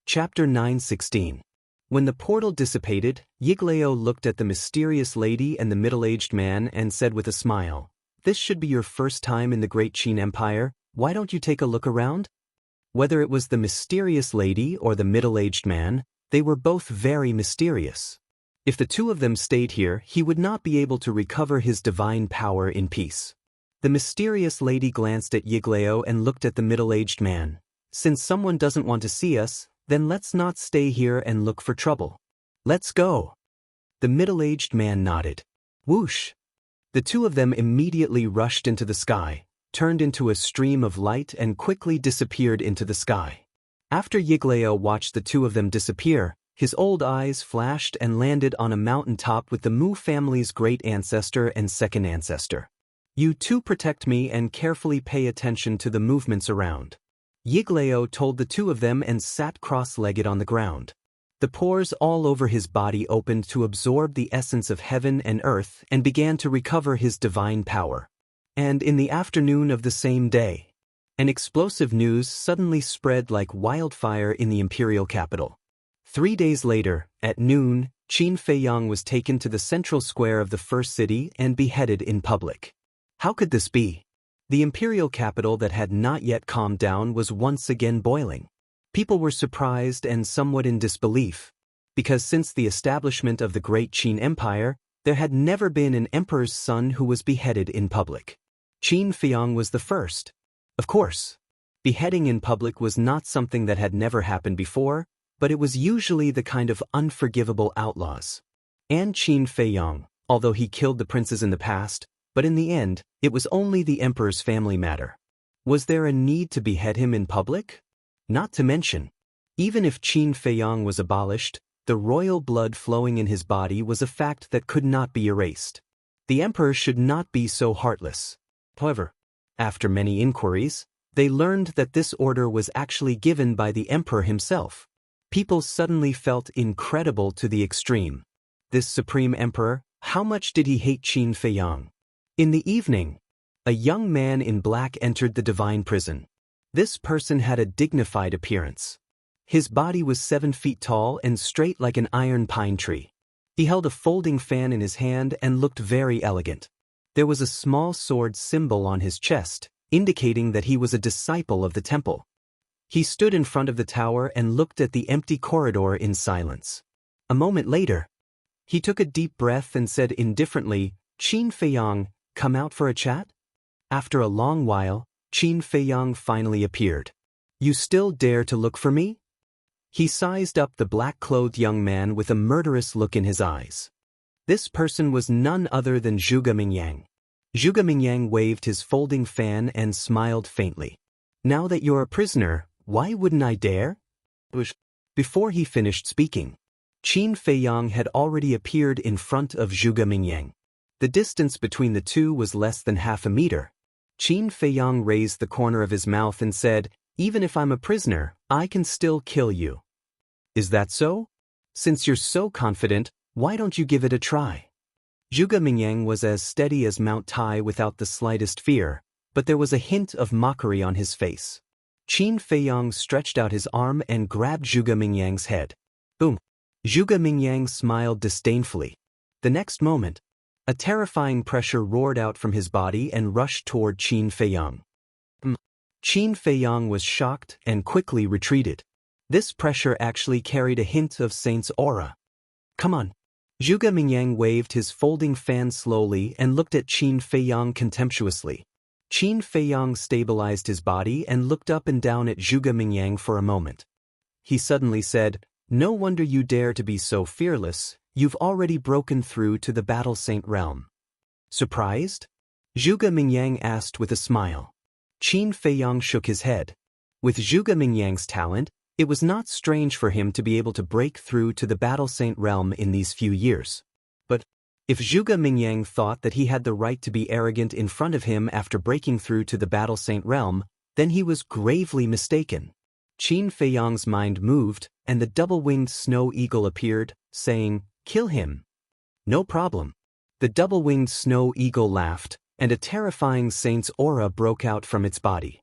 Chapter 9:16. When the portal dissipated, Yiglao looked at the mysterious lady and the middle-aged man and said with a smile, "This should be your first time in the great Qin Empire, why don't you take a look around?" Whether it was the mysterious lady or the middle-aged man, they were both very mysterious. If the two of them stayed here, he would not be able to recover his divine power in peace. The mysterious lady glanced at Yiglao and looked at the middle-aged man. "Since someone doesn't want to see us, then let's not stay here and look for trouble. Let's go." The middle-aged man nodded. Whoosh! The two of them immediately rushed into the sky, turned into a stream of light and quickly disappeared into the sky. After Yiglao watched the two of them disappear, his old eyes flashed and landed on a mountain top with the Mu family's great ancestor and second ancestor. "You two protect me and carefully pay attention to the movements around." Yiglao told the two of them and sat cross-legged on the ground. The pores all over his body opened to absorb the essence of heaven and earth and began to recover his divine power. And in the afternoon of the same day, an explosive news suddenly spread like wildfire in the imperial capital. 3 days later, at noon, Qin Feiyang was taken to the central square of the first city and beheaded in public. How could this be? The imperial capital that had not yet calmed down was once again boiling. People were surprised and somewhat in disbelief, because since the establishment of the great Qin Empire, there had never been an emperor's son who was beheaded in public. Qin Feiyang was the first. Of course, beheading in public was not something that had never happened before, but it was usually the kind of unforgivable outlaws. And Qin Feiyang, although he killed the princes in the past, but in the end, it was only the emperor's family matter. Was there a need to behead him in public? Not to mention, even if Qin Feiyang was abolished, the royal blood flowing in his body was a fact that could not be erased. The emperor should not be so heartless. However, after many inquiries, they learned that this order was actually given by the emperor himself. People suddenly felt incredible to the extreme. This supreme emperor, how much did he hate Qin Feiyang? In the evening, a young man in black entered the divine prison. This person had a dignified appearance. His body was 7 feet tall and straight like an iron pine tree. He held a folding fan in his hand and looked very elegant. There was a small sword symbol on his chest, indicating that he was a disciple of the temple. He stood in front of the tower and looked at the empty corridor in silence. A moment later, he took a deep breath and said indifferently, "Qin Feiyang, come out for a chat?" After a long while, Qin Feiyang finally appeared. "You still dare to look for me?" He sized up the black-clothed young man with a murderous look in his eyes. This person was none other than Zhuge Mingyang. Zhuge Mingyang waved his folding fan and smiled faintly. "Now that you're a prisoner, why wouldn't I dare?" Before he finished speaking, Qin Feiyang had already appeared in front of Zhuge Mingyang. The distance between the two was less than half a meter. Qin Feiyang raised the corner of his mouth and said, "Even if I'm a prisoner, I can still kill you." "Is that so? Since you're so confident, why don't you give it a try?" Zhuge Mingyang was as steady as Mount Tai without the slightest fear, but there was a hint of mockery on his face. Qin Feiyang stretched out his arm and grabbed Zhuge Mingyang's head. Boom! Zhuge Mingyang smiled disdainfully. The next moment, a terrifying pressure roared out from his body and rushed toward Qin Feiyang. Qin Feiyang was shocked and quickly retreated. This pressure actually carried a hint of Saint's aura. "Come on." Zhuge Mingyang waved his folding fan slowly and looked at Qin Feiyang contemptuously. Qin Feiyang stabilized his body and looked up and down at Zhuge Mingyang for a moment. He suddenly said, "No wonder you dare to be so fearless. You've already broken through to the Battle Saint realm." Surprised? Zhuge Mingyang asked with a smile. Qin Feiyang shook his head. With Zhuge Mingyang's talent, it was not strange for him to be able to break through to the Battle Saint realm in these few years. But if Zhuge Mingyang thought that he had the right to be arrogant in front of him after breaking through to the Battle Saint realm, then he was gravely mistaken. Qin Feiyang's mind moved, and the double-winged snow eagle appeared, saying, "Kill him." "No problem." The double-winged snow eagle laughed, and a terrifying saint's aura broke out from its body.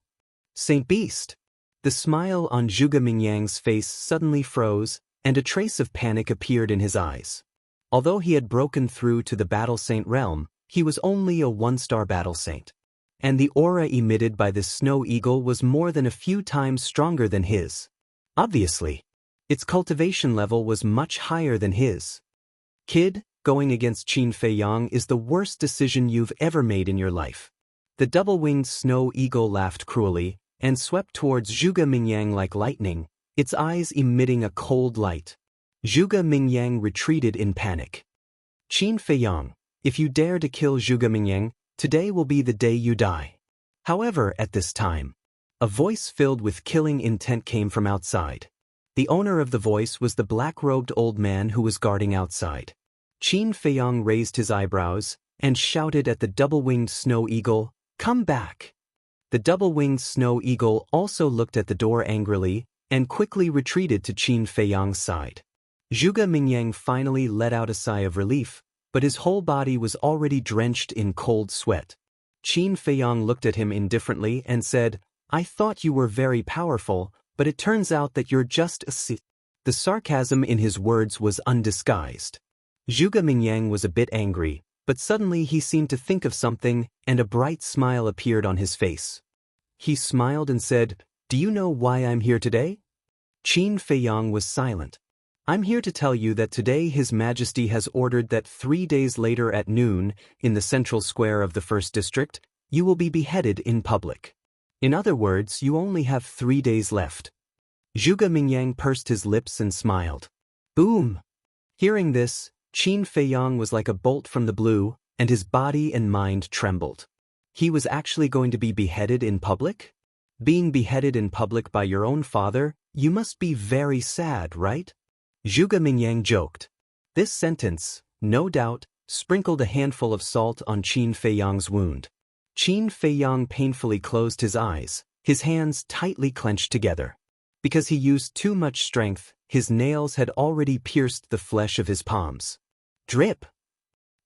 "Saint Beast!" The smile on Zhuge Mingyang's face suddenly froze, and a trace of panic appeared in his eyes. Although he had broken through to the Battle Saint realm, he was only a one-star Battle Saint. And the aura emitted by this snow eagle was more than a few times stronger than his. Obviously, its cultivation level was much higher than his. Kid, going against Qin Feiyang is the worst decision you've ever made in your life. The double-winged snow eagle laughed cruelly and swept towards Zhuge Mingyang like lightning, its eyes emitting a cold light. Zhuge Mingyang retreated in panic. Qin Feiyang, if you dare to kill Zhuge Mingyang, today will be the day you die. However, at this time, a voice filled with killing intent came from outside. The owner of the voice was the black-robed old man who was guarding outside. Qin Feiyang raised his eyebrows and shouted at the double-winged snow eagle, "Come back!" The double-winged snow eagle also looked at the door angrily and quickly retreated to Qin Feiyang's side. Zhuge Mingyang finally let out a sigh of relief, but his whole body was already drenched in cold sweat. Qin Feiyang looked at him indifferently and said, "I thought you were very powerful, but it turns out that you're just a si." The sarcasm in his words was undisguised. Zhuge Mingyang was a bit angry, but suddenly he seemed to think of something, and a bright smile appeared on his face. He smiled and said, "Do you know why I'm here today?" Qin Feiyang was silent. "I'm here to tell you that today His Majesty has ordered that 3 days later at noon, in the central square of the first district, you will be beheaded in public. In other words, you only have 3 days left." Zhuge Mingyang pursed his lips and smiled. Boom! Hearing this, Qin Feiyang was like a bolt from the blue, and his body and mind trembled. He was actually going to be beheaded in public? Being beheaded in public by your own father, you must be very sad, right? Zhuge Mingyang joked. This sentence, no doubt, sprinkled a handful of salt on Qin Feiyang's wound. Qin Feiyang painfully closed his eyes, his hands tightly clenched together. Because he used too much strength, his nails had already pierced the flesh of his palms. Drip!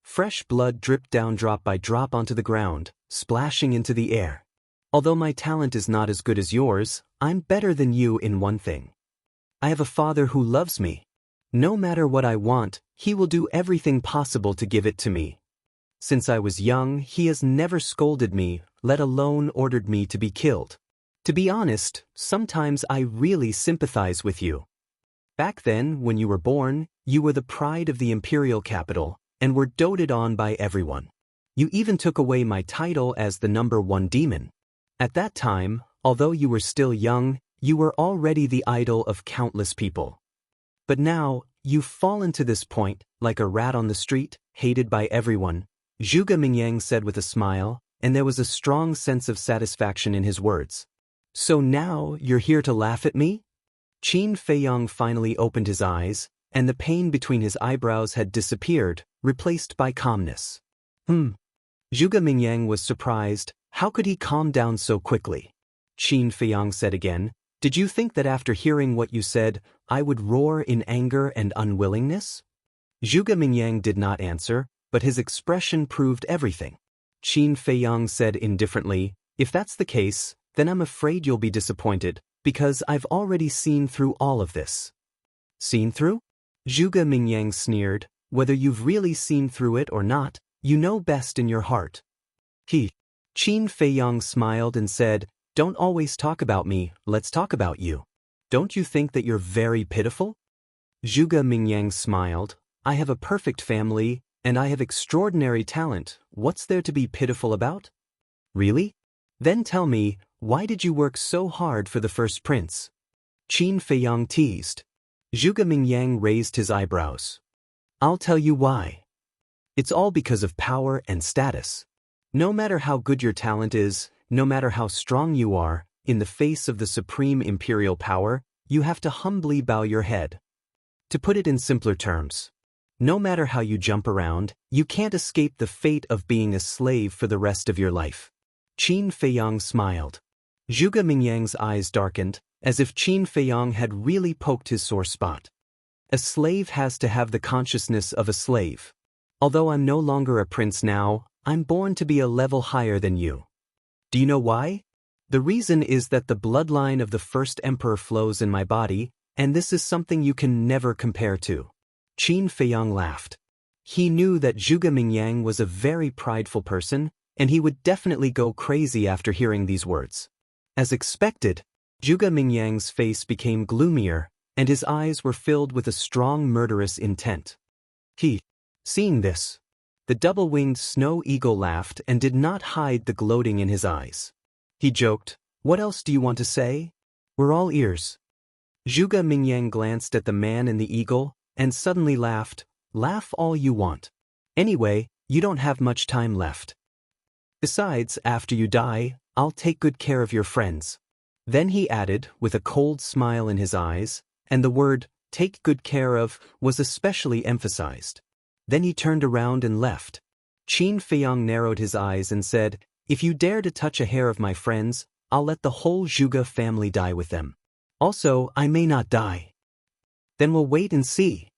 Fresh blood dripped down drop by drop onto the ground, splashing into the air. Although my talent is not as good as yours, I'm better than you in one thing. I have a father who loves me. No matter what I want, he will do everything possible to give it to me. Since I was young, he has never scolded me, let alone ordered me to be killed. To be honest, sometimes I really sympathize with you. Back then, when you were born, you were the pride of the imperial capital, and were doted on by everyone. You even took away my title as the #1 demon. At that time, although you were still young, you were already the idol of countless people. But now, you've fallen to this point, like a rat on the street, hated by everyone, Zhuge Mingyang said with a smile, and there was a strong sense of satisfaction in his words. So now, you're here to laugh at me? Qin Feiyang finally opened his eyes, and the pain between his eyebrows had disappeared, replaced by calmness. Zhuge Mingyang was surprised. How could he calm down so quickly? Qin Feiyang said again, "Did you think that after hearing what you said, I would roar in anger and unwillingness?" Zhuge Mingyang did not answer, but his expression proved everything. Qin Feiyang said indifferently, "If that's the case, then I'm afraid you'll be disappointed, because I've already seen through all of this." Seen through? Zhuge Mingyang sneered. "Whether you've really seen through it or not, you know best in your heart." Qin Feiyang smiled and said, "Don't always talk about me, let's talk about you. Don't you think that you're very pitiful?" Zhuge Mingyang smiled. "I have a perfect family, and I have extraordinary talent. What's there to be pitiful about?" "Really? Then tell me, why did you work so hard for the first prince?" Qin Feiyang teased. Zhuge Mingyang raised his eyebrows. "I'll tell you why. It's all because of power and status. No matter how good your talent is, no matter how strong you are, in the face of the supreme imperial power, you have to humbly bow your head. To put it in simpler terms, no matter how you jump around, you can't escape the fate of being a slave for the rest of your life." Qin Feiyang smiled. Zhuge Mingyang's eyes darkened, as if Qin Feiyang had really poked his sore spot. A slave has to have the consciousness of a slave. Although I'm no longer a prince now, I'm born to be a level higher than you. Do you know why? The reason is that the bloodline of the first emperor flows in my body, and this is something you can never compare to. Qin Feiyang laughed. He knew that Zhuge Mingyang was a very prideful person, and he would definitely go crazy after hearing these words. As expected, Zhuge Mingyang's face became gloomier, and his eyes were filled with a strong murderous intent. Seeing this, the double-winged snow eagle laughed and did not hide the gloating in his eyes. He joked, "What else do you want to say? We're all ears." Zhuge Mingyang glanced at the man and the eagle, and suddenly laughed. "Laugh all you want. Anyway, you don't have much time left. Besides, after you die, I'll take good care of your friends." Then he added, with a cold smile in his eyes, and the word, "take good care of," was especially emphasized. Then he turned around and left. Qin Feiyang narrowed his eyes and said, "If you dare to touch a hair of my friends, I'll let the whole Zhuge family die with them. Also, I may not die." "Then we'll wait and see."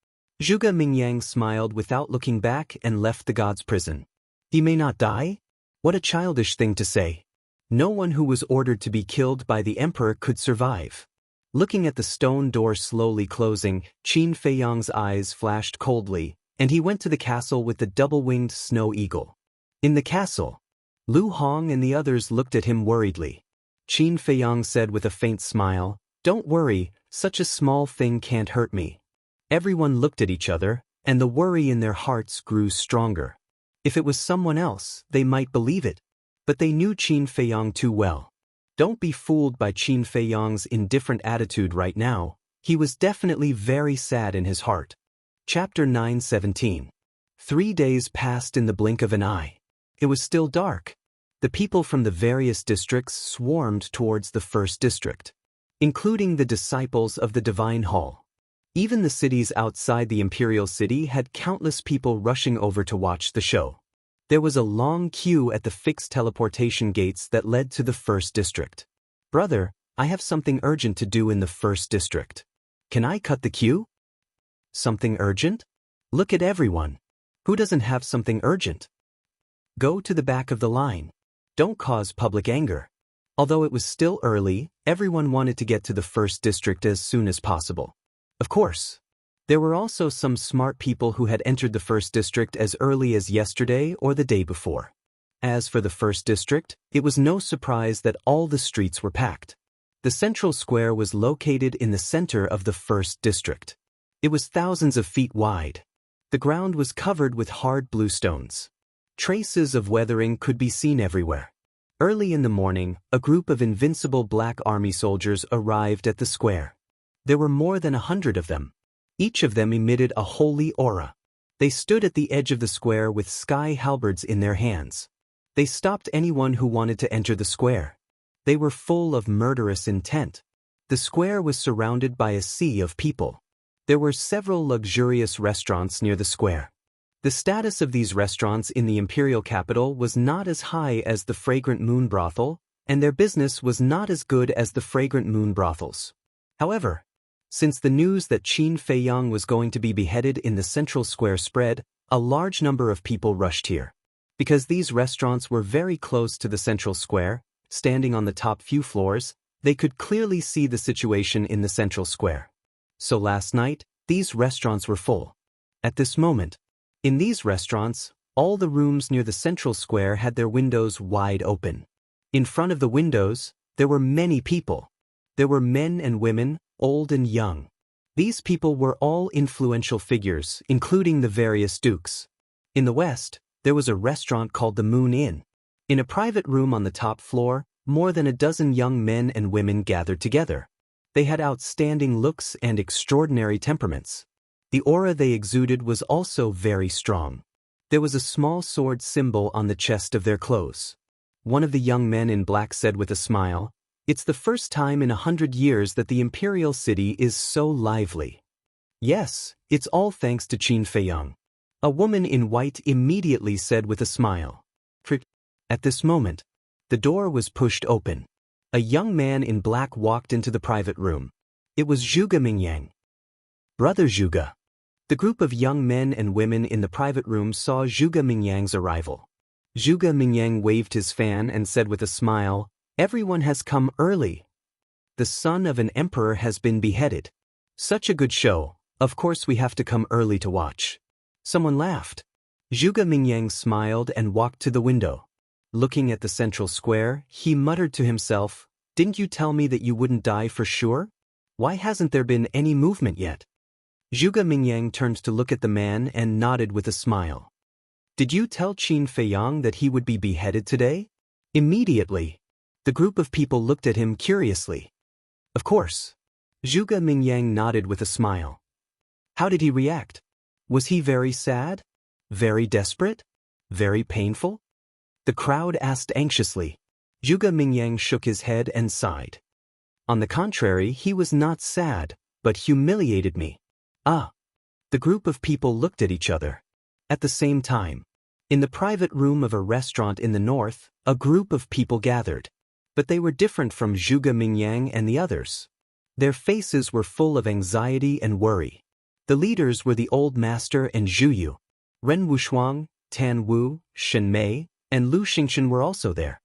Zhuge Mingyang smiled without looking back and left the god's prison. He may not die? What a childish thing to say. No one who was ordered to be killed by the emperor could survive. Looking at the stone door slowly closing, Qin Feiyang's eyes flashed coldly, and he went to the castle with the double-winged snow eagle. In the castle, Lu Hong and the others looked at him worriedly. Qin Feiyang said with a faint smile, "Don't worry, such a small thing can't hurt me." Everyone looked at each other, and the worry in their hearts grew stronger. If it was someone else, they might believe it. But they knew Qin Feiyang too well. Don't be fooled by Qin Feiyang's indifferent attitude right now. He was definitely very sad in his heart. Chapter 9:17. 3 days passed in the blink of an eye. It was still dark. The people from the various districts swarmed towards the first district, including the disciples of the Divine Hall. Even the cities outside the imperial city had countless people rushing over to watch the show. There was a long queue at the fixed teleportation gates that led to the first district. "Brother, I have something urgent to do in the first district. Can I cut the queue?" Something urgent? Look at everyone. Who doesn't have something urgent? Go to the back of the line. Don't cause public anger. Although it was still early, everyone wanted to get to the first district as soon as possible. Of course, there were also some smart people who had entered the first district as early as yesterday or the day before. As for the first district, it was no surprise that all the streets were packed. The central square was located in the center of the first district. It was thousands of feet wide. The ground was covered with hard blue stones. Traces of weathering could be seen everywhere. Early in the morning, a group of invincible black army soldiers arrived at the square. There were more than 100 of them. Each of them emitted a holy aura. They stood at the edge of the square with sky halberds in their hands. They stopped anyone who wanted to enter the square. They were full of murderous intent. The square was surrounded by a sea of people. There were several luxurious restaurants near the square. The status of these restaurants in the imperial capital was not as high as the Fragrant Moon brothel, and their business was not as good as the Fragrant Moon brothels. However, since the news that Qin Feiyang was going to be beheaded in the central square spread, a large number of people rushed here. Because these restaurants were very close to the central square, standing on the top few floors, they could clearly see the situation in the central square. So last night, these restaurants were full. At this moment, in these restaurants, all the rooms near the central square had their windows wide open. In front of the windows, there were many people. There were men and women, old and young. These people were all influential figures, including the various dukes. In the west, there was a restaurant called the Moon Inn. In a private room on the top floor, more than a dozen young men and women gathered together. They had outstanding looks and extraordinary temperaments. The aura they exuded was also very strong. There was a small sword symbol on the chest of their clothes. One of the young men in black said with a smile, "It's the first time in 100 years that the imperial city is so lively." "Yes, it's all thanks to Qin Feiyang." A woman in white immediately said with a smile. At this moment, the door was pushed open. A young man in black walked into the private room. It was Zhuge Mingyang. "Brother Zhuge." The group of young men and women in the private room saw Zhuge Mingyang's arrival. Zhuge Mingyang waved his fan and said with a smile, Everyone has come early. The son of an emperor has been beheaded. Such a good show, of course we have to come early to watch. Someone laughed. Zhuge Mingyang smiled and walked to the window. Looking at the central square, he muttered to himself, "Didn't you tell me that you wouldn't die for sure? Why hasn't there been any movement yet?" Zhuge Mingyang turned to look at the man and nodded with a smile. "Did you tell Qin Feiyang that he would be beheaded today?" Immediately, the group of people looked at him curiously. "Of course." Zhuge Mingyang nodded with a smile. "How did he react? Was he very sad? Very desperate? Very painful?" The crowd asked anxiously. Zhuge Mingyang shook his head and sighed. "On the contrary, he was not sad, but humiliated me." "Ah." The group of people looked at each other. At the same time, in the private room of a restaurant in the north, a group of people gathered. But they were different from Zhuge Mingyang and the others. Their faces were full of anxiety and worry. The leaders were the old master and Zhu Yu. Ren Wushuang, Tan Wu, Shen Mei, and Lu Xingchen were also there.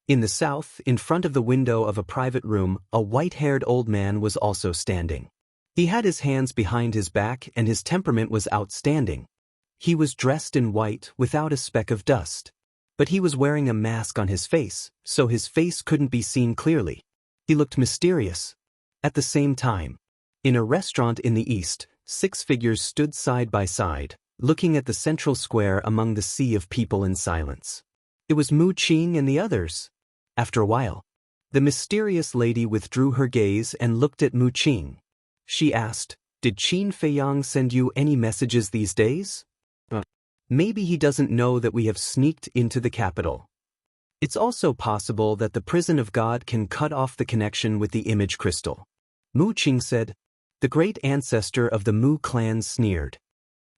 In the south, in front of the window of a private room, a white-haired old man was also standing. He had his hands behind his back and his temperament was outstanding. He was dressed in white without a speck of dust. But he was wearing a mask on his face, so his face couldn't be seen clearly. He looked mysterious. At the same time, in a restaurant in the east, 6 figures stood side by side, looking at the central square among the sea of people in silence. It was Mu Qing and the others. After a while, the mysterious lady withdrew her gaze and looked at Mu Qing. She asked, "Did Qin Feiyang send you any messages these days? Maybe he doesn't know that we have sneaked into the capital. It's also possible that the prison of God can cut off the connection with the image crystal." Mu Qing said. The great ancestor of the Mu clan sneered.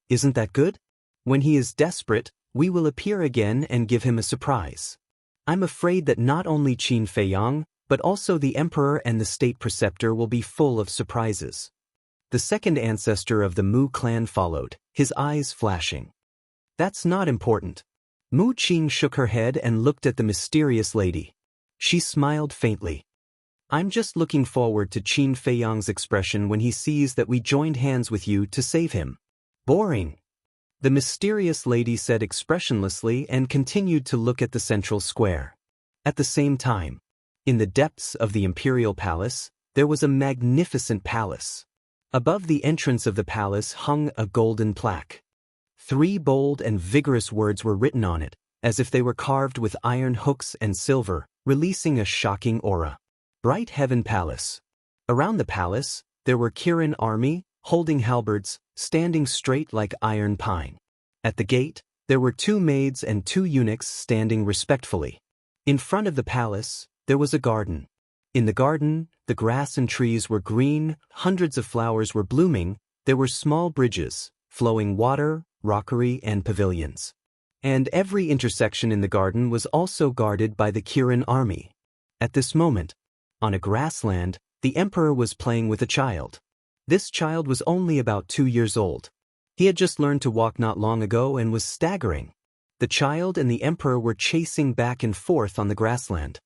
"Isn't that good? When he is desperate, we will appear again and give him a surprise. I'm afraid that not only Qin Feiyang, but also the emperor and the state preceptor will be full of surprises." The second ancestor of the Mu clan followed, his eyes flashing. "That's not important." Mu Qing shook her head and looked at the mysterious lady. She smiled faintly. "I'm just looking forward to Qin Feiyang's expression when he sees that we joined hands with you to save him." "Boring." The mysterious lady said expressionlessly and continued to look at the central square. At the same time, in the depths of the imperial palace, there was a magnificent palace. Above the entrance of the palace hung a golden plaque. 3 bold and vigorous words were written on it, as if they were carved with iron hooks and silver, releasing a shocking aura. Bright Heaven Palace. Around the palace, there were Kirin army, holding halberds, standing straight like iron pine. At the gate, there were 2 maids and 2 eunuchs standing respectfully. In front of the palace, there was a garden. In the garden, the grass and trees were green, hundreds of flowers were blooming, there were small bridges, flowing water, rockery, and pavilions. And every intersection in the garden was also guarded by the Kirin army. At this moment, on a grassland, the emperor was playing with a child. This child was only about 2 years old. He had just learned to walk not long ago and was staggering. The child and the emperor were chasing back and forth on the grassland.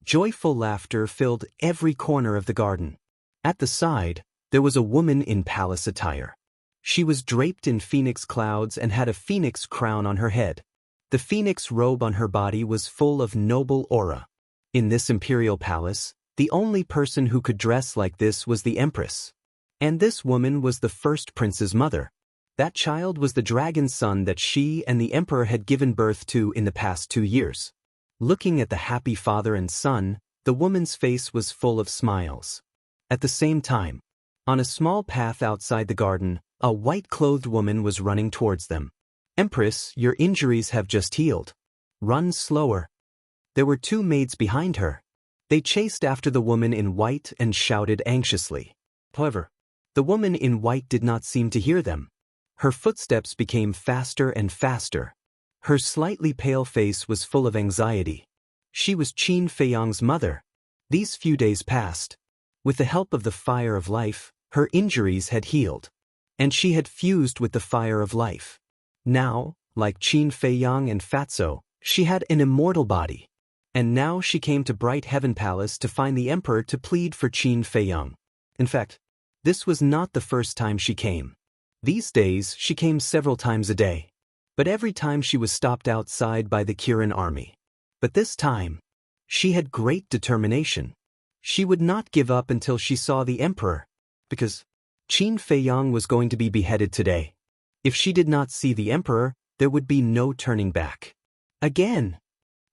Joyful laughter filled every corner of the garden. At the side, there was a woman in palace attire. She was draped in phoenix clouds and had a phoenix crown on her head. The phoenix robe on her body was full of noble aura. In this imperial palace, the only person who could dress like this was the empress. And this woman was the first prince's mother. That child was the dragon son that she and the emperor had given birth to in the past 2 years. Looking at the happy father and son, the woman's face was full of smiles. At the same time, on a small path outside the garden, a white-clothed woman was running towards them. "Empress, your injuries have just healed. Run slower." There were 2 maids behind her. They chased after the woman in white and shouted anxiously. However, the woman in white did not seem to hear them. Her footsteps became faster and faster. Her slightly pale face was full of anxiety. She was Qin Feiyang's mother. These few days passed. With the help of the fire of life, her injuries had healed. And she had fused with the fire of life. Now, like Qin Feiyang and Fatso, she had an immortal body. And now she came to Bright Heaven Palace to find the emperor to plead for Qin Feiyang. In fact, this was not the first time she came. These days she came several times a day. But every time she was stopped outside by the Kirin army. But this time, she had great determination. She would not give up until she saw the emperor, because Qin Feiyang was going to be beheaded today. If she did not see the emperor, there would be no turning back. Again,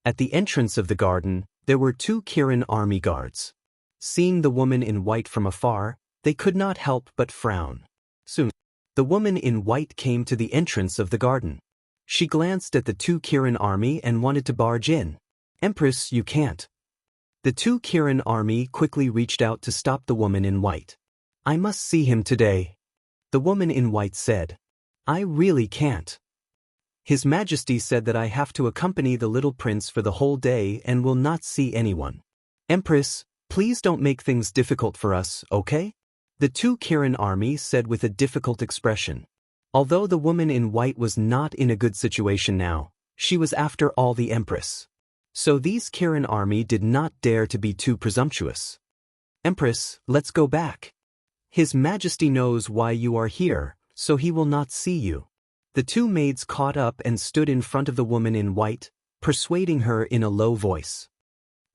at the entrance of the garden, there were 2 Kirin army guards. Seeing the woman in white from afar, they could not help but frown. Soon, the woman in white came to the entrance of the garden. She glanced at the 2 Kirin army and wanted to barge in. "Empress, you can't." The 2 Kirin army quickly reached out to stop the woman in white. "I must see him today," the woman in white said. "I really can't. His Majesty said that I have to accompany the little prince for the whole day and will not see anyone. Empress, please don't make things difficult for us, okay?" The 2 Kirin army said with a difficult expression. Although the woman in white was not in a good situation now, she was after all the empress. So these Kirin army did not dare to be too presumptuous. "Empress, let's go back. His Majesty knows why you are here, so he will not see you." The 2 maids caught up and stood in front of the woman in white, persuading her in a low voice.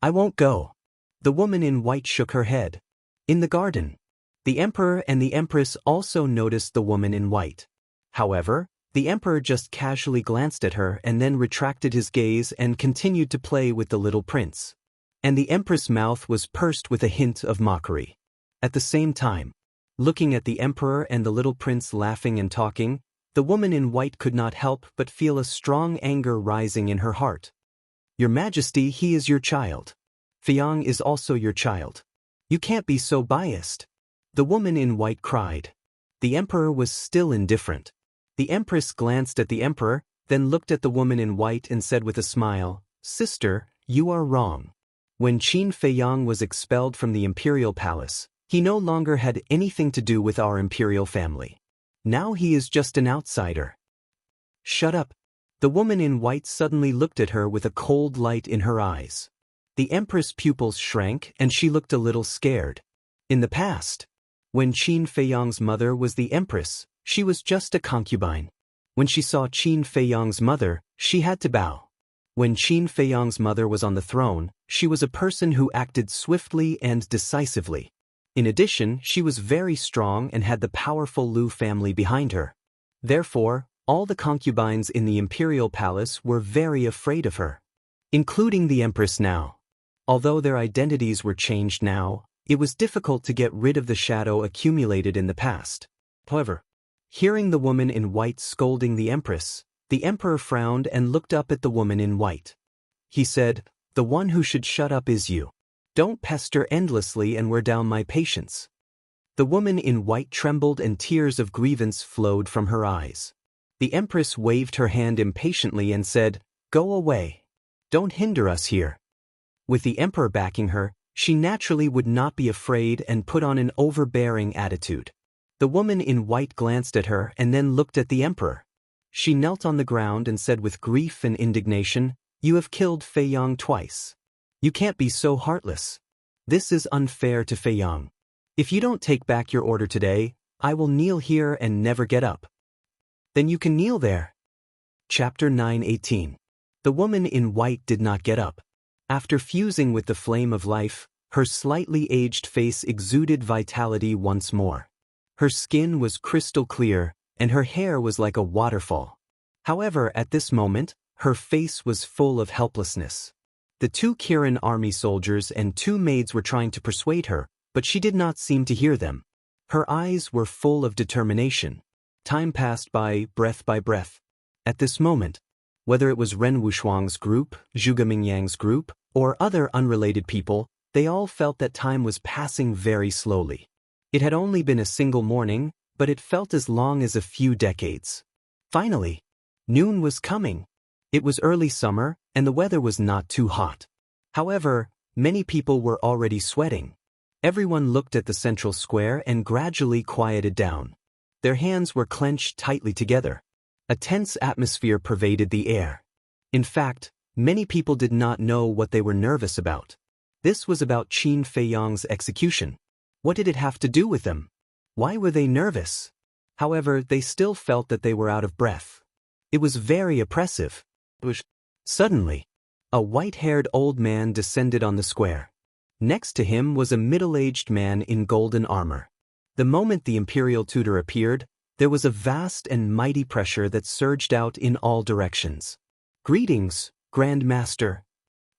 "I won't go." The woman in white shook her head. In the garden, the emperor and the empress also noticed the woman in white. However, the emperor just casually glanced at her and then retracted his gaze and continued to play with the little prince. And the empress' mouth was pursed with a hint of mockery. At the same time, looking at the emperor and the little prince laughing and talking, the woman in white could not help but feel a strong anger rising in her heart. "Your Majesty, he is your child. Feiyang is also your child. You can't be so biased," the woman in white cried. The emperor was still indifferent. The empress glanced at the emperor, then looked at the woman in white and said with a smile, "Sister, you are wrong. When Qin Feiyang was expelled from the imperial palace, he no longer had anything to do with our imperial family. Now he is just an outsider." "Shut up." The woman in white suddenly looked at her with a cold light in her eyes. The empress' pupils shrank and she looked a little scared. In the past, when Qin Feiyang's mother was the empress, she was just a concubine. When she saw Qin Feiyang's mother, she had to bow. When Qin Feiyang's mother was on the throne, she was a person who acted swiftly and decisively. In addition, she was very strong and had the powerful Liu family behind her. Therefore, all the concubines in the imperial palace were very afraid of her, including the empress now. Although their identities were changed now, it was difficult to get rid of the shadow accumulated in the past. However, hearing the woman in white scolding the emperor frowned and looked up at the woman in white. He said, "The one who should shut up is you. Don't pester endlessly and wear down my patience." The woman in white trembled and tears of grievance flowed from her eyes. The empress waved her hand impatiently and said, "Go away. Don't hinder us here." With the emperor backing her, she naturally would not be afraid and put on an overbearing attitude. The woman in white glanced at her and then looked at the emperor. She knelt on the ground and said with grief and indignation, "You have killed Feiyang twice. You can't be so heartless. This is unfair to Feiyang. If you don't take back your order today, I will kneel here and never get up." "Then you can kneel there." Chapter 9:18. The woman in white did not get up. After fusing with the flame of life, her slightly aged face exuded vitality once more. Her skin was crystal clear, and her hair was like a waterfall. However, at this moment, her face was full of helplessness. The 2 Kirin army soldiers and 2 maids were trying to persuade her, but she did not seem to hear them. Her eyes were full of determination. Time passed by breath. At this moment, whether it was Ren Wushuang's group, Zhuge Mingyang's group, or other unrelated people, they all felt that time was passing very slowly. It had only been a single morning, but it felt as long as a few decades. Finally, noon was coming. It was early summer, and the weather was not too hot. However, many people were already sweating. Everyone looked at the central square and gradually quieted down. Their hands were clenched tightly together. A tense atmosphere pervaded the air. In fact, Many people did not know what they were nervous about. This was about Qin Feiyang's execution. What did it have to do with them? Why were they nervous? However, they still felt that they were out of breath. It was very oppressive. Suddenly, a white-haired old man descended on the square. Next to him was a middle-aged man in golden armor. The moment the imperial tutor appeared, there was a vast and mighty pressure that surged out in all directions. "Greetings, Grand Master."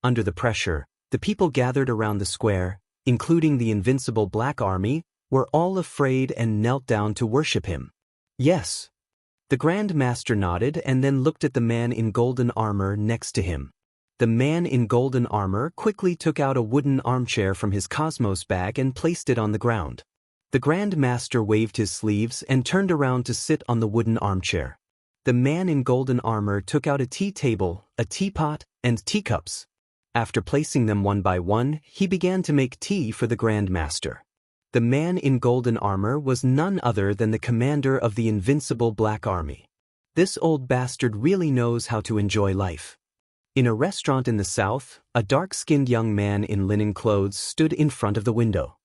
Under the pressure, the people gathered around the square, including the invincible Black Army, were all afraid and knelt down to worship him. "Yes." The Grand Master nodded and then looked at the man in golden armor next to him. The man in golden armor quickly took out a wooden armchair from his cosmos bag and placed it on the ground. The Grand Master waved his sleeves and turned around to sit on the wooden armchair. The man in golden armor took out a tea table, a teapot, and teacups. After placing them one by one, he began to make tea for the Grand Master. The man in golden armor was none other than the commander of the invincible Black Army. This old bastard really knows how to enjoy life. In a restaurant in the south, a dark-skinned young man in linen clothes stood in front of the window.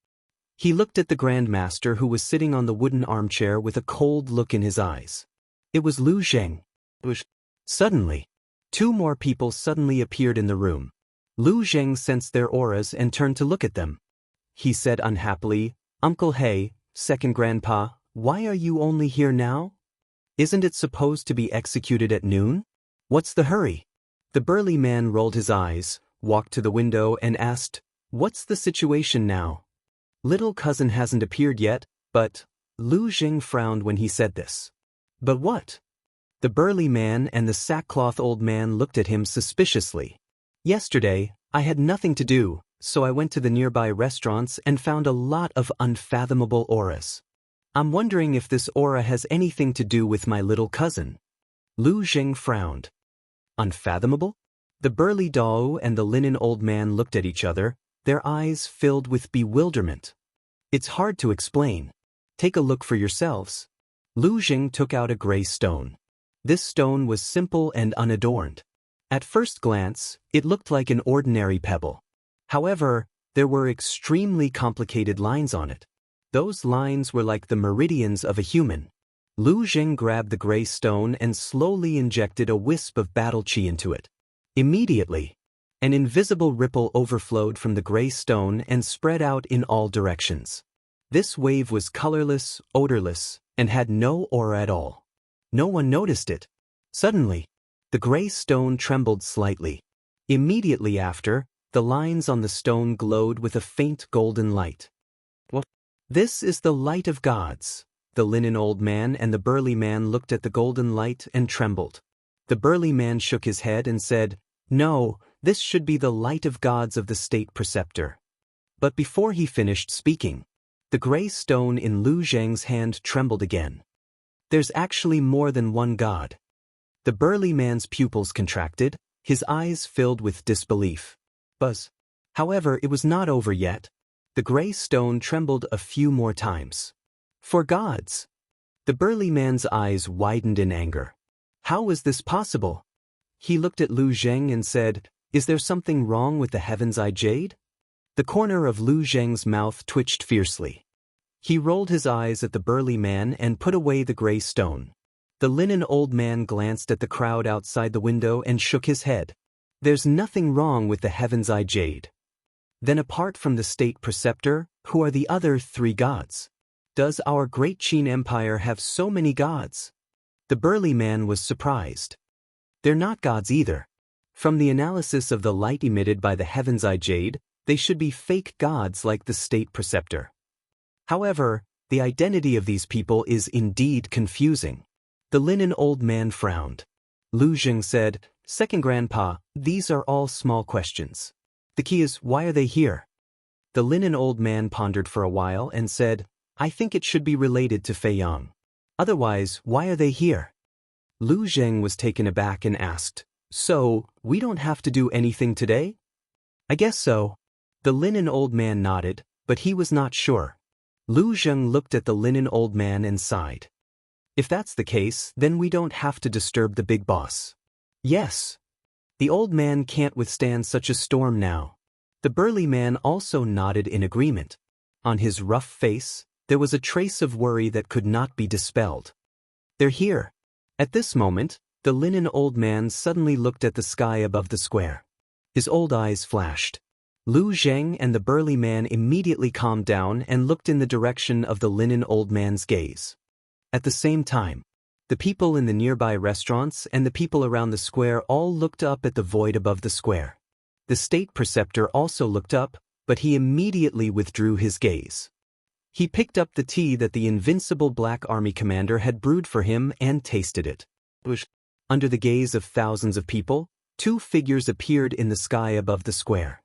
He looked at the Grand Master who was sitting on the wooden armchair with a cold look in his eyes. It was Lu Zheng. Suddenly, two more people suddenly appeared in the room. Lu Zheng sensed their auras and turned to look at them. He said unhappily, "Uncle He, second grandpa, why are you only here now? Isn't it supposed to be executed at noon? What's the hurry?" The burly man rolled his eyes, walked to the window and asked, "What's the situation now? Little cousin hasn't appeared yet, but..." Lu Zheng frowned when he said this. "But what?" The burly man and the sackcloth old man looked at him suspiciously. "Yesterday, I had nothing to do, so I went to the nearby restaurants and found a lot of unfathomable auras. I'm wondering if this aura has anything to do with my little cousin." Lu Zheng frowned. "Unfathomable?" The burly Dao and the linen old man looked at each other, their eyes filled with bewilderment. "It's hard to explain. Take a look for yourselves." Lu Zheng took out a gray stone. This stone was simple and unadorned. At first glance, it looked like an ordinary pebble. However, there were extremely complicated lines on it. Those lines were like the meridians of a human. Lu Zheng grabbed the gray stone and slowly injected a wisp of battle chi into it. Immediately, an invisible ripple overflowed from the gray stone and spread out in all directions. This wave was colorless, odorless, and had no aura at all. No one noticed it. Suddenly, the gray stone trembled slightly. Immediately after, the lines on the stone glowed with a faint golden light. "What? This is the light of gods." The linen old man and the burly man looked at the golden light and trembled. The burly man shook his head and said, "No, this should be the light of gods of the state preceptor." But before he finished speaking, the gray stone in Lu Zheng's hand trembled again. "There's actually more than one god." The burly man's pupils contracted, his eyes filled with disbelief. Buzz. However, it was not over yet. The gray stone trembled a few more times. "For gods." The burly man's eyes widened in anger. How was this possible? He looked at Lu Zheng and said, "Is there something wrong with the Heaven's Eye Jade?" The corner of Lu Zheng's mouth twitched fiercely. He rolled his eyes at the burly man and put away the gray stone. The linen old man glanced at the crowd outside the window and shook his head. "There's nothing wrong with the Heaven's Eye Jade." "Then apart from the state preceptor, who are the other three gods? Does our great Qin Empire have so many gods?" The burly man was surprised. "They're not gods either. From the analysis of the light emitted by the Heaven's Eye Jade, they should be fake gods like the state preceptor. However, the identity of these people is indeed confusing." The linen old man frowned. Lu Zheng said, "Second grandpa, these are all small questions. The key is, why are they here?" The linen old man pondered for a while and said, "I think it should be related to Feiyang. Otherwise, why are they here?" Lu Zheng was taken aback and asked, "So, we don't have to do anything today?" "I guess so." The linen old man nodded, but he was not sure. Lu Zheng looked at the linen old man and sighed. "If that's the case, then we don't have to disturb the big boss." "Yes." The old man can't withstand such a storm now. The burly man also nodded in agreement. On his rough face, there was a trace of worry that could not be dispelled. They're here. At this moment, the linen old man suddenly looked at the sky above the square. His old eyes flashed. Lu Zheng and the burly man immediately calmed down and looked in the direction of the linen old man's gaze. At the same time, the people in the nearby restaurants and the people around the square all looked up at the void above the square. The state preceptor also looked up, but he immediately withdrew his gaze. He picked up the tea that the invincible Black Army commander had brewed for him and tasted it. Under the gaze of thousands of people, two figures appeared in the sky above the square.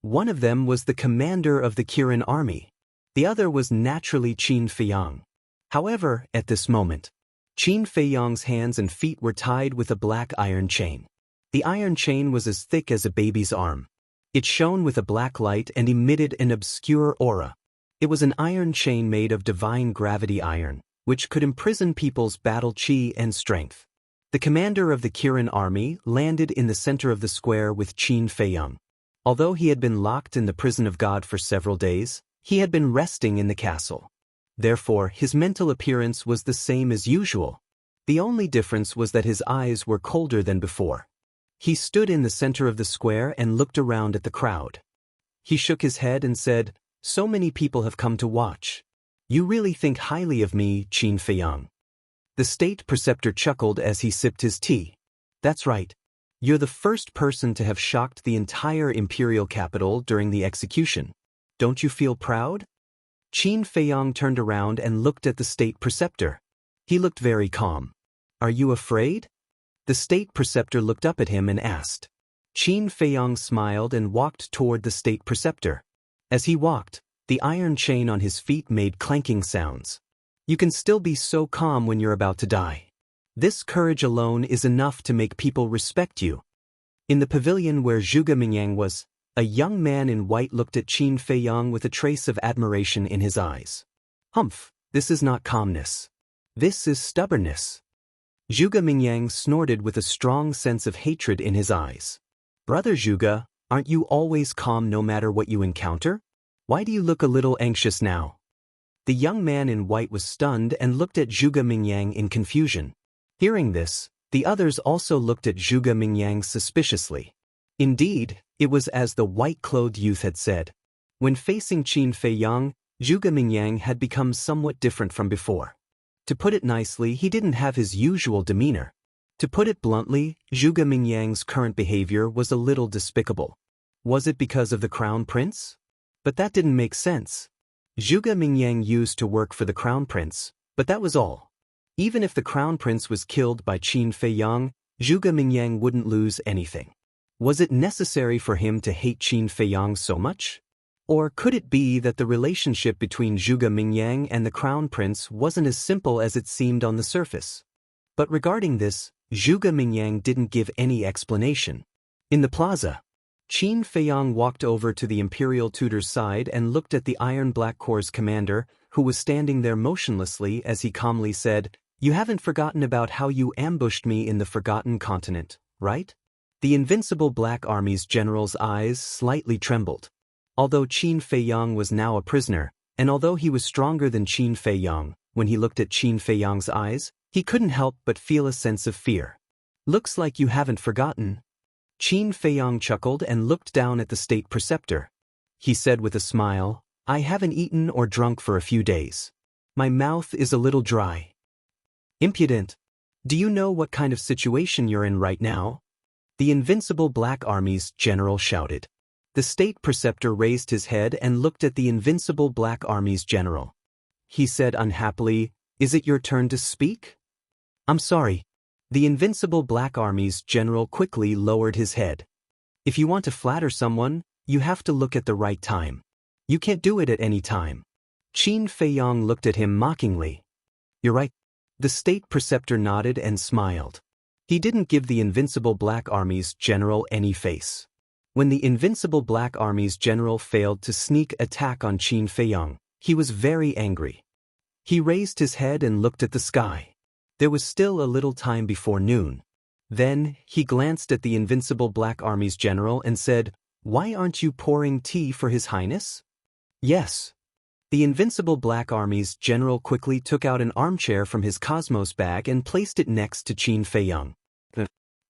One of them was the commander of the Kirin army. The other was naturally Qin Feiyang. However, at this moment, Qin Feiyang's hands and feet were tied with a black iron chain. The iron chain was as thick as a baby's arm. It shone with a black light and emitted an obscure aura. It was an iron chain made of divine gravity iron, which could imprison people's battle chi and strength. The commander of the Kirin army landed in the center of the square with Qin Feiyang. Although he had been locked in the prison of God for several days, he had been resting in the castle. Therefore, his mental appearance was the same as usual. The only difference was that his eyes were colder than before. He stood in the center of the square and looked around at the crowd. He shook his head and said, "So many people have come to watch. You really think highly of me, Qin Feiyang." The state preceptor chuckled as he sipped his tea. "That's right. You're the first person to have shocked the entire imperial capital during the execution. Don't you feel proud?" Qin Feiyang turned around and looked at the state preceptor. He looked very calm. "Are you afraid?" The state preceptor looked up at him and asked. Qin Feiyang smiled and walked toward the state preceptor. As he walked, the iron chain on his feet made clanking sounds. You can still be so calm when you're about to die. This courage alone is enough to make people respect you. In the pavilion where Zhuge Mingyang was, a young man in white looked at Qin Feiyang with a trace of admiration in his eyes. "Humph, this is not calmness. This is stubbornness." Zhuge Mingyang snorted with a strong sense of hatred in his eyes. "Brother Zhuge, aren't you always calm no matter what you encounter? Why do you look a little anxious now?" The young man in white was stunned and looked at Zhuge Mingyang in confusion. Hearing this, the others also looked at Zhuge Mingyang suspiciously. Indeed, it was as the white-clothed youth had said. When facing Qin Feiyang, Zhuge Mingyang had become somewhat different from before. To put it nicely, he didn't have his usual demeanor. To put it bluntly, Zhuge Mingyang's current behavior was a little despicable. Was it because of the crown prince? But that didn't make sense. Zhuge Mingyang used to work for the crown prince, but that was all. Even if the crown prince was killed by Qin Feiyang, Zhuge Mingyang wouldn't lose anything. Was it necessary for him to hate Qin Feiyang so much? Or could it be that the relationship between Zhuge Mingyang and the crown prince wasn't as simple as it seemed on the surface? But regarding this, Zhuge Mingyang didn't give any explanation. In the plaza, Qin Feiyang walked over to the imperial tutor's side and looked at the Iron Black Corps commander, who was standing there motionlessly as he calmly said, "You haven't forgotten about how you ambushed me in the Forgotten Continent, right?" The invincible Black Army's general's eyes slightly trembled. Although Qin Feiyang was now a prisoner, and although he was stronger than Qin Feiyang, when he looked at Qin Feiyang's eyes, he couldn't help but feel a sense of fear. "Looks like you haven't forgotten." Qin Feiyang chuckled and looked down at the state preceptor. He said with a smile, "I haven't eaten or drunk for a few days. My mouth is a little dry." "Impudent! Do you know what kind of situation you're in right now?" The invincible Black Army's general shouted. The state preceptor raised his head and looked at the invincible Black Army's general. He said unhappily, "Is it your turn to speak?" "I'm sorry." The invincible Black Army's general quickly lowered his head. "If you want to flatter someone, you have to look at the right time. You can't do it at any time." Qin Feiyang looked at him mockingly. "You're right." The state preceptor nodded and smiled. He didn't give the invincible Black Army's general any face. When the invincible Black Army's general failed to sneak attack on Qin Feiyang, he was very angry. He raised his head and looked at the sky. There was still a little time before noon. Then, he glanced at the Invincible Black Army's general and said, "Why aren't you pouring tea for His Highness?" "Yes." The Invincible Black Army's general quickly took out an armchair from his Cosmos bag and placed it next to Qin Feiyang.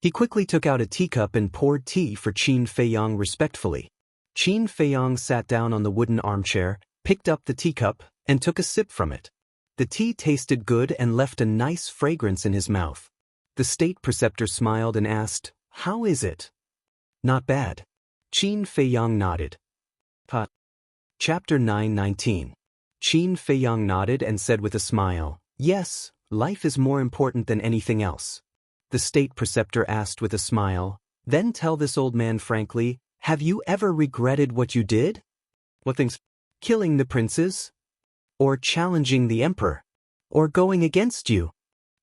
He quickly took out a teacup and poured tea for Qin Feiyang respectfully. Qin Feiyang sat down on the wooden armchair, picked up the teacup, and took a sip from it. The tea tasted good and left a nice fragrance in his mouth. The state preceptor smiled and asked, "How is it?" "Not bad." Qin Feiyang nodded. Chapter 9:19. Qin Feiyang nodded and said with a smile, "Yes, life is more important than anything else." The state preceptor asked with a smile, "Then tell this old man frankly, have you ever regretted what you did?" "What things?" "Killing the princes? Or challenging the emperor? Or going against you?"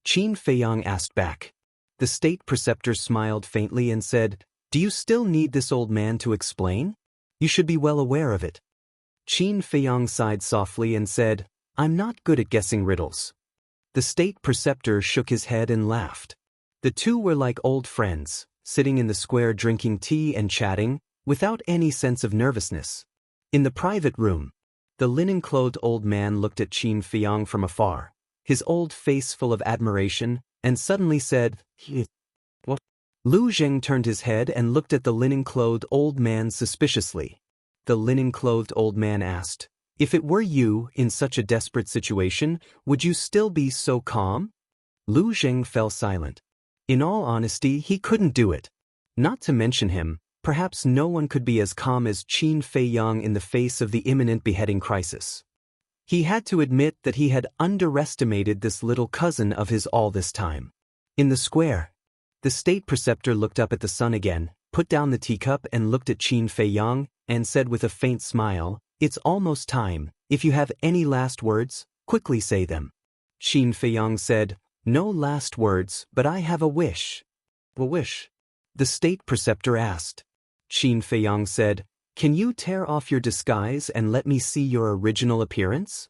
Qin Feiyang asked back. The state preceptor smiled faintly and said, "Do you still need this old man to explain? You should be well aware of it." Qin Feiyang sighed softly and said, "I'm not good at guessing riddles." The state preceptor shook his head and laughed. The two were like old friends, sitting in the square drinking tea and chatting, without any sense of nervousness. In the private room, the linen-clothed old man looked at Qin Feiyang from afar, his old face full of admiration, and suddenly said, "What?" Lu Zheng turned his head and looked at the linen-clothed old man suspiciously. The linen-clothed old man asked, "If it were you in such a desperate situation, would you still be so calm?" Lu Zheng fell silent. In all honesty, he couldn't do it. Not to mention him, perhaps no one could be as calm as Qin Feiyang in the face of the imminent beheading crisis. He had to admit that he had underestimated this little cousin of his all this time. In the square, the state preceptor looked up at the sun again, put down the teacup and looked at Qin Feiyang, and said with a faint smile, "It's almost time. If you have any last words, quickly say them." Qin Feiyang said, "No last words, but I have a wish." "A wish?" the state preceptor asked. Qin Feiyang said, "Can you tear off your disguise and let me see your original appearance?"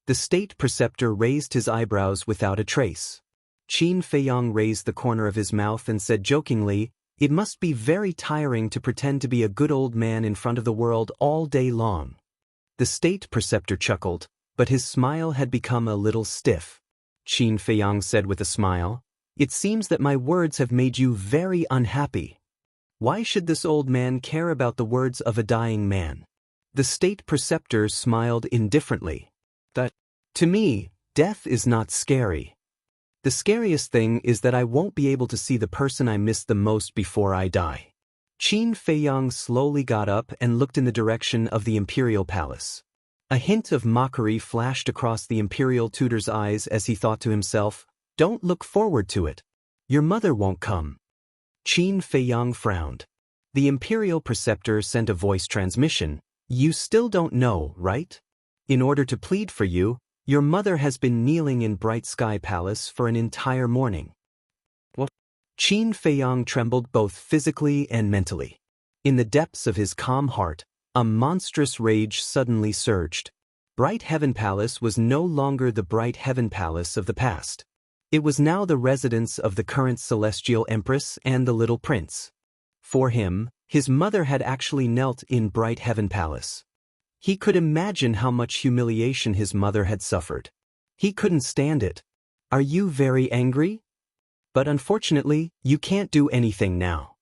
The state preceptor raised his eyebrows without a trace. Qin Feiyang raised the corner of his mouth and said jokingly, "It must be very tiring to pretend to be a good old man in front of the world all day long." The state preceptor chuckled, but his smile had become a little stiff. Qin Feiyang said with a smile, "It seems that my words have made you very unhappy. Why should this old man care about the words of a dying man?" The state preceptor smiled indifferently. To me, death is not scary. The scariest thing is that I won't be able to see the person I miss the most before I die." Qin Feiyang slowly got up and looked in the direction of the imperial palace. A hint of mockery flashed across the imperial tutor's eyes as he thought to himself, "Don't look forward to it. Your mother won't come." Qin Feiyang frowned. The imperial preceptor sent a voice transmission. "You still don't know, right? In order to plead for you, your mother has been kneeling in Bright Sky Palace for an entire morning." "What?" Qin Feiyang trembled both physically and mentally. In the depths of his calm heart, a monstrous rage suddenly surged. Bright Heaven Palace was no longer the Bright Heaven Palace of the past. It was now the residence of the current Celestial Empress and the little prince. For him, his mother had actually knelt in Bright Heaven Palace. He could imagine how much humiliation his mother had suffered. He couldn't stand it. "Are you very angry? But unfortunately, you can't do anything now.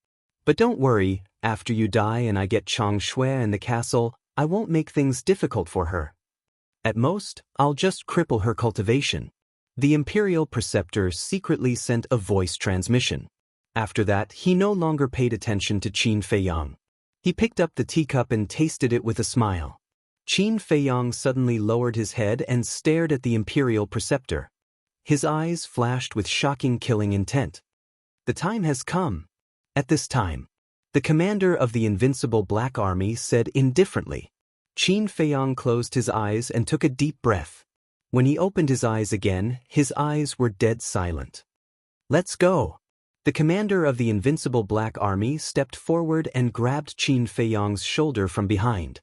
But don't worry, after you die and I get Chang Shui and the castle, I won't make things difficult for her. At most, I'll just cripple her cultivation." The imperial preceptor secretly sent a voice transmission. After that, he no longer paid attention to Qin Feiyang. He picked up the teacup and tasted it with a smile. Qin Feiyang suddenly lowered his head and stared at the imperial preceptor. His eyes flashed with shocking killing intent. "The time has come." At this time, the commander of the Invincible Black Army said indifferently. Qin Feiyang closed his eyes and took a deep breath. When he opened his eyes again, his eyes were dead silent. "Let's go." The commander of the Invincible Black Army stepped forward and grabbed Qin Feiyang's shoulder from behind.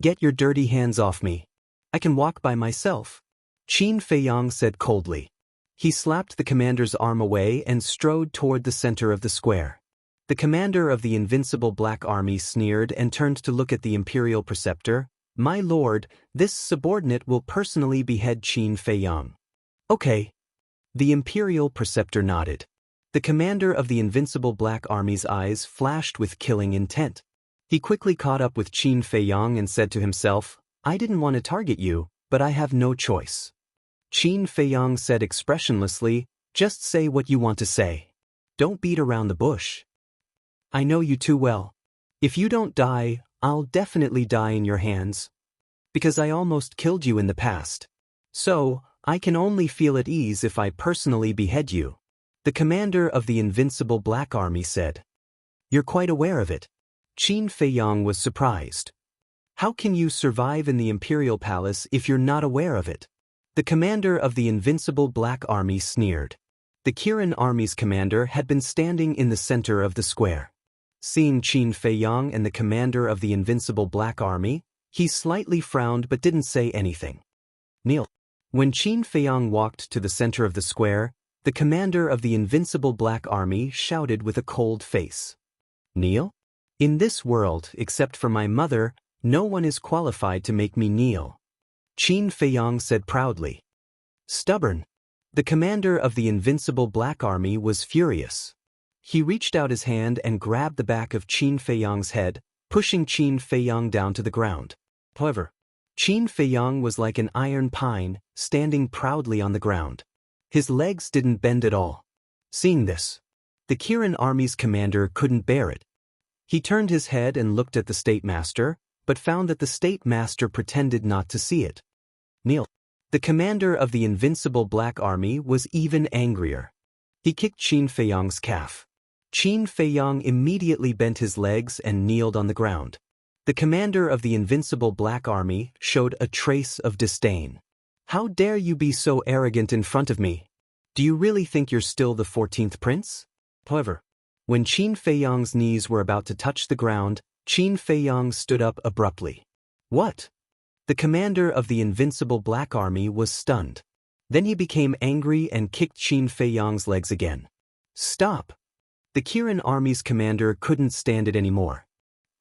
"Get your dirty hands off me. I can walk by myself," Qin Feiyang said coldly. He slapped the commander's arm away and strode toward the center of the square. The commander of the invincible Black Army sneered and turned to look at the imperial preceptor. "My lord, this subordinate will personally behead Qin Feiyang." "Okay." The imperial preceptor nodded. The commander of the invincible Black Army's eyes flashed with killing intent. He quickly caught up with Qin Feiyang and said to himself, "I didn't want to target you, but I have no choice." Qin Feiyang said expressionlessly, "Just say what you want to say. Don't beat around the bush. I know you too well. If you don't die, I'll definitely die in your hands. Because I almost killed you in the past. So, I can only feel at ease if I personally behead you." The commander of the invincible Black Army said. "You're quite aware of it." Qin Feiyang was surprised. "How can you survive in the imperial palace if you're not aware of it?" The commander of the invincible Black Army sneered. The Kirin Army's commander had been standing in the center of the square. Seeing Qin Feiyang and the commander of the invincible Black Army, he slightly frowned but didn't say anything. "Kneel." When Qin Feiyang walked to the center of the square, the commander of the invincible Black Army shouted with a cold face. "Kneel? In this world, except for my mother, no one is qualified to make me kneel," Qin Feiyang said proudly. "Stubborn." The commander of the invincible Black Army was furious. He reached out his hand and grabbed the back of Qin Feiyang's head, pushing Qin Feiyang down to the ground. However, Qin Feiyang was like an iron pine, standing proudly on the ground. His legs didn't bend at all. Seeing this, the Kirin Army's commander couldn't bear it. He turned his head and looked at the State Master, but found that the State Master pretended not to see it. "Kneel." The commander of the invincible Black Army was even angrier. He kicked Qin Feiyang's calf. Qin Feiyang immediately bent his legs and kneeled on the ground. The commander of the invincible Black Army showed a trace of disdain. "How dare you be so arrogant in front of me? Do you really think you're still the 14th prince?" However, when Qin Feiyang's knees were about to touch the ground, Qin Feiyang stood up abruptly. "What?" The commander of the invincible Black Army was stunned. Then he became angry and kicked Qin Feiyang's legs again. "Stop!" The Kirin Army's commander couldn't stand it anymore.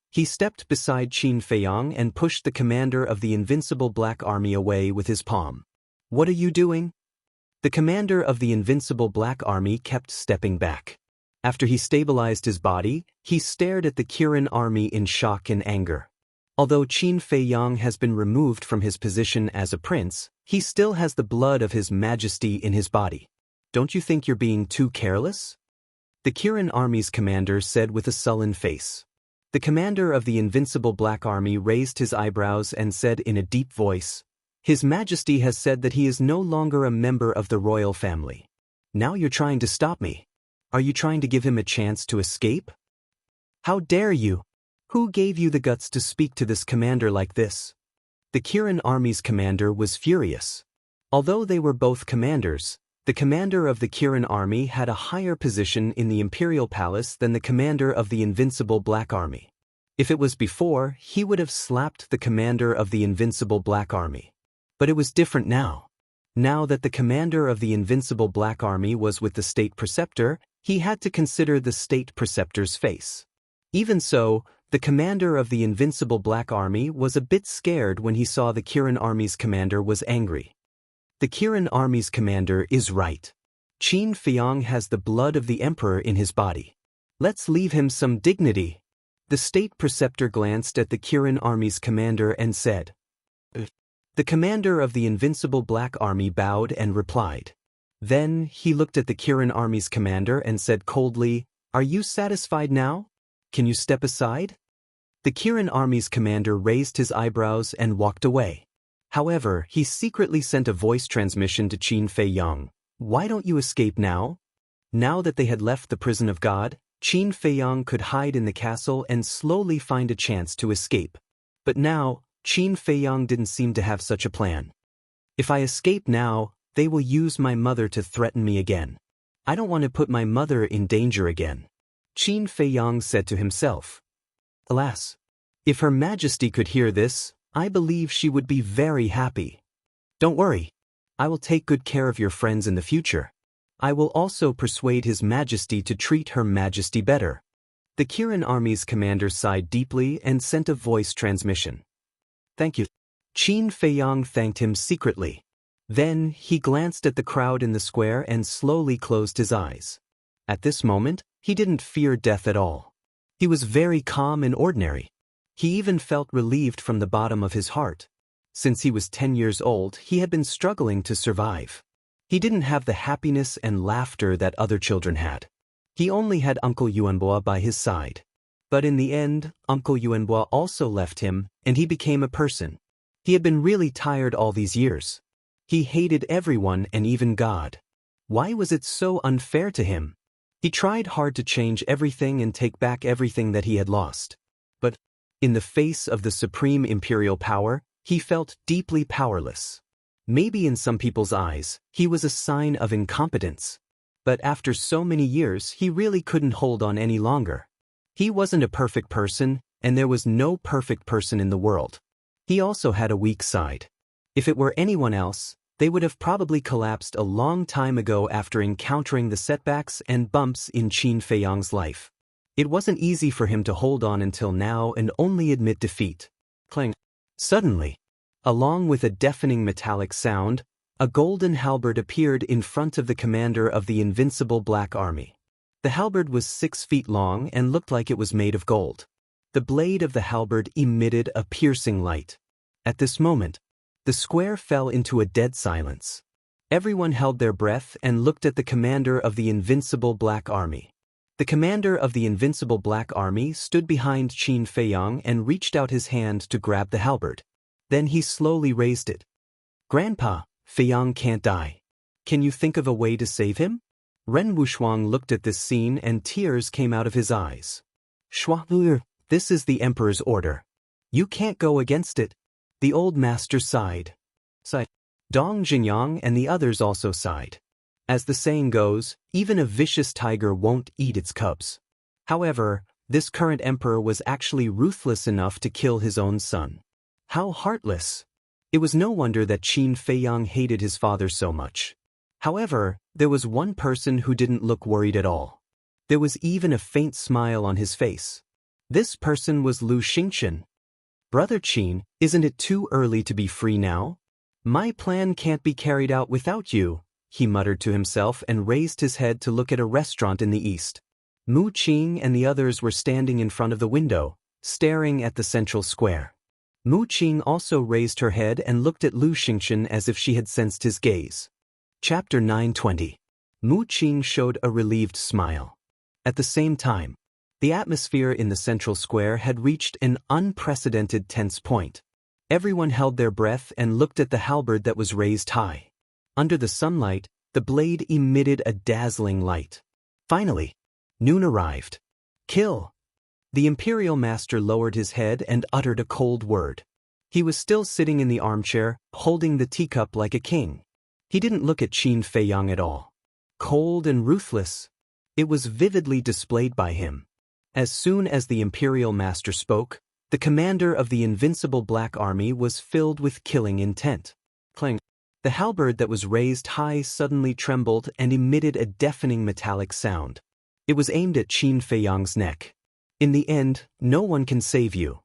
He stepped beside Qin Feiyang and pushed the commander of the invincible Black Army away with his palm. "What are you doing?" The commander of the invincible Black Army kept stepping back. After he stabilized his body, he stared at the Kirin Army in shock and anger. Although Qin Feiyang has been removed from his position as a prince, he still has the blood of his majesty in his body. "Don't you think you're being too careless?" The Kirin Army's commander said with a sullen face. The commander of the invincible Black Army raised his eyebrows and said in a deep voice, "His Majesty has said that he is no longer a member of the royal family. Now you're trying to stop me. Are you trying to give him a chance to escape? How dare you? Who gave you the guts to speak to this commander like this?" The Kirin Army's commander was furious. Although they were both commanders, the commander of the Kirin Army had a higher position in the Imperial Palace than the commander of the invincible Black Army. If it was before, he would have slapped the commander of the invincible Black Army. But it was different now. Now that the commander of the invincible Black Army was with the state preceptor, he had to consider the state preceptor's face. Even so, the commander of the invincible Black Army was a bit scared when he saw the Kirin Army's commander was angry. The Kirin Army's commander is right. Qin Feiyang has the blood of the emperor in his body. Let's leave him some dignity. The state preceptor glanced at the Kirin Army's commander and said. The commander of the invincible Black Army bowed and replied. Then he looked at the Kirin Army's commander and said coldly, "Are you satisfied now? Can you step aside?" The Kirin Army's commander raised his eyebrows and walked away. However, he secretly sent a voice transmission to Qin Feiyang. "Why don't you escape now?" Now that they had left the prison of God, Qin Feiyang could hide in the castle and slowly find a chance to escape. But now, Qin Feiyang didn't seem to have such a plan. "If I escape now, they will use my mother to threaten me again. I don't want to put my mother in danger again," Qin Feiyang said to himself. Alas, if Her Majesty could hear this, I believe she would be very happy. "Don't worry. I will take good care of your friends in the future. I will also persuade His Majesty to treat Her Majesty better." The Kirin army's commander sighed deeply and sent a voice transmission. "Thank you." Qin Feiyang thanked him secretly. Then, he glanced at the crowd in the square and slowly closed his eyes. At this moment, he didn't fear death at all. He was very calm and ordinary. He even felt relieved from the bottom of his heart. Since he was 10 years old, he had been struggling to survive. He didn't have the happiness and laughter that other children had. He only had Uncle Yuanbo by his side. But in the end, Uncle Yuanbo also left him, and he became a person. He had been really tired all these years. He hated everyone and even God. Why was it so unfair to him? He tried hard to change everything and take back everything that he had lost. But, in the face of the supreme imperial power, he felt deeply powerless. Maybe in some people's eyes, he was a sign of incompetence. But after so many years, he really couldn't hold on any longer. He wasn't a perfect person, and there was no perfect person in the world. He also had a weak side. If it were anyone else, they would have probably collapsed a long time ago after encountering the setbacks and bumps in Qin Feiyang's life. It wasn't easy for him to hold on until now and only admit defeat. Clang. Suddenly, along with a deafening metallic sound, a golden halberd appeared in front of the commander of the invincible Black Army. The halberd was 6 feet long and looked like it was made of gold. The blade of the halberd emitted a piercing light. At this moment, the square fell into a dead silence. Everyone held their breath and looked at the commander of the invincible Black Army. The commander of the invincible Black Army stood behind Qin Feiyang and reached out his hand to grab the halberd. Then he slowly raised it. "Grandpa, Feiyang can't die. Can you think of a way to save him?" Ren Wushuang looked at this scene and tears came out of his eyes. "Shuang, this is the Emperor's order. You can't go against it." The old master sighed. Dong Jinyang and the others also sighed. As the saying goes, even a vicious tiger won't eat its cubs. However, this current emperor was actually ruthless enough to kill his own son. How heartless! It was no wonder that Qin Feiyang hated his father so much. However, there was one person who didn't look worried at all. There was even a faint smile on his face. This person was Lu Xingchen. "Brother Qin, isn't it too early to be free now? My plan can't be carried out without you," he muttered to himself and raised his head to look at a restaurant in the east. Mu Qing and the others were standing in front of the window, staring at the central square. Mu Qing also raised her head and looked at Lu Xingchen as if she had sensed his gaze. Chapter 920. Mu Qing showed a relieved smile. At the same time, the atmosphere in the central square had reached an unprecedented tense point. Everyone held their breath and looked at the halberd that was raised high. Under the sunlight, the blade emitted a dazzling light. Finally, noon arrived. "Kill!" The imperial master lowered his head and uttered a cold word. He was still sitting in the armchair, holding the teacup like a king. He didn't look at Qin Feiyang at all. Cold and ruthless. It was vividly displayed by him. As soon as the imperial master spoke, the commander of the invincible Black Army was filled with killing intent. Clang. The halberd that was raised high suddenly trembled and emitted a deafening metallic sound. It was aimed at Qin Feiyang's neck. "In the end, no one can save you."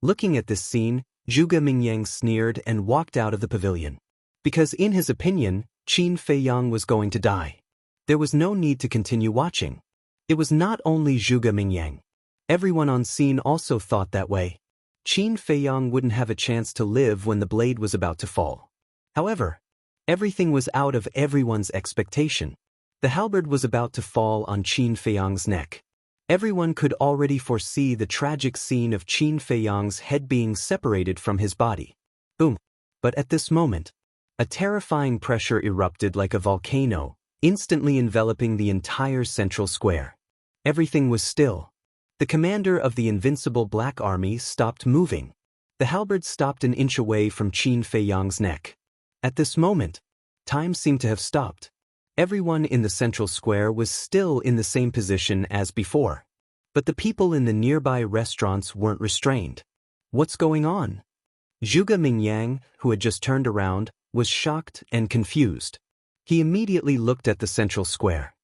Looking at this scene, Zhuge Mingyang sneered and walked out of the pavilion. Because in his opinion, Qin Feiyang was going to die. There was no need to continue watching. It was not only Zhuge Mingyang. Everyone on scene also thought that way. Qin Feiyang wouldn't have a chance to live when the blade was about to fall. However, everything was out of everyone's expectation. The halberd was about to fall on Qin Feiyang's neck. Everyone could already foresee the tragic scene of Qin Feiyang's head being separated from his body. Boom! But at this moment, a terrifying pressure erupted like a volcano, instantly enveloping the entire central square. Everything was still. The commander of the invincible Black Army stopped moving. The halberd stopped an inch away from Qin Feiyang's neck. At this moment, time seemed to have stopped. Everyone in the central square was still in the same position as before. But the people in the nearby restaurants weren't restrained. "What's going on?" Zhuge Mingyang, who had just turned around, was shocked and confused. He immediately looked at the central square.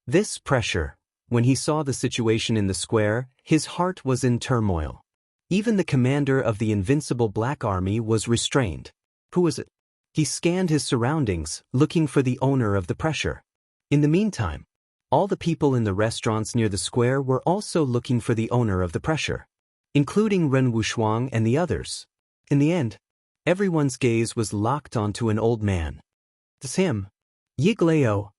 This pressure, when he saw the situation in the square, his heart was in turmoil. Even the commander of the invincible Black Army was restrained. Who was it? He scanned his surroundings, looking for the owner of the pressure. In the meantime, all the people in the restaurants near the square were also looking for the owner of the pressure, including Ren Wushuang and the others. In the end, everyone's gaze was locked onto an old man. It's him. Yigleo.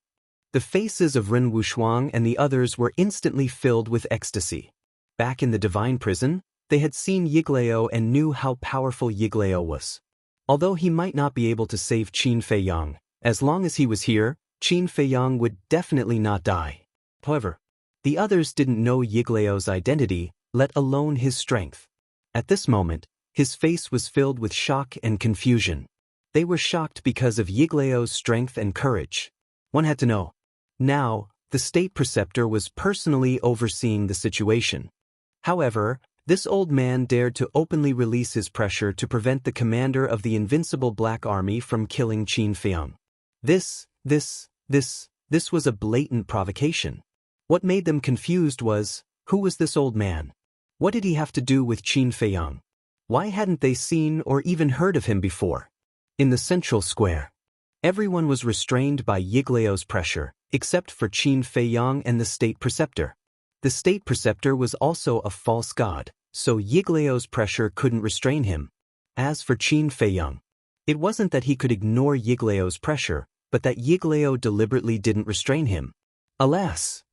The faces of Ren Wushuang and the others were instantly filled with ecstasy. Back in the divine prison, they had seen Yigleo and knew how powerful Yigleo was. Although he might not be able to save Qin Feiyang, as long as he was here, Qin Feiyang would definitely not die. However, the others didn't know Yigleo's identity, let alone his strength. At this moment, his face was filled with shock and confusion. They were shocked because of Yigleo's strength and courage. One had to know. Now, the state preceptor was personally overseeing the situation. However, this old man dared to openly release his pressure to prevent the commander of the invincible Black Army from killing Qin Feiyang. This was a blatant provocation. What made them confused was, who was this old man? What did he have to do with Qin Feiyang? Why hadn't they seen or even heard of him before? In the central square, everyone was restrained by Yigleo's pressure, except for Qin Feiyang and the state preceptor. The state preceptor was also a false god, so Yigleo's pressure couldn't restrain him. As for Qin Feiyang, it wasn't that he could ignore Yigleo's pressure, but that Yigleo deliberately didn't restrain him. Alas!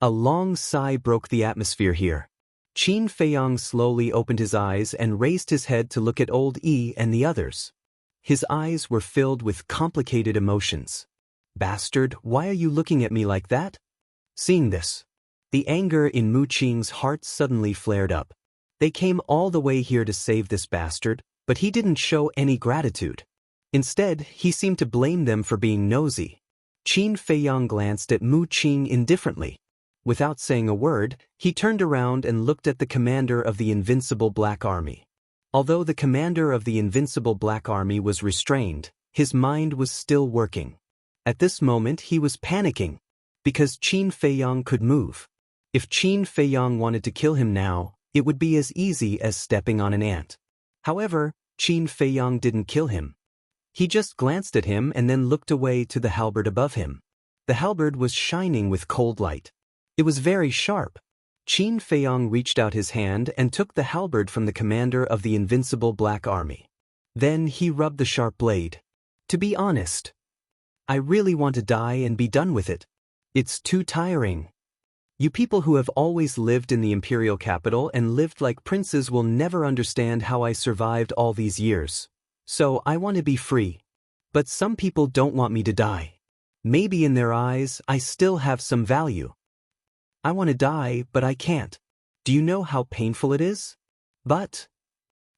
A long sigh broke the atmosphere here. Qin Feiyang slowly opened his eyes and raised his head to look at old Yi and the others. His eyes were filled with complicated emotions. Bastard, why are you looking at me like that? Seeing this, the anger in Mu Qing's heart suddenly flared up. They came all the way here to save this bastard, but he didn't show any gratitude. Instead, he seemed to blame them for being nosy. Qin Feiyang glanced at Mu Qing indifferently. Without saying a word, he turned around and looked at the commander of the invincible Black Army. Although the commander of the invincible Black Army was restrained, his mind was still working. At this moment he was panicking, because Qin Feiyang could move. If Qin Feiyang wanted to kill him now, it would be as easy as stepping on an ant. However, Qin Feiyang didn't kill him. He just glanced at him and then looked away to the halberd above him. The halberd was shining with cold light. It was very sharp. Qin Feiyang reached out his hand and took the halberd from the commander of the invincible Black Army. Then he rubbed the sharp blade. To be honest, I really want to die and be done with it. It's too tiring. You people who have always lived in the imperial capital and lived like princes will never understand how I survived all these years. So I want to be free. But some people don't want me to die. Maybe in their eyes, I still have some value. I want to die, but I can't. Do you know how painful it is? But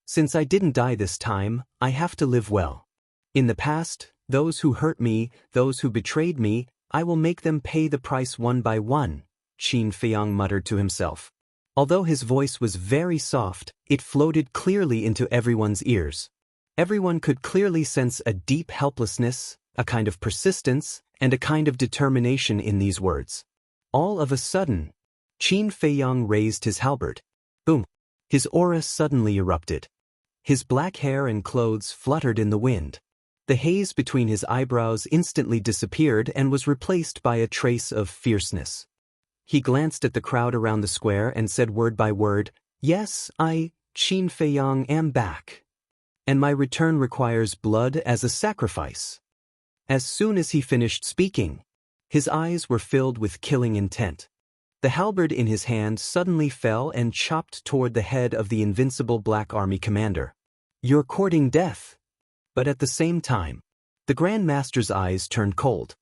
since I didn't die this time, I have to live well. In the past, those who hurt me, those who betrayed me, I will make them pay the price one by one, Qin Feiyang muttered to himself. Although his voice was very soft, it floated clearly into everyone's ears. Everyone could clearly sense a deep helplessness, a kind of persistence, and a kind of determination in these words. All of a sudden, Qin Feiyang raised his halberd. Boom! His aura suddenly erupted. His black hair and clothes fluttered in the wind. The haze between his eyebrows instantly disappeared and was replaced by a trace of fierceness. He glanced at the crowd around the square and said word by word, "Yes, I, Qin Feiyang, am back. And my return requires blood as a sacrifice." As soon as he finished speaking, his eyes were filled with killing intent. The halberd in his hand suddenly fell and chopped toward the head of the invincible Black Army commander. "You're courting death." But at the same time, the Grand Master's eyes turned cold.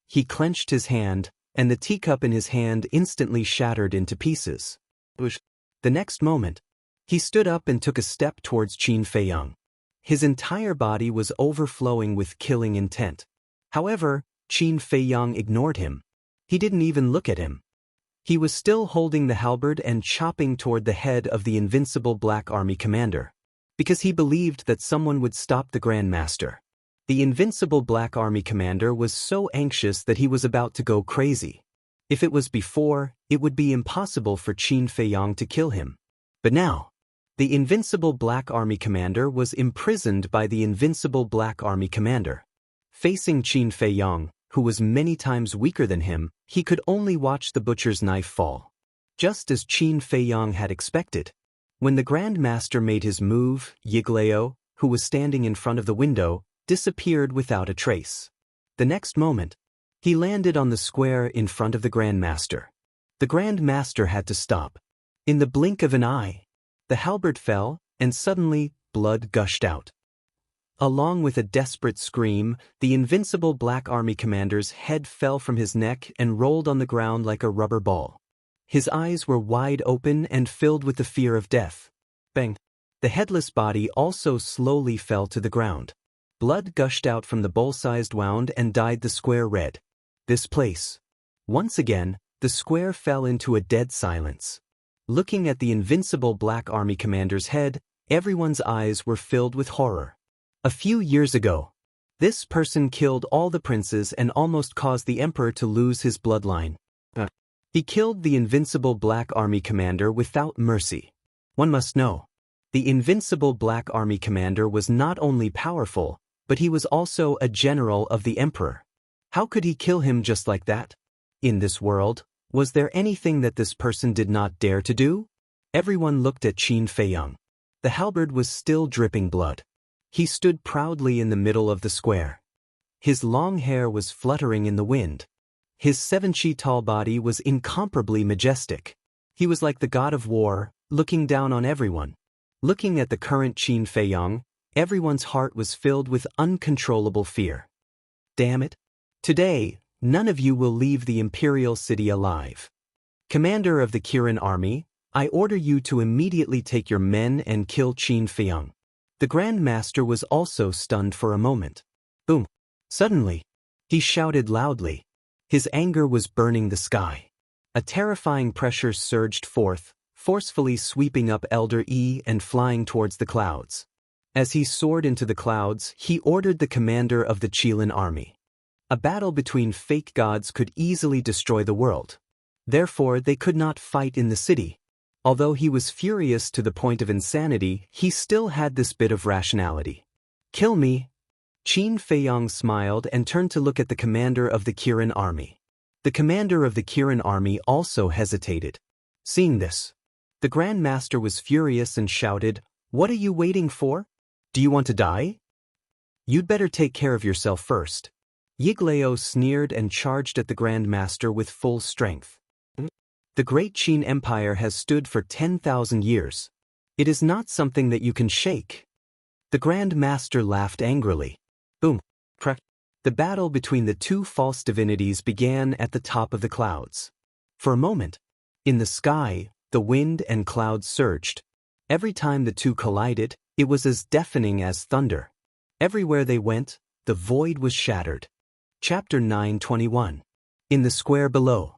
He clenched his hand, and the teacup in his hand instantly shattered into pieces. The next moment, he stood up and took a step towards Qin Feiyang. His entire body was overflowing with killing intent. However, Qin Feiyang ignored him. He didn't even look at him. He was still holding the halberd and chopping toward the head of the invincible Black Army commander, because he believed that someone would stop the Grand Master. The invincible Black Army commander was so anxious that he was about to go crazy. If it was before, it would be impossible for Qin Feiyang to kill him. But now, the invincible Black Army commander was imprisoned by the invincible Black Army commander. Facing Qin Feiyang, who was many times weaker than him, he could only watch the butcher's knife fall. Just as Qin Feiyang had expected. When the Grand Master made his move, Yigleo, who was standing in front of the window, disappeared without a trace. The next moment, he landed on the square in front of the Grand Master. The Grand Master had to stop. In the blink of an eye, the halberd fell, and suddenly, blood gushed out. Along with a desperate scream, the invincible Black Army commander's head fell from his neck and rolled on the ground like a rubber ball. His eyes were wide open and filled with the fear of death. Bang! The headless body also slowly fell to the ground. Blood gushed out from the bowl-sized wound and dyed the square red. This place. Once again, the square fell into a dead silence. Looking at the invincible Black Army commander's head, everyone's eyes were filled with horror. A few years ago, this person killed all the princes and almost caused the emperor to lose his bloodline. He killed the invincible Black Army commander without mercy. One must know, the invincible Black Army commander was not only powerful, but he was also a general of the emperor. How could he kill him just like that? In this world, was there anything that this person did not dare to do? Everyone looked at Qin Feiyang. The halberd was still dripping blood. He stood proudly in the middle of the square. His long hair was fluttering in the wind. His 7 feet tall body was incomparably majestic. He was like the god of war, looking down on everyone. Looking at the current Qin Feiyang, everyone's heart was filled with uncontrollable fear. Damn it! Today, none of you will leave the imperial city alive. Commander of the Kirin army, I order you to immediately take your men and kill Qin Feiyang. The Grand Master was also stunned for a moment. Boom! Suddenly, he shouted loudly. His anger was burning the sky. A terrifying pressure surged forth, forcefully sweeping up Elder Yi and flying towards the clouds. As he soared into the clouds, he ordered the commander of the Qilin army. A battle between fake gods could easily destroy the world. Therefore, they could not fight in the city. Although he was furious to the point of insanity, he still had this bit of rationality. Kill me. Qin Feiyang smiled and turned to look at the commander of the Kirin army. The commander of the Kirin army also hesitated. Seeing this, the Grand Master was furious and shouted, "What are you waiting for? Do you want to die? You'd better take care of yourself first." Yigleo sneered and charged at the Grand Master with full strength. The Great Qin Empire has stood for 10,000 years. It is not something that you can shake. The Grand Master laughed angrily. Boom! Crack! The battle between the two false divinities began at the top of the clouds. For a moment, in the sky, the wind and clouds surged. Every time the two collided, it was as deafening as thunder. Everywhere they went, the void was shattered. Chapter 9:21. In the square below.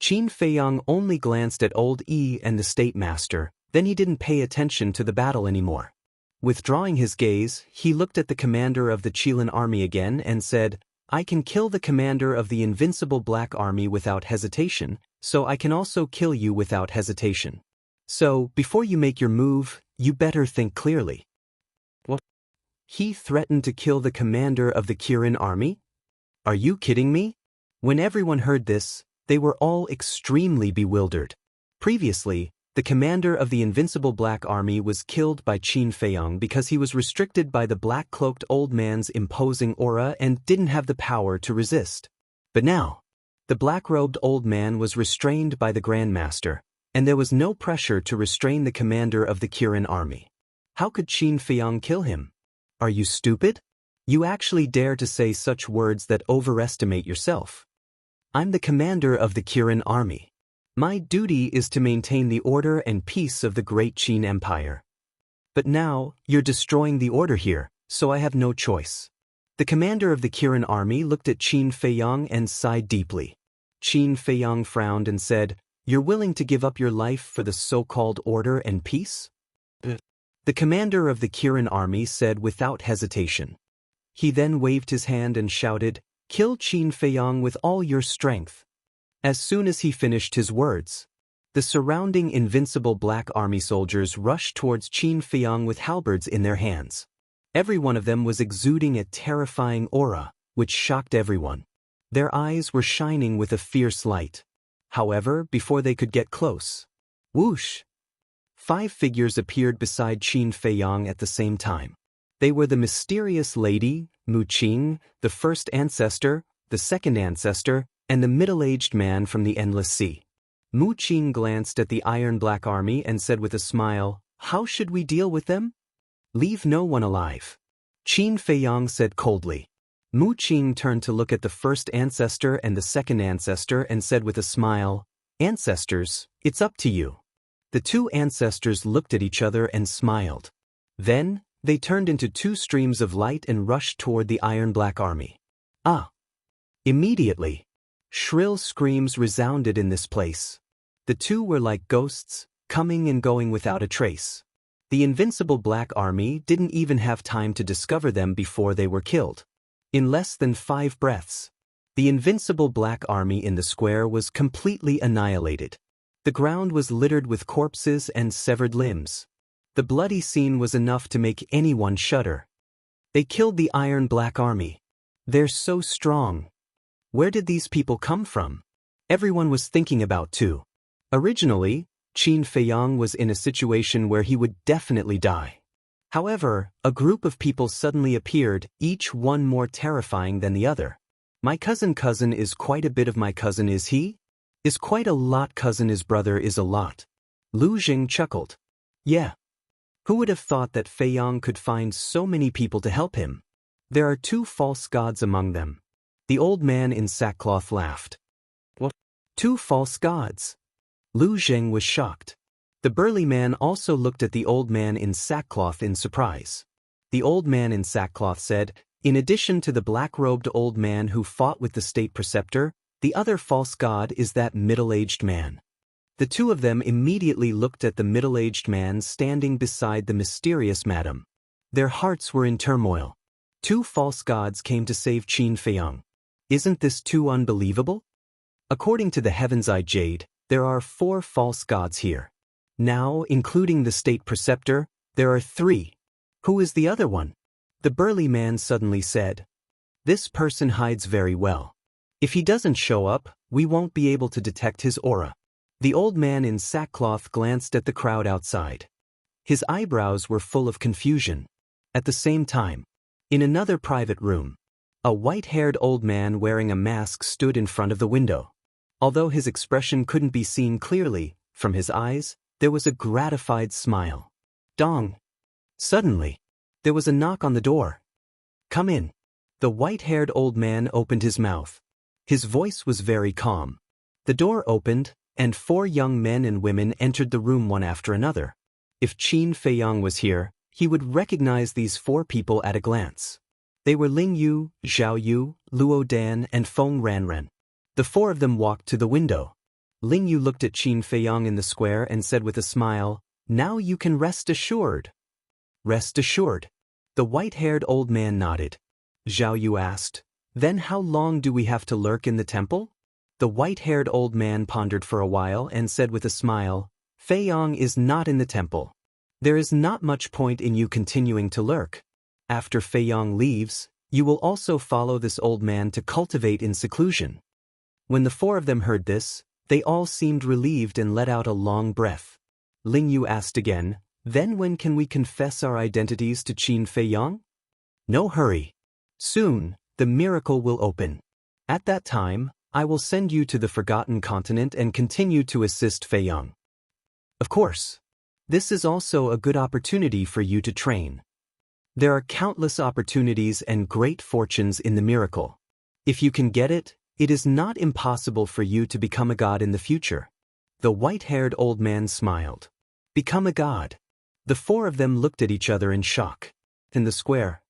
Qin Feiyang only glanced at Old Yi and the State Master, then he didn't pay attention to the battle anymore. Withdrawing his gaze, he looked at the commander of the Qilin army again and said, "I can kill the commander of the invincible Black Army without hesitation, so I can also kill you without hesitation. So, before you make your move, you better think clearly." What? He threatened to kill the commander of the Kirin army? Are you kidding me? When everyone heard this, they were all extremely bewildered. Previously, the commander of the invincible Black Army was killed by Qin Feiyang because he was restricted by the black-cloaked old man's imposing aura and didn't have the power to resist. But now, the black-robed old man was restrained by the Grand Master, and there was no pressure to restrain the commander of the Kirin army. How could Qin Feiyang kill him? Are you stupid? You actually dare to say such words that overestimate yourself. I'm the commander of the Kirin army. My duty is to maintain the order and peace of the Great Qin Empire. But now, you're destroying the order here, so I have no choice. The commander of the Kirin army looked at Qin Feiyang and sighed deeply. Qin Feiyang frowned and said, "You're willing to give up your life for the so-called order and peace?" The commander of the Kirin army said without hesitation, He then waved his hand and shouted, "Kill Qin Feiyang with all your strength." As soon as he finished his words, the surrounding invincible black army soldiers rushed towards Qin Feiyang with halberds in their hands. Every one of them was exuding a terrifying aura, which shocked everyone. Their eyes were shining with a fierce light. However, before they could get close, whoosh! 5 figures appeared beside Qin Feiyang at the same time. They were the mysterious lady, Mu Qing, the first ancestor, the second ancestor, and the middle-aged man from the Endless Sea. Mu Qing glanced at the iron-black army and said with a smile, "How should we deal with them?" "Leave no one alive," Qin Feiyang said coldly. Mu Qing turned to look at the first ancestor and the second ancestor and said with a smile, "Ancestors, it's up to you." The 2 ancestors looked at each other and smiled. Then, they turned into 2 streams of light and rushed toward the iron-black army. Ah! Immediately, shrill screams resounded in this place. The 2 were like ghosts, coming and going without a trace. The invincible black army didn't even have time to discover them before they were killed. In less than 5 breaths, the invincible black army in the square was completely annihilated. The ground was littered with corpses and severed limbs. The bloody scene was enough to make anyone shudder. They killed the iron-black army. They're so strong. Where did these people come from? Everyone was thinking about too. Originally, Qin Feiyang was in a situation where he would definitely die. However, a group of people suddenly appeared, each one more terrifying than the other. "My cousin is quite a bit of my cousin, is he? Is quite a lot cousin is brother is a lot." Lu Jing chuckled. Yeah. Who would have thought that Feiyang could find so many people to help him? There are 2 false gods among them. The old man in sackcloth laughed. What? 2 false gods? Lu Zheng was shocked. The burly man also looked at the old man in sackcloth in surprise. The old man in sackcloth said, "In addition to the black-robed old man who fought with the state preceptor, the other false god is that middle-aged man." The 2 of them immediately looked at the middle-aged man standing beside the mysterious madam. Their hearts were in turmoil. 2 false gods came to save Qin Feiyang. Isn't this too unbelievable? According to the Heaven's Eye Jade, there are 4 false gods here. Now, including the state preceptor, there are 3. Who is the other one? The burly man suddenly said. "This person hides very well. If he doesn't show up, we won't be able to detect his aura." The old man in sackcloth glanced at the crowd outside. His eyebrows were full of confusion. At the same time, in another private room, a white-haired old man wearing a mask stood in front of the window. Although his expression couldn't be seen clearly, from his eyes, there was a gratified smile. Dong! Suddenly, there was a knock on the door. "Come in." The white-haired old man opened his mouth. His voice was very calm. The door opened, and 4 young men and women entered the room one after another. If Qin Feiyang was here, he would recognize these 4 people at a glance. They were Ling Yu, Zhao Yu, Luo Dan, and Feng Ranren. The 4 of them walked to the window. Ling Yu looked at Qin Feiyang in the square and said with a smile, "Now you can rest assured." "Rest assured?" The white-haired old man nodded. Zhao Yu asked, "Then how long do we have to lurk in the temple?" The white-haired old man pondered for a while and said with a smile, "Feiyang is not in the temple. There is not much point in you continuing to lurk. After Feiyang leaves, you will also follow this old man to cultivate in seclusion." When the 4 of them heard this, they all seemed relieved and let out a long breath. Ling Yu asked again, "Then when can we confess our identities to Qin Feiyang?" "No hurry. Soon, the miracle will open. At that time, I will send you to the Forgotten Continent and continue to assist Feiyang. Of course, this is also a good opportunity for you to train. There are countless opportunities and great fortunes in the miracle. If you can get it, it is not impossible for you to become a god in the future." The white-haired old man smiled. Become a god. The 4 of them looked at each other in shock. In the square,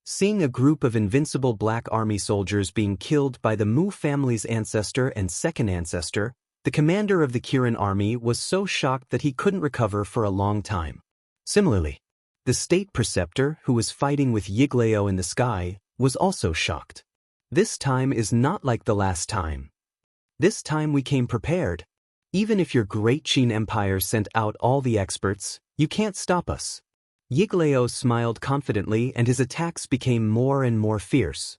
seeing a group of invincible black army soldiers being killed by the Mu family's ancestor and second ancestor, the commander of the Kirin army was so shocked that he couldn't recover for a long time. Similarly, the state preceptor, who was fighting with Yiglao in the sky, was also shocked. This time is not like the last time. This time we came prepared. Even if your great Qin Empire sent out all the experts, you can't stop us. Yiglao smiled confidently and his attacks became more and more fierce.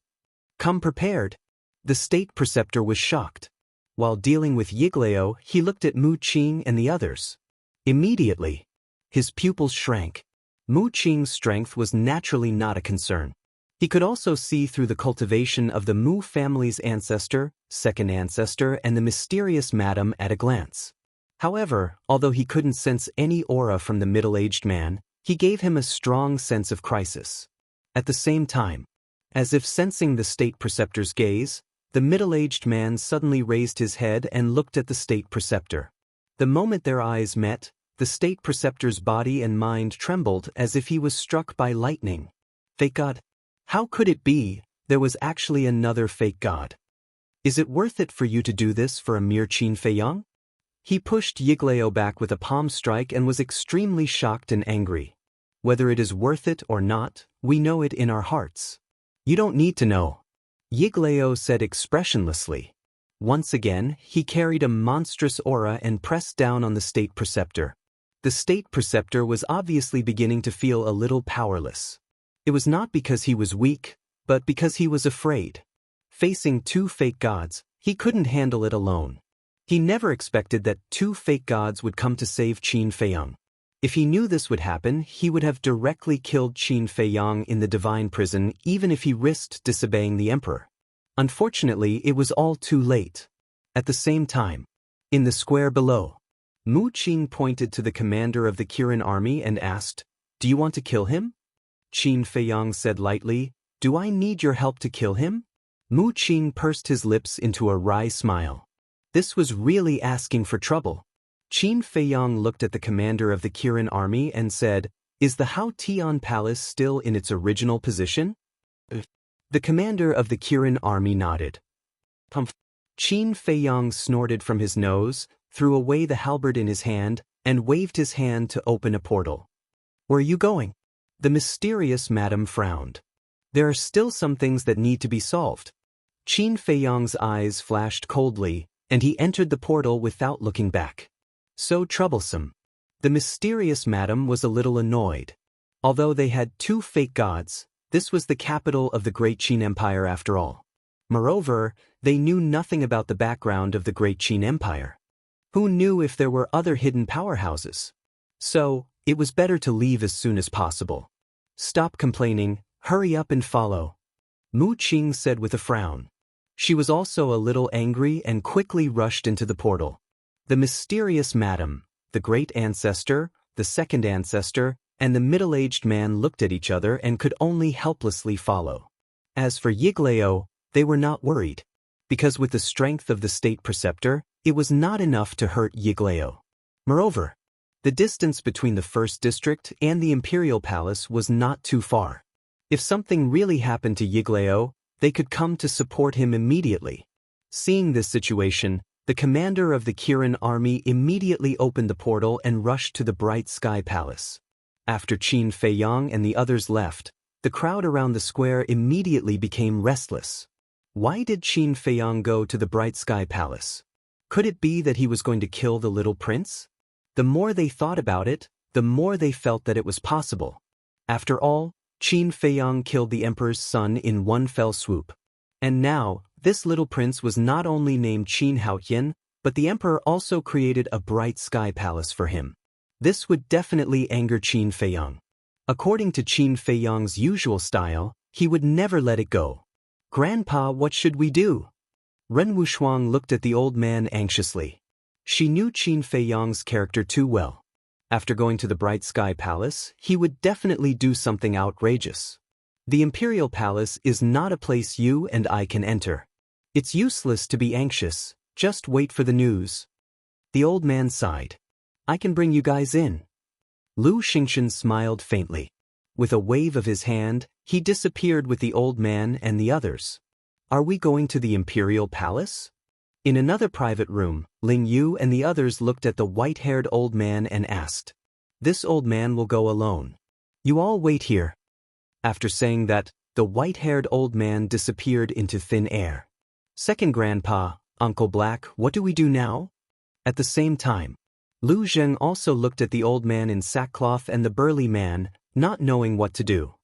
Come prepared. The state preceptor was shocked. While dealing with Yiglao, he looked at Mu Qing and the others. Immediately, his pupils shrank. Mu Qing's strength was naturally not a concern. He could also see through the cultivation of the Mu family's ancestor, second ancestor, and the mysterious madam at a glance. However, although he couldn't sense any aura from the middle-aged man, he gave him a strong sense of crisis. At the same time, as if sensing the state preceptor's gaze, the middle-aged man suddenly raised his head and looked at the state preceptor. The moment their eyes met, the state preceptor's body and mind trembled as if he was struck by lightning. Fake god? How could it be? There was actually another fake god. Is it worth it for you to do this for a mere Qin Feiyang? He pushed Yiglao back with a palm strike and was extremely shocked and angry. Whether it is worth it or not, we know it in our hearts. You don't need to know. Yiglao said expressionlessly. Once again, he carried a monstrous aura and pressed down on the state preceptor. The state preceptor was obviously beginning to feel a little powerless. It was not because he was weak, but because he was afraid. Facing two fake gods, he couldn't handle it alone. He never expected that two fake gods would come to save Qin Feiyang. If he knew this would happen, he would have directly killed Qin Feiyang in the divine prison even if he risked disobeying the emperor. Unfortunately, it was all too late. At the same time, in the square below, Mu Qing pointed to the commander of the Kirin army and asked, "Do you want to kill him?" Qin Feiyang said lightly, "Do I need your help to kill him?" Mu Qing pursed his lips into a wry smile. This was really asking for trouble. Qin Feiyang looked at the commander of the Kirin army and said, "Is the Hao Tian Palace still in its original position?" The commander of the Kirin army nodded. Humph. Qin Feiyang snorted from his nose, threw away the halberd in his hand, and waved his hand to open a portal. "Where are you going?" The mysterious madam frowned. "There are still some things that need to be solved." Qin Feiyang's eyes flashed coldly, and he entered the portal without looking back. So troublesome. The mysterious madam was a little annoyed. Although they had two fake gods, this was the capital of the Great Qin Empire after all. Moreover, they knew nothing about the background of the Great Qin Empire. Who knew if there were other hidden powerhouses? So, it was better to leave as soon as possible. "Stop complaining, hurry up and follow," Mu Qing said with a frown. She was also a little angry and quickly rushed into the portal. The mysterious madam, the great ancestor, the second ancestor, and the middle-aged man looked at each other and could only helplessly follow. As for Yiglao, they were not worried. Because with the strength of the state preceptor, it was not enough to hurt Yiglao. Moreover, the distance between the first district and the imperial palace was not too far. If something really happened to Yiglao, they could come to support him immediately. Seeing this situation, the commander of the Kirin army immediately opened the portal and rushed to the Bright Sky Palace. After Qin Feiyang and the others left, the crowd around the square immediately became restless. Why did Qin Feiyang go to the Bright Sky Palace? Could it be that he was going to kill the little prince? The more they thought about it, the more they felt that it was possible. After all, Qin Feiyang killed the emperor's son in one fell swoop. And now, this little prince was not only named Qin Haotian, but the emperor also created a Bright Sky Palace for him. This would definitely anger Qin Feiyang. According to Qin Feiyang's usual style, he would never let it go. "Grandpa, what should we do?" Ren Wushuang looked at the old man anxiously. She knew Qin Feiyang's character too well. After going to the Bright Sky Palace, he would definitely do something outrageous. The Imperial Palace is not a place you and I can enter. It's useless to be anxious, just wait for the news. The old man sighed. "I can bring you guys in." Lu Xingchen smiled faintly. With a wave of his hand, he disappeared with the old man and the others. "Are we going to the Imperial Palace?" In another private room, Ling Yu and the others looked at the white-haired old man and asked, "This old man will go alone. You all wait here." After saying that, The white-haired old man disappeared into thin air. Second Grandpa, Uncle Black, what do we do now? At the same time, Lu Zheng also looked at the old man in sackcloth and the burly man, not knowing what to do.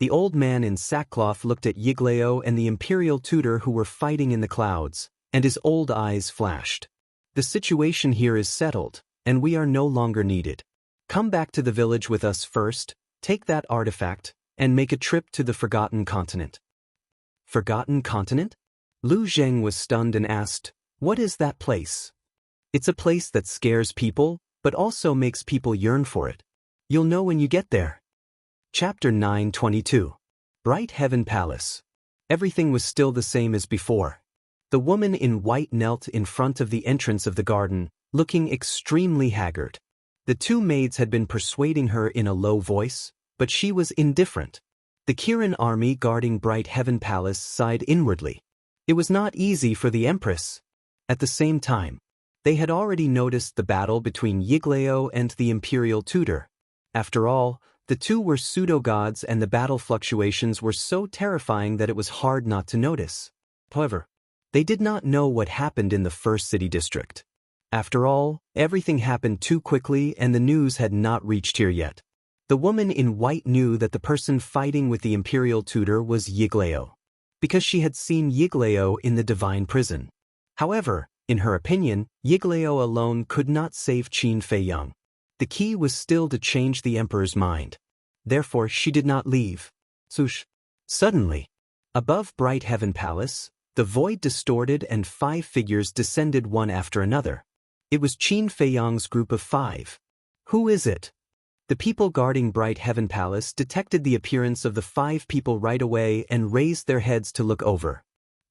The old man in sackcloth looked at Yigleo and the imperial tutor who were fighting in the clouds, and his old eyes flashed. The situation here is settled, and we are no longer needed. Come back to the village with us first, take that artifact, and make a trip to the Forgotten Continent. Forgotten Continent? Lu Zheng was stunned and asked, what is that place? It's a place that scares people, but also makes people yearn for it. You'll know when you get there. Chapter 9:22. Bright Heaven Palace. Everything was still the same as before. The woman in white knelt in front of the entrance of the garden, looking extremely haggard. The two maids had been persuading her in a low voice, but she was indifferent. The Kirin army guarding Bright Heaven Palace sighed inwardly. It was not easy for the Empress. At the same time, they had already noticed the battle between Yigleo and the imperial tutor. After all, the two were pseudo-gods and the battle fluctuations were so terrifying that it was hard not to notice. However, they did not know what happened in the first city district. After all, everything happened too quickly and the news had not reached here yet. The woman in white knew that the person fighting with the imperial tutor was Yigleo, because she had seen Yigleo in the divine prison. However, in her opinion, Yigleo alone could not save Qin Feiyang. The key was still to change the emperor's mind. Therefore, she did not leave. Swoosh. Suddenly, above Bright Heaven Palace, the void distorted and 5 figures descended one after another. It was Qin Feiyang's group of 5. Who is it? The people guarding Bright Heaven Palace detected the appearance of the 5 people right away and raised their heads to look over.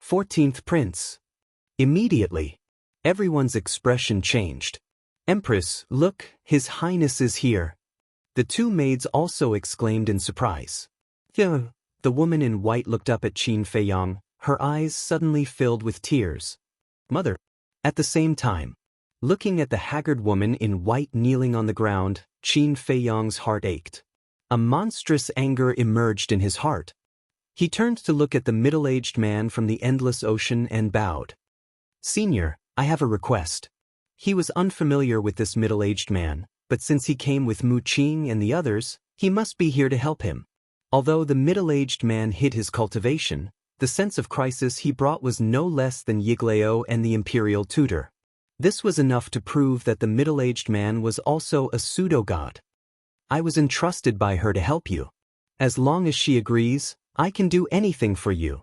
14th Prince. Immediately, everyone's expression changed. Empress, look, His Highness is here. The two maids also exclaimed in surprise. The woman in white looked up at Qin Feiyang, her eyes suddenly filled with tears. Mother. At the same time, looking at the haggard woman in white kneeling on the ground, Qin Feiyang's heart ached. A monstrous anger emerged in his heart. He turned to look at the middle-aged man from the endless ocean and bowed. Senior, I have a request. He was unfamiliar with this middle-aged man, but since he came with Mu Qing and the others, he must be here to help him. Although the middle-aged man hid his cultivation, the sense of crisis he brought was no less than Yigleo and the imperial tutor. This was enough to prove that the middle-aged man was also a pseudo-god. I was entrusted by her to help you. As long as she agrees, I can do anything for you.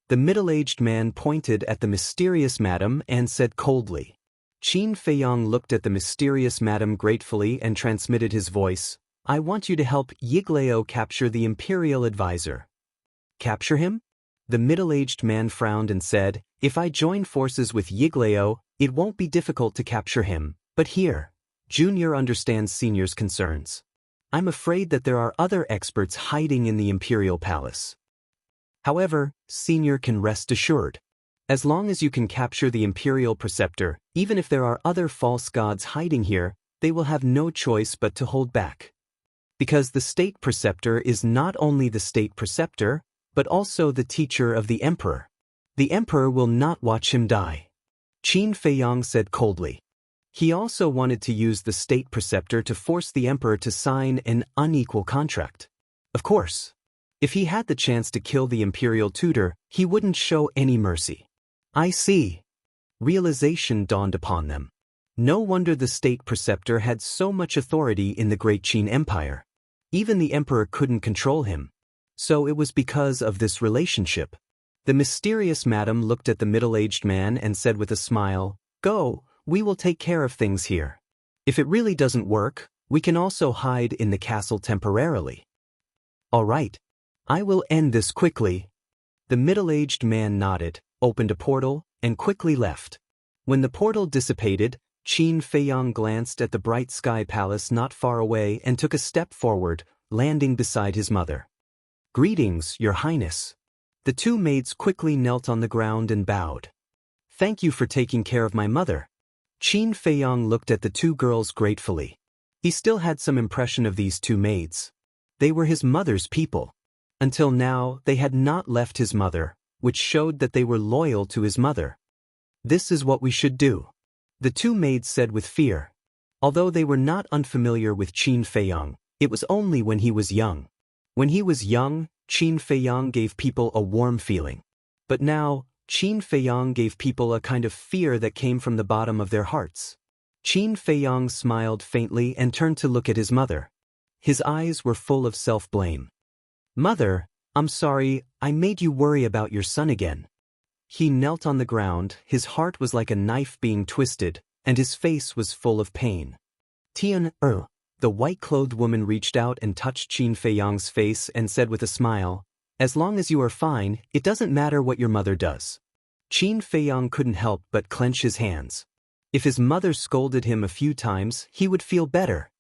The middle-aged man pointed at the mysterious madam and said coldly. Qin Feiyang looked at the mysterious madam gratefully and transmitted his voice. I want you to help Yigleo capture the imperial advisor. Capture him? The middle-aged man frowned and said, if I join forces with Yigleo, it won't be difficult to capture him, but here, Junior understands Senior's concerns. I'm afraid that there are other experts hiding in the imperial palace. However, Senior can rest assured. As long as you can capture the imperial preceptor, even if there are other false gods hiding here, they will have no choice but to hold back. Because the state preceptor is not only the state preceptor, but also the teacher of the emperor. The emperor will not watch him die. Qin Feiyang said coldly. He also wanted to use the state preceptor to force the emperor to sign an unequal contract. Of course, if he had the chance to kill the imperial tutor, he wouldn't show any mercy. I see. Realization dawned upon them. No wonder the state preceptor had so much authority in the Great Qin Empire. Even the emperor couldn't control him. So it was because of this relationship. The mysterious madam looked at the middle-aged man and said with a smile, Go, we will take care of things here. If it really doesn't work, we can also hide in the castle temporarily. All right. I will end this quickly. The middle-aged man nodded, opened a portal, and quickly left. When the portal dissipated, Qin Feiyang glanced at the bright sky palace not far away and took a step forward, landing beside his mother. Greetings, Your Highness. The two maids quickly knelt on the ground and bowed. Thank you for taking care of my mother. Qin Feiyang looked at the two girls gratefully. He still had some impression of these two maids. They were his mother's people. Until now, they had not left his mother, which showed that they were loyal to his mother. This is what we should do, the two maids said with fear. Although they were not unfamiliar with Qin Feiyang, it was only when he was young. When he was young, Qin Feiyang gave people a warm feeling. But now, Qin Feiyang gave people a kind of fear that came from the bottom of their hearts. Qin Feiyang smiled faintly and turned to look at his mother. His eyes were full of self-blame. "Mother, I'm sorry, I made you worry about your son again." He knelt on the ground, his heart was like a knife being twisted, and his face was full of pain. "Tian, the white-clothed woman reached out and touched Qin Feiyang's face and said with a smile, "As long as you are fine, it doesn't matter what your mother does." Qin Feiyang couldn't help but clench his hands. If his mother scolded him a few times, he would feel better.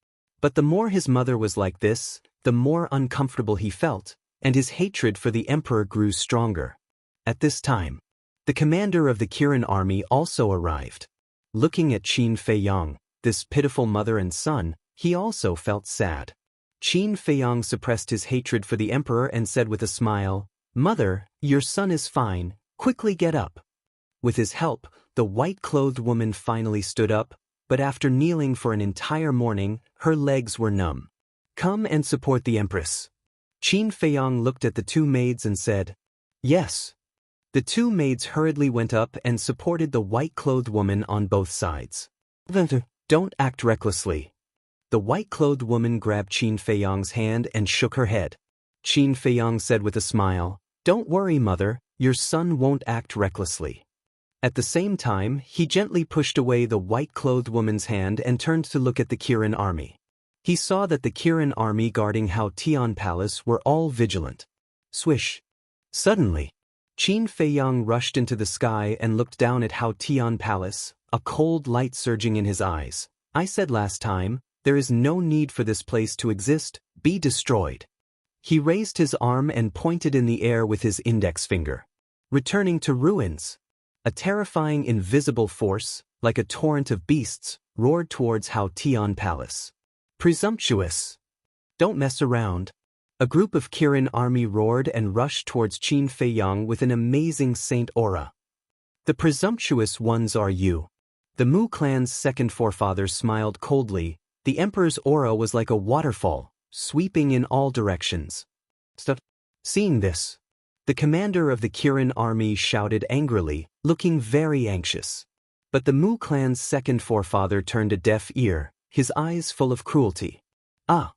But the more his mother was like this, the more uncomfortable he felt, and his hatred for the emperor grew stronger. At this time, the commander of the Kirin army also arrived. Looking at Qin Feiyang, this pitiful mother and son, he also felt sad. Qin Feiyang suppressed his hatred for the emperor and said with a smile, "Mother, your son is fine, quickly get up." With his help, the white-clothed woman finally stood up, but after kneeling for an entire morning, her legs were numb. "Come and support the empress." Qin Feiyang looked at the two maids and said, "Yes." The two maids hurriedly went up and supported the white-clothed woman on both sides. "Don't act recklessly." The white-clothed woman grabbed Qin Feiyang's hand and shook her head. Qin Feiyang said with a smile, "Don't worry, mother, your son won't act recklessly." At the same time, he gently pushed away the white-clothed woman's hand and turned to look at the Kirin army. He saw that the Kirin army guarding Hao Tian Palace were all vigilant. Swish! Suddenly, Qin Feiyang rushed into the sky and looked down at Hao Tian Palace, a cold light surging in his eyes. "I said last time, there is no need for this place to exist, be destroyed." He raised his arm and pointed in the air with his index finger. Returning to ruins. A terrifying invisible force, like a torrent of beasts, roared towards Hao Tian Palace. "Presumptuous! Don't mess around." A group of Kirin army roared and rushed towards Qin Feiyang with an amazing saint aura. "The presumptuous ones are you." The Mu clan's second forefather smiled coldly. The emperor's aura was like a waterfall, sweeping in all directions. Seeing this, the commander of the Kirin army shouted angrily, looking very anxious. But the Mu clan's second forefather turned a deaf ear, his eyes full of cruelty. "Ah!"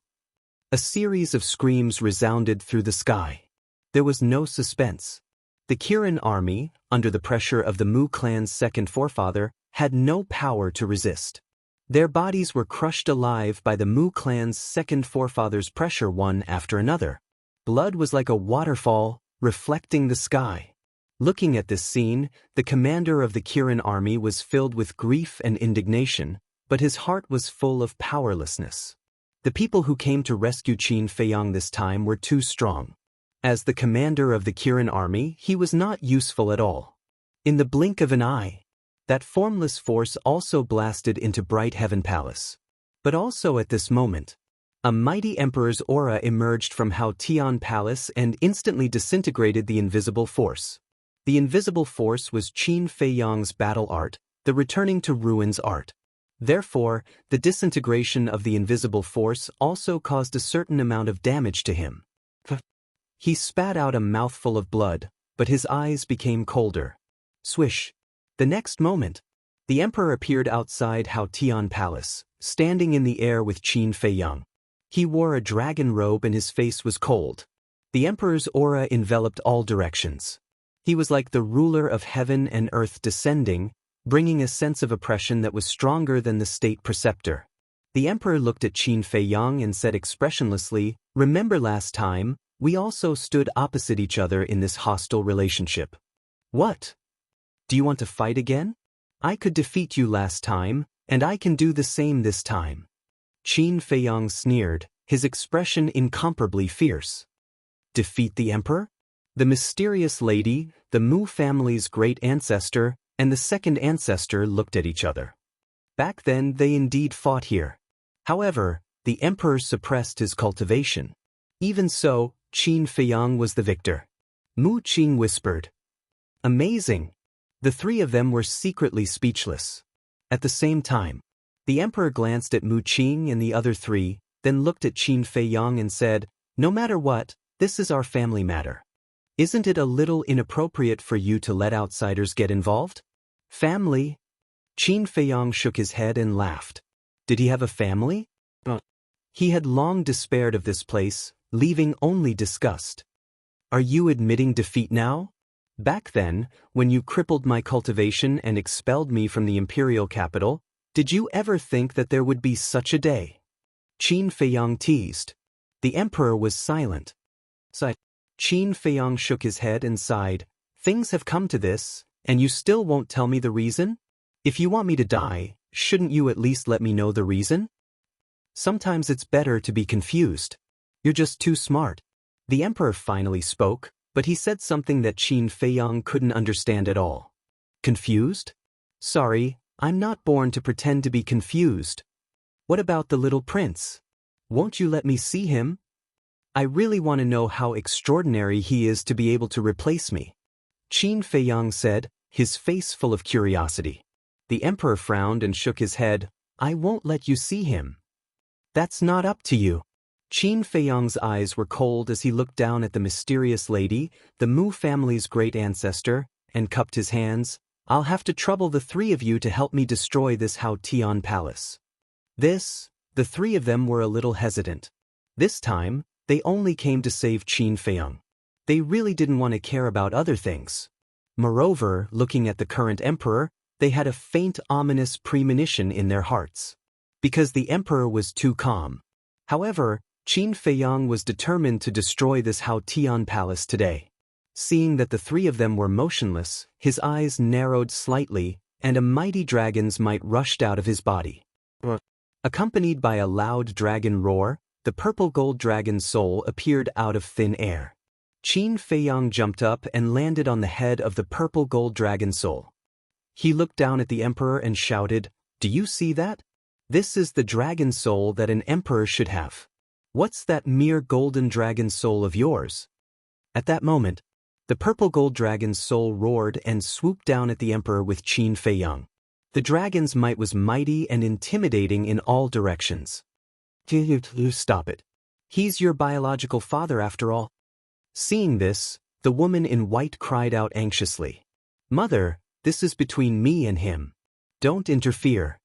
A series of screams resounded through the sky. There was no suspense. The Kirin army, under the pressure of the Mu clan's second forefather, had no power to resist. Their bodies were crushed alive by the Mu clan's second forefather's pressure one after another. Blood was like a waterfall, reflecting the sky. Looking at this scene, the commander of the Kirin army was filled with grief and indignation, but his heart was full of powerlessness. The people who came to rescue Qin Feiyang this time were too strong. As the commander of the Kirin army, he was not useful at all. In the blink of an eye, that formless force also blasted into Bright Heaven Palace. But also at this moment, a mighty emperor's aura emerged from Hao Tian Palace and instantly disintegrated the invisible force. The invisible force was Qin Feiyang's battle art, the returning to ruins art. Therefore, the disintegration of the invisible force also caused a certain amount of damage to him. He spat out a mouthful of blood, but his eyes became colder. Swish! The next moment, the emperor appeared outside Hao Tian Palace, standing in the air with Qin Feiyang. He wore a dragon robe and his face was cold. The emperor's aura enveloped all directions. He was like the ruler of heaven and earth descending, bringing a sense of oppression that was stronger than the state preceptor. The emperor looked at Qin Feiyang and said expressionlessly, "Remember last time, we also stood opposite each other in this hostile relationship." "What? Do you want to fight again? I could defeat you last time, and I can do the same this time." Qin Feiyang sneered, his expression incomparably fierce. Defeat the emperor? The mysterious lady, the Mu family's great ancestor, and the second ancestor looked at each other. Back then they indeed fought here. However, the emperor suppressed his cultivation. Even so, Qin Feiyang was the victor. Mu Qing whispered. Amazing. The three of them were secretly speechless. At the same time, the emperor glanced at Mu Qing and the other three, then looked at Qin Feiyang and said, "No matter what, this is our family matter. Isn't it a little inappropriate for you to let outsiders get involved?" Family? Qin Feiyang shook his head and laughed. Did he have a family? He had long despaired of this place, leaving only disgust. Are you admitting defeat now? Back then, when you crippled my cultivation and expelled me from the imperial capital, did you ever think that there would be such a day? Qin Feiyang teased. The emperor was silent. Qin Feiyang shook his head and sighed. Things have come to this, and you still won't tell me the reason? If you want me to die, shouldn't you at least let me know the reason? Sometimes it's better to be confused. You're just too smart. The emperor finally spoke, but he said something that Qin Feiyang couldn't understand at all. Confused? Sorry, I'm not born to pretend to be confused. What about the little prince? Won't you let me see him? I really want to know how extraordinary he is to be able to replace me. Qin Feiyang said, his face full of curiosity. The emperor frowned and shook his head. I won't let you see him. That's not up to you. Qin Feiyang's eyes were cold as he looked down at the mysterious lady, the Mu family's great ancestor, and cupped his hands. I'll have to trouble the three of you to help me destroy this Hao Tian palace. The three of them were a little hesitant. This time, they only came to save Qin Feiyang. They really didn't want to care about other things. Moreover, looking at the current emperor, they had a faint ominous premonition in their hearts. Because the emperor was too calm. However, Qin Feiyang was determined to destroy this Hao Tian palace today. Seeing that the three of them were motionless, his eyes narrowed slightly, and a mighty dragon's might rushed out of his body. Accompanied by a loud dragon roar, the purple gold dragon's soul appeared out of thin air. Qin Feiyang jumped up and landed on the head of the purple gold dragon soul. He looked down at the emperor and shouted, "Do you see that? This is the dragon soul that an emperor should have. What's that mere golden dragon soul of yours?" At that moment, the purple gold dragon's soul roared and swooped down at the emperor with Qin Feiyang. The dragon's might was mighty and intimidating in all directions. Stop it. He's your biological father after all. Seeing this, the woman in white cried out anxiously. Mother, this is between me and him. Don't interfere.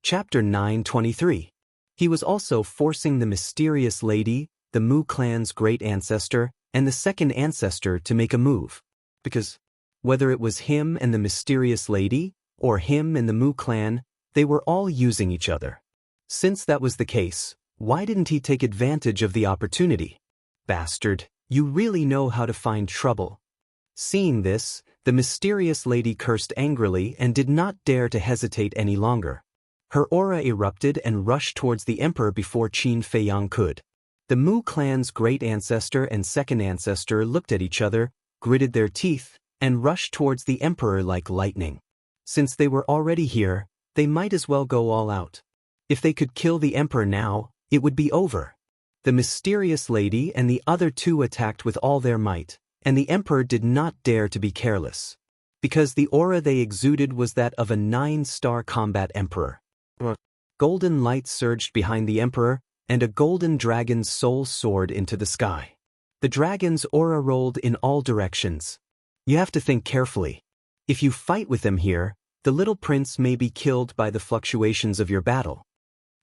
Chapter 9:23. He was also forcing the mysterious lady, the Mu clan's great ancestor, and the second ancestor to make a move. Because, whether it was him and the mysterious lady, or him and the Mu clan, they were all using each other. Since that was the case, why didn't he take advantage of the opportunity? Bastard, you really know how to find trouble. Seeing this, the mysterious lady cursed angrily and did not dare to hesitate any longer. Her aura erupted and rushed towards the emperor before Qin Feiyang could. The Mu clan's great ancestor and second ancestor looked at each other, gritted their teeth, and rushed towards the emperor like lightning. Since they were already here, they might as well go all out. If they could kill the emperor now, it would be over. The mysterious lady and the other two attacked with all their might, and the emperor did not dare to be careless. Because the aura they exuded was that of a 9-star combat emperor. Golden light surged behind the emperor, and a golden dragon's soul soared into the sky. The dragon's aura rolled in all directions. You have to think carefully. If you fight with them here, the little prince may be killed by the fluctuations of your battle.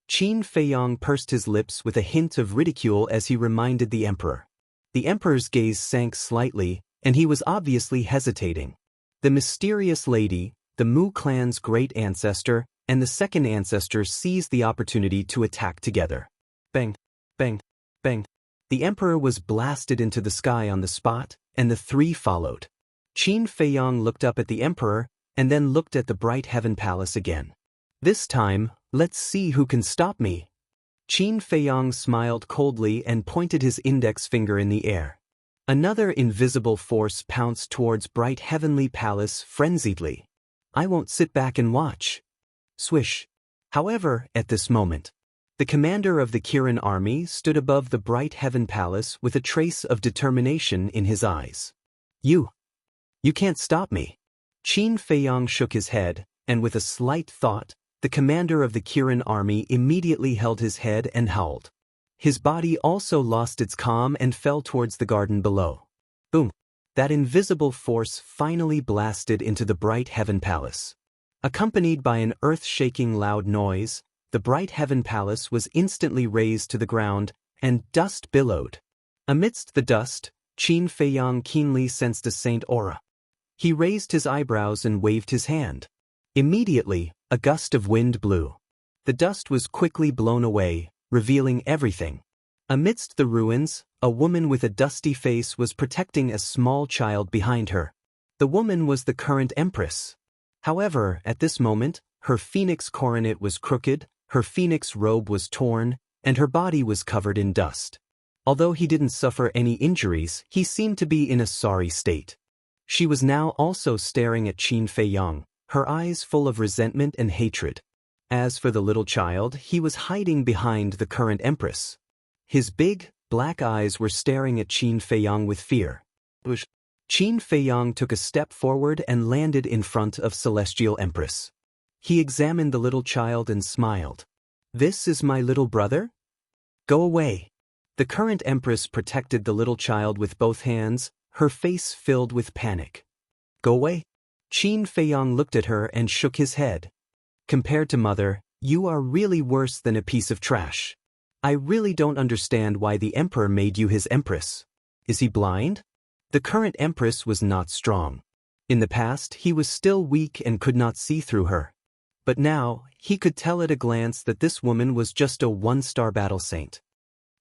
Qin Feiyang pursed his lips with a hint of ridicule as he reminded the emperor. The emperor's gaze sank slightly, and he was obviously hesitating. The mysterious lady, the Mu clan's great ancestor, and the second ancestor seized the opportunity to attack together. Bang, bang, bang. The emperor was blasted into the sky on the spot, and the three followed. Qin Feiyang looked up at the emperor, and then looked at the bright heaven palace again. This time, let's see who can stop me. Qin Feiyang smiled coldly and pointed his index finger in the air. Another invisible force pounced towards bright heavenly palace frenziedly. I won't sit back and watch. Swish. However, at this moment, The commander of the Kirin army stood above the bright heaven palace with a trace of determination in his eyes. You can't stop me. Qin Feiyang shook his head, and with a slight thought, the commander of the Kirin army immediately held his head and howled. His body also lost its calm and fell towards the garden below. Boom! That invisible force finally blasted into the bright heaven palace. Accompanied by an earth-shaking loud noise, the bright heaven palace was instantly razed to the ground, and dust billowed. Amidst the dust, Qin Feiyang keenly sensed a saint aura. He raised his eyebrows and waved his hand. Immediately, a gust of wind blew. The dust was quickly blown away, revealing everything. Amidst the ruins, a woman with a dusty face was protecting a small child behind her. The woman was the current empress. However, at this moment, her phoenix coronet was crooked, her phoenix robe was torn, and her body was covered in dust. Although he didn't suffer any injuries, he seemed to be in a sorry state. She was now also staring at Qin Feiyang, her eyes full of resentment and hatred. As for the little child, he was hiding behind the current empress. His big, black eyes were staring at Qin Feiyang with fear. Qin Feiyang took a step forward and landed in front of Celestial Empress. He examined the little child and smiled. "This is my little brother? Go away." The current empress protected the little child with both hands, her face filled with panic. "Go away?" Qin Feiyang looked at her and shook his head. "Compared to mother, you are really worse than a piece of trash. I really don't understand why the emperor made you his empress. Is he blind?" The current empress was not strong. In the past, he was still weak and could not see through her. But now, he could tell at a glance that this woman was just a one-star battle saint.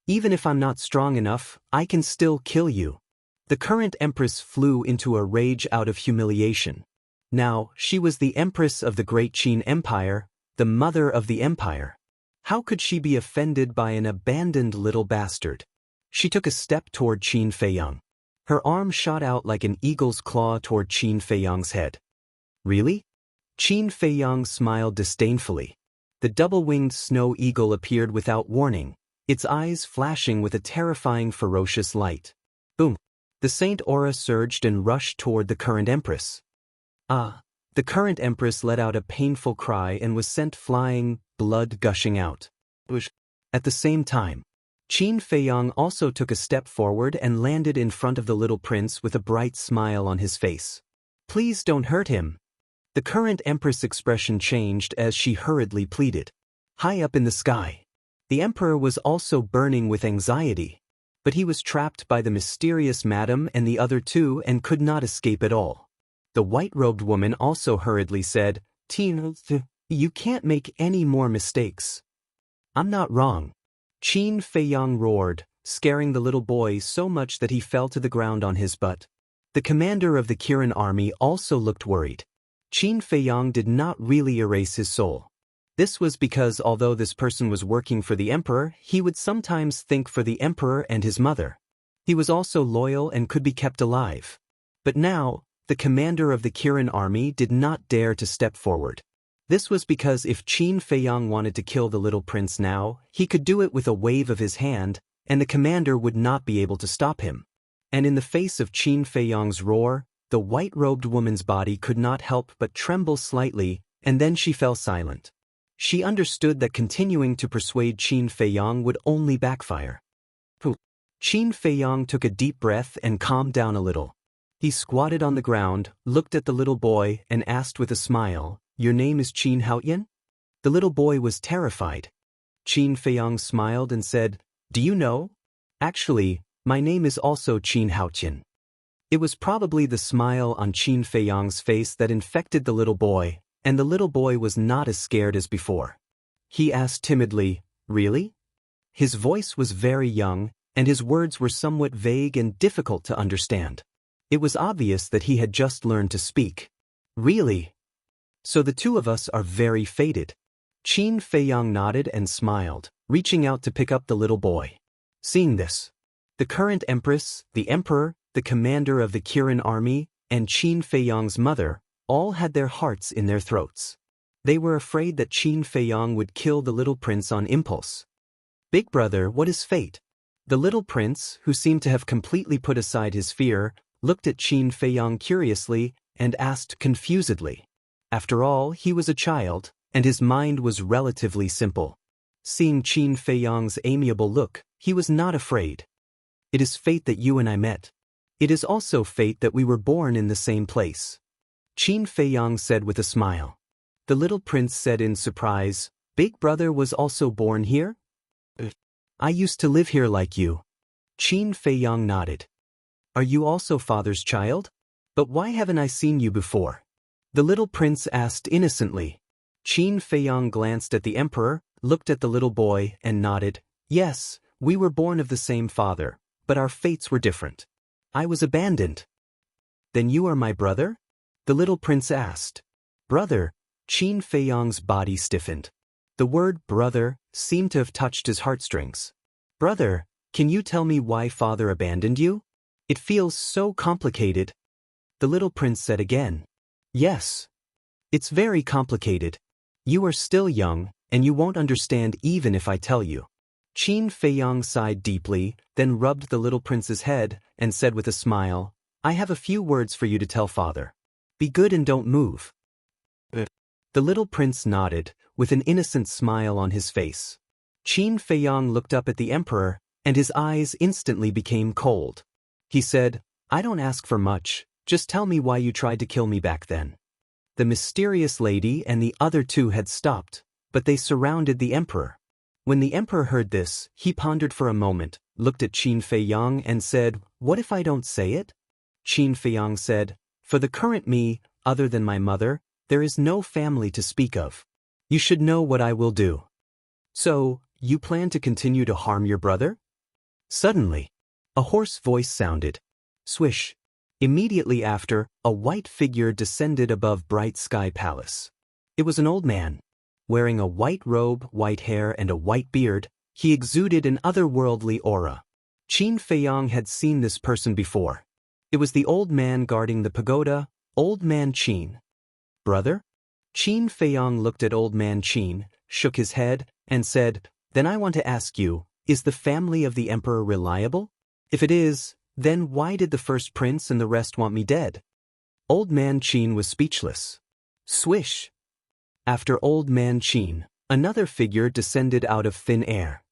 "Even if I'm not strong enough, I can still kill you." The current empress flew into a rage out of humiliation. Now, she was the empress of the Great Qin Empire, the mother of the empire. How could she be offended by an abandoned little bastard? She took a step toward Qin Feiyang. Her arm shot out like an eagle's claw toward Qin Feiyang's head. "Really?" Qin Feiyang smiled disdainfully. The double-winged snow eagle appeared without warning, its eyes flashing with a terrifying ferocious light. Boom! The saint aura surged and rushed toward the current empress. Ah! The current empress let out a painful cry and was sent flying, blood gushing out. At the same time, Qin Feiyang also took a step forward and landed in front of the little prince with a bright smile on his face. "Please don't hurt him." The current empress' expression changed as she hurriedly pleaded. High up in the sky, the emperor was also burning with anxiety, but he was trapped by the mysterious madam and the other two and could not escape at all. The white-robed woman also hurriedly said, "Tina, you can't make any more mistakes." "I'm not wrong." Qin Feiyang roared, scaring the little boy so much that he fell to the ground on his butt. The commander of the Kirin army also looked worried. Qin Feiyang did not really erase his soul. This was because although this person was working for the emperor, he would sometimes think for the emperor and his mother. He was also loyal and could be kept alive. But now, the commander of the Kirin army did not dare to step forward. This was because if Qin Feiyang wanted to kill the little prince now, he could do it with a wave of his hand, and the commander would not be able to stop him. And in the face of Qin Feiyang's roar, the white-robed woman's body could not help but tremble slightly, and then she fell silent. She understood that continuing to persuade Qin Feiyang would only backfire. Qin Feiyang took a deep breath and calmed down a little. He squatted on the ground, looked at the little boy, and asked with a smile, "Your name is Qin Haoyan?" The little boy was terrified. Qin Feiyang smiled and said, "Do you know? Actually, my name is also Qin Haoyan." It was probably the smile on Qin Feiyang's face that infected the little boy, and the little boy was not as scared as before. He asked timidly, "Really?" His voice was very young, and his words were somewhat vague and difficult to understand. It was obvious that he had just learned to speak. "Really? So the two of us are very fated." Qin Feiyang nodded and smiled, reaching out to pick up the little boy. Seeing this, the current empress, the emperor, the commander of the Kirin army, and Qin Feiyang's mother all had their hearts in their throats. They were afraid that Qin Feiyang would kill the little prince on impulse. Big brother, what is fate? The little prince, who seemed to have completely put aside his fear, looked at Qin Feiyang curiously and asked confusedly. After all, he was a child, and his mind was relatively simple. Seeing Qin Feiyang's amiable look, he was not afraid. It is fate that you and I met. It is also fate that we were born in the same place. Qin Feiyang said with a smile. The little prince said in surprise, Big brother was also born here? I used to live here like you. Qin Feiyang nodded. Are you also father's child? But why haven't I seen you before? The little prince asked innocently. Qin Feiyang glanced at the emperor, looked at the little boy, and nodded. Yes, we were born of the same father, but our fates were different. I was abandoned. Then you are my brother? The little prince asked. Brother? Qin Feiyang's body stiffened. The word brother seemed to have touched his heartstrings. Brother, can you tell me why father abandoned you? It feels so complicated. The little prince said again. Yes. It's very complicated. You are still young, and you won't understand even if I tell you. Qin Feiyang sighed deeply, then rubbed the little prince's head, and said with a smile, I have a few words for you to tell father. Be good and don't move. The little prince nodded, with an innocent smile on his face. Qin Feiyang looked up at the emperor, and his eyes instantly became cold. He said, I don't ask for much, just tell me why you tried to kill me back then. The mysterious lady and the other two had stopped, but they surrounded the emperor. When the emperor heard this, he pondered for a moment, looked at Qin Feiyang and said, What if I don't say it? Qin Feiyang said, For the current me, other than my mother, there is no family to speak of. You should know what I will do. So, you plan to continue to harm your brother? Suddenly, a hoarse voice sounded. Swish. Immediately after, a white figure descended above Bright Sky Palace. It was an old man. Wearing a white robe, white hair, and a white beard, he exuded an otherworldly aura. Qin Feiyang had seen this person before. It was the old man guarding the pagoda, Old Man Qin. Brother? Qin Feiyang looked at Old Man Qin, shook his head, and said, Then I want to ask you, is the family of the emperor reliable? If it is, then why did the first prince and the rest want me dead? Old Man Qin was speechless. Swish! After Old Man Qin, another figure descended out of thin air.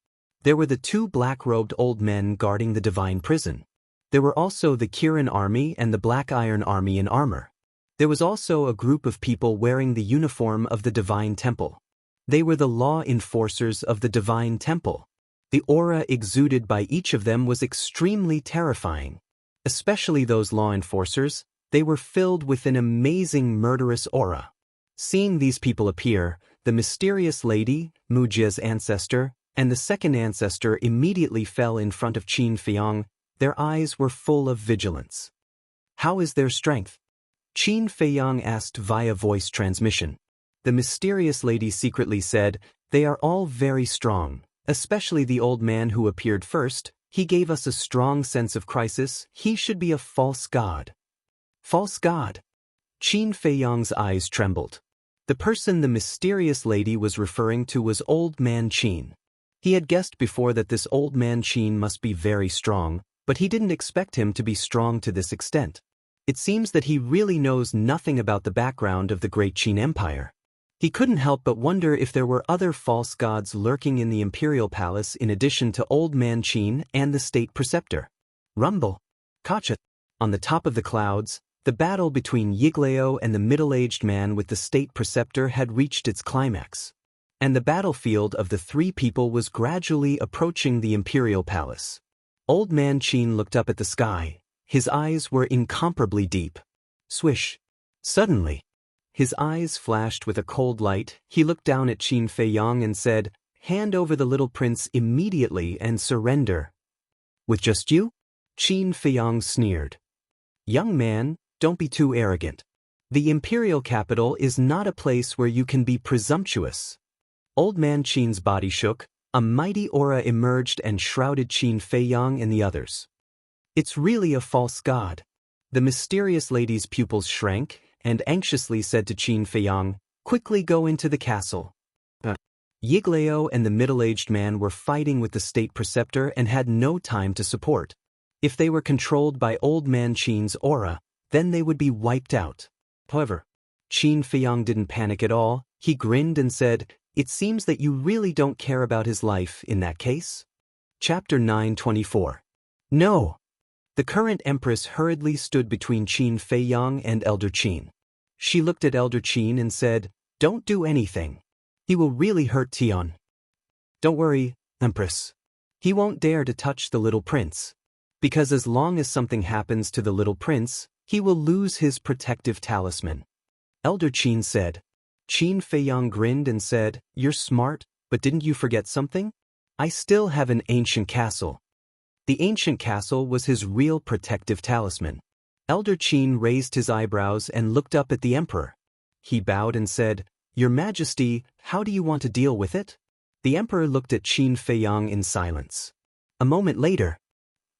There were the two black-robed old men guarding the divine prison. There were also the Kirin army and the Black Iron army in armor. There was also a group of people wearing the uniform of the divine temple. They were the law enforcers of the divine temple. The aura exuded by each of them was extremely terrifying. Especially those law enforcers, they were filled with an amazing murderous aura. Seeing these people appear, the mysterious lady, Wuxia's ancestor, and the second ancestor immediately fell in front of Qin Feiyang. Their eyes were full of vigilance. How is their strength? Qin Feiyang asked via voice transmission. The mysterious lady secretly said, They are all very strong, especially the old man who appeared first. He gave us a strong sense of crisis. He should be a false god. False god? Qin Feiyang's eyes trembled. The person the mysterious lady was referring to was Old Man Qin. He had guessed before that this Old Man Qin must be very strong, but he didn't expect him to be strong to this extent. It seems that he really knows nothing about the background of the great Qin Empire. He couldn't help but wonder if there were other false gods lurking in the imperial palace in addition to Old Man Qin and the state preceptor. Rumble. Kacha. On the top of the clouds, the battle between Yigleo and the middle-aged man with the state preceptor had reached its climax. And the battlefield of the three people was gradually approaching the imperial palace. Old Man Qin looked up at the sky. His eyes were incomparably deep. Swish. Suddenly, his eyes flashed with a cold light. He looked down at Qin Feiyang and said, Hand over the little prince immediately and surrender. With just you? Qin Feiyang sneered. Young man, don't be too arrogant. The imperial capital is not a place where you can be presumptuous. Old Man Qin's body shook. A mighty aura emerged and shrouded Qin Feiyang and the others. It's really a false god. The mysterious lady's pupils shrank and anxiously said to Qin Feiyang, Quickly go into the castle. Yigleo and the middle-aged man were fighting with the state preceptor and had no time to support. If they were controlled by Old Man Qin's aura, then they would be wiped out. However, Qin Feiyang didn't panic at all. He grinned and said, "It seems that you really don't care about his life in that case." Chapter 9:24. No! The current empress hurriedly stood between Qin Feiyang and Elder Qin. She looked at Elder Qin and said, "Don't do anything. He will really hurt Tian." "Don't worry, Empress. He won't dare to touch the little prince. Because as long as something happens to the little prince, he will lose his protective talisman." Elder Qin said. Qin Feiyang grinned and said, "You're smart, but didn't you forget something? I still have an ancient castle." The ancient castle was his real protective talisman. Elder Qin raised his eyebrows and looked up at the emperor. He bowed and said, "Your Majesty, how do you want to deal with it?" The emperor looked at Qin Feiyang in silence. A moment later,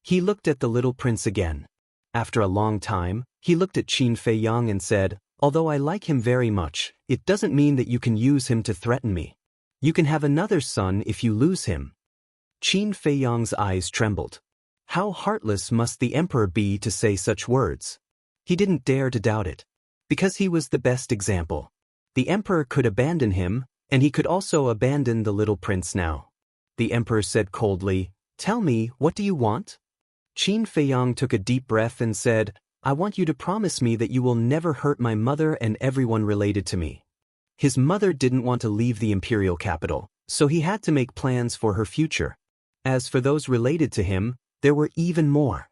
he looked at the little prince again. After a long time, he looked at Qin Feiyang and said, "Although I like him very much, it doesn't mean that you can use him to threaten me. You can have another son if you lose him." Qin Feiyang's eyes trembled. How heartless must the emperor be to say such words? He didn't dare to doubt it. Because he was the best example. The emperor could abandon him, and he could also abandon the little prince now. The emperor said coldly, "Tell me, what do you want?" Qin Feiyang took a deep breath and said, "I want you to promise me that you will never hurt my mother and everyone related to me." His mother didn't want to leave the imperial capital, so he had to make plans for her future. As for those related to him, there were even more.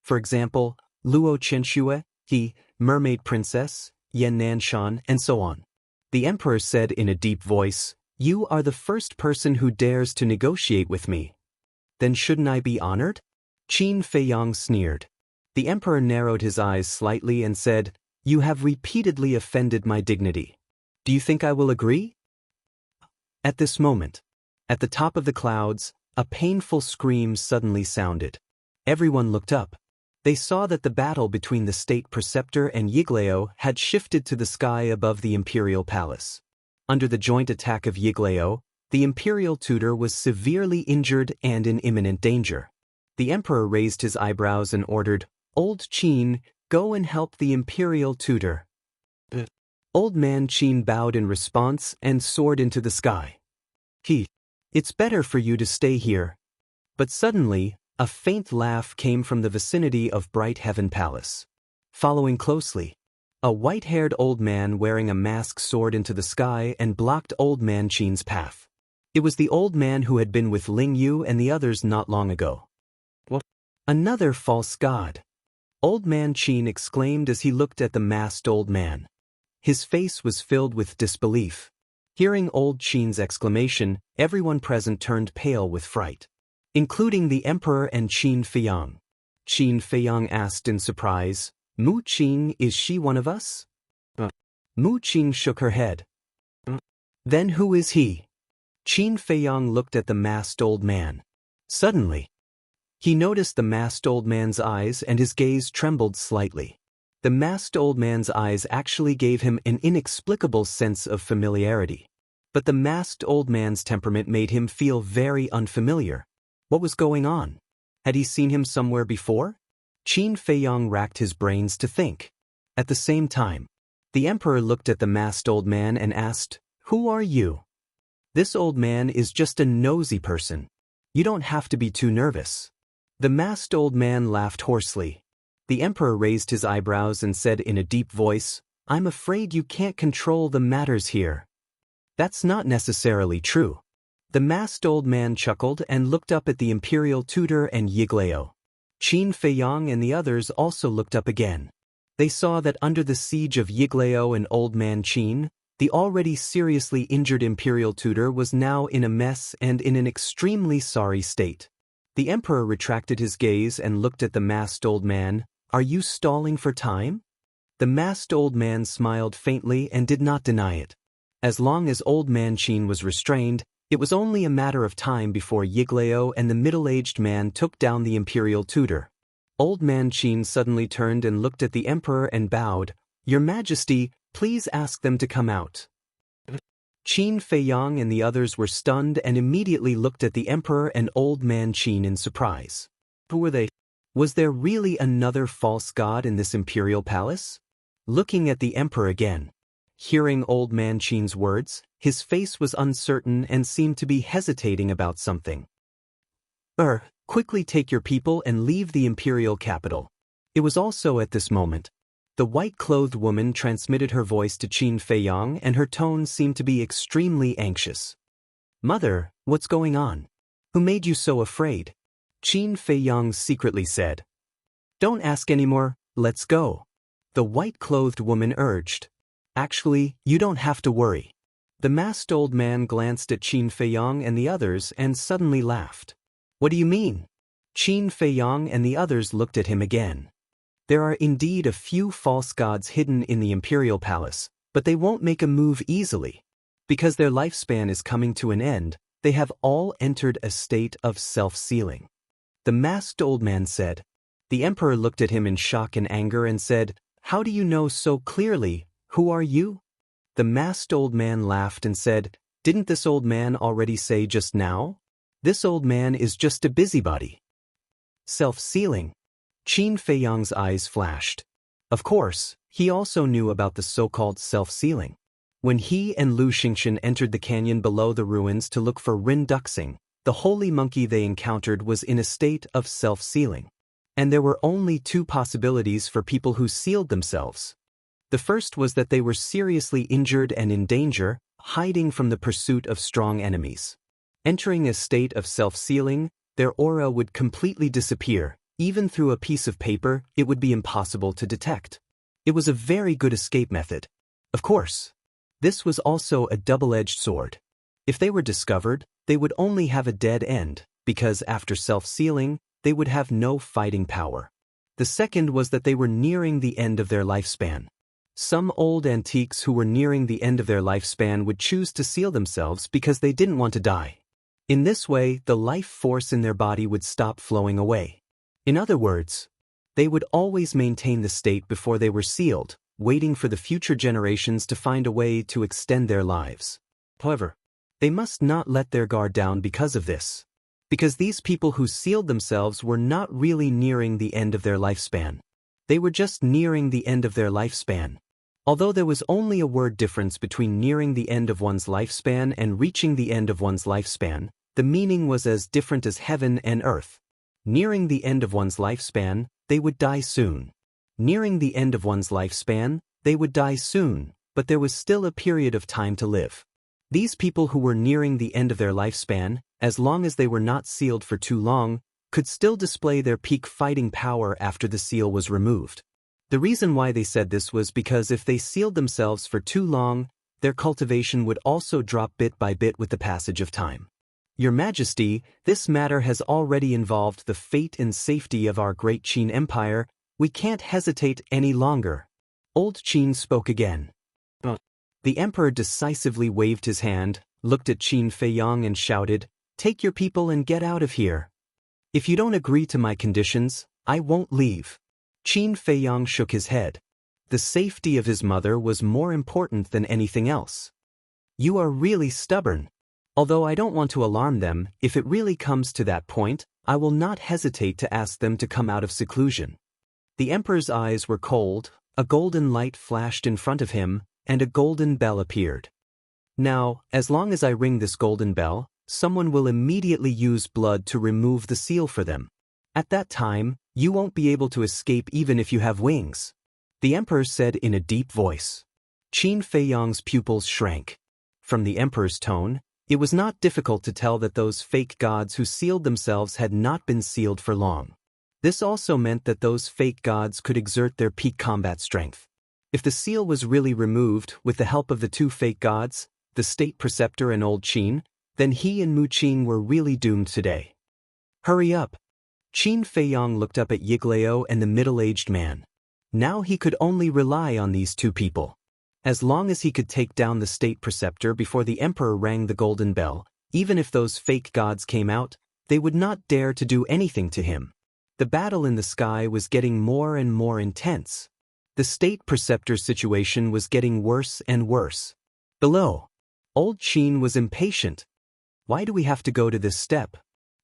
For example, Luo Chenxue, he, Mermaid Princess, Yan Nanshan, and so on. The emperor said in a deep voice, "You are the first person who dares to negotiate with me. Then shouldn't I be honored?" Qin Feiyang sneered. The emperor narrowed his eyes slightly and said, "You have repeatedly offended my dignity. Do you think I will agree?" At this moment, at the top of the clouds, a painful scream suddenly sounded. Everyone looked up. They saw that the battle between the state preceptor and Yigleo had shifted to the sky above the imperial palace. Under the joint attack of Yigleo, the imperial tutor was severely injured and in imminent danger. The emperor raised his eyebrows and ordered, "Old Qin, go and help the imperial tutor." Old Man Qin bowed in response and soared into the sky. "It's better for you to stay here." But suddenly, a faint laugh came from the vicinity of Bright Heaven Palace. Following closely, a white-haired old man wearing a mask soared into the sky and blocked Old Man Qin's path. It was the old man who had been with Ling Yu and the others not long ago. "What? Another false god!" Old Man Qin exclaimed as he looked at the masked old man. His face was filled with disbelief. Hearing Old Qin's exclamation, everyone present turned pale with fright, including the emperor and Qin Feiyang. Qin Feiyang asked in surprise, "Mu Qin, is she one of us?" Mu Qin shook her head. "Then who is he?" Qin Feiyang looked at the masked old man. Suddenly, he noticed the masked old man's eyes and his gaze trembled slightly. The masked old man's eyes actually gave him an inexplicable sense of familiarity. But the masked old man's temperament made him feel very unfamiliar. What was going on? Had he seen him somewhere before? Qin Feiyang racked his brains to think. At the same time, the emperor looked at the masked old man and asked, "Who are you?" "This old man is just a nosy person. You don't have to be too nervous." The masked old man laughed hoarsely. The emperor raised his eyebrows and said in a deep voice, "I'm afraid you can't control the matters here." "That's not necessarily true." The masked old man chuckled and looked up at the imperial tutor and Yigleo. Qin Feiyang and the others also looked up again. They saw that under the siege of Yigleo and Old Man Qin, the already seriously injured imperial tutor was now in a mess and in an extremely sorry state. The emperor retracted his gaze and looked at the masked old man. "Are you stalling for time?" The masked old man smiled faintly and did not deny it. As long as Old Man Qin was restrained, it was only a matter of time before Yigleo and the middle-aged man took down the imperial tutor. Old Man Qin suddenly turned and looked at the emperor and bowed, "Your Majesty, please ask them to come out." Qin Feiyang and the others were stunned and immediately looked at the emperor and old man Qin in surprise. Who were they? Was there really another false god in this imperial palace? Looking at the emperor again. Hearing old man Qin's words, his face was uncertain and seemed to be hesitating about something. Quickly take your people and leave the imperial capital. It was also at this moment. The white-clothed woman transmitted her voice to Qin Feiyang and her tone seemed to be extremely anxious. Mother, what's going on? Who made you so afraid? Qin Feiyang secretly said. Don't ask anymore, let's go. The white-clothed woman urged. Actually, you don't have to worry. The masked old man glanced at Qin Feiyang and the others and suddenly laughed. What do you mean? Qin Feiyang and the others looked at him again. There are indeed a few false gods hidden in the imperial palace, but they won't make a move easily. Because their lifespan is coming to an end, they have all entered a state of self-sealing. The masked old man said. The emperor looked at him in shock and anger and said, How do you know so clearly? Who are you? The masked old man laughed and said, Didn't this old man already say just now? This old man is just a busybody. Self-sealing. Qin Feiyang's eyes flashed. Of course, he also knew about the so-called self-sealing. When he and Lu Xingxian entered the canyon below the ruins to look for Rin Duxing, the holy monkey they encountered was in a state of self-sealing. And there were only two possibilities for people who sealed themselves. The first was that they were seriously injured and in danger, hiding from the pursuit of strong enemies. Entering a state of self-sealing, their aura would completely disappear. Even through a piece of paper, it would be impossible to detect. It was a very good escape method. Of course, this was also a double-edged sword. If they were discovered, they would only have a dead end, because after self-sealing, they would have no fighting power. The second was that they were nearing the end of their lifespan. Some old antiques who were nearing the end of their lifespan would choose to seal themselves because they didn't want to die. In this way, the life force in their body would stop flowing away. In other words, they would always maintain the state before they were sealed, waiting for the future generations to find a way to extend their lives. However, they must not let their guard down because of this. Because these people who sealed themselves were not really nearing the end of their lifespan. They were just nearing the end of their lifespan. Although there was only a word difference between nearing the end of one's lifespan and reaching the end of one's lifespan, the meaning was as different as heaven and earth. Nearing the end of one's lifespan, they would die soon. Nearing the end of one's lifespan, they would die soon, but there was still a period of time to live. These people who were nearing the end of their lifespan, as long as they were not sealed for too long, could still display their peak fighting power after the seal was removed. The reason why they said this was because if they sealed themselves for too long, their cultivation would also drop bit by bit with the passage of time. Your Majesty, this matter has already involved the fate and safety of our great Qin Empire. We can't hesitate any longer. Old Qin spoke again. The emperor decisively waved his hand, looked at Qin Feiyang and shouted, Take your people and get out of here. If you don't agree to my conditions, I won't leave. Qin Feiyang shook his head. The safety of his mother was more important than anything else. You are really stubborn. Although I don't want to alarm them, if it really comes to that point, I will not hesitate to ask them to come out of seclusion. The emperor's eyes were cold, a golden light flashed in front of him, and a golden bell appeared. Now, as long as I ring this golden bell, someone will immediately use blood to remove the seal for them. At that time, you won't be able to escape even if you have wings. The emperor said in a deep voice. Qin Feiyang's pupils shrank. From the emperor's tone, it was not difficult to tell that those fake gods who sealed themselves had not been sealed for long. This also meant that those fake gods could exert their peak combat strength. If the seal was really removed with the help of the two fake gods, the state preceptor and old Qin, then he and Mu Qing were really doomed today. Hurry up. Qin Feiyang looked up at Yiglao and the middle-aged man. Now he could only rely on these two people. As long as he could take down the state preceptor before the emperor rang the golden bell, even if those fake gods came out, they would not dare to do anything to him. The battle in the sky was getting more and more intense. The state preceptor's situation was getting worse and worse. Below, Old Qin was impatient. Why do we have to go to this step?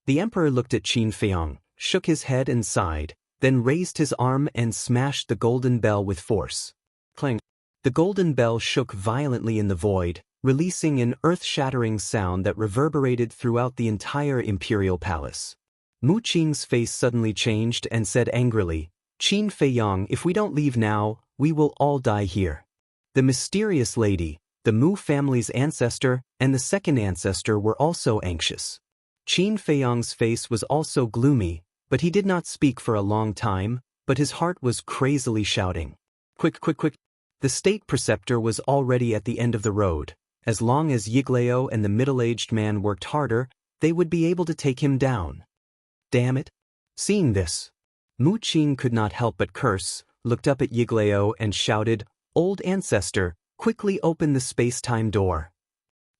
The emperor looked at Qin Feiyong, shook his head and sighed, then raised his arm and smashed the golden bell with force. Clang. The golden bell shook violently in the void, releasing an earth-shattering sound that reverberated throughout the entire imperial palace. Mu Qing's face suddenly changed and said angrily, "Qin Feiyong, if we don't leave now, we will all die here." The mysterious lady, the Mu family's ancestor, and the second ancestor were also anxious. Qin Feiyong's face was also gloomy, but he did not speak for a long time, but his heart was crazily shouting. Quick, quick, quick. The state preceptor was already at the end of the road. As long as Yigleo and the middle-aged man worked harder, they would be able to take him down. Damn it. Seeing this, Mu Qin could not help but curse, looked up at Yigleo and shouted, "Old ancestor, quickly open the space-time door.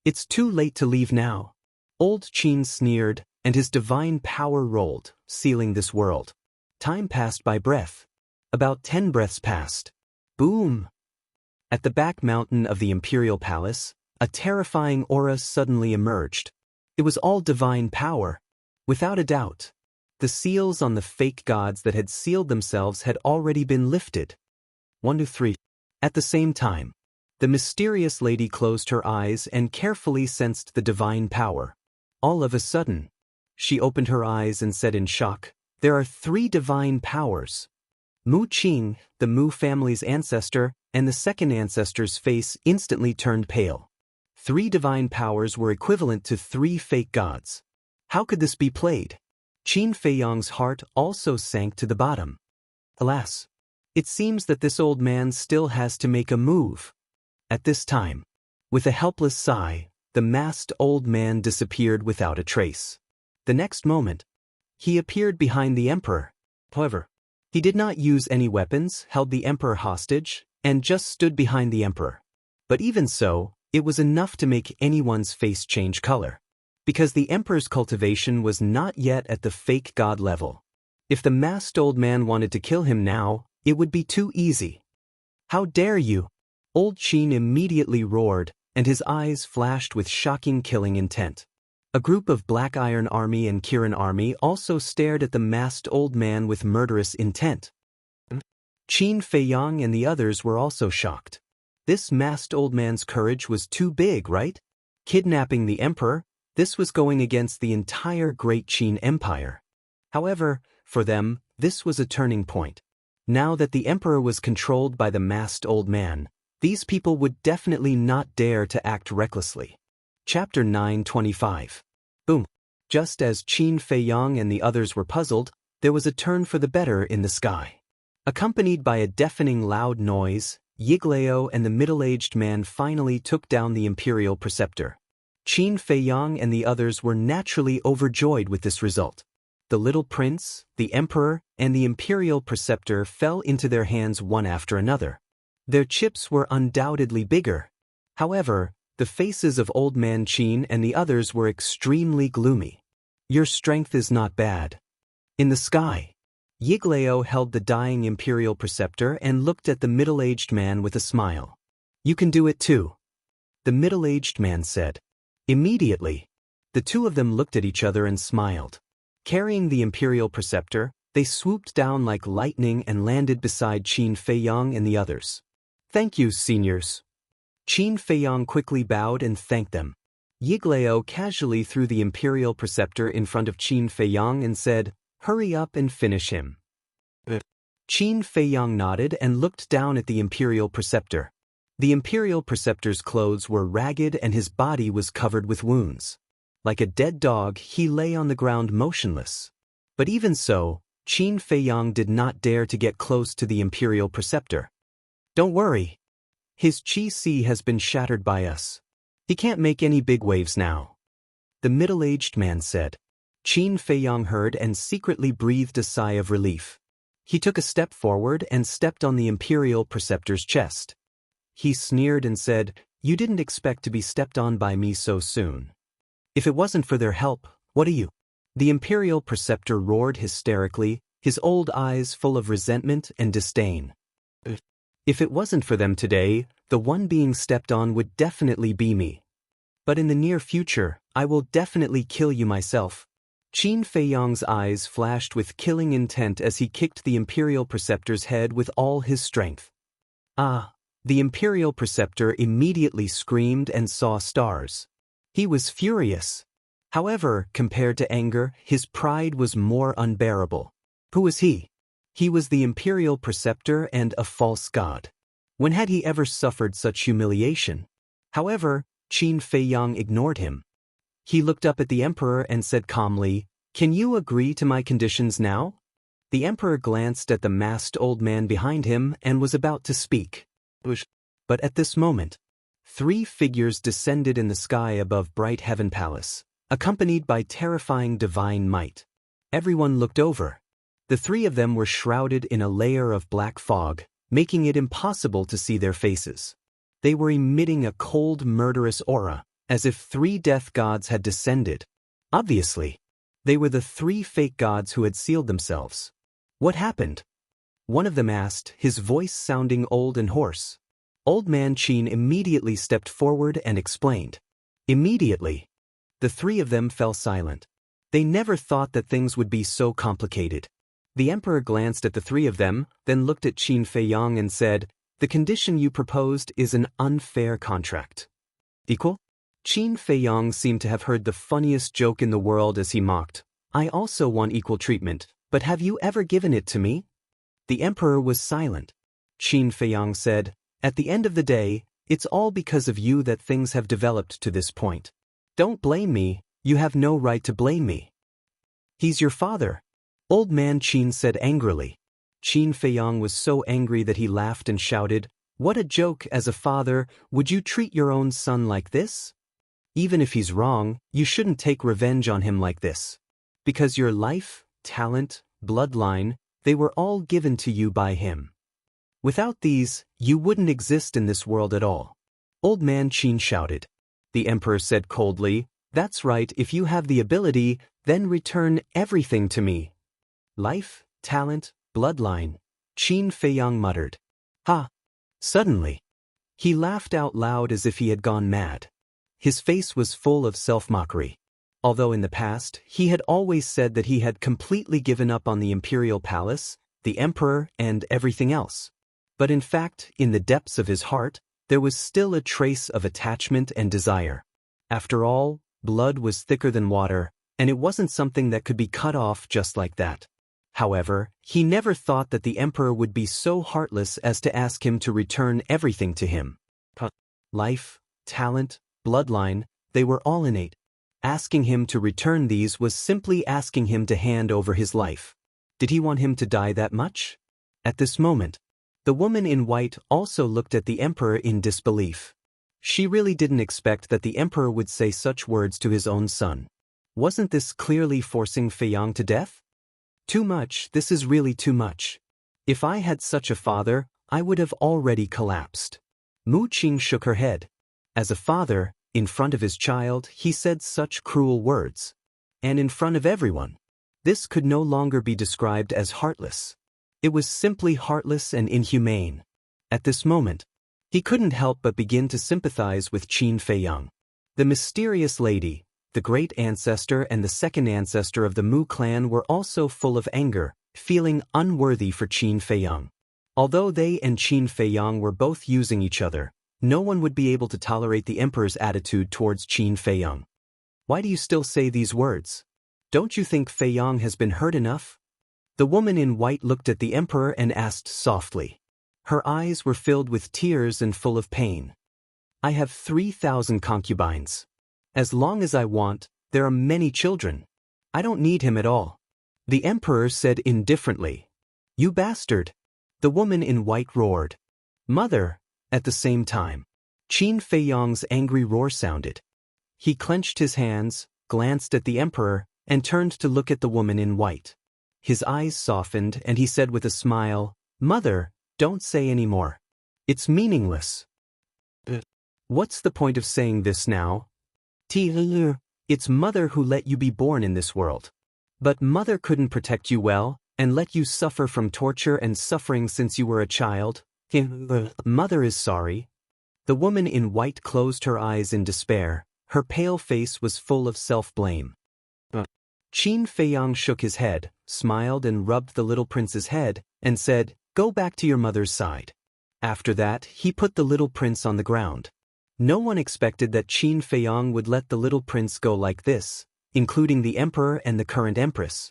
It's too late to leave now." Old Qin sneered, and his divine power rolled, sealing this world. Time passed by breath. About 10 breaths passed. Boom! At the back mountain of the imperial palace, a terrifying aura suddenly emerged. It was all divine power. Without a doubt, the seals on the fake gods that had sealed themselves had already been lifted. 1, 2, 3. At the same time, the mysterious lady closed her eyes and carefully sensed the divine power. All of a sudden, she opened her eyes and said in shock, "There are 3 divine powers." Mu Qing, the Mu family's ancestor, and the second ancestor's face instantly turned pale. 3 divine powers were equivalent to 3 fake gods. How could this be played? Qin Feiyong's heart also sank to the bottom. Alas, it seems that this old man still has to make a move. At this time, with a helpless sigh, the masked old man disappeared without a trace. The next moment, he appeared behind the emperor. However, he did not use any weapons, held the emperor hostage, and just stood behind the emperor. But even so, it was enough to make anyone's face change color. Because the emperor's cultivation was not yet at the fake god level. If the masked old man wanted to kill him now, it would be too easy. "How dare you!" Old Qin immediately roared, and his eyes flashed with shocking killing intent. A group of Black Iron Army and Kirin Army also stared at the masked old man with murderous intent. Qin Feiyong and the others were also shocked. This masked old man's courage was too big, right? Kidnapping the emperor, this was going against the entire Great Qin Empire. However, for them, this was a turning point. Now that the emperor was controlled by the masked old man, these people would definitely not dare to act recklessly. Chapter 9:25. Boom. Just as Qin Feiyong and the others were puzzled, there was a turn for the better in the sky. Accompanied by a deafening loud noise, Yigleo and the middle-aged man finally took down the imperial preceptor. Qin Feiyong and the others were naturally overjoyed with this result. The little prince, the emperor, and the imperial preceptor fell into their hands one after another. Their chips were undoubtedly bigger. However, the faces of Old Man Qin and the others were extremely gloomy. "Your strength is not bad." In the sky, Yigleo held the dying imperial preceptor and looked at the middle-aged man with a smile. "You can do it too," the middle-aged man said. Immediately, the two of them looked at each other and smiled. Carrying the imperial preceptor, they swooped down like lightning and landed beside Qin Feiyong and the others. "Thank you, seniors." Qin Feiyong quickly bowed and thanked them. Yigleo casually threw the imperial preceptor in front of Qin Feiyong and said, "Hurry up and finish him." Qin Feiyong nodded and looked down at the imperial preceptor. The imperial preceptor's clothes were ragged and his body was covered with wounds. Like a dead dog, he lay on the ground motionless. But even so, Qin Feiyong did not dare to get close to the imperial preceptor. "Don't worry. His chi has been shattered by us. He can't make any big waves now," the middle-aged man said. Qin Feiyong heard and secretly breathed a sigh of relief. He took a step forward and stepped on the imperial preceptor's chest. He sneered and said, "You didn't expect to be stepped on by me so soon. If it wasn't for their help, what are you?" The imperial preceptor roared hysterically, his old eyes full of resentment and disdain. "If it wasn't for them today, the one being stepped on would definitely be me." But in the near future, I will definitely kill you myself. Qin Feiyang's eyes flashed with killing intent as he kicked the Imperial Preceptor's head with all his strength. Ah! The Imperial Preceptor immediately screamed and saw stars. He was furious. However, compared to anger, his pride was more unbearable. Who was he? He was the Imperial Preceptor and a false god. When had he ever suffered such humiliation? However, Qin Feiyang ignored him. He looked up at the Emperor and said calmly, "Can you agree to my conditions now?" The Emperor glanced at the masked old man behind him and was about to speak. But at this moment, 3 figures descended in the sky above Bright Heaven Palace, accompanied by terrifying divine might. Everyone looked over. The 3 of them were shrouded in a layer of black fog, making it impossible to see their faces. They were emitting a cold, murderous aura, as if 3 death gods had descended. Obviously, they were the 3 fake gods who had sealed themselves. What happened? One of them asked, his voice sounding old and hoarse. Old Man Qin immediately stepped forward and explained. Immediately, the 3 of them fell silent. They never thought that things would be so complicated. The Emperor glanced at the 3 of them, then looked at Qin Feiyang and said, "The condition you proposed is an unfair contract." Equal? Qin Feiyang seemed to have heard the funniest joke in the world as he mocked, "I also want equal treatment, but have you ever given it to me?" The Emperor was silent. Qin Feiyang said, "At the end of the day, it's all because of you that things have developed to this point. Don't blame me, you have no right to blame me." "He's your father," Old Man Qin said angrily. Qin Feiyang was so angry that he laughed and shouted, "What a joke! As a father, would you treat your own son like this? Even if he's wrong, you shouldn't take revenge on him like this. Because your life, talent, bloodline, they were all given to you by him. Without these, you wouldn't exist in this world at all." Old Man Qin shouted. The Emperor said coldly, "That's right, if you have the ability, then return everything to me." Life, talent, bloodline, Qin Feiyang muttered. "Ha!" Suddenly, he laughed out loud as if he had gone mad. His face was full of self-mockery. Although in the past, he had always said that he had completely given up on the Imperial Palace, the Emperor, and everything else. But in fact, in the depths of his heart, there was still a trace of attachment and desire. After all, blood was thicker than water, and it wasn't something that could be cut off just like that. However, he never thought that the Emperor would be so heartless as to ask him to return everything to him. Life, talent, bloodline, they were all innate. Asking him to return these was simply asking him to hand over his life. Did he want him to die that much? At this moment, the woman in white also looked at the Emperor in disbelief. She really didn't expect that the Emperor would say such words to his own son. Wasn't this clearly forcing Feiyang to death? Too much, this is really too much. If I had such a father, I would have already collapsed. Mu Qing shook her head. As a father, in front of his child, he said such cruel words. And in front of everyone. This could no longer be described as heartless. It was simply heartless and inhumane. At this moment, he couldn't help but begin to sympathize with Qin Feiyang. The mysterious lady, the great ancestor and the second ancestor of the Mu clan were also full of anger, feeling unworthy for Qin Feiyang. Although they and Qin Feiyang were both using each other, no one would be able to tolerate the Emperor's attitude towards Qin Feiyang. Why do you still say these words? Don't you think Feiyang has been hurt enough? The woman in white looked at the Emperor and asked softly. Her eyes were filled with tears and full of pain. I have 3,000 concubines. As long as I want, there are many children. I don't need him at all. The Emperor said indifferently. You bastard! The woman in white roared. Mother! At the same time, Qin Feiyang's angry roar sounded. He clenched his hands, glanced at the Emperor, and turned to look at the woman in white. His eyes softened and he said with a smile, Mother, don't say any more. It's meaningless. What's the point of saying this now? It's Mother who let you be born in this world. But Mother couldn't protect you well, and let you suffer from torture and suffering since you were a child. Mother is sorry. The woman in white closed her eyes in despair, Her pale face was full of self-blame. Qin Feiyang shook his head, smiled and rubbed the little prince's head, and said, "Go back to your mother's side." After that, he put the little prince on the ground. No one expected that Qin Feiyang would let the little prince go like this, including the emperor and the current empress.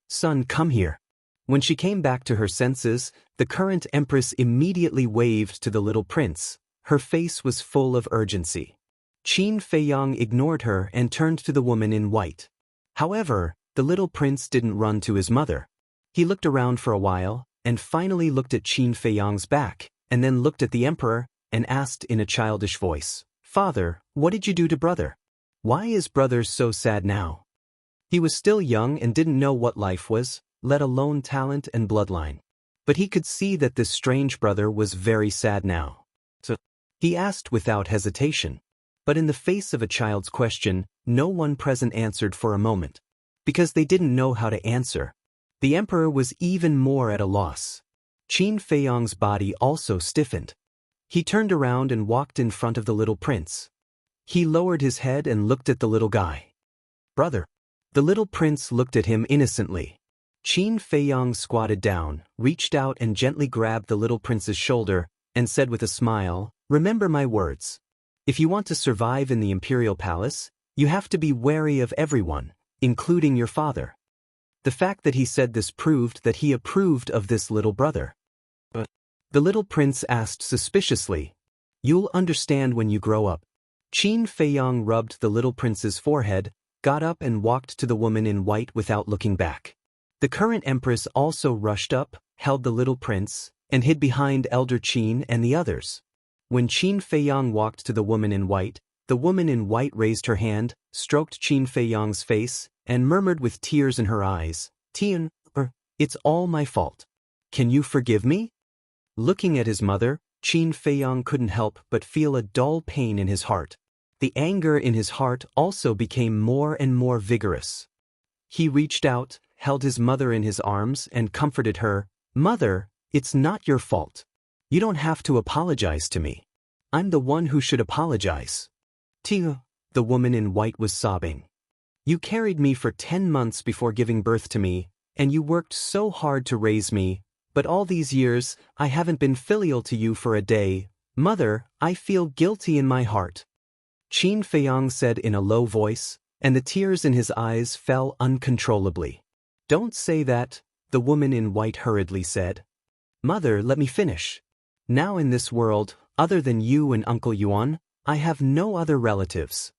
"Son, come here." When she came back to her senses, the current empress immediately waved to the little prince. Her face was full of urgency. Qin Feiyang ignored her and turned to the woman in white. However, the little prince didn't run to his mother. He looked around for a while, and finally looked at Qin Feiyang's back, and then looked at the emperor, and asked in a childish voice, "Father, what did you do to brother? Why is brother so sad now?" He was still young and didn't know what life was, let alone talent and bloodline. But he could see that this strange brother was very sad now. So, he asked without hesitation. But in the face of a child's question, no one present answered for a moment. Because they didn't know how to answer. The emperor was even more at a loss. Qin Feiyang's body also stiffened. He turned around and walked in front of the little prince. He lowered his head and looked at the little guy. "Brother." The little prince looked at him innocently. Qin Feiyang squatted down, reached out and gently grabbed the little prince's shoulder, and said with a smile, "Remember my words. If you want to survive in the imperial palace, you have to be wary of everyone, including your father." The fact that he said this proved that he approved of this little brother. But the little prince asked suspiciously, "You'll understand when you grow up." Qin Feiyang rubbed the little prince's forehead, got up and walked to the woman in white without looking back. The current empress also rushed up, held the little prince, and hid behind Elder Qin and the others. When Qin Feiyang walked to the woman in white raised her hand, stroked Qin Feiyang's face, and murmured with tears in her eyes, "Tian, it's all my fault. Can you forgive me?" Looking at his mother, Qin Feiyang couldn't help but feel a dull pain in his heart. The anger in his heart also became more and more vigorous. He reached out, held his mother in his arms, and comforted her, "Mother, it's not your fault. You don't have to apologize to me. I'm the one who should apologize." "Tia," the woman in white was sobbing. "You carried me for 10 months before giving birth to me, and you worked so hard to raise me, but all these years, I haven't been filial to you for a day. Mother, I feel guilty in my heart." Qin Feiyang said in a low voice, and the tears in his eyes fell uncontrollably. "Don't say that," the woman in white hurriedly said. "Mother, let me finish. Now in this world, other than you and Uncle Yuan, I have no other relatives.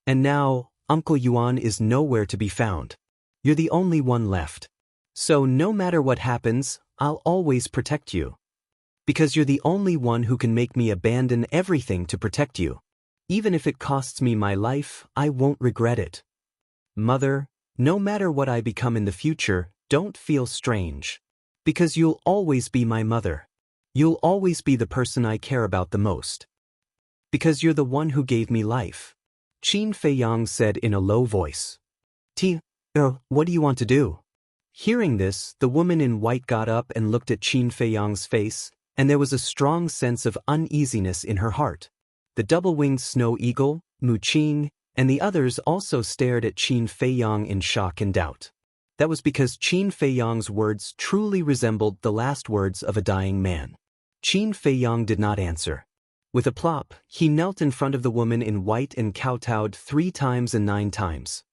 And now, Uncle Yuan is nowhere to be found. You're the only one left. So no matter what happens, I'll always protect you. Because you're the only one who can make me abandon everything to protect you. Even if it costs me my life, I won't regret it. Mother, no matter what I become in the future, don't feel strange. Because you'll always be my mother. You'll always be the person I care about the most. Because you're the one who gave me life." Qin Feiyang said in a low voice. What do you want to do?" Hearing this, the woman in white got up and looked at Qin Feiyang's face, and there was a strong sense of uneasiness in her heart. The double-winged snow eagle, Mu Qing, and the others also stared at Qin Feiyang in shock and doubt. That was because Qin Feiyang's words truly resembled the last words of a dying man. Qin Feiyang did not answer. With a plop, he knelt in front of the woman in white and kowtowed 3 times and 9 times.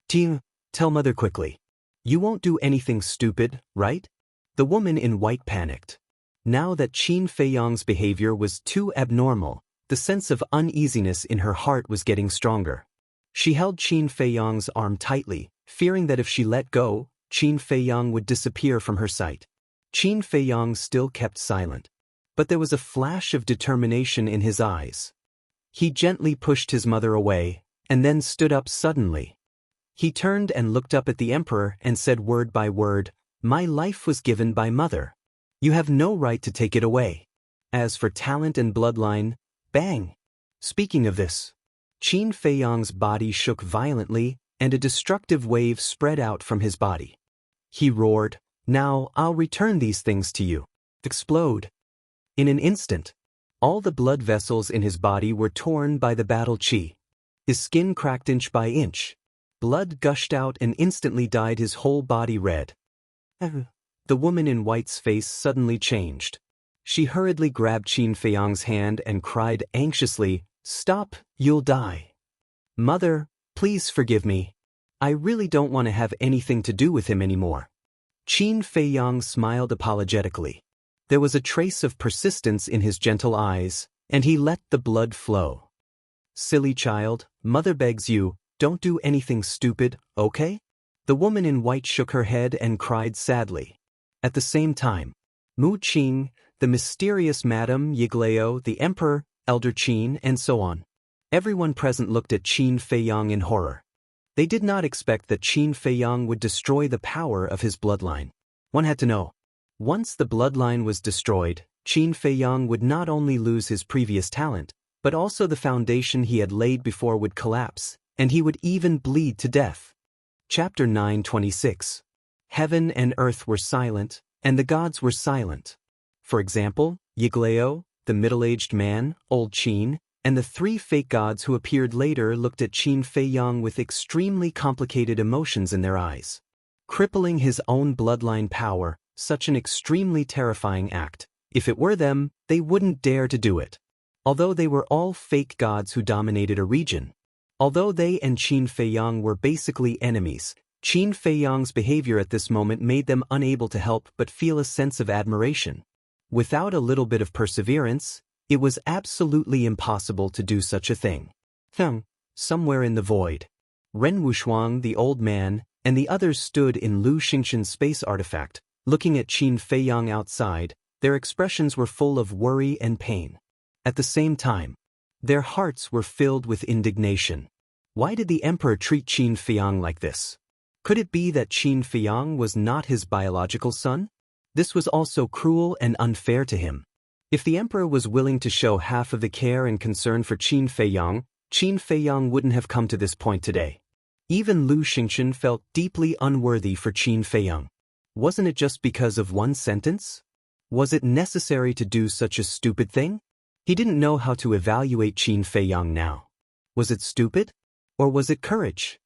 Tell mother quickly. You won't do anything stupid, right?" The woman in white panicked. Now that Qin Feiyang's behavior was too abnormal, the sense of uneasiness in her heart was getting stronger. She held Qin Feiyang's arm tightly, fearing that if she let go, Qin Feiyang would disappear from her sight. Qin Feiyang still kept silent. But there was a flash of determination in his eyes. He gently pushed his mother away, and then stood up suddenly. He turned and looked up at the emperor and said word by word, "My life was given by mother. You have no right to take it away. As for talent and bloodline, bang." Speaking of this, Qin Feiyang's body shook violently, and a destructive wave spread out from his body. He roared, "Now I'll return these things to you." Explode. In an instant, all the blood vessels in his body were torn by the battle qi. His skin cracked inch by inch. Blood gushed out and instantly dyed his whole body red. The woman in white's face suddenly changed. She hurriedly grabbed Qin Feiyang's hand and cried anxiously, "Stop, you'll die. Mother, please forgive me. I really don't want to have anything to do with him anymore." Qin Feiyang smiled apologetically. There was a trace of persistence in his gentle eyes, and he let the blood flow. "Silly child, mother begs you, don't do anything stupid, okay?" The woman in white shook her head and cried sadly. At the same time, Mu Qing, the mysterious Madame Yigleo, the Emperor, Elder Qin, and so on. Everyone present looked at Qin Feiyang in horror. They did not expect that Qin Feiyang would destroy the power of his bloodline. One had to know. Once the bloodline was destroyed, Qin Feiyang would not only lose his previous talent, but also the foundation he had laid before would collapse, and he would even bleed to death. Chapter 9:26. Heaven and earth were silent, and the gods were silent. For example, Yigleo, the middle-aged man, Old Qin, and the three fake gods who appeared later looked at Qin Feiyang with extremely complicated emotions in their eyes. Crippling his own bloodline power, such an extremely terrifying act. If it were them, they wouldn't dare to do it. Although they were all fake gods who dominated a region. Although they and Qin Feiyang were basically enemies, Qin Feiyang's behavior at this moment made them unable to help but feel a sense of admiration. Without a little bit of perseverance, it was absolutely impossible to do such a thing. Somewhere in the void, Ren Wushuang, the old man, and the others stood in Lu Xingxin's space artifact, looking at Qin Feiyang outside. Their expressions were full of worry and pain. At the same time, their hearts were filled with indignation. Why did the emperor treat Qin Feiyang like this? Could it be that Qin Feiyang was not his biological son? This was also cruel and unfair to him. If the emperor was willing to show half of the care and concern for Qin Feiyang wouldn't have come to this point today. Even Lu Xingxin felt deeply unworthy for Qin Feiyang. Wasn't it just because of one sentence? Was it necessary to do such a stupid thing? He didn't know how to evaluate Qin Feiyang now. Was it stupid? Or was it courage?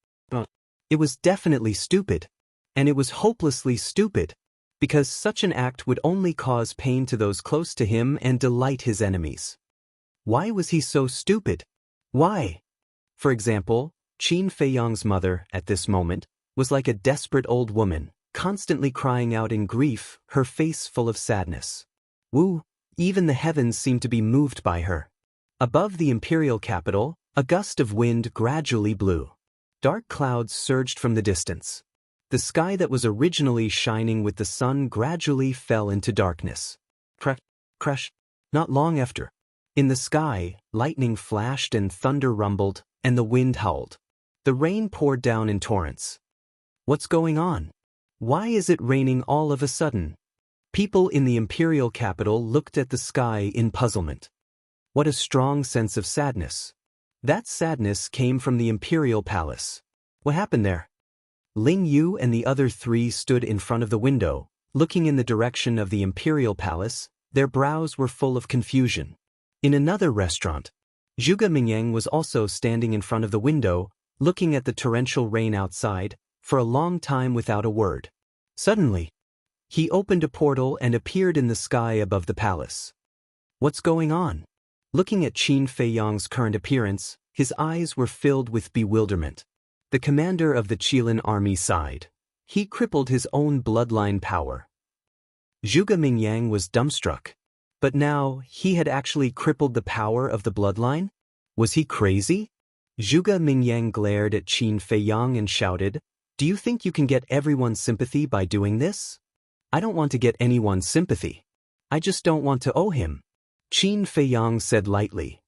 It was definitely stupid. And it was hopelessly stupid. Because such an act would only cause pain to those close to him and delight his enemies. Why was he so stupid? Why? For example, Qin Feiyang's mother, at this moment, was like a desperate old woman, constantly crying out in grief, her face full of sadness. Even the heavens seemed to be moved by her. Above the imperial capital, a gust of wind gradually blew. Dark clouds surged from the distance. The sky that was originally shining with the sun gradually fell into darkness. Crash. Not long after. In the sky, lightning flashed and thunder rumbled, and the wind howled. The rain poured down in torrents. What's going on? Why is it raining all of a sudden? People in the imperial capital looked at the sky in puzzlement. What a strong sense of sadness. That sadness came from the imperial palace. What happened there? Ling Yu and the other three stood in front of the window, looking in the direction of the imperial palace. Their brows were full of confusion. In another restaurant, Zhuge Mingyang was also standing in front of the window, looking at the torrential rain outside, for a long time without a word. Suddenly, he opened a portal and appeared in the sky above the palace. What's going on? Looking at Qin Feiyang's current appearance, his eyes were filled with bewilderment. The commander of the Qilin army sighed. He crippled his own bloodline power. Zhuge Mingyang was dumbstruck. But now, he had actually crippled the power of the bloodline? Was he crazy? Zhuge Mingyang glared at Qin Feiyang and shouted, "Do you think you can get everyone's sympathy by doing this?" "I don't want to get anyone's sympathy. I just don't want to owe him," Qin Feiyang said lightly.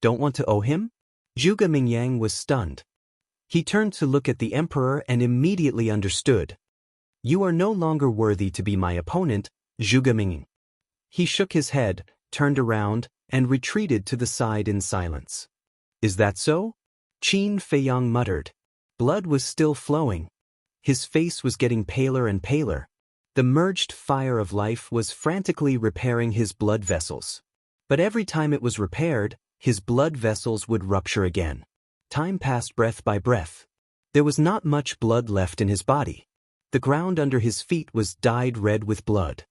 Don't want to owe him? Zhuge Mingyang was stunned. He turned to look at the emperor and immediately understood. "You are no longer worthy to be my opponent, Zhuge Mingyang." He shook his head, turned around, and retreated to the side in silence. "Is that so?" Qin Feiyang muttered. Blood was still flowing. His face was getting paler and paler. The merged fire of life was frantically repairing his blood vessels. But every time it was repaired, his blood vessels would rupture again. Time passed breath by breath. There was not much blood left in his body. The ground under his feet was dyed red with blood.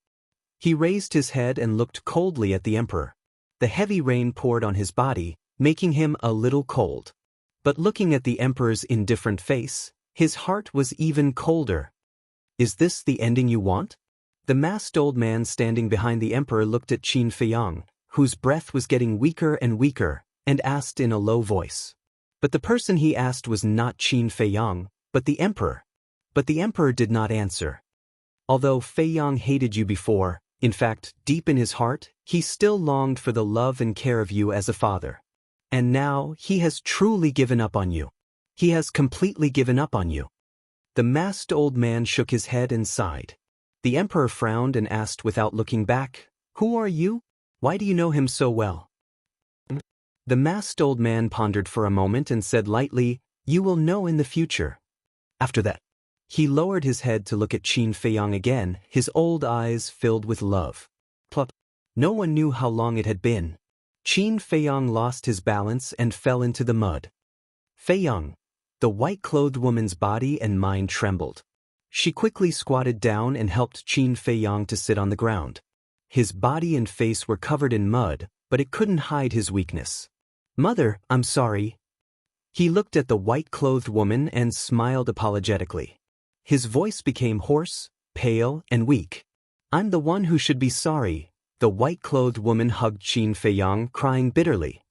He raised his head and looked coldly at the emperor. The heavy rain poured on his body, making him a little cold. But looking at the emperor's indifferent face, his heart was even colder. Is this the ending you want? The masked old man standing behind the emperor looked at Qin Feiyang, whose breath was getting weaker and weaker, and asked in a low voice. But the person he asked was not Qin Feiyang, but the emperor. But the emperor did not answer. Although Feiyang hated you before, in fact, deep in his heart, he still longed for the love and care of you as a father. And now, he has truly given up on you. He has completely given up on you. The masked old man shook his head and sighed. The emperor frowned and asked without looking back, "Who are you? Why do you know him so well?" The masked old man pondered for a moment and said lightly, "You will know in the future." After that, he lowered his head to look at Qin Feiyang again, his old eyes filled with love. Plop. No one knew how long it had been. Qin Feiyang lost his balance and fell into the mud. Feiyang. The white-clothed woman's body and mind trembled. She quickly squatted down and helped Qin Feiyang to sit on the ground. His body and face were covered in mud, but it couldn't hide his weakness. "Mother, I'm sorry." He looked at the white-clothed woman and smiled apologetically. His voice became hoarse, pale, and weak. "I'm the one who should be sorry." The white-clothed woman hugged Qin Feiyang, crying bitterly.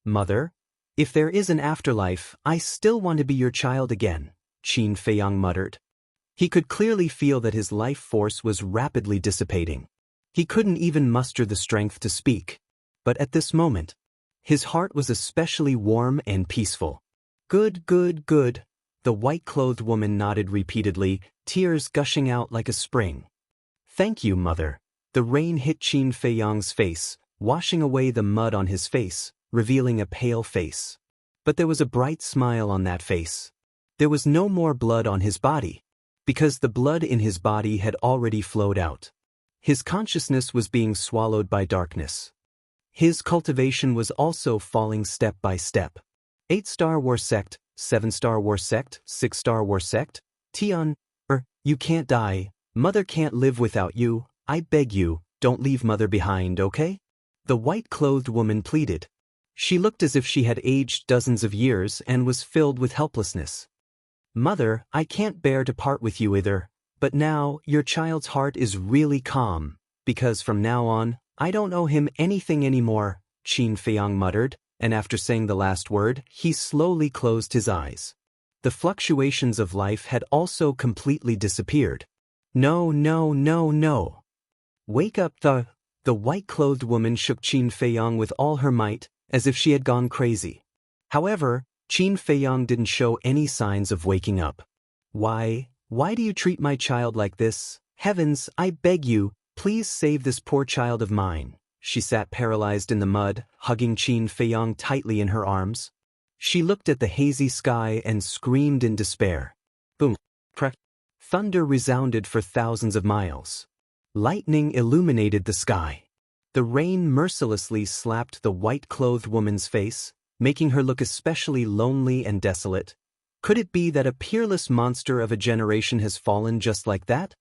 "Mother, if there is an afterlife, I still want to be your child again," Qin Feiyang muttered. He could clearly feel that his life force was rapidly dissipating. He couldn't even muster the strength to speak. But at this moment, his heart was especially warm and peaceful. "Good, good, good." The white-clothed woman nodded repeatedly, tears gushing out like a spring. "Thank you, mother." The rain hit Qin Feiyang's face, washing away the mud on his face, revealing a pale face. But there was a bright smile on that face. There was no more blood on his body, because the blood in his body had already flowed out. His consciousness was being swallowed by darkness. His cultivation was also falling step by step. 8-star war sect, 7-star war sect, 6-star war sect, Tian, you can't die, mother can't live without you, I beg you, don't leave mother behind, okay? The white-clothed woman pleaded. She looked as if she had aged dozens of years and was filled with helplessness. "Mother, I can't bear to part with you either, but now, your child's heart is really calm, because from now on, I don't owe him anything anymore," Qin Feiyang muttered, and after saying the last word, he slowly closed his eyes. The fluctuations of life had also completely disappeared. "No, no, no, no. Wake up, the white-clothed woman shook Qin Feiyang with all her might, as if she had gone crazy. However, Qin Feiyang didn't show any signs of waking up. Why do you treat my child like this? Heavens, I beg you, please save this poor child of mine." She sat paralyzed in the mud, hugging Qin Feiyang tightly in her arms. She looked at the hazy sky and screamed in despair. Boom! Crack! Thunder resounded for thousands of miles. Lightning illuminated the sky. The rain mercilessly slapped the white-clothed woman's face, making her look especially lonely and desolate. Could it be that a peerless monster of a generation has fallen just like that?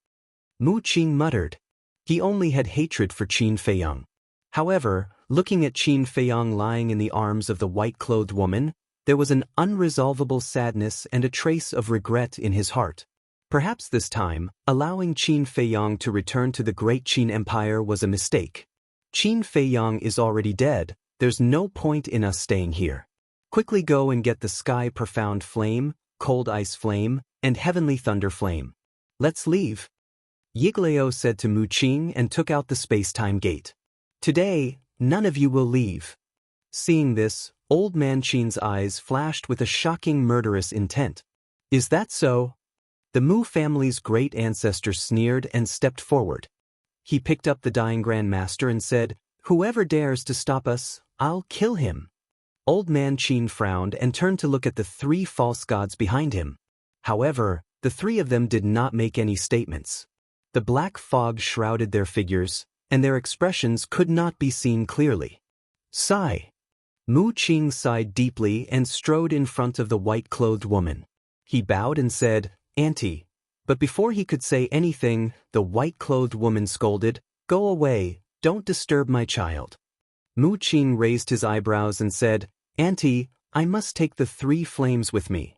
Mu Qing muttered. He only had hatred for Qin Feiyang. However, looking at Qin Feiyang lying in the arms of the white-clothed woman, there was an unresolvable sadness and a trace of regret in his heart. Perhaps this time, allowing Qin Feiyang to return to the great Qin Empire was a mistake. Qin Feiyang is already dead, there's no point in us staying here. Quickly go and get the sky profound flame, cold ice flame, and heavenly thunder flame. Let's leave. Yiglao said to Mu Qing and took out the space-time gate. Today, none of you will leave. Seeing this, old man Qin's eyes flashed with a shocking murderous intent. Is that so? The Mu family's great ancestor sneered and stepped forward. He picked up the dying Grand Master and said, "Whoever dares to stop us, I'll kill him." Old man Qin frowned and turned to look at the 3 false gods behind him. However, the 3 of them did not make any statements. The black fog shrouded their figures, and their expressions could not be seen clearly. Sigh. Mu Qing sighed deeply and strode in front of the white-clothed woman. He bowed and said, "Auntie." But before he could say anything, the white-clothed woman scolded, "Go away, don't disturb my child." Mu Qing raised his eyebrows and said, "Auntie, I must take the 3 flames with me."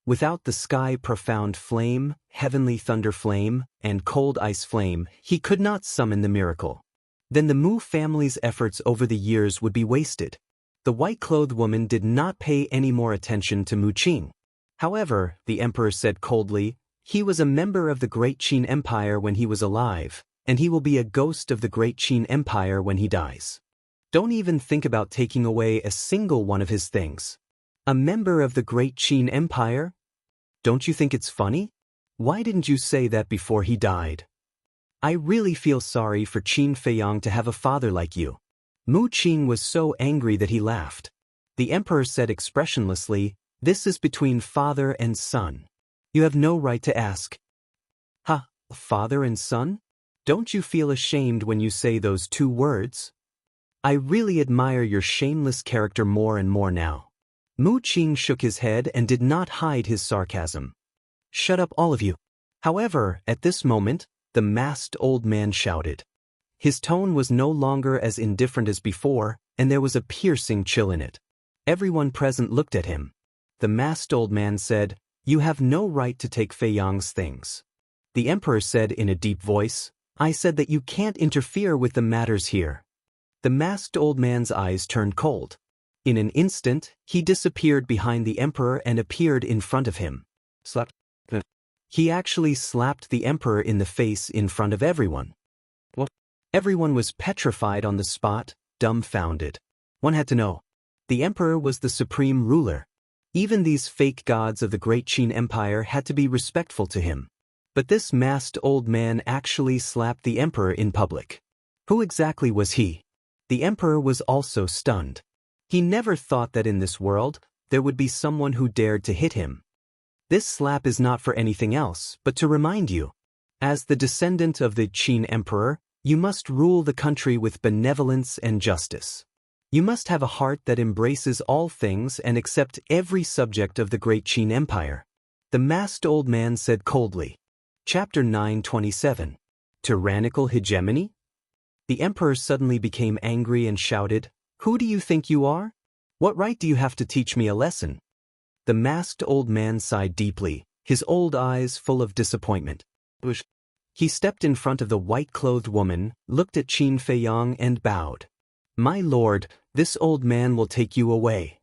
Without the sky profound flame, heavenly thunder flame, and cold ice flame, he could not summon the miracle. Then the Mu family's efforts over the years would be wasted. The white-clothed woman did not pay any more attention to Mu Qing. However, the emperor said coldly, "He was a member of the Great Qin Empire when he was alive, and he will be a ghost of the Great Qin Empire when he dies. Don't even think about taking away a single one of his things." A member of the Great Qin Empire? Don't you think it's funny? Why didn't you say that before he died? I really feel sorry for Qin Feiyang to have a father like you. Mu Qing was so angry that he laughed. The emperor said expressionlessly, "This is between father and son. You have no right to ask." "Ha, father and son? Don't you feel ashamed when you say those 2 words? I really admire your shameless character more and more now." Mu Qing shook his head and did not hide his sarcasm. "Shut up, all of you." However, at this moment, the masked old man shouted. His tone was no longer as indifferent as before, and there was a piercing chill in it. Everyone present looked at him. The masked old man said, "You have no right to take Fei Yang's things." The emperor said in a deep voice, "I said that you can't interfere with the matters here." The masked old man's eyes turned cold. In an instant, he disappeared behind the emperor and appeared in front of him. Slap. He actually slapped the emperor in the face in front of everyone. What? Everyone was petrified on the spot, dumbfounded. One had to know. The emperor was the supreme ruler. Even these fake gods of the Great Qin Empire had to be respectful to him. But this masked old man actually slapped the emperor in public. Who exactly was he? The emperor was also stunned. He never thought that in this world, there would be someone who dared to hit him. This slap is not for anything else, but to remind you. As the descendant of the Qin Emperor, you must rule the country with benevolence and justice. You must have a heart that embraces all things and accept every subject of the Great Qin Empire. The masked old man said coldly. Chapter 927. Tyrannical Hegemony? The emperor suddenly became angry and shouted, "Who do you think you are? What right do you have to teach me a lesson?" The masked old man sighed deeply, his old eyes full of disappointment. He stepped in front of the white-clothed woman, looked at Qin Feiyang and bowed. "My lord, this old man will take you away."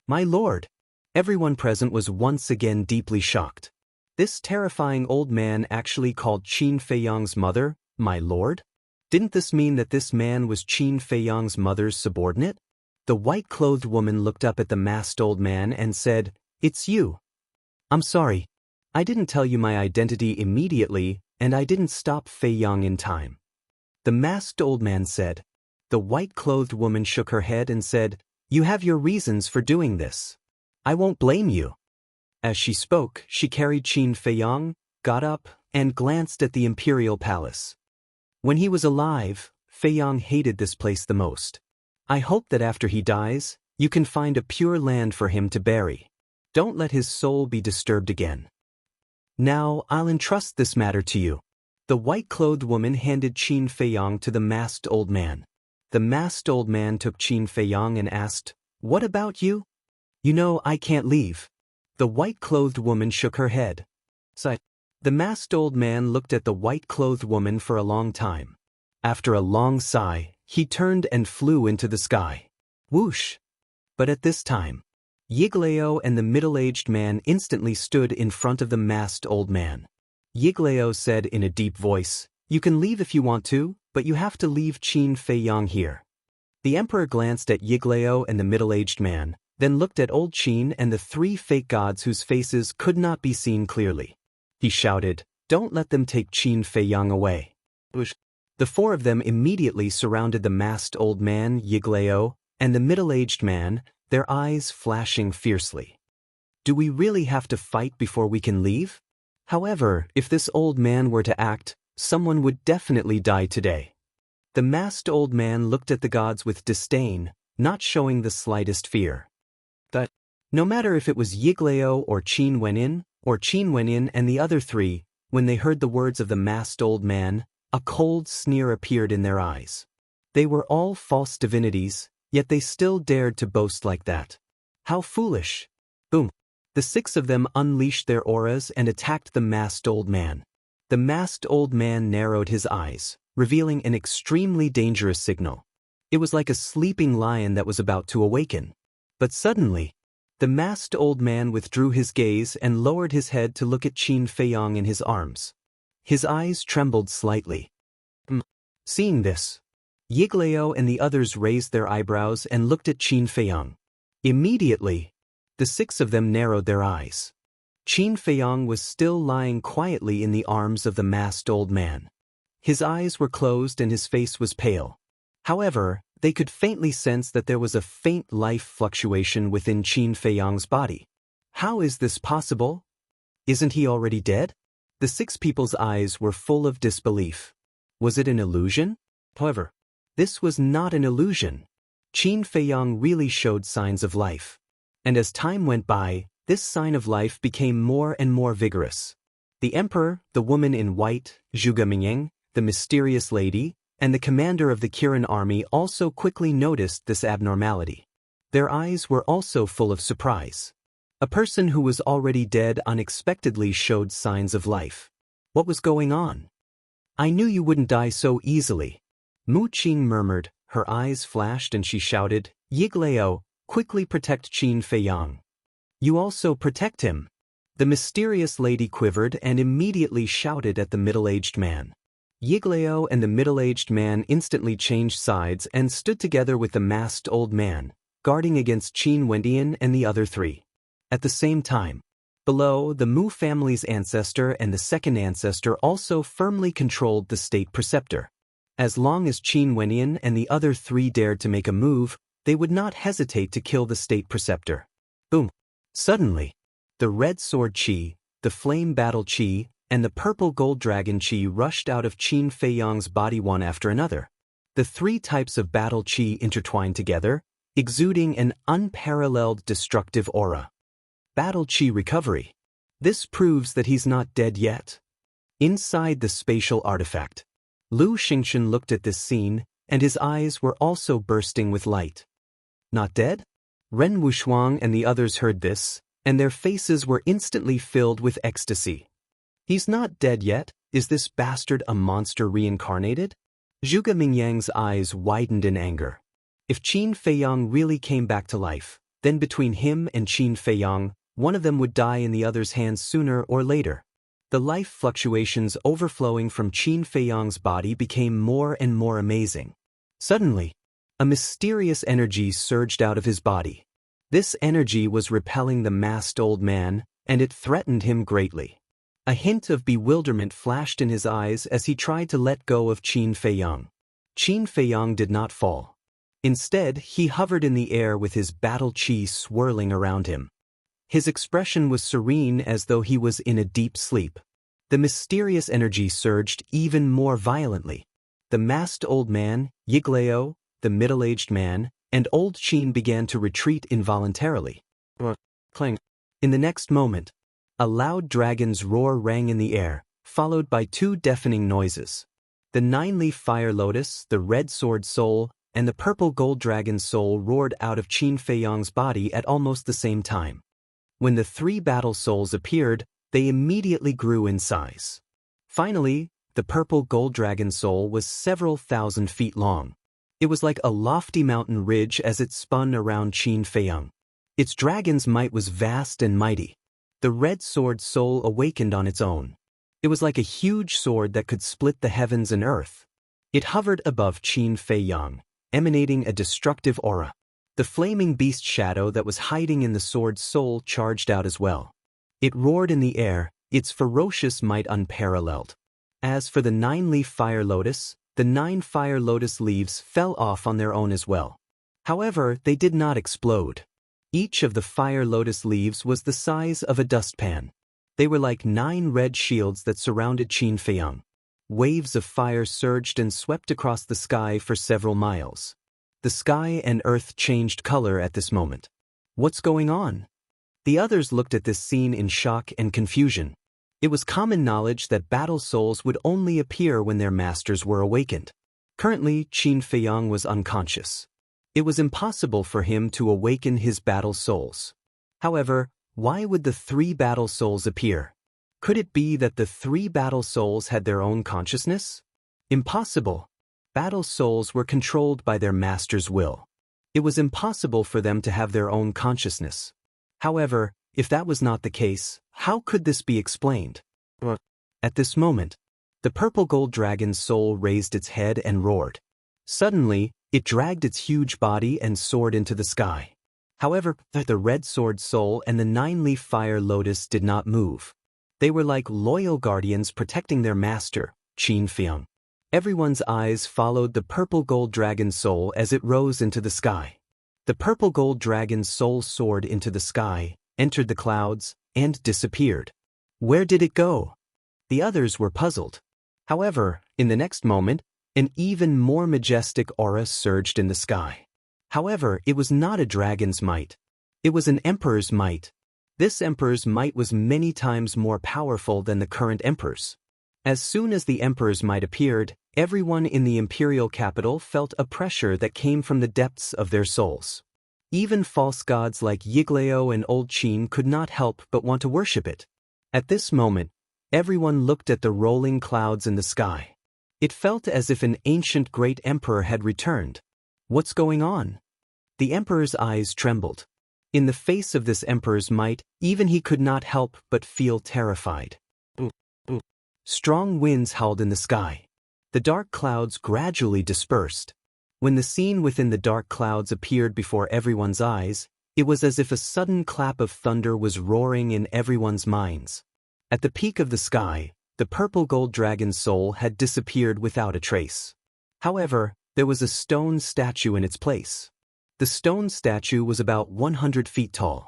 "My lord?" Everyone present was once again deeply shocked. This terrifying old man actually called Qin Feiyang's mother, "My lord"? Didn't this mean that this man was Qin Feiyang's mother's subordinate? The white-clothed woman looked up at the masked old man and said, "It's you." "I'm sorry. I didn't tell you my identity immediately, and I didn't stop Feiyang in time." The masked old man said. The white-clothed woman shook her head and said, "You have your reasons for doing this. I won't blame you." As she spoke, she carried Qin Feiyang, got up, and glanced at the imperial palace. When he was alive, Feiyang hated this place the most. "I hope that after he dies, you can find a pure land for him to bury. Don't let his soul be disturbed again. Now I'll entrust this matter to you." The white-clothed woman handed Qin Feiyang to the masked old man. The masked old man took Qin Feiyang and asked, "What about you?" "You know I can't leave." The white-clothed woman shook her head. Sighed. The masked old man looked at the white-clothed woman for a long time. After a long sigh, he turned and flew into the sky. Whoosh! But at this time, Yigleo and the middle-aged man instantly stood in front of the masked old man. Yigleo said in a deep voice, "You can leave if you want to, but you have to leave Qin Feiyang here." The emperor glanced at Yigleo and the middle-aged man, then looked at old Qin and the 3 fake gods whose faces could not be seen clearly. He shouted, "Don't let them take Qin Feiyang away." The 4 of them immediately surrounded the masked old man, Yigleo, and the middle-aged man, their eyes flashing fiercely. "Do we really have to fight before we can leave? However, if this old man were to act, someone would definitely die today." The masked old man looked at the gods with disdain, not showing the slightest fear. No matter if it was Yiglao or Qin Wenin and the other three, when they heard the words of the masked old man, a cold sneer appeared in their eyes. They were all false divinities, yet they still dared to boast like that. How foolish! Boom! The six of them unleashed their auras and attacked the masked old man. The masked old man narrowed his eyes, revealing an extremely dangerous signal. It was like a sleeping lion that was about to awaken. But suddenly, the masked old man withdrew his gaze and lowered his head to look at Qin Feiyang in his arms. His eyes trembled slightly. Seeing this, Yiglao and the others raised their eyebrows and looked at Qin Feiyang. Immediately, the six of them narrowed their eyes. Qin Feiyang was still lying quietly in the arms of the masked old man. His eyes were closed and his face was pale. However, they could faintly sense that there was a faint life fluctuation within Qin Feiyang's body. How is this possible? Isn't he already dead? The six people's eyes were full of disbelief. Was it an illusion? However, this was not an illusion. Qin Feiyang really showed signs of life. And as time went by, this sign of life became more and more vigorous. The emperor, the woman in white, Zhuge Mingyang, the mysterious lady, and the commander of the Kirin army also quickly noticed this abnormality. Their eyes were also full of surprise. A person who was already dead unexpectedly showed signs of life. What was going on? I knew you wouldn't die so easily. Mu Qing murmured, her eyes flashed and she shouted, Yiglao, quickly protect Qin Feiyang. You also protect him. The mysterious lady quivered and immediately shouted at the middle-aged man. Yiglao and the middle-aged man instantly changed sides and stood together with the masked old man, guarding against Qin Wendian and the other three. At the same time, below, the Mu family's ancestor and the second ancestor also firmly controlled the state preceptor. As long as Qin Wendian and the other three dared to make a move, they would not hesitate to kill the state preceptor. Boom! Suddenly, the red sword chi, the flame battle chi, and the purple gold dragon chi rushed out of Qin Feiyang's body one after another. The three types of battle chi intertwined together, exuding an unparalleled destructive aura. Battle chi recovery. This proves that he's not dead yet. Inside the spatial artifact, Lu Xingchen looked at this scene, and his eyes were also bursting with light. Not dead? Ren Wushuang and the others heard this, and their faces were instantly filled with ecstasy. He's not dead yet. Is this bastard a monster reincarnated? Zhuge Mingyang's eyes widened in anger. If Qin Feiyang really came back to life, then between him and Qin Feiyang, one of them would die in the other's hands sooner or later. The life fluctuations overflowing from Qin Feiyang's body became more and more amazing. Suddenly, a mysterious energy surged out of his body. This energy was repelling the masked old man, and it threatened him greatly. A hint of bewilderment flashed in his eyes as he tried to let go of Qin Feiyang. Qin Feiyang did not fall. Instead, he hovered in the air with his battle chi swirling around him. His expression was serene as though he was in a deep sleep. The mysterious energy surged even more violently. The masked old man, Yiglao, the middle-aged man, and old Qin began to retreat involuntarily. Clang. In the next moment, a loud dragon's roar rang in the air, followed by two deafening noises. The nine-leaf fire lotus, the red sword soul, and the purple gold dragon soul roared out of Qin Feiyang's body at almost the same time. When the three battle souls appeared, they immediately grew in size. Finally, the purple gold dragon soul was several thousand feet long. It was like a lofty mountain ridge as it spun around Qin Feiyang. Its dragon's might was vast and mighty. The red sword soul awakened on its own. It was like a huge sword that could split the heavens and earth. It hovered above Qin Feiyang, emanating a destructive aura. The flaming beast shadow that was hiding in the sword's soul charged out as well. It roared in the air, its ferocious might unparalleled. As for the nine-leaf fire lotus, the 9 fire lotus leaves fell off on their own as well. However, they did not explode. Each of the fire lotus leaves was the size of a dustpan. They were like 9 red shields that surrounded Qin Feiyang. Waves of fire surged and swept across the sky for several miles. The sky and earth changed color at this moment. What's going on? The others looked at this scene in shock and confusion. It was common knowledge that battle souls would only appear when their masters were awakened. Currently, Qin Feiyang was unconscious. It was impossible for him to awaken his battle souls. However, why would the three battle souls appear? Could it be that the three battle souls had their own consciousness? Impossible. Battle souls were controlled by their master's will. It was impossible for them to have their own consciousness. However, if that was not the case, how could this be explained? At this moment, the purple gold dragon's soul raised its head and roared. Suddenly, it dragged its huge body and soared into the sky. However, the red sword soul and the nine-leaf fire lotus did not move. They were like loyal guardians protecting their master, Qin Feiyang. Everyone's eyes followed the purple gold dragon's soul as it rose into the sky. The purple gold dragon's soul soared into the sky, entered the clouds, and disappeared. Where did it go? The others were puzzled. However, in the next moment, an even more majestic aura surged in the sky. However, it was not a dragon's might. It was an emperor's might. This emperor's might was many times more powerful than the current emperor's. As soon as the emperor's might appeared, everyone in the imperial capital felt a pressure that came from the depths of their souls. Even false gods like Yiglao and Old Qin could not help but want to worship it. At this moment, everyone looked at the rolling clouds in the sky. It felt as if an ancient great emperor had returned. What's going on? The emperor's eyes trembled. In the face of this emperor's might, even he could not help but feel terrified. Strong winds howled in the sky. The dark clouds gradually dispersed. When the scene within the dark clouds appeared before everyone's eyes, it was as if a sudden clap of thunder was roaring in everyone's minds. At the peak of the sky, the purple gold dragon's soul had disappeared without a trace. However, there was a stone statue in its place. The stone statue was about 100 feet tall.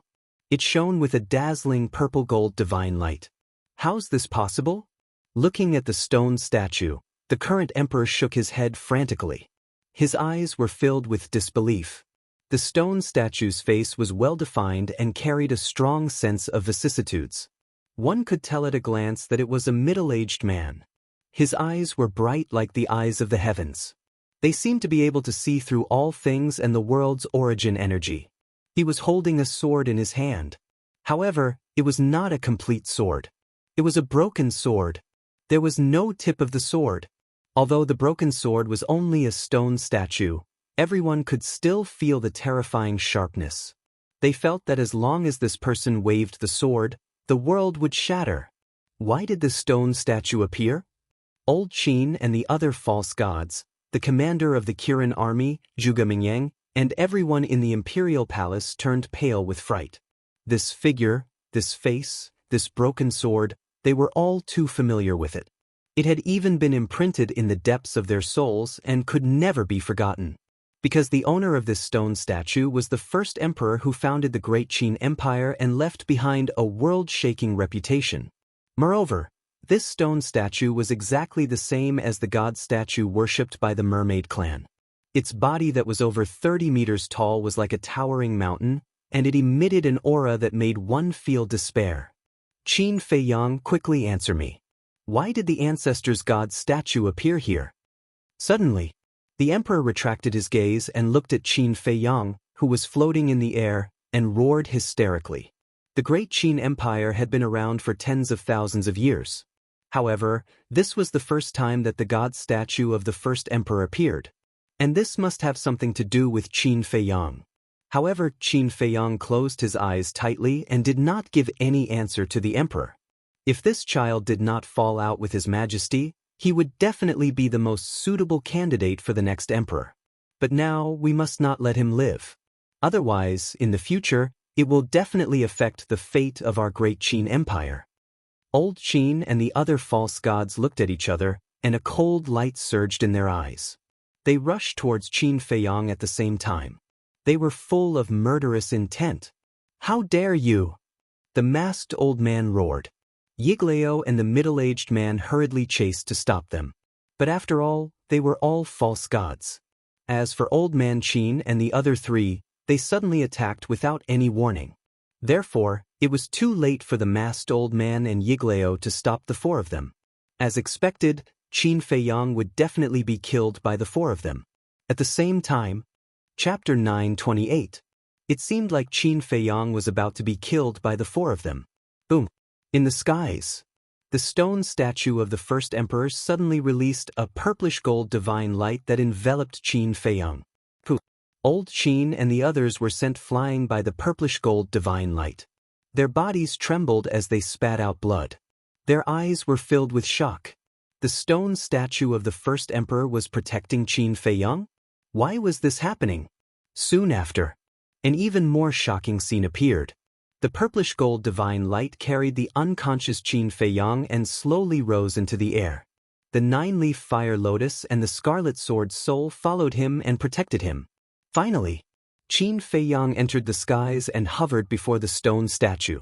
It shone with a dazzling purple gold divine light. How's this possible? Looking at the stone statue, the current emperor shook his head frantically. His eyes were filled with disbelief. The stone statue's face was well-defined and carried a strong sense of vicissitudes. One could tell at a glance that it was a middle-aged man. His eyes were bright like the eyes of the heavens. They seemed to be able to see through all things and the world's origin energy. He was holding a sword in his hand. However, it was not a complete sword. It was a broken sword. There was no tip of the sword. Although the broken sword was only a stone statue, everyone could still feel the terrifying sharpness. They felt that as long as this person waved the sword, the world would shatter. Why did the stone statue appear? Old Qin and the other false gods, the commander of the Kirin army, Zhuge Mingyang, and everyone in the imperial palace turned pale with fright. This figure, this face, this broken sword, they were all too familiar with it. It had even been imprinted in the depths of their souls and could never be forgotten. Because the owner of this stone statue was the first emperor who founded the Great Qin Empire and left behind a world-shaking reputation. Moreover, this stone statue was exactly the same as the god statue worshipped by the mermaid clan. Its body that was over 30 meters tall was like a towering mountain, and it emitted an aura that made one feel despair. Qin Feiyang, quickly answer me. Why did the ancestors' god statue appear here? Suddenly, the emperor retracted his gaze and looked at Qin Feiyang, who was floating in the air, and roared hysterically. The Great Qin Empire had been around for tens of thousands of years. However, this was the first time that the god statue of the first emperor appeared. And this must have something to do with Qin Feiyang. However, Qin Feiyang closed his eyes tightly and did not give any answer to the emperor. If this child did not fall out with his majesty, he would definitely be the most suitable candidate for the next emperor. But now we must not let him live. Otherwise, in the future, it will definitely affect the fate of our Great Qin Empire. Old Qin and the other false gods looked at each other, and a cold light surged in their eyes. They rushed towards Qin Feiyang at the same time. They were full of murderous intent. How dare you? The masked old man roared. Yiglao and the middle-aged man hurriedly chased to stop them. But after all, they were all false gods. As for Old Man Qin and the other three, they suddenly attacked without any warning. Therefore, it was too late for the masked old man and Yiglao to stop the four of them. As expected, Qin Feiyang would definitely be killed by the four of them. At the same time, Chapter 928. It seemed like Qin Feiyang was about to be killed by the four of them. Boom! In the skies, the stone statue of the first emperor suddenly released a purplish-gold divine light that enveloped Qin Feiyang. Old Qin and the others were sent flying by the purplish-gold divine light. Their bodies trembled as they spat out blood. Their eyes were filled with shock. The stone statue of the first emperor was protecting Qin Feiyang? Why was this happening? Soon after, an even more shocking scene appeared. The purplish-gold divine light carried the unconscious Qin Feiyang and slowly rose into the air. The nine-leaf fire lotus and the scarlet sword soul followed him and protected him. Finally, Qin Feiyang entered the skies and hovered before the stone statue.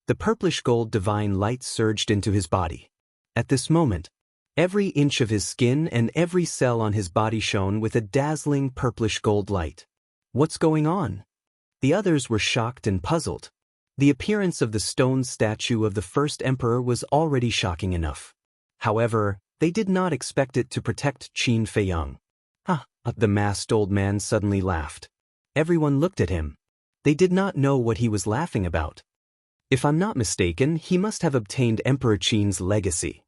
The purplish-gold divine light surged into his body. At this moment, every inch of his skin and every cell on his body shone with a dazzling purplish-gold light. What's going on? The others were shocked and puzzled. The appearance of the stone statue of the first emperor was already shocking enough. However, they did not expect it to protect Qin Feiyang. The masked old man suddenly laughed. Everyone looked at him. They did not know what he was laughing about. If I'm not mistaken, he must have obtained Emperor Qin's legacy.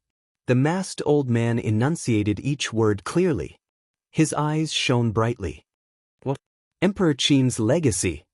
The masked old man enunciated each word clearly. His eyes shone brightly. What? Emperor Qin's legacy?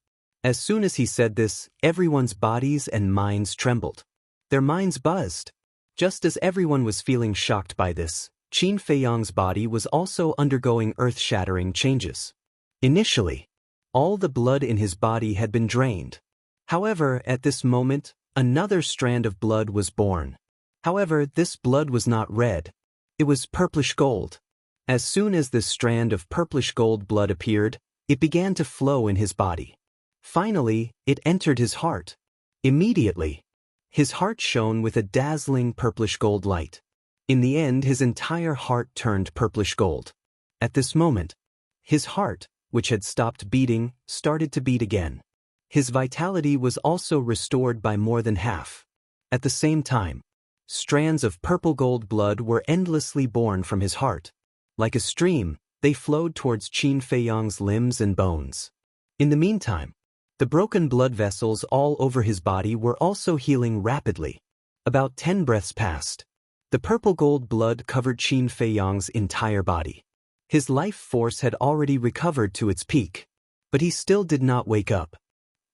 As soon as he said this, everyone's bodies and minds trembled. Their minds buzzed. Just as everyone was feeling shocked by this, Qin Feiyang's body was also undergoing earth-shattering changes. Initially, all the blood in his body had been drained. However, at this moment, another strand of blood was born. However, this blood was not red. It was purplish gold. As soon as this strand of purplish gold blood appeared, it began to flow in his body. Finally, it entered his heart. Immediately, his heart shone with a dazzling purplish gold light. In the end, his entire heart turned purplish gold. At this moment, his heart, which had stopped beating, started to beat again. His vitality was also restored by more than half. At the same time, strands of purple gold blood were endlessly born from his heart. Like a stream, they flowed towards Qin Feiyang's limbs and bones. In the meantime, the broken blood vessels all over his body were also healing rapidly. About 10 breaths passed. The purple gold blood covered Qin Feiyang's entire body. His life force had already recovered to its peak, but he still did not wake up.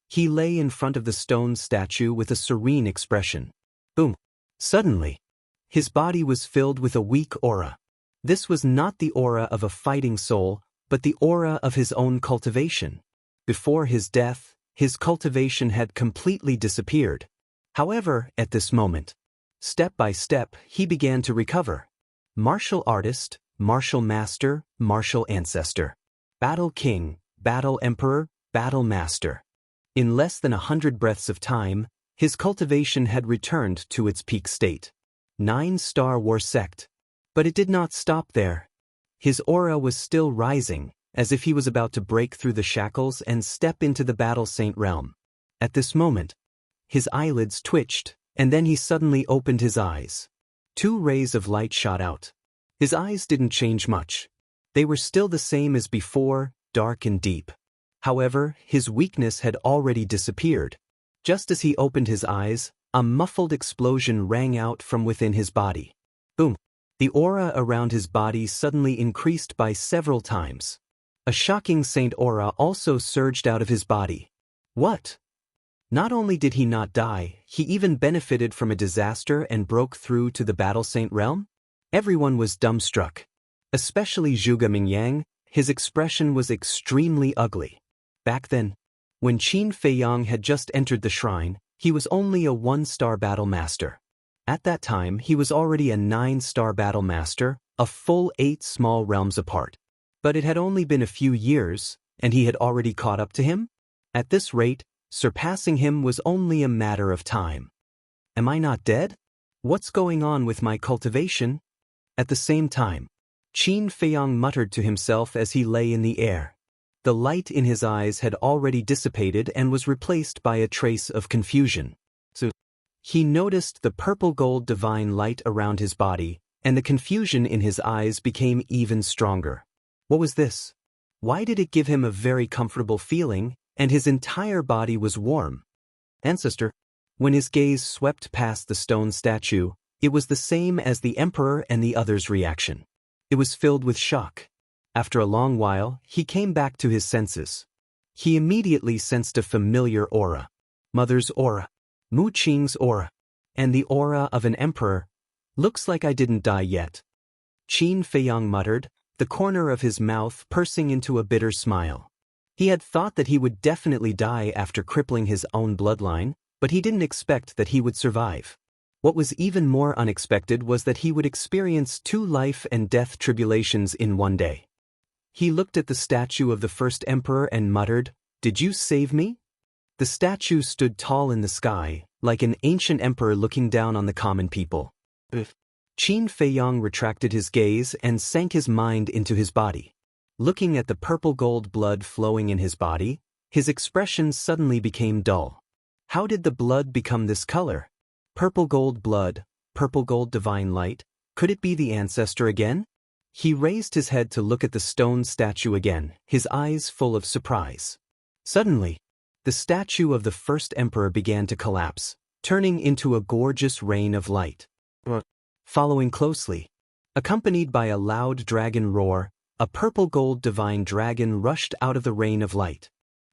He lay in front of the stone statue with a serene expression. Boom! Suddenly, his body was filled with a weak aura. This was not the aura of a fighting soul, but the aura of his own cultivation. Before his death, his cultivation had completely disappeared. However, at this moment, step by step, he began to recover. Martial artist, martial master, martial ancestor. Battle king, battle emperor, battle master. In less than 100 breaths of time, his cultivation had returned to its peak state. 9-star war sect. But it did not stop there. His aura was still rising, as if he was about to break through the shackles and step into the battle saint realm. At this moment, his eyelids twitched, and then he suddenly opened his eyes. 2 rays of light shot out. His eyes didn't change much. They were still the same as before, dark and deep. However, his weakness had already disappeared. Just as he opened his eyes, a muffled explosion rang out from within his body. Boom! The aura around his body suddenly increased by several times. A shocking saint aura also surged out of his body. What? Not only did he not die, he even benefited from a disaster and broke through to the battle saint realm? Everyone was dumbstruck. Especially Zhuge Mingyang, his expression was extremely ugly. Back then, when Qin Feiyang had just entered the shrine, he was only a 1-star battle master. At that time, he was already a 9-star battle master, a full 8 small realms apart. But it had only been a few years, and he had already caught up to him? At this rate, surpassing him was only a matter of time. Am I not dead? What's going on with my cultivation? At the same time, Qin Feiyang muttered to himself as he lay in the air. The light in his eyes had already dissipated and was replaced by a trace of confusion. He noticed the purple-gold divine light around his body, and the confusion in his eyes became even stronger. What was this? Why did it give him a very comfortable feeling, and his entire body was warm? Ancestor. When his gaze swept past the stone statue, it was the same as the Emperor and the others' reaction. It was filled with shock. After a long while, he came back to his senses. He immediately sensed a familiar aura. Mother's aura. Mu Qing's aura. And the aura of an emperor. Looks like I didn't die yet. Qin Feiyang muttered, the corner of his mouth pursing into a bitter smile. He had thought that he would definitely die after crippling his own bloodline, but he didn't expect that he would survive. What was even more unexpected was that he would experience 2 life and death tribulations in one day. He looked at the statue of the first emperor and muttered, "Did you save me?" The statue stood tall in the sky, like an ancient emperor looking down on the common people. Qin Feiyang retracted his gaze and sank his mind into his body. Looking at the purple-gold blood flowing in his body, his expression suddenly became dull. How did the blood become this color? Purple-gold blood, purple-gold divine light, could it be the ancestor again? He raised his head to look at the stone statue again, his eyes full of surprise. Suddenly, the statue of the first emperor began to collapse, turning into a gorgeous rain of light. Following closely, accompanied by a loud dragon roar, a purple-gold divine dragon rushed out of the rain of light.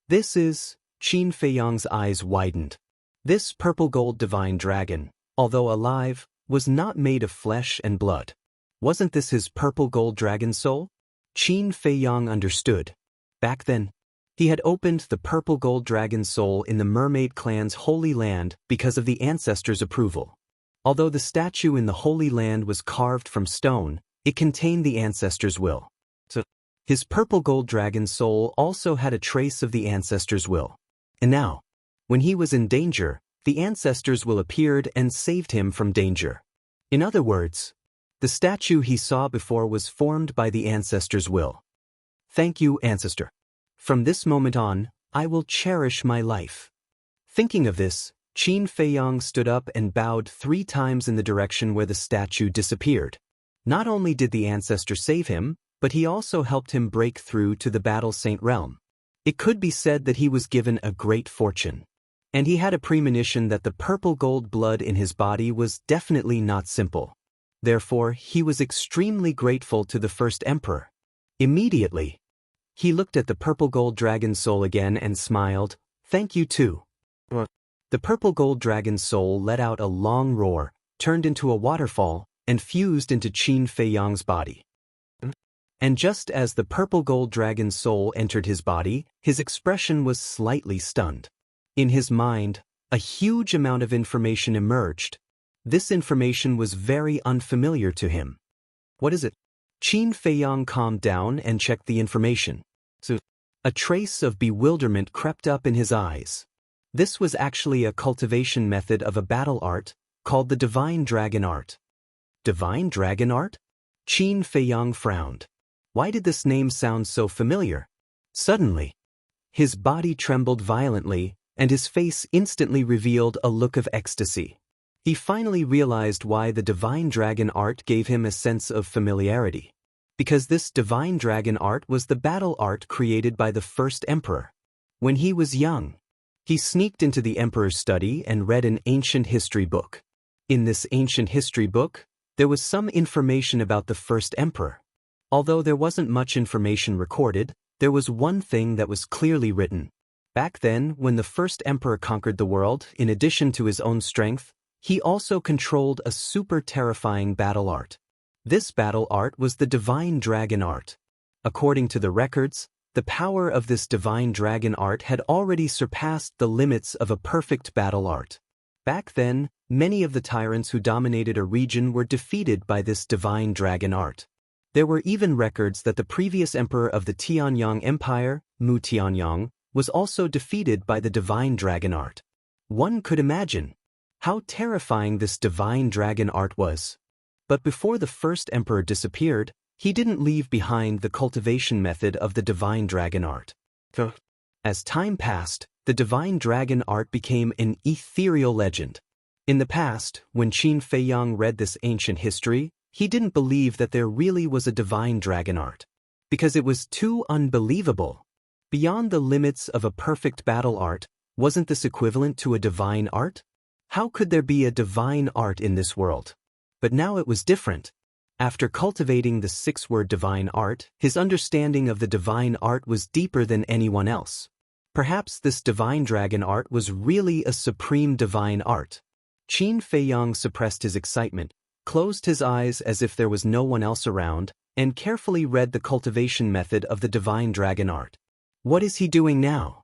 This is... Qin Feiyang's eyes widened. This purple-gold divine dragon, although alive, was not made of flesh and blood. Wasn't this his purple-gold dragon soul? Qin Feiyang understood. Back then, he had opened the purple-gold dragon soul in the mermaid clan's holy land because of the ancestors' approval. Although the statue in the Holy Land was carved from stone, it contained the ancestors' will. So, his purple-gold dragon soul also had a trace of the ancestors' will. And now, when he was in danger, the ancestors' will appeared and saved him from danger. In other words, the statue he saw before was formed by the ancestors' will. Thank you, ancestor. From this moment on, I will cherish my life. Thinking of this, Qin Feiyang stood up and bowed 3 times in the direction where the statue disappeared. Not only did the ancestor save him, but he also helped him break through to the Battle Saint realm. It could be said that he was given a great fortune. And he had a premonition that the purple-gold blood in his body was definitely not simple. Therefore, he was extremely grateful to the first emperor. Immediately, he looked at the purple-gold dragon soul again and smiled, "Thank you too." The purple-gold dragon soul let out a long roar, turned into a waterfall, and fused into Qin Feiyang's body. And just as the purple-gold dragon soul entered his body, his expression was slightly stunned. In his mind, a huge amount of information emerged. This information was very unfamiliar to him. What is it? Qin Feiyang calmed down and checked the information. A trace of bewilderment crept up in his eyes. This was actually a cultivation method of a battle art, called the Divine Dragon Art. Divine Dragon Art? Qin Feiyang frowned. Why did this name sound so familiar? Suddenly, his body trembled violently, and his face instantly revealed a look of ecstasy. He finally realized why the Divine Dragon Art gave him a sense of familiarity. Because this Divine Dragon Art was the battle art created by the first emperor. When he was young, he sneaked into the emperor's study and read an ancient history book. In this ancient history book, there was some information about the first emperor. Although there wasn't much information recorded, there was one thing that was clearly written. Back then, when the first emperor conquered the world, in addition to his own strength, he also controlled a super terrifying battle art. This battle art was the Divine Dragon Art. According to the records, the power of this Divine Dragon Art had already surpassed the limits of a perfect battle art. Back then, many of the tyrants who dominated a region were defeated by this Divine Dragon Art. There were even records that the previous emperor of the Tianyang Empire, Mu Tianyang, was also defeated by the Divine Dragon Art. One could imagine how terrifying this Divine Dragon Art was. But before the first emperor disappeared, he didn't leave behind the cultivation method of the divine dragon art. As time passed, the divine dragon art became an ethereal legend. In the past, when Qin Feiyang read this ancient history, he didn't believe that there really was a divine dragon art, because it was too unbelievable. Beyond the limits of a perfect battle art, wasn't this equivalent to a divine art? How could there be a divine art in this world? But now it was different. After cultivating the 6-word divine art, his understanding of the divine art was deeper than anyone else. Perhaps this divine dragon art was really a supreme divine art. Qin Feiyang suppressed his excitement, closed his eyes as if there was no one else around, and carefully read the cultivation method of the divine dragon art. What is he doing now?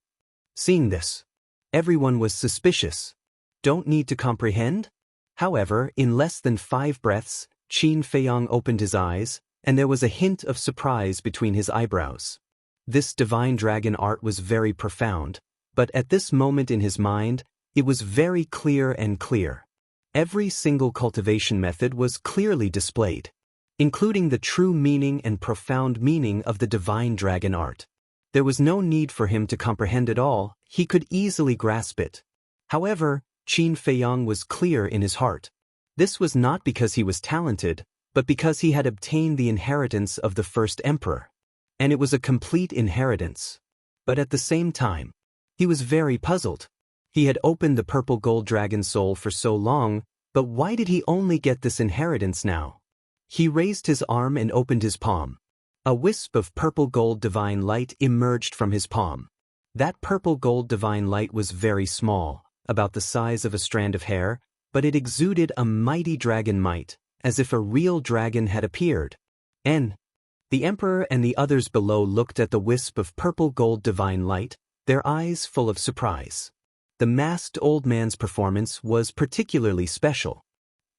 Seeing this, everyone was suspicious. Don't need to comprehend? However, in less than 5 breaths, Qin Feiyang opened his eyes, and there was a hint of surprise between his eyebrows. This divine dragon art was very profound, but at this moment in his mind, it was very clear and clear. Every single cultivation method was clearly displayed, including the true meaning and profound meaning of the divine dragon art. There was no need for him to comprehend it all, he could easily grasp it. However, Qin Feiyang was clear in his heart. This was not because he was talented, but because he had obtained the inheritance of the first emperor. And it was a complete inheritance. But at the same time, he was very puzzled. He had opened the purple gold dragon soul for so long, but why did he only get this inheritance now? He raised his arm and opened his palm. A wisp of purple gold divine light emerged from his palm. That purple gold divine light was very small, about the size of a strand of hair, but it exuded a mighty dragon might, as if a real dragon had appeared. The emperor and the others below looked at the wisp of purple gold divine light, their eyes full of surprise. The masked old man's performance was particularly special.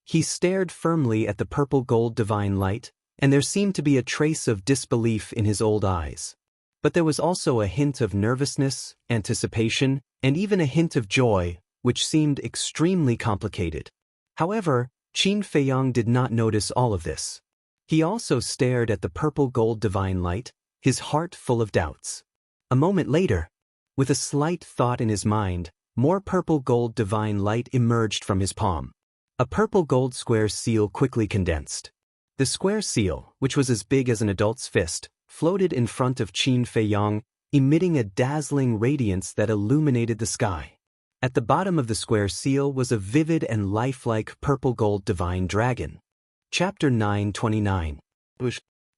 He stared firmly at the purple gold divine light, and there seemed to be a trace of disbelief in his old eyes. But there was also a hint of nervousness, anticipation, and even a hint of joy, which seemed extremely complicated. However, Qin Feiyang did not notice all of this. He also stared at the purple gold divine light, his heart full of doubts. A moment later, with a slight thought in his mind, more purple gold divine light emerged from his palm. A purple gold square seal quickly condensed. The square seal, which was as big as an adult's fist, floated in front of Qin Feiyang, emitting a dazzling radiance that illuminated the sky. At the bottom of the square seal was a vivid and lifelike purple gold divine dragon. Chapter 929.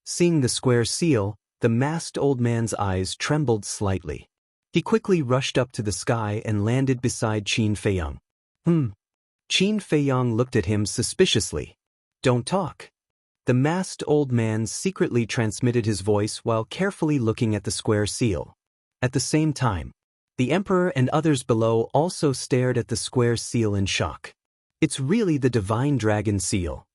Seeing the square seal, the masked old man's eyes trembled slightly. He quickly rushed up to the sky and landed beside Qin Feiyang. Qin Feiyang looked at him suspiciously. Don't talk. The masked old man secretly transmitted his voice while carefully looking at the square seal. At the same time, the emperor and others below also stared at the square seal in shock. It's really the divine dragon seal.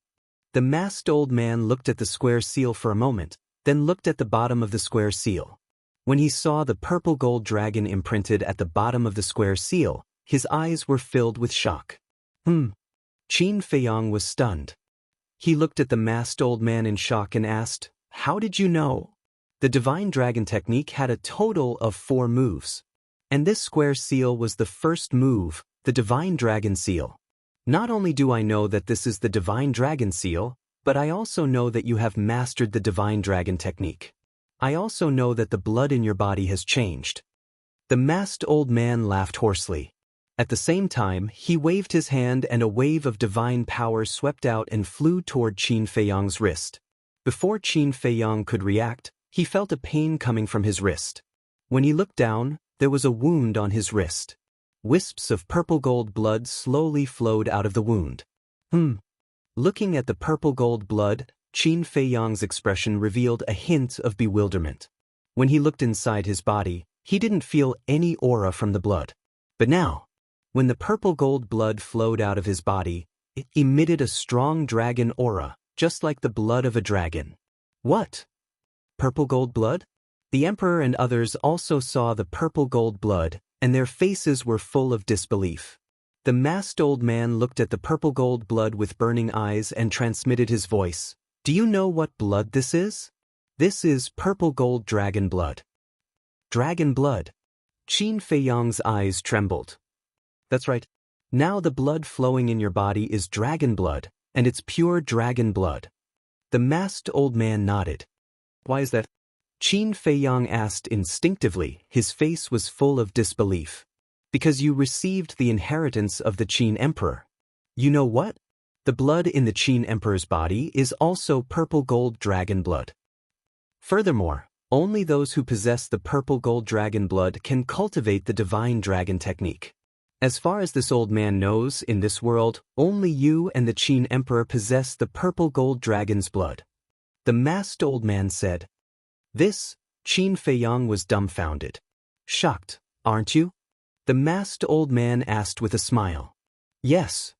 The masked old man looked at the square seal for a moment, then looked at the bottom of the square seal. When he saw the purple gold dragon imprinted at the bottom of the square seal, his eyes were filled with shock. Qin Feiyang was stunned. He looked at the masked old man in shock and asked, "How did you know?" The divine dragon technique had a total of 4 moves. And this square seal was the first move, the divine dragon seal. Not only do I know that this is the divine dragon seal, but I also know that you have mastered the divine dragon technique. I also know that the blood in your body has changed. The masked old man laughed hoarsely. At the same time, he waved his hand and a wave of divine power swept out and flew toward Qin Feiyang's wrist. Before Qin Feiyang could react, he felt a pain coming from his wrist. When he looked down, there was a wound on his wrist. Wisps of purple gold blood slowly flowed out of the wound. Looking at the purple gold blood, Qin Feiyang's expression revealed a hint of bewilderment. When he looked inside his body, he didn't feel any aura from the blood. But now, when the purple gold blood flowed out of his body, it emitted a strong dragon aura, just like the blood of a dragon. What? Purple gold blood? The emperor and others also saw the purple gold blood, and their faces were full of disbelief. The masked old man looked at the purple gold blood with burning eyes and transmitted his voice. Do you know what blood this is? This is purple gold dragon blood. Dragon blood. Qin Feiyang's eyes trembled. That's right. Now the blood flowing in your body is dragon blood, and it's pure dragon blood. The masked old man nodded. Why is that? Qin Feiyang asked instinctively. His face was full of disbelief. Because you received the inheritance of the Qin Emperor. You know what? The blood in the Qin Emperor's body is also purple gold dragon blood. Furthermore, only those who possess the purple gold dragon blood can cultivate the divine dragon technique. As far as this old man knows, in this world, only you and the Qin Emperor possess the purple gold dragon's blood. The masked old man said. This, Qin Feiyang was dumbfounded. Shocked, aren't you? The masked old man asked with a smile. Yes.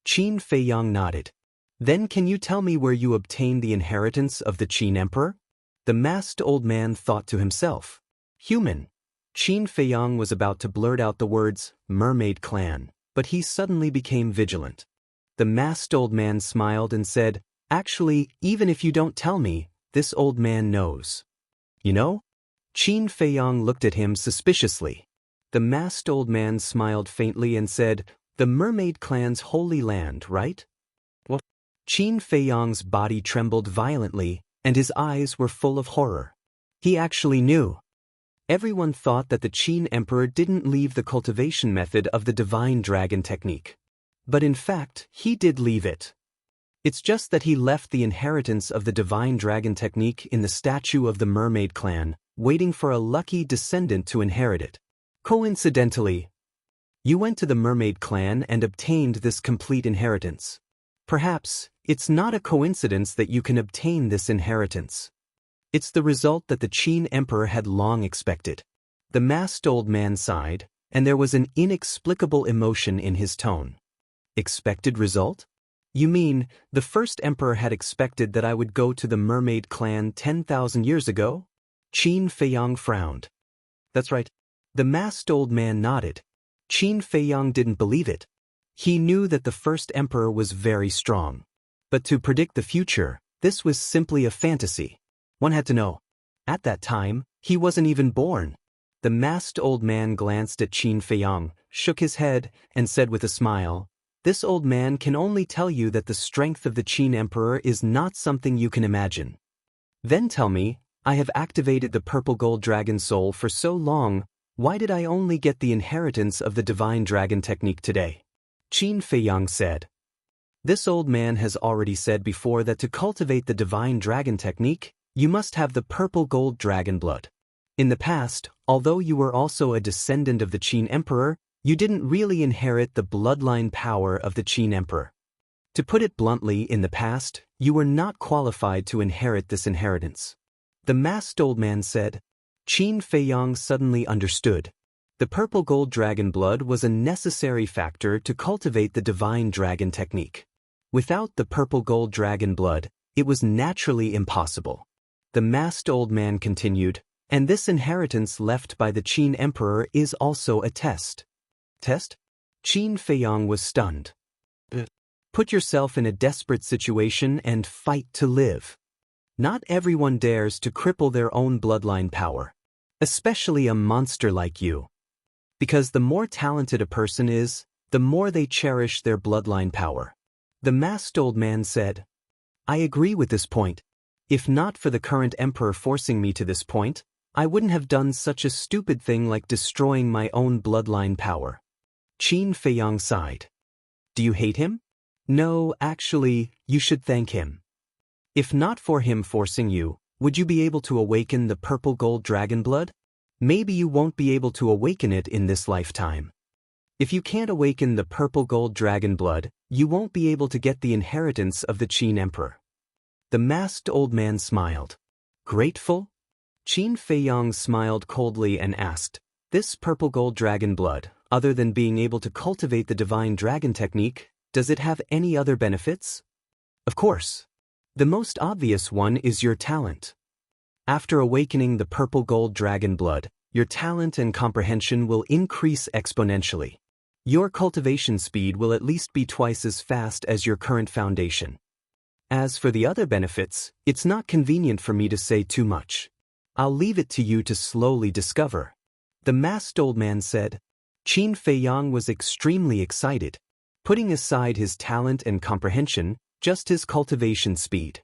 Qin Feiyang nodded. Then can you tell me where you obtained the inheritance of the Qin Emperor? The masked old man thought to himself. Human. Qin Feiyang was about to blurt out the words, mermaid clan, but he suddenly became vigilant. The masked old man smiled and said, actually, even if you don't tell me, this old man knows. You know? Qin Feiyang looked at him suspiciously. The masked old man smiled faintly and said, the mermaid clan's holy land, right? What? Qin Feiyang's body trembled violently, and his eyes were full of horror. He actually knew. Everyone thought that the Qin Emperor didn't leave the cultivation method of the divine dragon technique. But in fact, he did leave it. It's just that he left the inheritance of the divine dragon technique in the statue of the mermaid clan, waiting for a lucky descendant to inherit it. Coincidentally, you went to the mermaid clan and obtained this complete inheritance. Perhaps, it's not a coincidence that you can obtain this inheritance. It's the result that the Qin Emperor had long expected. The masked old man sighed, and there was an inexplicable emotion in his tone. Expected result? You mean, the first emperor had expected that I would go to the mermaid clan 10,000 years ago? Qin Feiyang frowned. That's right. The masked old man nodded. Qin Feiyang didn't believe it. He knew that the first emperor was very strong. But to predict the future, this was simply a fantasy. One had to know. At that time, he wasn't even born. The masked old man glanced at Qin Feiyang, shook his head, and said with a smile, this old man can only tell you that the strength of the Qin Emperor is not something you can imagine. Then tell me, I have activated the purple gold dragon soul for so long, why did I only get the inheritance of the divine dragon technique today? Qin Feiyang said. This old man has already said before that to cultivate the divine dragon technique, you must have the purple gold dragon blood. In the past, although you were also a descendant of the Qin Emperor, you didn't really inherit the bloodline power of the Qin Emperor. To put it bluntly, in the past, you were not qualified to inherit this inheritance. The masked old man said. Qin Feiyang suddenly understood. The purple gold dragon blood was a necessary factor to cultivate the divine dragon technique. Without the purple gold dragon blood, it was naturally impossible. The masked old man continued, and this inheritance left by the Qin Emperor is also a test. Test? Qin Feiyang was stunned. Put yourself in a desperate situation and fight to live. Not everyone dares to cripple their own bloodline power, especially a monster like you. Because the more talented a person is, the more they cherish their bloodline power. The masked old man said, I agree with this point. If not for the current emperor forcing me to this point, I wouldn't have done such a stupid thing like destroying my own bloodline power. Qin Feiyang sighed. Do you hate him? No, actually, you should thank him. If not for him forcing you, would you be able to awaken the purple gold dragon blood? Maybe you won't be able to awaken it in this lifetime. If you can't awaken the purple gold dragon blood, you won't be able to get the inheritance of the Qin Emperor. The masked old man smiled. Grateful? Qin Feiyang smiled coldly and asked, this purple gold dragon blood, other than being able to cultivate the divine dragon technique, does it have any other benefits? Of course. The most obvious one is your talent. After awakening the purple gold dragon blood, your talent and comprehension will increase exponentially. Your cultivation speed will at least be twice as fast as your current foundation. As for the other benefits, it's not convenient for me to say too much. I'll leave it to you to slowly discover. The masked old man said. Qin Feiyang was extremely excited. Putting aside his talent and comprehension, just his cultivation speed.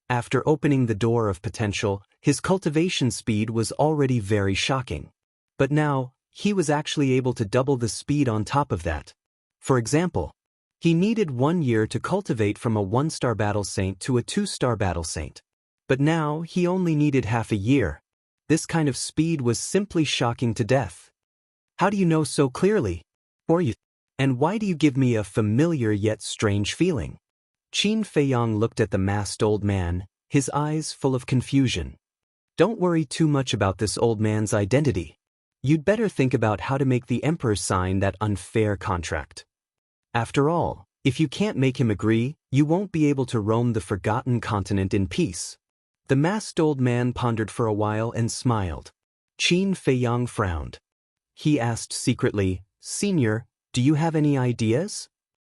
After opening the door of potential, his cultivation speed was already very shocking. But now, he was actually able to double the speed on top of that. For example, he needed 1 year to cultivate from a 1-star battle saint to a 2-star battle saint. But now, he only needed half a year. This kind of speed was simply shocking to death. How do you know so clearly? Or you? And why do you give me a familiar yet strange feeling? Qin Feiyang looked at the masked old man, his eyes full of confusion. Don't worry too much about this old man's identity. You'd better think about how to make the emperor sign that unfair contract. After all, if you can't make him agree, you won't be able to roam the forgotten continent in peace. The masked old man pondered for a while and smiled. Qin Feiyang frowned. He asked secretly, Senior, do you have any ideas?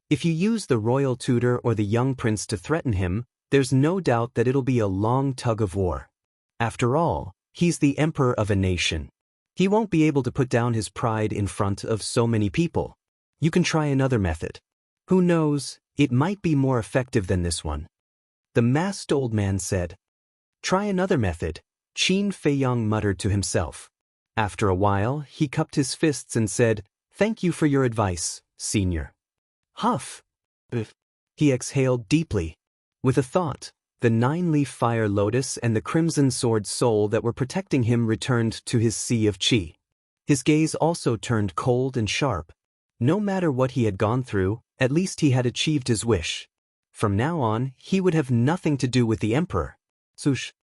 If you use the royal tutor or the young prince to threaten him, there's no doubt that it'll be a long tug of war. After all, he's the emperor of a nation. He won't be able to put down his pride in front of so many people. You can try another method. Who knows, it might be more effective than this one. The masked old man said. Try another method, Qin Feiyang muttered to himself. After a while, he cupped his fists and said, Thank you for your advice, Senior. Huff! He exhaled deeply. With a thought, the 9-leaf fire lotus and the crimson sword soul that were protecting him returned to his sea of qi. His gaze also turned cold and sharp. No matter what he had gone through, at least he had achieved his wish. From now on, he would have nothing to do with the emperor. Sush.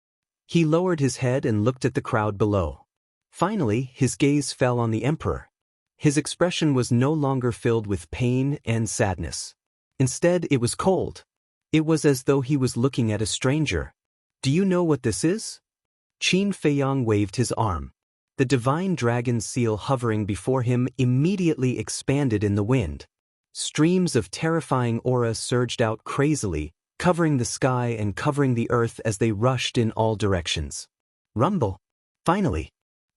He lowered his head and looked at the crowd below. Finally, his gaze fell on the emperor. His expression was no longer filled with pain and sadness. Instead, it was cold. It was as though he was looking at a stranger. Do you know what this is? Qin Feiyang waved his arm. The divine dragon seal hovering before him immediately expanded in the wind. Streams of terrifying aura surged out crazily, covering the sky and covering the earth as they rushed in all directions. Rumble. Finally,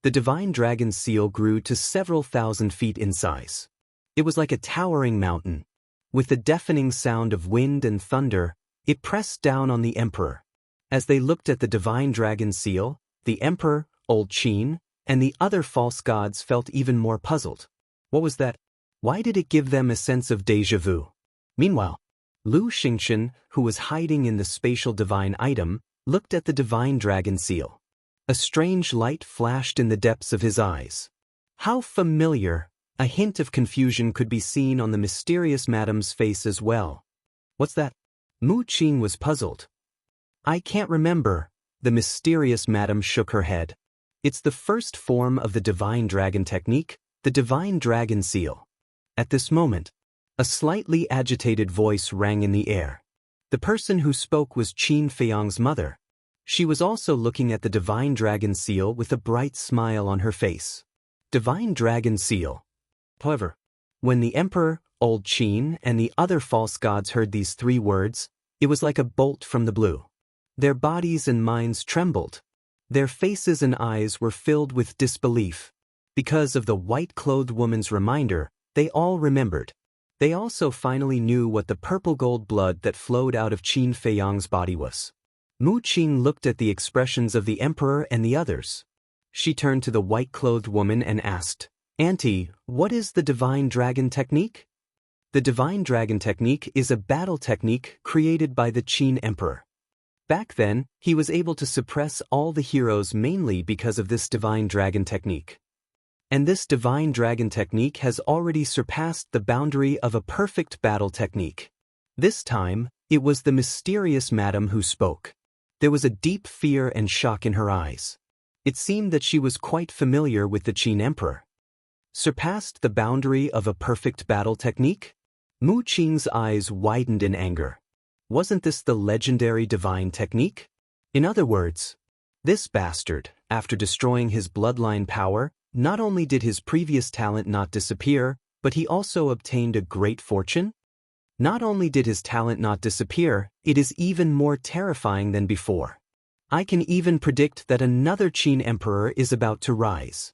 the divine dragon seal grew to several thousand feet in size. It was like a towering mountain. With the deafening sound of wind and thunder, it pressed down on the emperor. As they looked at the divine dragon seal, the emperor, old Qin, and the other false gods felt even more puzzled. What was that? Why did it give them a sense of déjà vu? Meanwhile, Lu Xingchen, who was hiding in the spatial divine item, looked at the divine dragon seal. A strange light flashed in the depths of his eyes. How familiar! A hint of confusion could be seen on the mysterious madam's face as well. What's that? Mu Qing was puzzled. I can't remember. The mysterious madam shook her head. It's the first form of the divine dragon technique, the divine dragon seal. At this moment, a slightly agitated voice rang in the air. The person who spoke was Qin Feiyang's mother. She was also looking at the divine dragon seal with a bright smile on her face. Divine dragon seal. However, when the emperor, old Qin, and the other false gods heard these 3 words, it was like a bolt from the blue. Their bodies and minds trembled. Their faces and eyes were filled with disbelief. Because of the white-clothed woman's reminder, they all remembered. They also finally knew what the purple-gold blood that flowed out of Qin Feiyang's body was. Mu Qing looked at the expressions of the emperor and the others. She turned to the white-clothed woman and asked, Auntie, what is the divine dragon technique? The divine dragon technique is a battle technique created by the Qin emperor. Back then, he was able to suppress all the heroes mainly because of this divine dragon technique. And this divine dragon technique has already surpassed the boundary of a perfect battle technique. This time, it was the mysterious madam who spoke. There was a deep fear and shock in her eyes. It seemed that she was quite familiar with the Qin emperor. Surpassed the boundary of a perfect battle technique? Mu Qing's eyes widened in anger. Wasn't this the legendary divine technique? In other words, this bastard, after destroying his bloodline power, not only did his previous talent not disappear, but he also obtained a great fortune? Not only did his talent not disappear, it is even more terrifying than before. I can even predict that another Qin emperor is about to rise.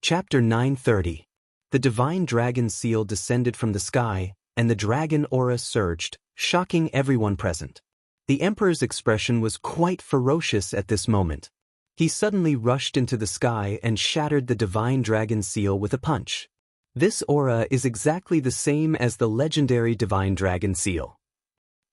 Chapter 930. The divine dragon seal descended from the sky, and the dragon aura surged, shocking everyone present. The emperor's expression was quite ferocious at this moment. He suddenly rushed into the sky and shattered the divine dragon seal with a punch. This aura is exactly the same as the legendary divine dragon seal.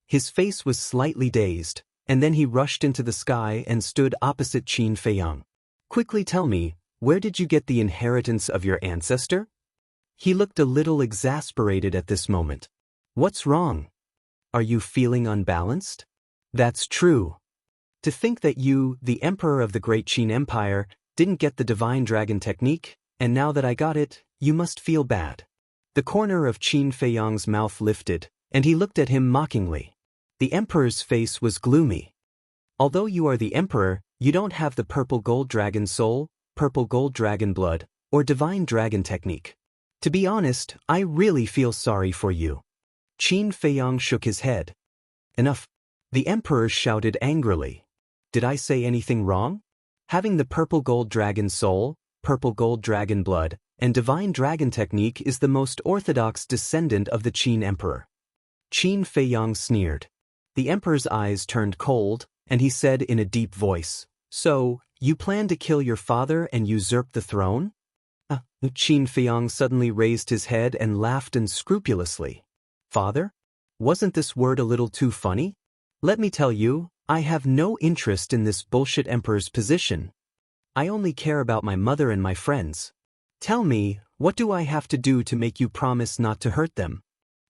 His face was slightly dazed, and then he rushed into the sky and stood opposite Qin Feiyang. Quickly tell me, where did you get the inheritance of your ancestor? He looked a little exasperated at this moment. What's wrong? Are you feeling unbalanced? That's true. To think that you, the emperor of the great Qin Empire, didn't get the divine dragon technique, and now that I got it, you must feel bad. The corner of Qin Feiyang's mouth lifted, and he looked at him mockingly. The emperor's face was gloomy. Although you are the emperor, you don't have the purple gold dragon soul, purple gold dragon blood, or divine dragon technique. To be honest, I really feel sorry for you. Qin Feiyang shook his head. Enough. The emperor shouted angrily. Did I say anything wrong? Having the purple gold dragon soul, purple gold dragon blood, and divine dragon technique is the most orthodox descendant of the Qin emperor. Qin Feiyang sneered. The emperor's eyes turned cold, and he said in a deep voice, So, you plan to kill your father and usurp the throne? Qin Feiyang suddenly raised his head and laughed unscrupulously. Father? Wasn't this word a little too funny? Let me tell you, I have no interest in this bullshit emperor's position. I only care about my mother and my friends. Tell me, what do I have to do to make you promise not to hurt them?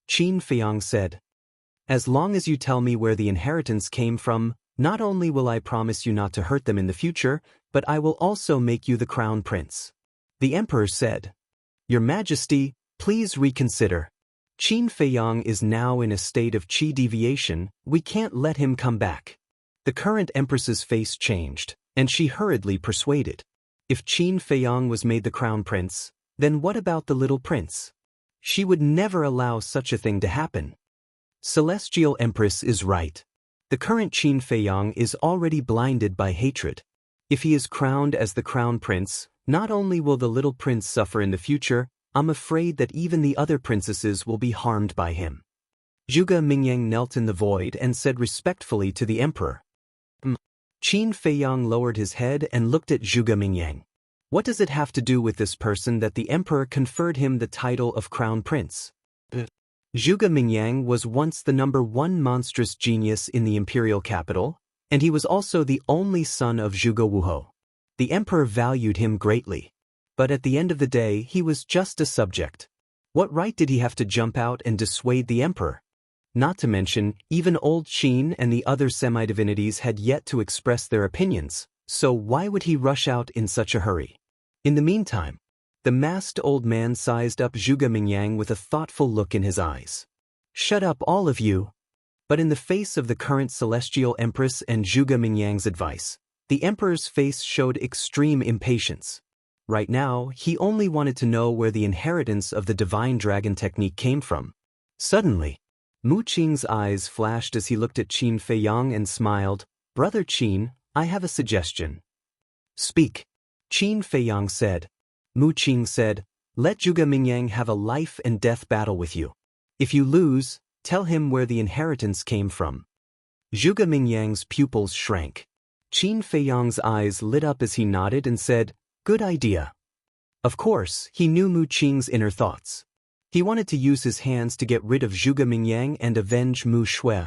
Qin Feiyang said. As long as you tell me where the inheritance came from, not only will I promise you not to hurt them in the future, but I will also make you the crown prince. The emperor said. Your Majesty, please reconsider. Qin Feiyang is now in a state of qi deviation, we can't let him come back. The current empress's face changed, and she hurriedly persuaded. If Qin Feiyang was made the crown prince, then what about the little prince? She would never allow such a thing to happen. Celestial Empress is right. The current Qin Feiyang is already blinded by hatred. If he is crowned as the crown prince, not only will the little prince suffer in the future, I'm afraid that even the other princesses will be harmed by him. Zhuge Mingyang knelt in the void and said respectfully to the emperor. Qin Feiyang lowered his head and looked at Zhuge Mingyang. What does it have to do with this person that the emperor conferred him the title of crown prince? Zhuge Mingyang was once the #1 monstrous genius in the imperial capital, and he was also the only son of Zhuge Wuhou. The emperor valued him greatly. But at the end of the day, he was just a subject. What right did he have to jump out and dissuade the emperor? Not to mention, even old Qin and the other semi-divinities had yet to express their opinions, so why would he rush out in such a hurry? In the meantime, the masked old man sized up Zhuge Mingyang with a thoughtful look in his eyes. Shut up, all of you. But in the face of the current celestial empress and Zhuge Mingyang's advice, the emperor's face showed extreme impatience. Right now, he only wanted to know where the inheritance of the divine dragon technique came from. Suddenly, Mu Qing's eyes flashed as he looked at Qin Feiyang and smiled. Brother Qin, I have a suggestion. Speak. Qin Feiyang said. Mu Qing said, let Zhuge Mingyang have a life and death battle with you. If you lose, tell him where the inheritance came from. Zhuge Mingyang's pupils shrank. Qin Feiyang's eyes lit up as he nodded and said, good idea. Of course, he knew Mu Qing's inner thoughts. He wanted to use his hands to get rid of Zhuge Mingyang and avenge Mu Shui.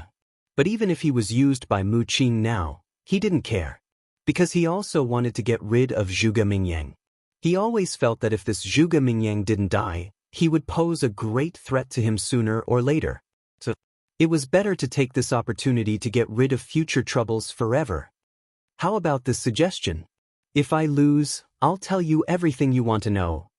But even if he was used by Mu Qing now, he didn't care. Because he also wanted to get rid of Zhuge Mingyang. He always felt that if this Zhuge Mingyang didn't die, he would pose a great threat to him sooner or later. So, it was better to take this opportunity to get rid of future troubles forever. How about this suggestion? If I lose, I'll tell you everything you want to know.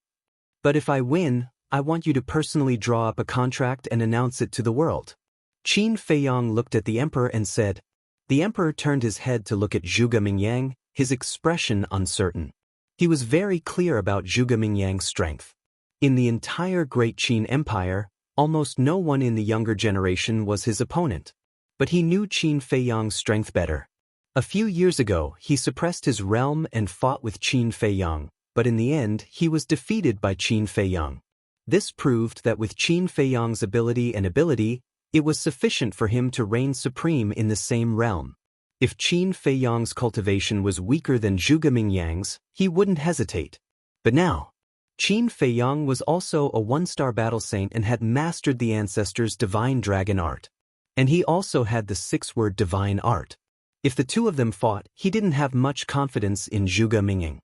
But if I win, I want you to personally draw up a contract and announce it to the world. Qin Feiyang looked at the emperor and said. The emperor turned his head to look at Zhuge Mingyang, his expression uncertain. He was very clear about Zhuge Mingyang's strength. In the entire great Qin Empire, Almost no one in the younger generation was his opponent. But he knew Qin Feiyang's strength better. A few years ago, he suppressed his realm and fought with Qin Feiyang, but in the end, he was defeated by Qin Feiyang. This proved that with Qin Feiyang's ability, it was sufficient for him to reign supreme in the same realm. If Qin Feiyang's cultivation was weaker than Zhuge Mingyang's, he wouldn't hesitate. But now, Qin Feiyang was also a one-star battle saint and had mastered the ancestors' divine dragon art. And he also had the six-word divine art. If the two of them fought, he didn't have much confidence in Zhuge Mingyang.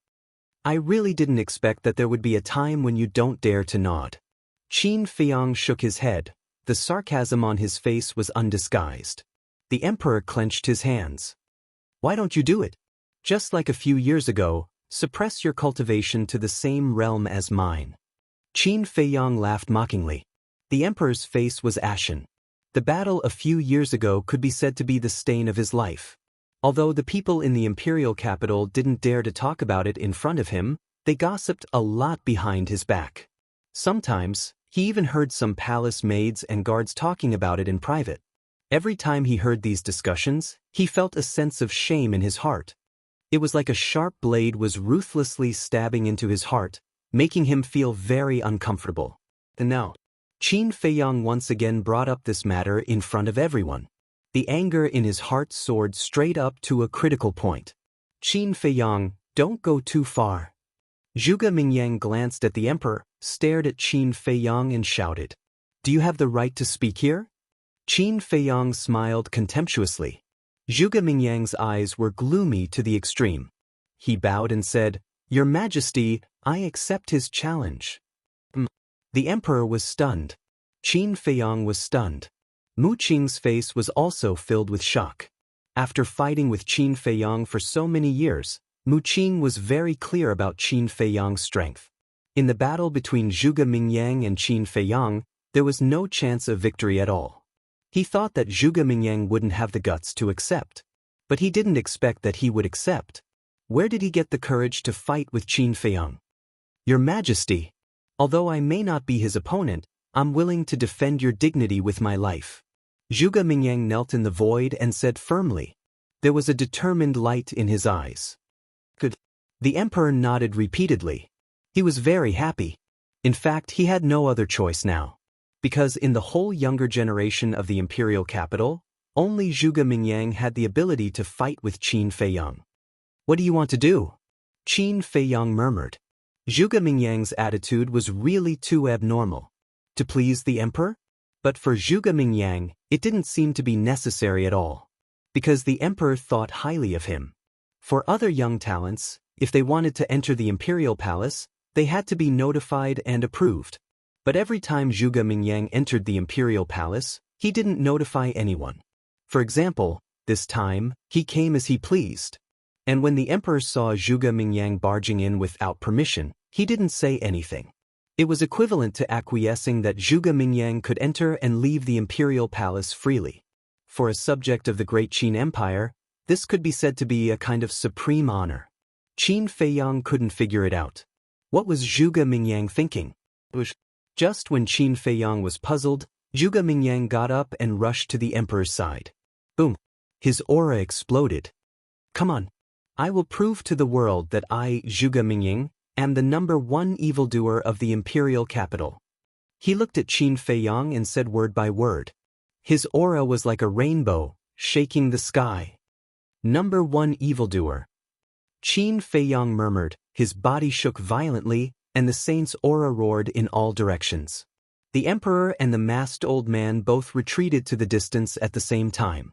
I really didn't expect that there would be a time when you don't dare to nod. Qin Feiyang shook his head. The sarcasm on his face was undisguised. The emperor clenched his hands. Why don't you do it? Just like a few years ago, suppress your cultivation to the same realm as mine. Qin Feiyang laughed mockingly. The emperor's face was ashen. The battle a few years ago could be said to be the stain of his life. Although the people in the imperial capital didn't dare to talk about it in front of him, they gossiped a lot behind his back. Sometimes, he even heard some palace maids and guards talking about it in private. Every time he heard these discussions, he felt a sense of shame in his heart. It was like a sharp blade was ruthlessly stabbing into his heart, making him feel very uncomfortable. And now, Qin Feiyang once again brought up this matter in front of everyone. The anger in his heart soared straight up to a critical point. Qin Feiyang, don't go too far. Zhuge Mingyang glanced at the emperor, stared at Qin Feiyang and shouted, "Do you have the right to speak here?" Qin Feiyang smiled contemptuously. Zhuge Mingyang's eyes were gloomy to the extreme. He bowed and said, "Your Majesty, I accept his challenge." The emperor was stunned. Qin Feiyang was stunned. Mu Qing's face was also filled with shock. After fighting with Qin Feiyang for so many years, Mu Qing was very clear about Qin Feiyang's strength. In the battle between Zhuge Mingyang and Qin Feiyang, there was no chance of victory at all. He thought that Zhuge Mingyang wouldn't have the guts to accept. But he didn't expect that he would accept. Where did he get the courage to fight with Qin Feiyang? "Your Majesty, although I may not be his opponent, I'm willing to defend your dignity with my life." Zhuge Mingyang knelt in the void and said firmly. There was a determined light in his eyes. Good. The emperor nodded repeatedly. He was very happy. In fact, he had no other choice now. Because in the whole younger generation of the imperial capital, only Zhuge Mingyang had the ability to fight with Qin Feiyang. "What do you want to do?" Qin Feiyang murmured. Zhuge Mingyang's attitude was really too abnormal. To please the emperor? But for Zhuge Mingyang, it didn't seem to be necessary at all. Because the emperor thought highly of him. For other young talents, if they wanted to enter the imperial palace, they had to be notified and approved. But every time Zhuge Mingyang entered the imperial palace, he didn't notify anyone. For example, this time, he came as he pleased. And when the emperor saw Zhuge Mingyang barging in without permission, he didn't say anything. It was equivalent to acquiescing that Zhuge Mingyang could enter and leave the imperial palace freely. For a subject of the Great Qin Empire, this could be said to be a kind of supreme honor. Qin Feiyang couldn't figure it out. What was Zhuge Mingyang thinking? Just when Qin Feiyang was puzzled, Zhuge Mingyang got up and rushed to the emperor's side. Boom! His aura exploded. "Come on. I will prove to the world that I, Zhuge Mingyang, am the #1 evildoer of the imperial capital." He looked at Qin Feiyang and said word by word. His aura was like a rainbow, shaking the sky. "#1 evildoer." Qin Feiyang murmured, his body shook violently, and the saint's aura roared in all directions. The emperor and the masked old man both retreated to the distance at the same time.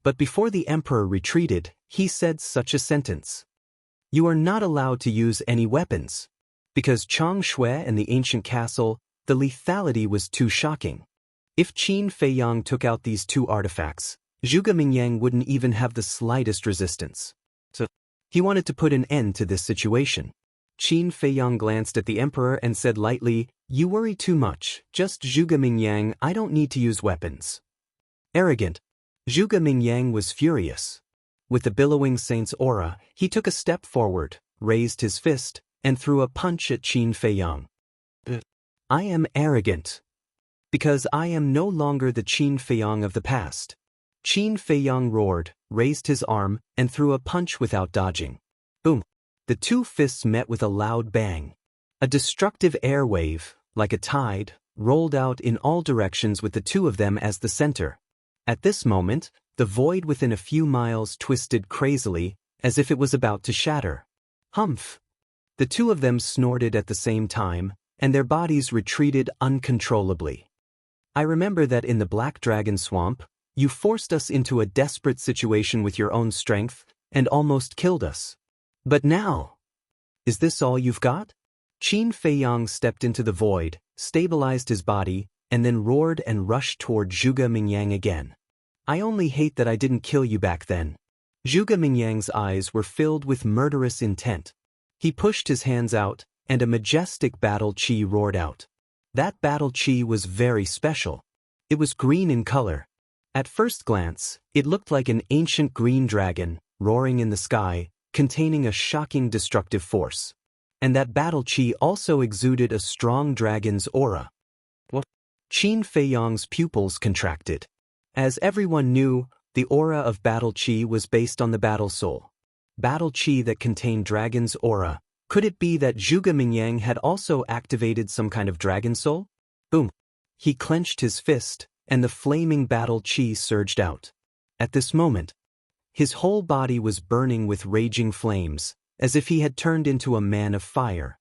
But before the emperor retreated, he said such a sentence. "You are not allowed to use any weapons." Because Chang Shui and the ancient castle, the lethality was too shocking. If Qin Feiyang took out these two artifacts, Zhuge Mingyang wouldn't even have the slightest resistance. So, he wanted to put an end to this situation. Qin Feiyang glanced at the emperor and said lightly, "You worry too much, just Zhuge Mingyang, I don't need to use weapons." Arrogant. Zhuge Mingyang was furious. With the billowing saint's aura, he took a step forward, raised his fist, and threw a punch at Qin Feiyang. "I am arrogant." Because I am no longer the Qin Feiyang of the past. Qin Feiyang roared, raised his arm, and threw a punch without dodging. Boom! The two fists met with a loud bang. A destructive air wave, like a tide, rolled out in all directions with the two of them as the center. At this moment, the void within a few miles twisted crazily, as if it was about to shatter. Humph! The two of them snorted at the same time, and their bodies retreated uncontrollably. I remember that in the Black Dragon Swamp, you forced us into a desperate situation with your own strength, and almost killed us. But now, is this all you've got? Qin Feiyang stepped into the void, stabilized his body, and then roared and rushed toward Zhuge Mingyang again. I only hate that I didn't kill you back then. Zhuge Mingyang's eyes were filled with murderous intent. He pushed his hands out, and a majestic battle chi roared out. That battle chi was very special. It was green in color. At first glance, it looked like an ancient green dragon, roaring in the sky, containing a shocking destructive force. And that battle chi also exuded a strong dragon's aura. What? Qin Feiyang's pupils contracted. As everyone knew, the aura of battle chi was based on the battle soul. Battle chi that contained dragon's aura. Could it be that Zhuge Mingyang had also activated some kind of dragon soul? Boom! He clenched his fist, and the flaming battle chi surged out. At this moment, his whole body was burning with raging flames, as if he had turned into a man of fire.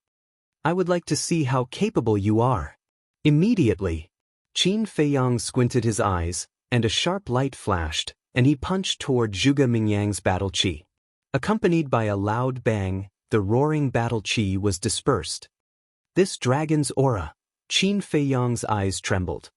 I would like to see how capable you are. Immediately, Qin Feiyang squinted his eyes, and a sharp light flashed, and he punched toward Zhuge Mingyang's battle chi. Accompanied by a loud bang, the roaring battle chi was dispersed. This dragon's aura, Qin Feiyang's eyes trembled.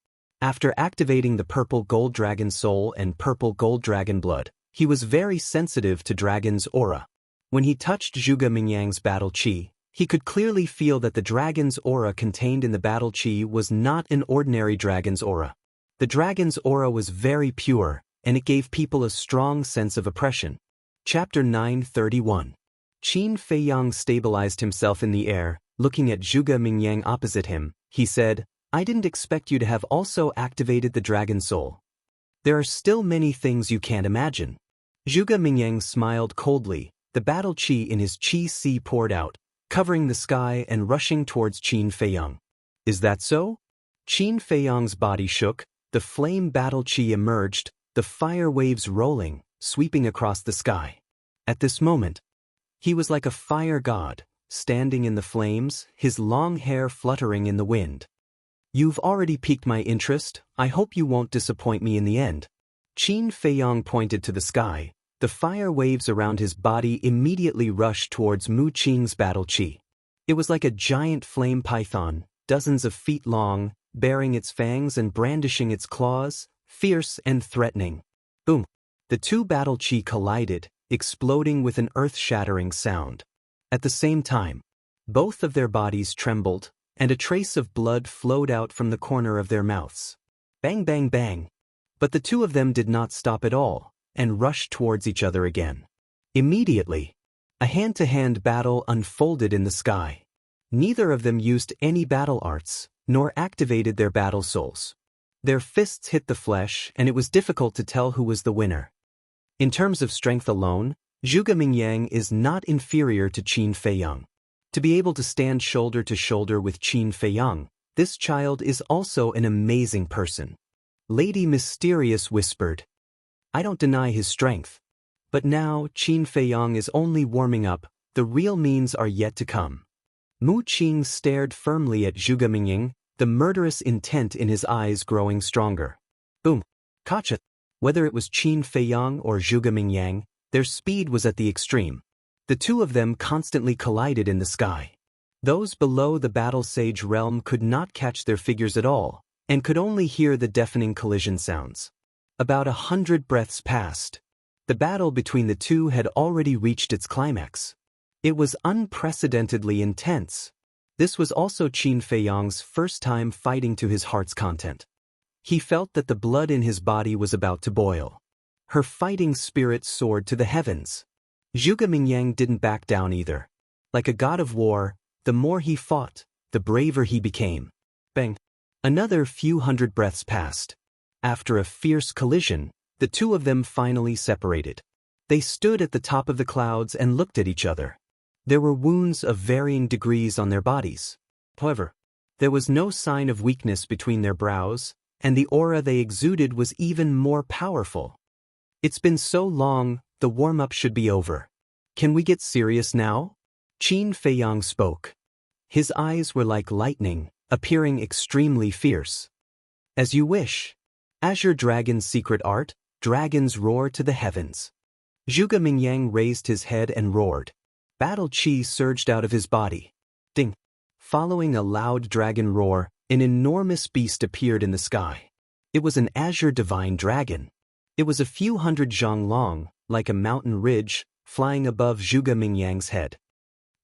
After activating the purple gold dragon soul and purple gold dragon blood, he was very sensitive to dragon's aura. When he touched Zhuge Mingyang's battle chi, he could clearly feel that the dragon's aura contained in the battle chi was not an ordinary dragon's aura. The dragon's aura was very pure, and it gave people a strong sense of oppression. Chapter 931. Qin Feiyang stabilized himself in the air, looking at Zhuge Mingyang opposite him. He said, I didn't expect you to have also activated the dragon soul. There are still many things you can't imagine. Zhuge Mingyang smiled coldly, the battle chi in his chi sea poured out, covering the sky and rushing towards Qin Feiyang. Is that so? Qin Feiyang's body shook, the flame battle chi emerged, the fire waves rolling, sweeping across the sky. At this moment, he was like a fire god, standing in the flames, his long hair fluttering in the wind. You've already piqued my interest, I hope you won't disappoint me in the end. Qin Feiyang pointed to the sky. The fire waves around his body immediately rushed towards Mu Qing's battle chi. It was like a giant flame python, dozens of feet long, baring its fangs and brandishing its claws, fierce and threatening. Boom! The two battle chi collided, exploding with an earth-shattering sound. At the same time, both of their bodies trembled, and a trace of blood flowed out from the corner of their mouths. Bang, bang, bang! But the two of them did not stop at all, and rushed towards each other again. Immediately, a hand-to-hand battle unfolded in the sky. Neither of them used any battle arts, nor activated their battle souls. Their fists hit the flesh, and it was difficult to tell who was the winner. In terms of strength alone, Zhuge Mingyang is not inferior to Qin Feiyang. To be able to stand shoulder to shoulder with Qin Feiyang, this child is also an amazing person. Lady Mysterious whispered. I don't deny his strength. But now Qin Feiyang is only warming up, the real means are yet to come. Mu Qing stared firmly at Zhuge Mingyang, the murderous intent in his eyes growing stronger. Boom! Gotcha! Whether it was Qin Feiyang or Zhuge Mingyang, their speed was at the extreme. The two of them constantly collided in the sky. Those below the battle sage realm could not catch their figures at all, and could only hear the deafening collision sounds. About 100 breaths passed. The battle between the two had already reached its climax. It was unprecedentedly intense. This was also Qin Feiyang's first time fighting to his heart's content. He felt that the blood in his body was about to boil. Her fighting spirit soared to the heavens. Zhuge Mingyang didn't back down either. Like a god of war, the more he fought, the braver he became. Bang! Another few hundred breaths passed. After a fierce collision, the two of them finally separated. They stood at the top of the clouds and looked at each other. There were wounds of varying degrees on their bodies. However, there was no sign of weakness between their brows, and the aura they exuded was even more powerful. It's been so long, the warm-up should be over. Can we get serious now? Qin Feiyang spoke. His eyes were like lightning, appearing extremely fierce. As you wish. Azure Dragon's secret art, dragons roar to the heavens. Zhuge Mingyang raised his head and roared. Battle chi surged out of his body. Ding! Following a loud dragon roar, an enormous beast appeared in the sky. It was an azure divine dragon. It was a few hundred zhang long, like a mountain ridge, flying above Zhuge Mingyang's head.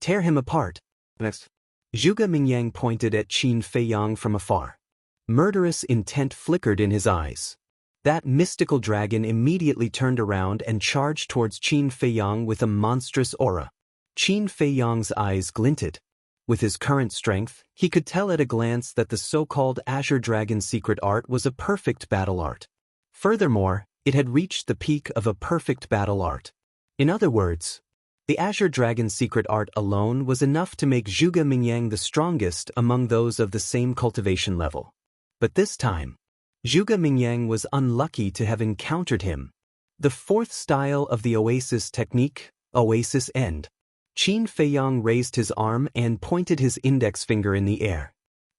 Tear him apart. Next. Zhuge Mingyang pointed at Qin Feiyang from afar. Murderous intent flickered in his eyes. That mystical dragon immediately turned around and charged towards Qin Feiyang with a monstrous aura. Qin Feiyang's eyes glinted. With his current strength, he could tell at a glance that the so-called Azure Dragon's secret art was a perfect battle art. Furthermore, it had reached the peak of a perfect battle art. In other words, the Azure Dragon's secret art alone was enough to make Zhuge Mingyang the strongest among those of the same cultivation level. But this time, Zhuge Mingyang was unlucky to have encountered him. The fourth style of the Oasis technique, Oasis End. Qin Feiyang raised his arm and pointed his index finger in the air.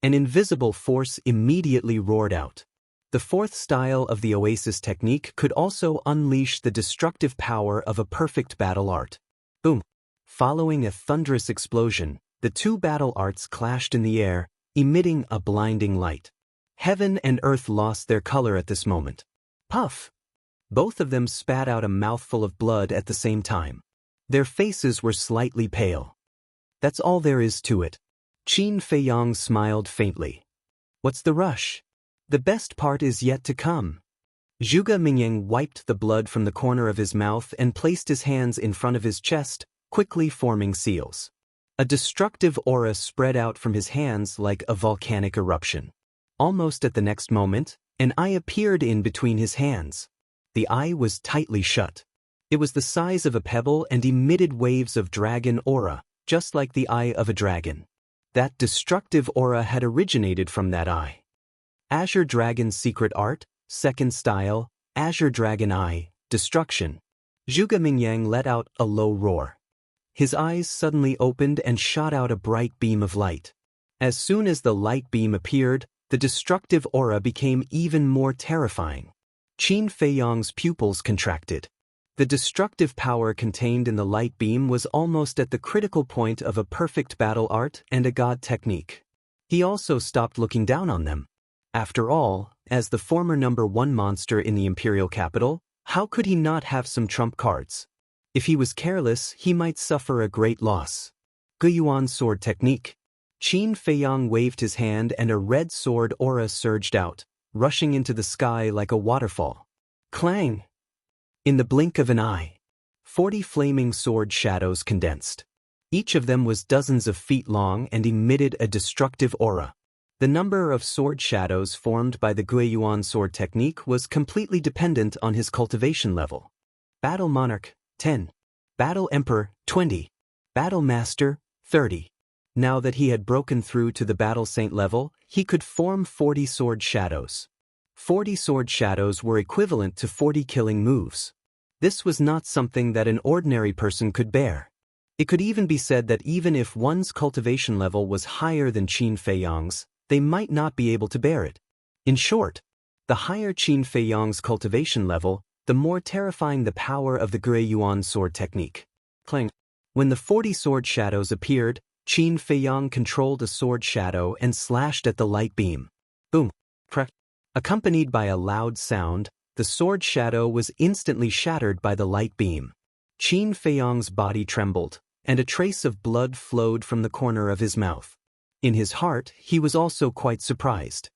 An invisible force immediately roared out. The fourth style of the Oasis technique could also unleash the destructive power of a perfect battle art. Boom! Following a thunderous explosion, the two battle arts clashed in the air, emitting a blinding light. Heaven and earth lost their color at this moment. Puff! Both of them spat out a mouthful of blood at the same time. Their faces were slightly pale. That's all there is to it. Qin Feiyang smiled faintly. What's the rush? The best part is yet to come. Zhuge Mingyang wiped the blood from the corner of his mouth and placed his hands in front of his chest, quickly forming seals. A destructive aura spread out from his hands like a volcanic eruption. Almost at the next moment, an eye appeared in between his hands. The eye was tightly shut. It was the size of a pebble and emitted waves of dragon aura, just like the eye of a dragon. That destructive aura had originated from that eye. Azure Dragon's secret art, second style, Azure Dragon Eye, destruction. Zhuge Mingyang let out a low roar. His eyes suddenly opened and shot out a bright beam of light. As soon as the light beam appeared, the destructive aura became even more terrifying. Qin Feiyang's pupils contracted. The destructive power contained in the light beam was almost at the critical point of a perfect battle art and a god technique. He also stopped looking down on them. After all, as the former number one monster in the imperial capital, how could he not have some trump cards? If he was careless, he might suffer a great loss. Guiyuan sword technique. Qin Feiyang waved his hand and a red sword aura surged out, rushing into the sky like a waterfall. Clang! In the blink of an eye, 40 flaming sword shadows condensed. Each of them was dozens of feet long and emitted a destructive aura. The number of sword shadows formed by the Guiyuan sword technique was completely dependent on his cultivation level. Battle Monarch, 10. Battle Emperor, 20. Battle Master, 30. Now that he had broken through to the Battle Saint level, he could form 40 sword shadows. 40 sword shadows were equivalent to 40 killing moves. This was not something that an ordinary person could bear. It could even be said that even if one's cultivation level was higher than Qin Feiyang's, they might not be able to bear it. In short, the higher Qin Feiyang's cultivation level, the more terrifying the power of the Guiyuan sword technique. Clang. When the 40 sword shadows appeared, Qin Feiyang controlled a sword shadow and slashed at the light beam. Boom! Crack! Accompanied by a loud sound, the sword shadow was instantly shattered by the light beam. Qin Feiyang's body trembled, and a trace of blood flowed from the corner of his mouth. In his heart, he was also quite surprised.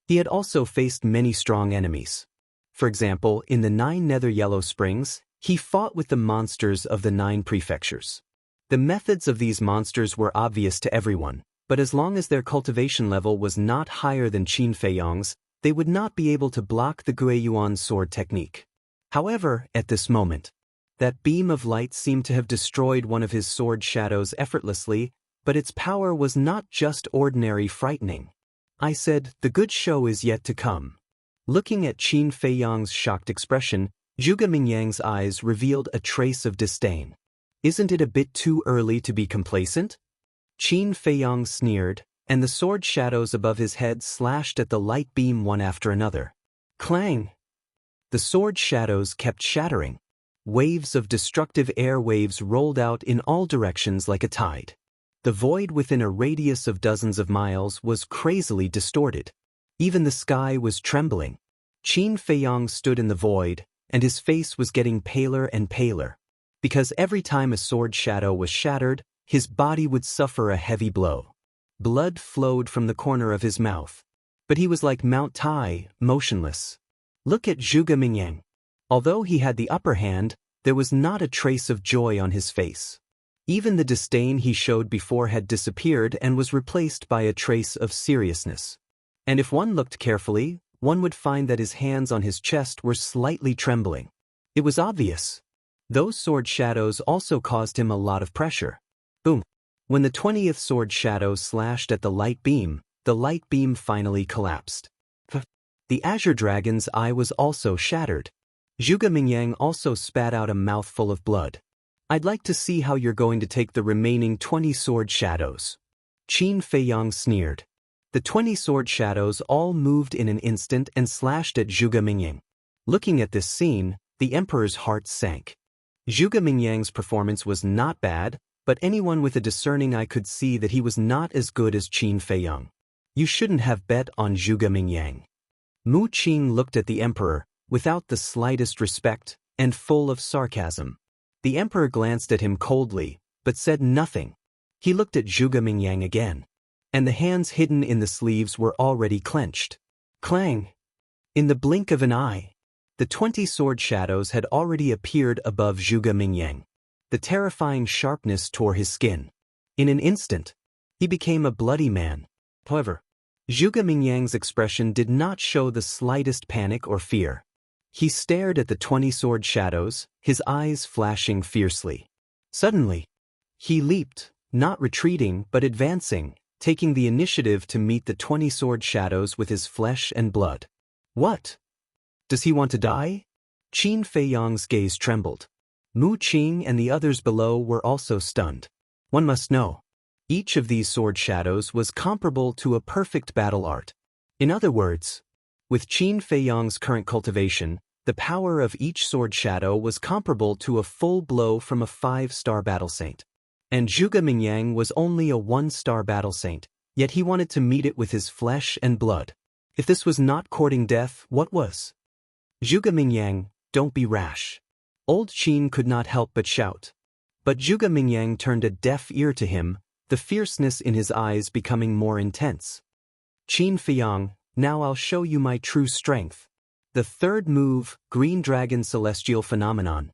He had also faced many strong enemies. For example, in the 9 Nether Yellow Springs, he fought with the monsters of the 9 prefectures. The methods of these monsters were obvious to everyone, but as long as their cultivation level was not higher than Qin Feiyong's, they would not be able to block the Guiyuan sword technique. However, at this moment, that beam of light seemed to have destroyed one of his sword shadows effortlessly, but its power was not just ordinary frightening. I said, the good show is yet to come. Looking at Qin Feiyong's shocked expression, Zhuge Mingyang's eyes revealed a trace of disdain. Isn't it a bit too early to be complacent? Qin Feiyong sneered, and the sword shadows above his head slashed at the light beam one after another. Clang! The sword shadows kept shattering. Waves of destructive air waves rolled out in all directions like a tide. The void within a radius of dozens of miles was crazily distorted. Even the sky was trembling. Qin Feiyong stood in the void, and his face was getting paler and paler. Because every time a sword shadow was shattered, his body would suffer a heavy blow. Blood flowed from the corner of his mouth. But he was like Mount Tai, motionless. Look at Zhuge Mingyang. Although he had the upper hand, there was not a trace of joy on his face. Even the disdain he showed before had disappeared and was replaced by a trace of seriousness. And if one looked carefully, one would find that his hands on his chest were slightly trembling. It was obvious. Those sword shadows also caused him a lot of pressure. Boom! When the 20th sword shadow slashed at the light beam finally collapsed. The Azure Dragon's eye was also shattered. Zhuge Mingyang also spat out a mouthful of blood. I'd like to see how you're going to take the remaining 20 sword shadows. Qin Feiyong sneered. The 20 sword shadows all moved in an instant and slashed at Zhuge Mingyang. Looking at this scene, the emperor's heart sank. Zhuge Mingyang's performance was not bad, but anyone with a discerning eye could see that he was not as good as Qin Feiyong. You shouldn't have bet on Zhuge Mingyang. Mu Qing looked at the emperor, without the slightest respect, and full of sarcasm. The emperor glanced at him coldly, but said nothing. He looked at Zhuge Mingyang again. And the hands hidden in the sleeves were already clenched. Clang! In the blink of an eye, the 20 sword shadows had already appeared above Zhuge Mingyang. The terrifying sharpness tore his skin. In an instant, he became a bloody man. However, Zhuge Mingyang's expression did not show the slightest panic or fear. He stared at the 20 sword shadows, his eyes flashing fiercely. Suddenly, he leaped, not retreating but advancing, taking the initiative to meet the 20 sword shadows with his flesh and blood. What? Does he want to die? Qin Feiyong's gaze trembled. Mu Qing and the others below were also stunned. One must know. Each of these sword shadows was comparable to a perfect battle art. In other words, with Qin Feiyong's current cultivation, the power of each sword shadow was comparable to a full blow from a 5-star battle saint. And Zhuge Mingyang was only a 1-star battle saint, yet he wanted to meet it with his flesh and blood. If this was not courting death, what was? Zhuge Mingyang, don't be rash. Old Qin could not help but shout. But Zhuge Mingyang turned a deaf ear to him, the fierceness in his eyes becoming more intense. Qin Feiyong, now I'll show you my true strength. The third move, Green Dragon Celestial Phenomenon.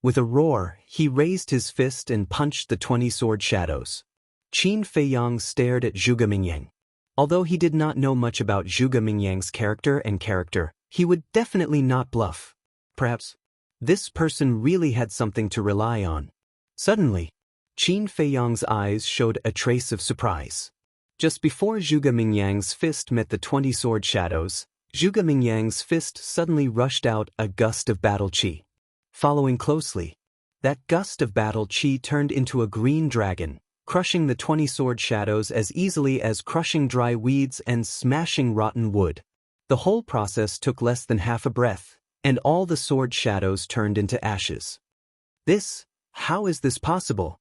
With a roar, he raised his fist and punched the 20 sword shadows. Qin Feiyong stared at Zhuge Mingyang. Although he did not know much about Zhuge Mingyang's character, he would definitely not bluff. Perhaps this person really had something to rely on. Suddenly, Qin Feiyong's eyes showed a trace of surprise. Just before Zhuge Mingyang's fist met the 20 sword shadows, Zhuge Mingyang's fist suddenly rushed out a gust of battle qi. Following closely, that gust of battle qi turned into a green dragon, crushing the 20 sword shadows as easily as crushing dry weeds and smashing rotten wood. The whole process took less than half a breath, and all the sword shadows turned into ashes. How is this possible?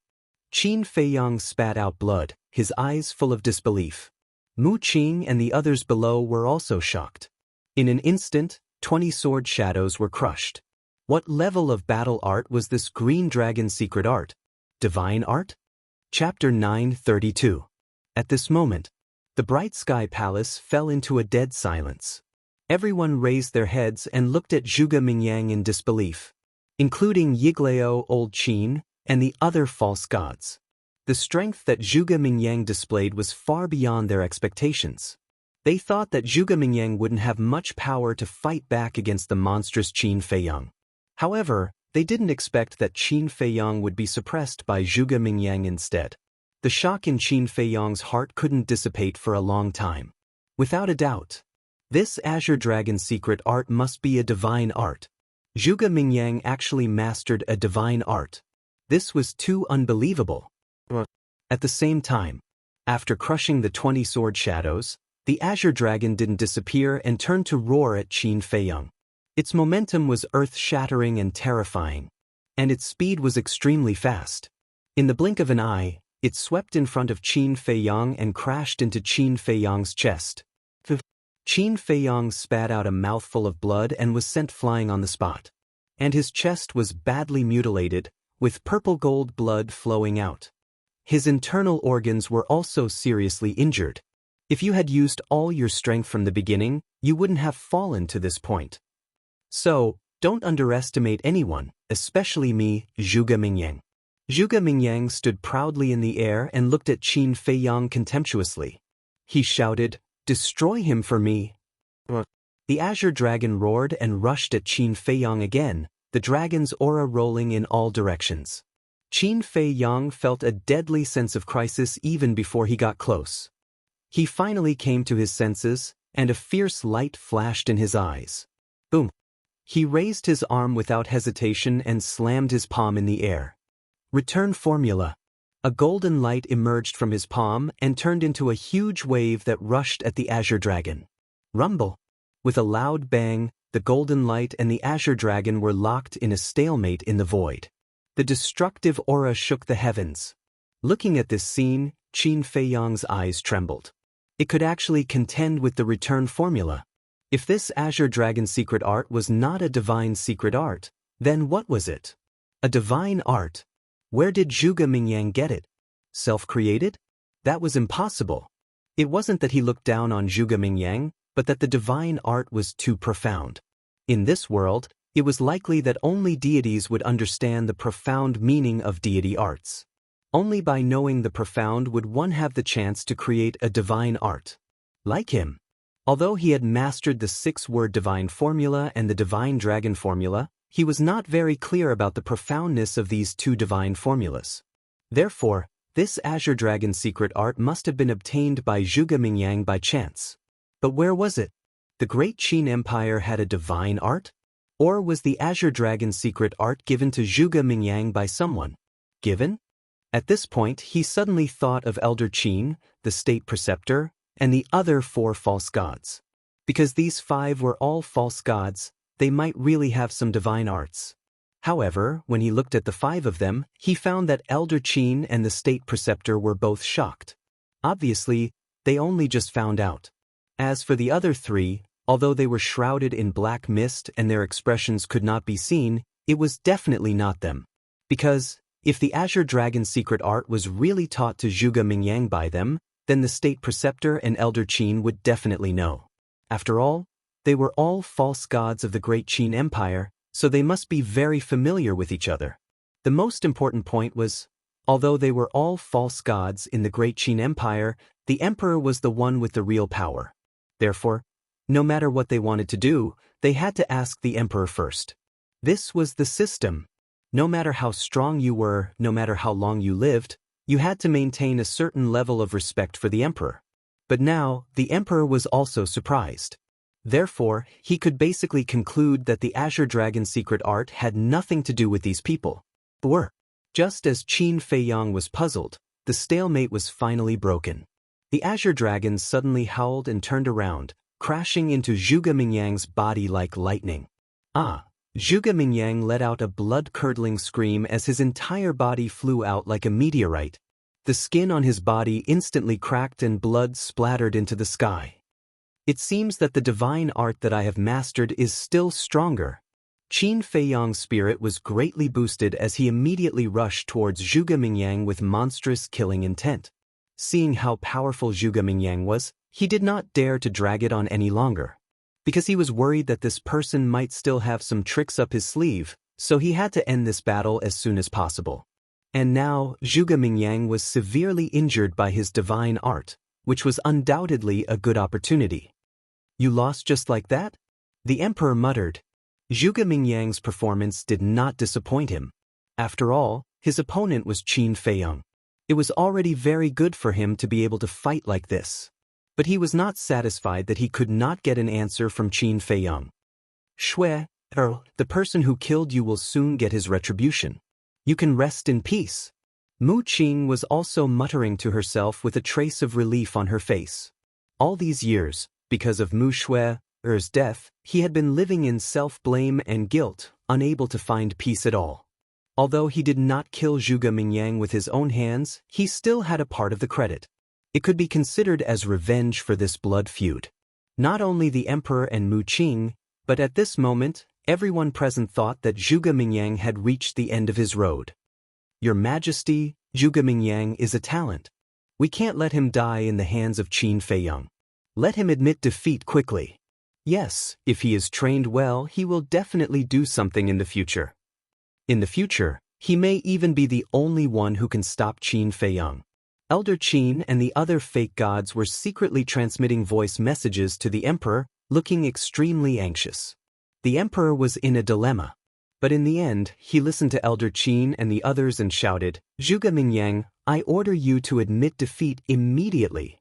Qin Feiyong spat out blood, his eyes full of disbelief. Mu Qing and the others below were also shocked. In an instant, 20 sword shadows were crushed. What level of battle art was this green dragon secret art? Divine art? Chapter 932. At this moment, the bright sky palace fell into a dead silence. Everyone raised their heads and looked at Zhuge Mingyang in disbelief, including Yigleo, Old Qin, and the other false gods. The strength that Zhuge Mingyang displayed was far beyond their expectations. They thought that Zhuge Mingyang wouldn't have much power to fight back against the monstrous Qin Feiyang. However, they didn't expect that Qin Feiyang would be suppressed by Zhuge Mingyang instead. The shock in Qin Feiyang's heart couldn't dissipate for a long time. Without a doubt, this Azure Dragon's secret art must be a divine art. Zhuge Mingyang actually mastered a divine art. This was too unbelievable. At the same time, after crushing the 20 sword shadows, the Azure Dragon didn't disappear and turned to roar at Qin Feiyang. Its momentum was earth-shattering and terrifying, and its speed was extremely fast. In the blink of an eye, it swept in front of Qin Feiyang and crashed into Qin Feiyang's chest. Qin Feiyang spat out a mouthful of blood and was sent flying on the spot. And his chest was badly mutilated, with purple-gold blood flowing out. His internal organs were also seriously injured. If you had used all your strength from the beginning, you wouldn't have fallen to this point. So, don't underestimate anyone, especially me, Zhuge Mingyang. Zhuge Mingyang stood proudly in the air and looked at Qin Feiyang contemptuously. He shouted, "Destroy him for me." The Azure Dragon roared and rushed at Qin Feiyang again, the dragon's aura rolling in all directions. Qin Feiyang felt a deadly sense of crisis even before he got close. He finally came to his senses, and a fierce light flashed in his eyes. Boom! He raised his arm without hesitation and slammed his palm in the air. Return formula. A golden light emerged from his palm and turned into a huge wave that rushed at the Azure Dragon. Rumble! With a loud bang, the golden light and the Azure Dragon were locked in a stalemate in the void. The destructive aura shook the heavens. Looking at this scene, Qin Feiyang's eyes trembled. It could actually contend with the return formula. If this Azure Dragon secret art was not a divine secret art, then what was it? A divine art. Where did Zhuge Mingyang get it? Self-created? That was impossible. It wasn't that he looked down on Zhuge Mingyang, but that the divine art was too profound. In this world, it was likely that only deities would understand the profound meaning of deity arts. Only by knowing the profound would one have the chance to create a divine art. Like him. Although he had mastered the 6-word divine formula and the divine dragon formula, he was not very clear about the profoundness of these two divine formulas. Therefore, this Azure Dragon secret art must have been obtained by Zhuge Mingyang by chance. But where was it? The Great Qin Empire had a divine art? Or was the Azure Dragon secret art given to Zhuge Mingyang by someone? Given? At this point, he suddenly thought of Elder Qin, the state preceptor, and the other 4 false gods. Because these 5 were all false gods, they might really have some divine arts. However, when he looked at the 5 of them, he found that Elder Qin and the state preceptor were both shocked. Obviously, they only just found out. As for the other 3, although they were shrouded in black mist and their expressions could not be seen, it was definitely not them. Because, if the Azure Dragon secret art was really taught to Zhuge Mingyang by them, then the state preceptor and Elder Qin would definitely know. After all, they were all false gods of the Great Qin Empire, so they must be very familiar with each other. The most important point was, although they were all false gods in the Great Qin Empire, the emperor was the one with the real power. Therefore, no matter what they wanted to do, they had to ask the emperor first. This was the system. No matter how strong you were, no matter how long you lived, you had to maintain a certain level of respect for the emperor. But now, the emperor was also surprised. Therefore, he could basically conclude that the Azure Dragon secret art had nothing to do with these people. Just as Qin Feiyang was puzzled, the stalemate was finally broken. The Azure Dragon suddenly howled and turned around, crashing into Zhuge Mingyang's body like lightning. Zhuge Mingyang let out a blood-curdling scream as his entire body flew out like a meteorite. The skin on his body instantly cracked and blood splattered into the sky. It seems that the divine art that I have mastered is still stronger. Qin Feiyang's spirit was greatly boosted as he immediately rushed towards Zhuge Mingyang with monstrous killing intent. Seeing how powerful Zhuge Mingyang was, he did not dare to drag it on any longer. Because he was worried that this person might still have some tricks up his sleeve, so he had to end this battle as soon as possible. And now, Zhuge Mingyang was severely injured by his divine art, which was undoubtedly a good opportunity. You lost just like that? The emperor muttered. Zhuge Mingyang's performance did not disappoint him. After all, his opponent was Qin Feiyong. It was already very good for him to be able to fight like this. But he was not satisfied that he could not get an answer from Qin Feiyong. Shui, the person who killed you will soon get his retribution. You can rest in peace. Mu Qing was also muttering to herself with a trace of relief on her face. All these years, because of Mu Shui's death, he had been living in self-blame and guilt, unable to find peace at all. Although he did not kill Zhuge Mingyang with his own hands, he still had a part of the credit. It could be considered as revenge for this blood feud. Not only the emperor and Mu Qing, but at this moment, everyone present thought that Zhuge Mingyang had reached the end of his road. Your Majesty, Zhuge Mingyang is a talent. We can't let him die in the hands of Qin Feiyong. Let him admit defeat quickly. Yes, if he is trained well, he will definitely do something in the future. In the future, he may even be the only one who can stop Qin Feiyong. Elder Qin and the other fake gods were secretly transmitting voice messages to the emperor, looking extremely anxious. The emperor was in a dilemma. But in the end, he listened to Elder Qin and the others and shouted, Zhuge Mingyang, I order you to admit defeat immediately.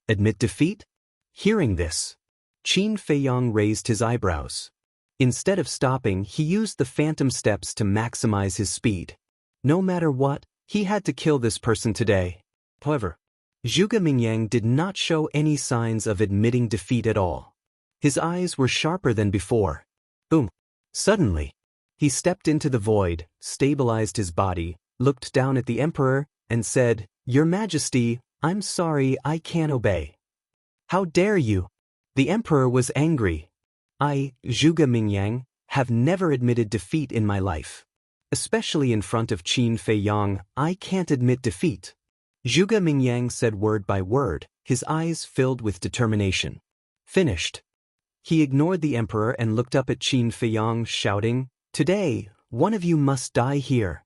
Admit defeat? Hearing this, Qin Feiyong raised his eyebrows. Instead of stopping, he used the phantom steps to maximize his speed. No matter what, he had to kill this person today. However, Zhuge Mingyang did not show any signs of admitting defeat at all. His eyes were sharper than before. Boom! Suddenly, he stepped into the void, stabilized his body, looked down at the emperor, and said, Your Majesty, I'm sorry I can't obey. How dare you? The emperor was angry. I, Zhuge Mingyang, have never admitted defeat in my life. Especially in front of Qin Feiyong, I can't admit defeat. Zhuge Mingyang said word by word, his eyes filled with determination. Finished. He ignored the emperor and looked up at Qin Feiyong, shouting, Today, one of you must die here.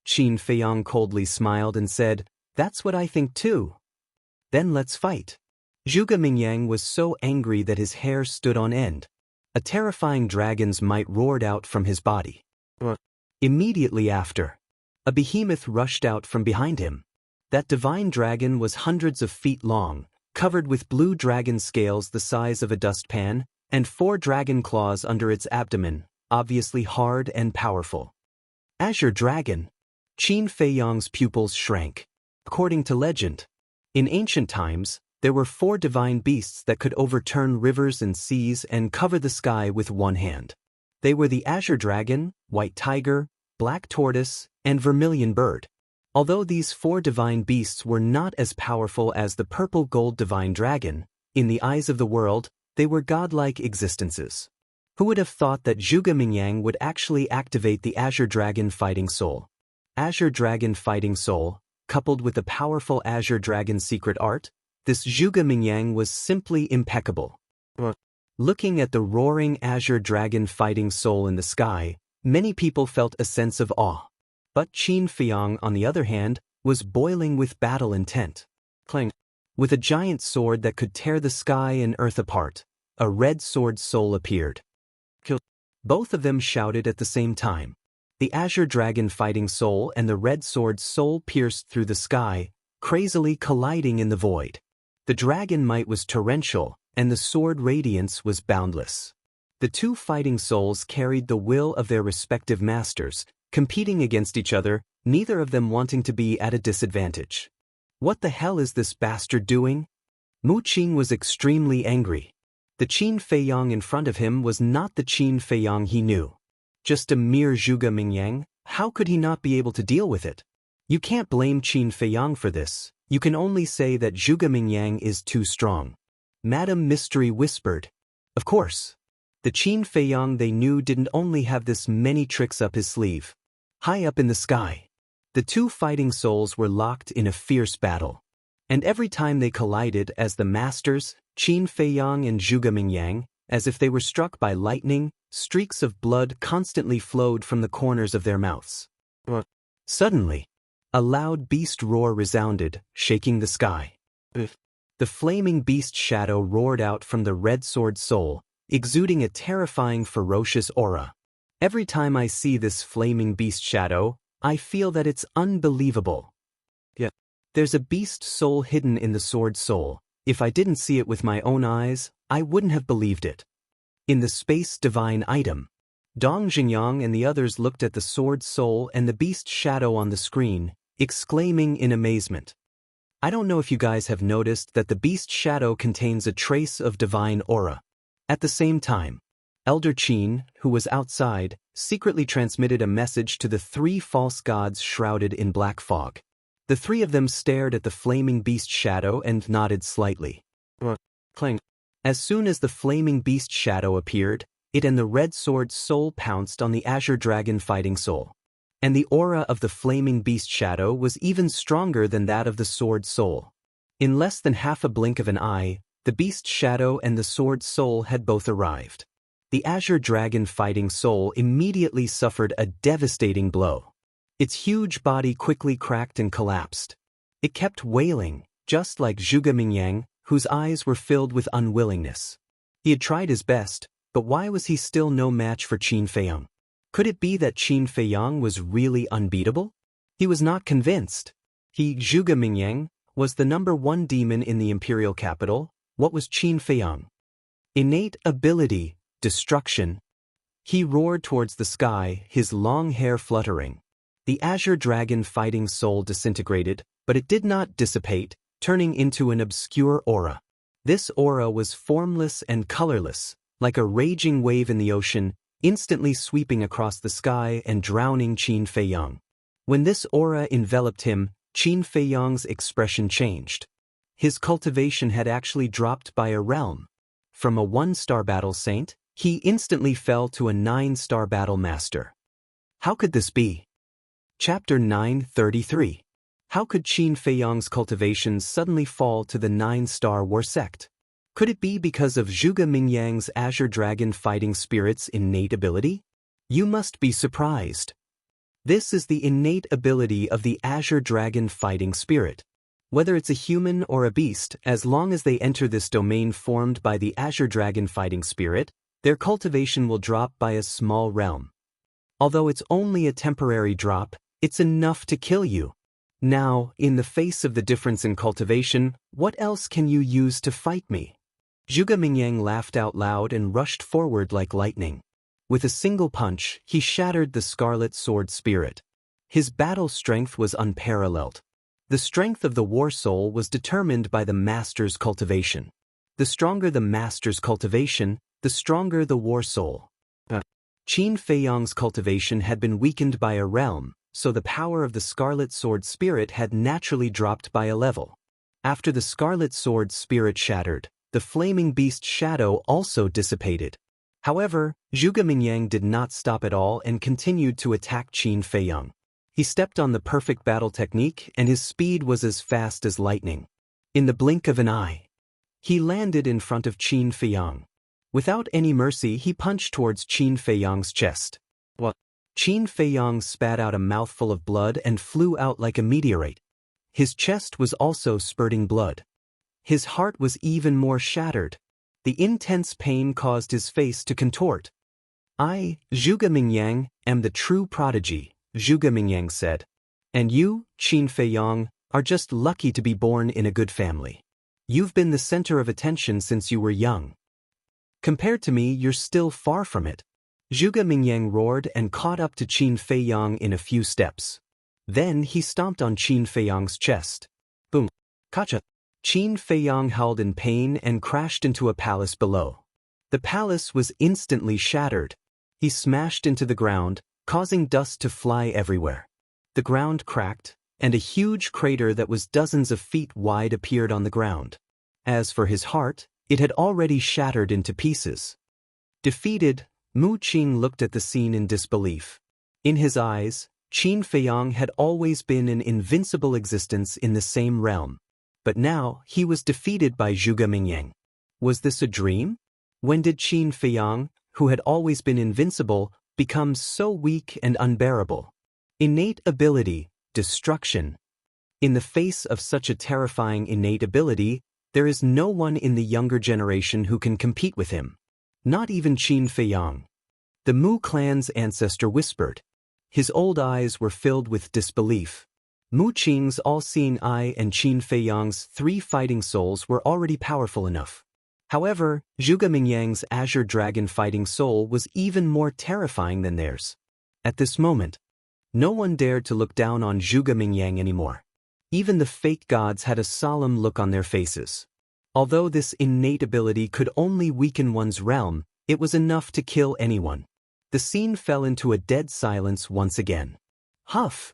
Qin Feiyong coldly smiled and said, That's what I think too. Then let's fight. Zhuge Mingyang was so angry that his hair stood on end. A terrifying dragon's might roared out from his body. Immediately after, a behemoth rushed out from behind him. That divine dragon was hundreds of feet long, covered with blue dragon scales the size of a dustpan, and 4 dragon claws under its abdomen, obviously hard and powerful. Azure Dragon. Qin Feiyong's pupils shrank. According to legend, in ancient times, there were 4 divine beasts that could overturn rivers and seas and cover the sky with one hand. They were the Azure Dragon, White Tiger, Black Tortoise, and Vermilion Bird. Although these 4 divine beasts were not as powerful as the purple gold divine dragon, in the eyes of the world, they were godlike existences. Who would have thought that Zhuge Mingyang would actually activate the Azure Dragon Fighting Soul? Azure Dragon Fighting Soul, coupled with the powerful Azure Dragon secret art, this Zhuge Mingyang was simply impeccable. Looking at the roaring Azure Dragon Fighting Soul in the sky, many people felt a sense of awe. But Qin Feiyong, on the other hand, was boiling with battle intent. Clang! With a giant sword that could tear the sky and earth apart, a red sword soul appeared. Kill! Both of them shouted at the same time. The Azure Dragon Fighting Soul and the red sword soul pierced through the sky, crazily colliding in the void. The dragon might was torrential, and the sword radiance was boundless. The 2 fighting souls carried the will of their respective masters, competing against each other, neither of them wanting to be at a disadvantage. What the hell is this bastard doing? Mu Qing was extremely angry. The Qin Feiyong in front of him was not the Qin Feiyong he knew. Just a mere Zhuge Mingyang, how could he not be able to deal with it? You can't blame Qin Feiyong for this, you can only say that Zhuge Mingyang is too strong. Madame Mystery whispered. Of course. The Qin Feiyong they knew didn't only have this many tricks up his sleeve. High up in the sky, the 2 fighting souls were locked in a fierce battle. And every time they collided as the masters, Qin Feiyong and Zhuge Mingyang, as if they were struck by lightning, streaks of blood constantly flowed from the corners of their mouths. Suddenly, A loud beast roar resounded, shaking the sky. The flaming beast shadow roared out from the red sword soul, exuding a terrifying, ferocious aura. Every time I see this flaming beast shadow, I feel that it's unbelievable. Yeah. There's a beast soul hidden in the sword soul. If I didn't see it with my own eyes, I wouldn't have believed it. In the space divine item, Dong Xingyang and the others looked at the sword soul and the beast shadow on the screen, exclaiming in amazement. I don't know if you guys have noticed that the beast shadow contains a trace of divine aura. At the same time, Elder Qin, who was outside, secretly transmitted a message to the 3 false gods shrouded in black fog. The 3 of them stared at the flaming beast shadow and nodded slightly. Clang. As soon as the flaming beast shadow appeared, it and the red sword soul pounced on the azure dragon fighting soul. And the aura of the flaming beast shadow was even stronger than that of the sword soul. In less than half a blink of an eye, the beast shadow and the sword soul had both arrived. The azure dragon fighting soul immediately suffered a devastating blow. Its huge body quickly cracked and collapsed. It kept wailing, just like Zhuge Mingyang, whose eyes were filled with unwillingness. He had tried his best, but why was he still no match for Qin Feiyang? Could it be that Qin Feiyang was really unbeatable? He was not convinced. Zhuge Mingyang, was the #1 demon in the imperial capital. What was Qin Feiyang? Innate ability, destruction. He roared towards the sky, his long hair fluttering. The azure dragon fighting soul disintegrated, but it did not dissipate, turning into an obscure aura. This aura was formless and colorless, like a raging wave in the ocean, instantly sweeping across the sky and drowning Qin Feiyang. When this aura enveloped him, Qin Feiyang's expression changed. His cultivation had actually dropped by a realm. From a 1-star battle saint, he instantly fell to a 9-star battle master. How could this be? Chapter 933. How could Qin Feiyang's cultivation suddenly fall to the 9-star war sect? Could it be because of Zhuge Mingyang's azure dragon fighting spirit's innate ability? You must be surprised. This is the innate ability of the azure dragon fighting spirit. Whether it's a human or a beast, as long as they enter this domain formed by the azure dragon fighting spirit, their cultivation will drop by a small realm. Although it's only a temporary drop, it's enough to kill you. Now, in the face of the difference in cultivation, what else can you use to fight me? Zhuge Mingyang laughed out loud and rushed forward like lightning. With a single punch, he shattered the scarlet sword spirit. His battle strength was unparalleled. The strength of the war soul was determined by the master's cultivation. The stronger the master's cultivation, the stronger the war soul. Qin Feiyang's cultivation had been weakened by a realm, so the power of the scarlet sword spirit had naturally dropped by a level. After the scarlet sword spirit shattered, the flaming beast shadow also dissipated. However, Zhuge Mingyang did not stop at all and continued to attack Qin Feiyang. He stepped on the perfect battle technique and his speed was as fast as lightning. In the blink of an eye, he landed in front of Qin Feiyang. Without any mercy, he punched towards Qin Feiyang's chest. Qin Feiyang spat out a mouthful of blood and flew out like a meteorite. His chest was also spurting blood. His heart was even more shattered. The intense pain caused his face to contort. I, Zhuge Mingyang, am the true prodigy, Zhuge Mingyang said. And you, Qin Feiyang, are just lucky to be born in a good family. You've been the center of attention since you were young. Compared to me, you're still far from it. Zhuge Mingyang roared and caught up to Qin Feiyang in a few steps. Then he stomped on Qin Feiyang's chest. Boom. Kacha. Qin Feiyang howled in pain and crashed into a palace below. The palace was instantly shattered. He smashed into the ground, causing dust to fly everywhere. The ground cracked, and a huge crater that was dozens of feet wide appeared on the ground. As for his heart, it had already shattered into pieces. Defeated, Mu Qin looked at the scene in disbelief. In his eyes, Qin Feiyang had always been an invincible existence in the same realm. But now, he was defeated by Zhuge Mingyang. Was this a dream? When did Qin Feiyang, who had always been invincible, become so weak and unbearable? Innate ability, destruction. In the face of such a terrifying innate ability, there is no one in the younger generation who can compete with him. Not even Qin Feiyang. The Mu clan's ancestor whispered. His old eyes were filled with disbelief. Mu Qing's all-seeing eye and Qin Feiyang's 3 fighting souls were already powerful enough. However, Zhuge Mingyang's azure dragon fighting soul was even more terrifying than theirs. At this moment, no one dared to look down on Zhuge Mingyang anymore. Even the fake gods had a solemn look on their faces. Although this innate ability could only weaken one's realm, it was enough to kill anyone. The scene fell into a dead silence once again. Huff!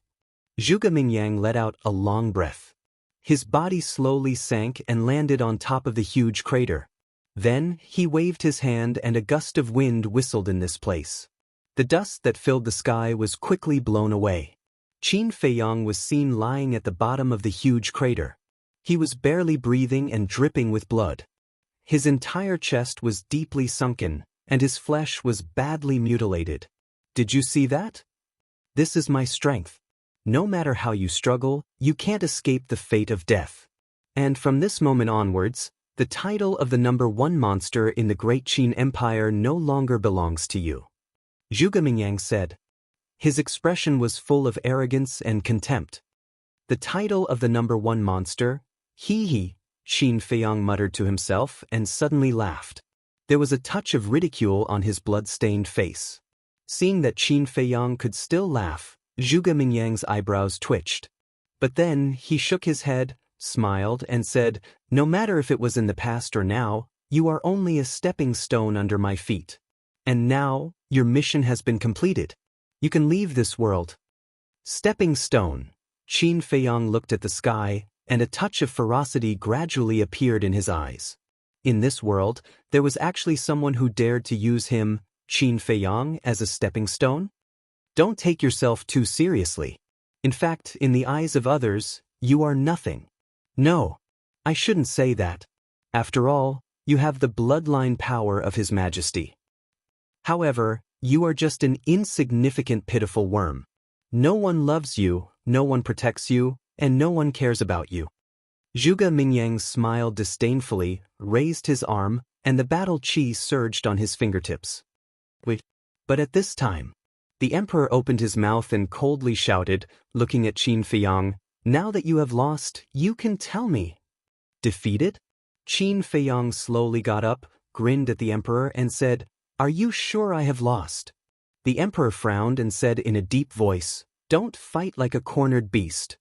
Zhuge Mingyang let out a long breath. His body slowly sank and landed on top of the huge crater. Then, he waved his hand and a gust of wind whistled in this place. The dust that filled the sky was quickly blown away. Qin Feiyang was seen lying at the bottom of the huge crater. He was barely breathing and dripping with blood. His entire chest was deeply sunken, and his flesh was badly mutilated. Did you see that? This is my strength. No matter how you struggle, you can't escape the fate of death. And from this moment onwards, the title of the #1 monster in the Great Qin Empire no longer belongs to you. Zhuge Mingyang said. His expression was full of arrogance and contempt. The title of the #1 monster? Hee, Qin Feiyang muttered to himself and suddenly laughed. There was a touch of ridicule on his blood-stained face. Seeing that Qin Feiyang could still laugh, Zhuge Mingyang's eyebrows twitched. But then he shook his head, smiled, and said, "No matter if it was in the past or now, you are only a stepping stone under my feet. And now, your mission has been completed. You can leave this world." Stepping stone. Qin Feiyang looked at the sky, and a touch of ferocity gradually appeared in his eyes. In this world, there was actually someone who dared to use him, Qin Feiyang, as a stepping stone? Don't take yourself too seriously. In fact, in the eyes of others, you are nothing. No, I shouldn't say that. After all, you have the bloodline power of His Majesty. However, you are just an insignificant, pitiful worm. No one loves you, no one protects you, and no one cares about you. Zhuge Mingyang smiled disdainfully, raised his arm, and the battle chi surged on his fingertips. Wait. But at this time, the emperor opened his mouth and coldly shouted, looking at Qin Feiyang, "Now that you have lost, you can tell me." Defeated? Qin Feiyang slowly got up, grinned at the emperor, and said, "Are you sure I have lost?" The emperor frowned and said in a deep voice, "Don't fight like a cornered beast."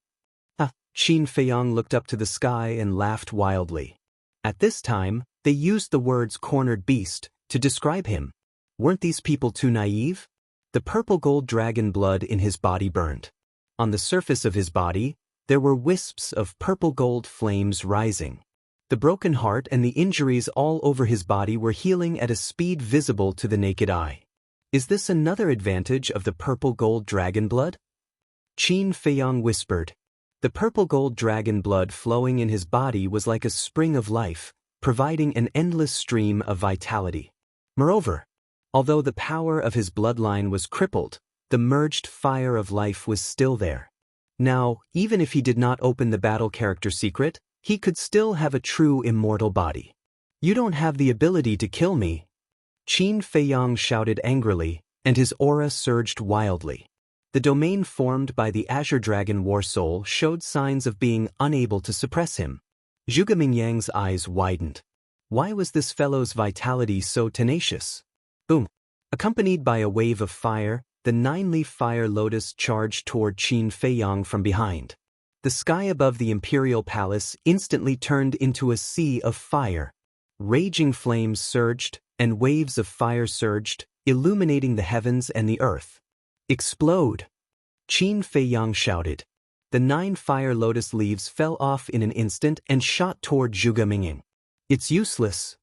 Qin Feiyang looked up to the sky and laughed wildly. At this time, they used the words cornered beast to describe him. Weren't these people too naive? The purple gold dragon blood in his body burned. On the surface of his body, there were wisps of purple gold flames rising. The broken heart and the injuries all over his body were healing at a speed visible to the naked eye. Is this another advantage of the purple gold dragon blood? Qin Feiyang whispered. The purple gold dragon blood flowing in his body was like a spring of life, providing an endless stream of vitality. Moreover, although the power of his bloodline was crippled, the merged fire of life was still there. Now, even if he did not open the battle character secret, he could still have a true immortal body. "You don't have the ability to kill me," Qin Feiyang shouted angrily, and his aura surged wildly. The domain formed by the Azure Dragon War Soul showed signs of being unable to suppress him. Zhuge Mingyang's eyes widened. Why was this fellow's vitality so tenacious? Boom! Accompanied by a wave of fire, the 9-leaf fire lotus charged toward Qin Feiyang from behind. The sky above the imperial palace instantly turned into a sea of fire. Raging flames surged, and waves of fire surged, illuminating the heavens and the earth. "Explode!" Qin Feiyang shouted. The 9 fire lotus leaves fell off in an instant and shot toward Zhuge Mingyang. "It's useless."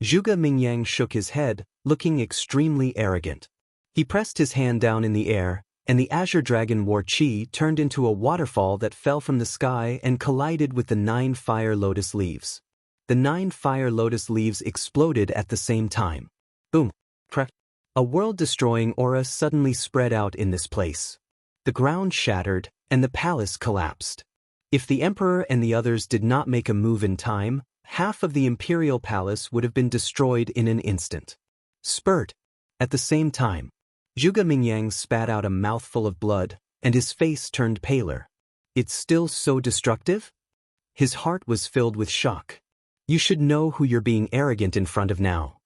Zhuge Mingyang shook his head, looking extremely arrogant. He pressed his hand down in the air, and the Azure Dragon War Chi turned into a waterfall that fell from the sky and collided with the 9 fire lotus leaves. The 9 fire lotus leaves exploded at the same time. Boom! Crack! A world-destroying aura suddenly spread out in this place. The ground shattered, and the palace collapsed. If the emperor and the others did not make a move in time, half of the imperial palace would have been destroyed in an instant. Spurt. At the same time, Zhuge Mingyang spat out a mouthful of blood, and his face turned paler. It's still so destructive? His heart was filled with shock. You should know who you're being arrogant in front of now.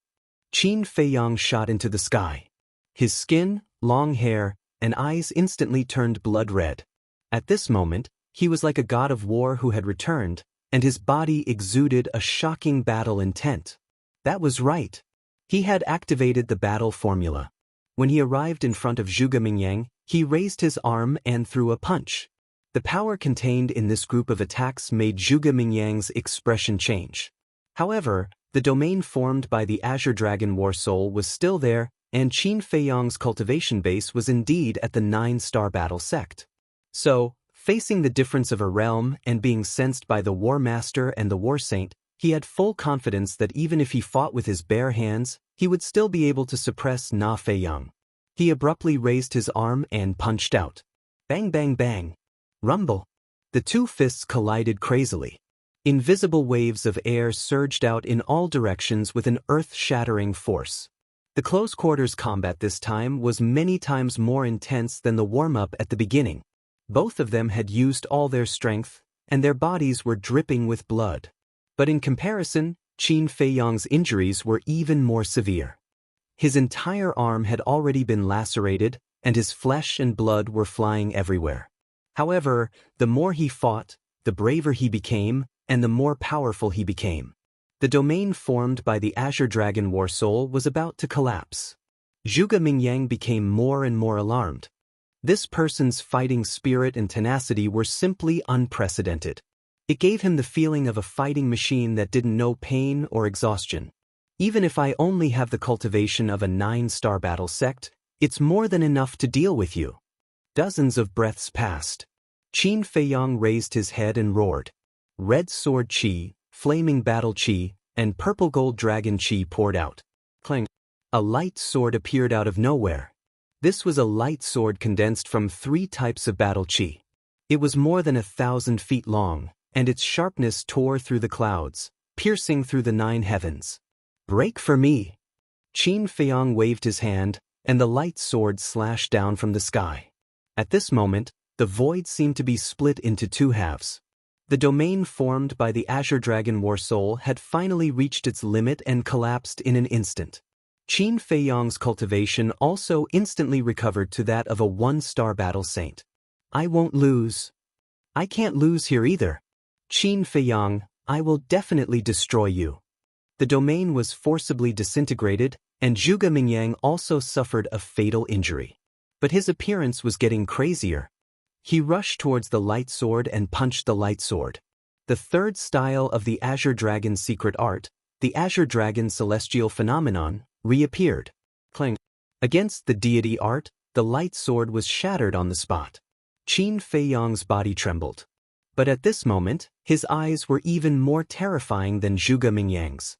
Qin Feiyang shot into the sky. His skin, long hair, and eyes instantly turned blood red. At this moment, he was like a god of war who had returned, and his body exuded a shocking battle intent. That was right. He had activated the battle formula. When he arrived in front of Zhuge Mingyang, he raised his arm and threw a punch. The power contained in this group of attacks made Zhuge Mingyang's expression change. However, the domain formed by the Azure Dragon War Soul was still there, and Qin Feiyang's cultivation base was indeed at the 9-star battle sect. So, facing the difference of a realm and being sensed by the War Master and the War Saint, he had full confidence that even if he fought with his bare hands, he would still be able to suppress Na Feiyang. He abruptly raised his arm and punched out. Bang bang bang. Rumble. The two fists collided crazily. Invisible waves of air surged out in all directions with an earth-shattering force. The close-quarters combat this time was many times more intense than the warm-up at the beginning. Both of them had used all their strength, and their bodies were dripping with blood. But in comparison, Qin Feiyang's injuries were even more severe. His entire arm had already been lacerated, and his flesh and blood were flying everywhere. However, the more he fought, the braver he became, and the more powerful he became. The domain formed by the Azure Dragon War Soul was about to collapse. Zhuge Mingyang became more and more alarmed. This person's fighting spirit and tenacity were simply unprecedented. It gave him the feeling of a fighting machine that didn't know pain or exhaustion. Even if I only have the cultivation of a 9-star battle sect, it's more than enough to deal with you. Dozens of breaths passed. Qin Feiyang raised his head and roared. Red sword chi, flaming battle chi, and purple gold dragon chi poured out. Clang. A light sword appeared out of nowhere. This was a light sword condensed from 3 types of battle chi. It was more than 1,000 feet long, and its sharpness tore through the clouds, piercing through the 9 heavens. Break for me! Qin Feiyang waved his hand, and the light sword slashed down from the sky. At this moment, the void seemed to be split into 2 halves. The domain formed by the Azure Dragon War Soul had finally reached its limit and collapsed in an instant. Qin Feiyang's cultivation also instantly recovered to that of a 1-star battle saint. I won't lose. I can't lose here either. Qin Feiyang, I will definitely destroy you. The domain was forcibly disintegrated, and Zhuge Mingyang also suffered a fatal injury. But his appearance was getting crazier. He rushed towards the light sword and punched the light sword. The 3rd style of the Azure Dragon's secret art, the Azure Dragon Celestial Phenomenon, reappeared. Clang. Against the deity art, the light sword was shattered on the spot. Qin Feiyang's body trembled. But at this moment, his eyes were even more terrifying than Zhuge Mingyang's.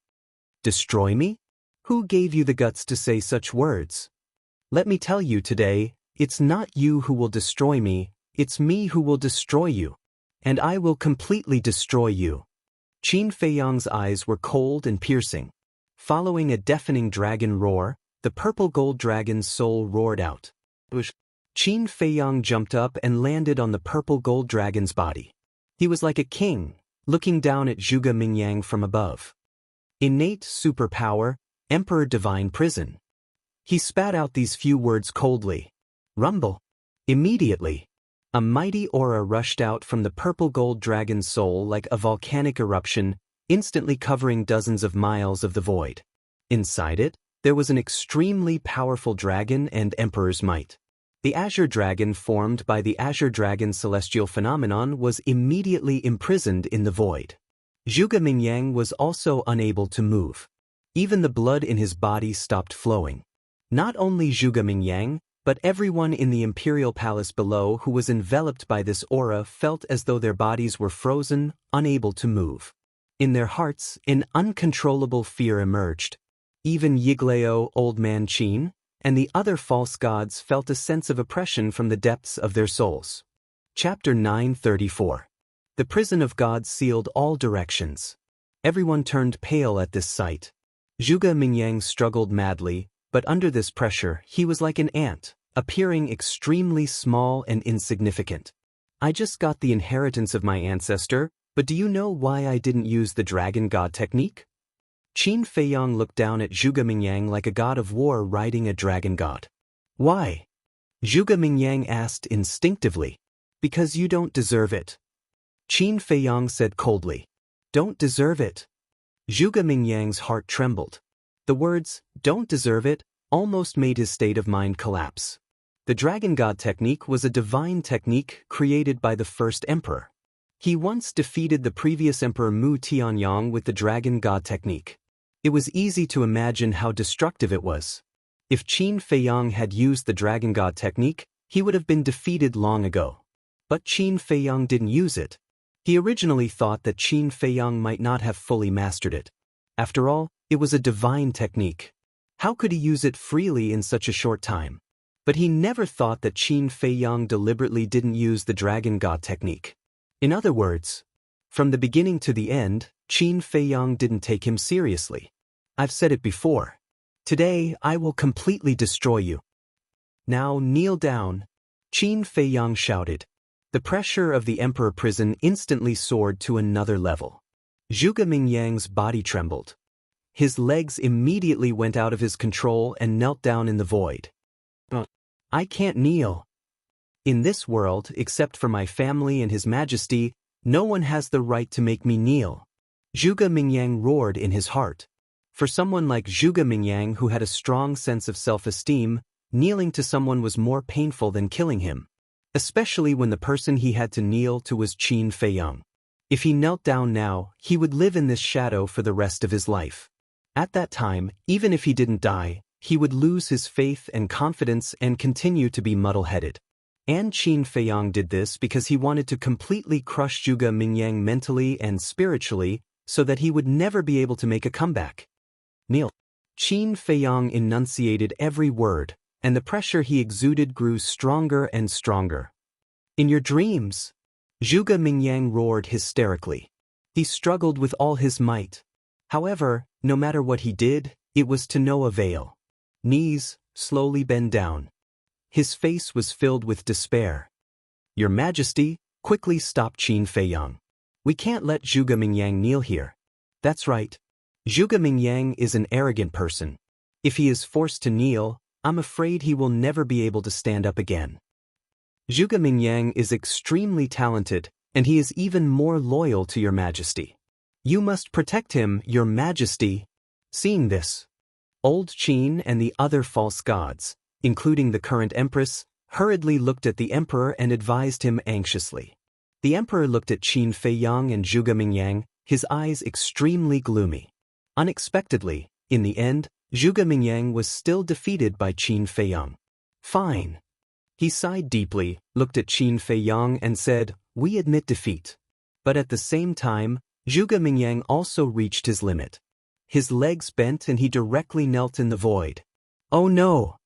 Destroy me? Who gave you the guts to say such words? Let me tell you today, it's not you who will destroy me, it's me who will destroy you. And I will completely destroy you. Qin Feiyang's eyes were cold and piercing. Following a deafening dragon roar, the purple gold dragon's soul roared out. Qin Feiyang jumped up and landed on the purple gold dragon's body. He was like a king, looking down at Zhuge Mingyang from above. Innate superpower, Emperor Divine Prison. He spat out these few words coldly. Rumble. Immediately, a mighty aura rushed out from the purple gold dragon's soul like a volcanic eruption, instantly covering dozens of miles of the void. Inside it, there was an extremely powerful dragon and emperor's might. The Azure Dragon formed by the Azure Dragon Celestial Phenomenon was immediately imprisoned in the void. Zhuge Mingyang was also unable to move. Even the blood in his body stopped flowing. Not only Zhuge Mingyang, but everyone in the Imperial Palace below who was enveloped by this aura felt as though their bodies were frozen, unable to move. In their hearts, an uncontrollable fear emerged. Even Yigleo, Old Man Qin, and the other false gods felt a sense of oppression from the depths of their souls. Chapter 934. The prison of God sealed all directions. Everyone turned pale at this sight. Zhuge Mingyang struggled madly, but under this pressure he was like an ant, appearing extremely small and insignificant. I just got the inheritance of my ancestor, but do you know why I didn't use the dragon god technique? Qin Feiyang looked down at Zhuge Mingyang like a god of war riding a dragon god. Why? Zhuge Mingyang asked instinctively. Because you don't deserve it. Qin Feiyang said coldly. Don't deserve it. Zhuge Mingyang's heart trembled. The words, don't deserve it, almost made his state of mind collapse. The dragon god technique was a divine technique created by the first emperor. He once defeated the previous emperor Mu Tianyang with the dragon god technique. It was easy to imagine how destructive it was. If Qin Feiyang had used the dragon god technique, he would have been defeated long ago. But Qin Feiyang didn't use it. He originally thought that Qin Feiyang might not have fully mastered it. After all, it was a divine technique. How could he use it freely in such a short time? But he never thought that Qin Feiyang deliberately didn't use the dragon god technique. In other words, from the beginning to the end, Qin Feiyang didn't take him seriously. I've said it before. Today, I will completely destroy you. Now kneel down, Qin Feiyang shouted. The pressure of the emperor prison instantly soared to another level. Zhuge Mingyang's body trembled. His legs immediately went out of his control and knelt down in the void. I can't kneel. In this world, except for my family and His Majesty, no one has the right to make me kneel. Zhuge Mingyang roared in his heart. For someone like Zhuge Mingyang who had a strong sense of self-esteem, kneeling to someone was more painful than killing him. Especially when the person he had to kneel to was Qin Feiyang. If he knelt down now, he would live in this shadow for the rest of his life. At that time, even if he didn't die, he would lose his faith and confidence and continue to be muddle-headed. And Qin Feiyang did this because he wanted to completely crush Zhuge Mingyang mentally and spiritually so that he would never be able to make a comeback. Kneel. Qin Feiyang enunciated every word, and the pressure he exuded grew stronger and stronger. In your dreams, Zhuge Mingyang roared hysterically. He struggled with all his might. However, no matter what he did, it was to no avail. Knees, slowly bend down. His face was filled with despair. Your Majesty, quickly stop Qin Feiyang. We can't let Zhuge Mingyang kneel here. That's right. Zhuge Mingyang is an arrogant person. If he is forced to kneel, I'm afraid he will never be able to stand up again. Zhuge Mingyang is extremely talented, and he is even more loyal to Your Majesty. You must protect him, Your Majesty. Seeing this, Old Qin and the other false gods, including the current empress, hurriedly looked at the emperor and advised him anxiously. The emperor looked at Qin Feiyang and Zhuge Mingyang, his eyes extremely gloomy. Unexpectedly, in the end, Zhuge Mingyang was still defeated by Qin Feiyang. Fine. He sighed deeply, looked at Qin Feiyang and said, we admit defeat. But at the same time, Zhuge Mingyang also reached his limit. His legs bent and he directly knelt in the void. Oh no!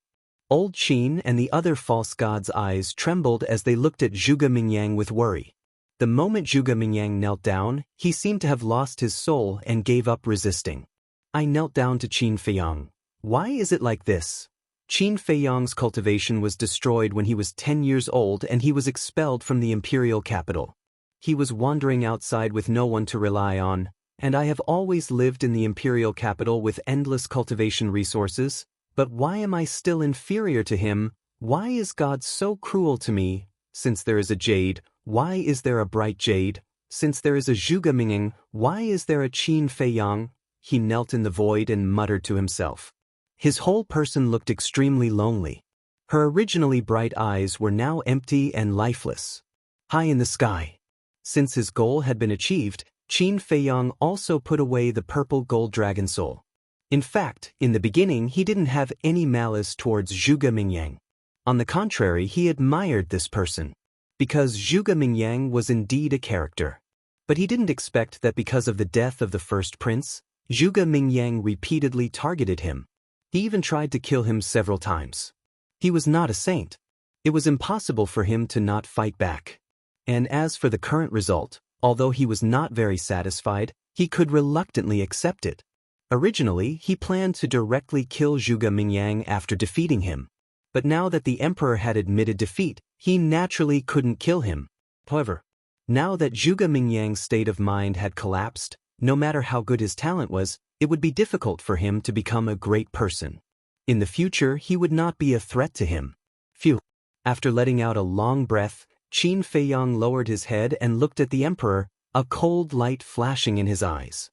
Old Qin and the other false gods' eyes trembled as they looked at Zhuge Mingyang with worry. The moment Zhuge Mingyang knelt down, he seemed to have lost his soul and gave up resisting. I knelt down to Qin Feiyang. Why is it like this? Qin Feiyang's cultivation was destroyed when he was 10 years old and he was expelled from the imperial capital. He was wandering outside with no one to rely on, and I have always lived in the imperial capital with endless cultivation resources, but why am I still inferior to him? Why is God so cruel to me? Since there is a jade, why is there a bright jade? Since there is a Zhuge Mingyang, why is there a Qin Feiyang? He knelt in the void and muttered to himself. His whole person looked extremely lonely. Her originally bright eyes were now empty and lifeless. High in the sky. Since his goal had been achieved, Qin Feiyang also put away the purple gold dragon soul. In fact, in the beginning he didn't have any malice towards Zhuge Mingyang. On the contrary, he admired this person. Because Zhuge Mingyang was indeed a character. But he didn't expect that because of the death of the first prince, Zhuge Mingyang repeatedly targeted him. He even tried to kill him several times. He was not a saint. It was impossible for him to not fight back. And as for the current result, although he was not very satisfied, he could reluctantly accept it. Originally, he planned to directly kill Zhuge Mingyang after defeating him. But now that the emperor had admitted defeat, he naturally couldn't kill him. However, now that Zhuge Mingyang's state of mind had collapsed, no matter how good his talent was, it would be difficult for him to become a great person. In the future, he would not be a threat to him. Phew. After letting out a long breath, Qin Feiyang lowered his head and looked at the emperor, a cold light flashing in his eyes.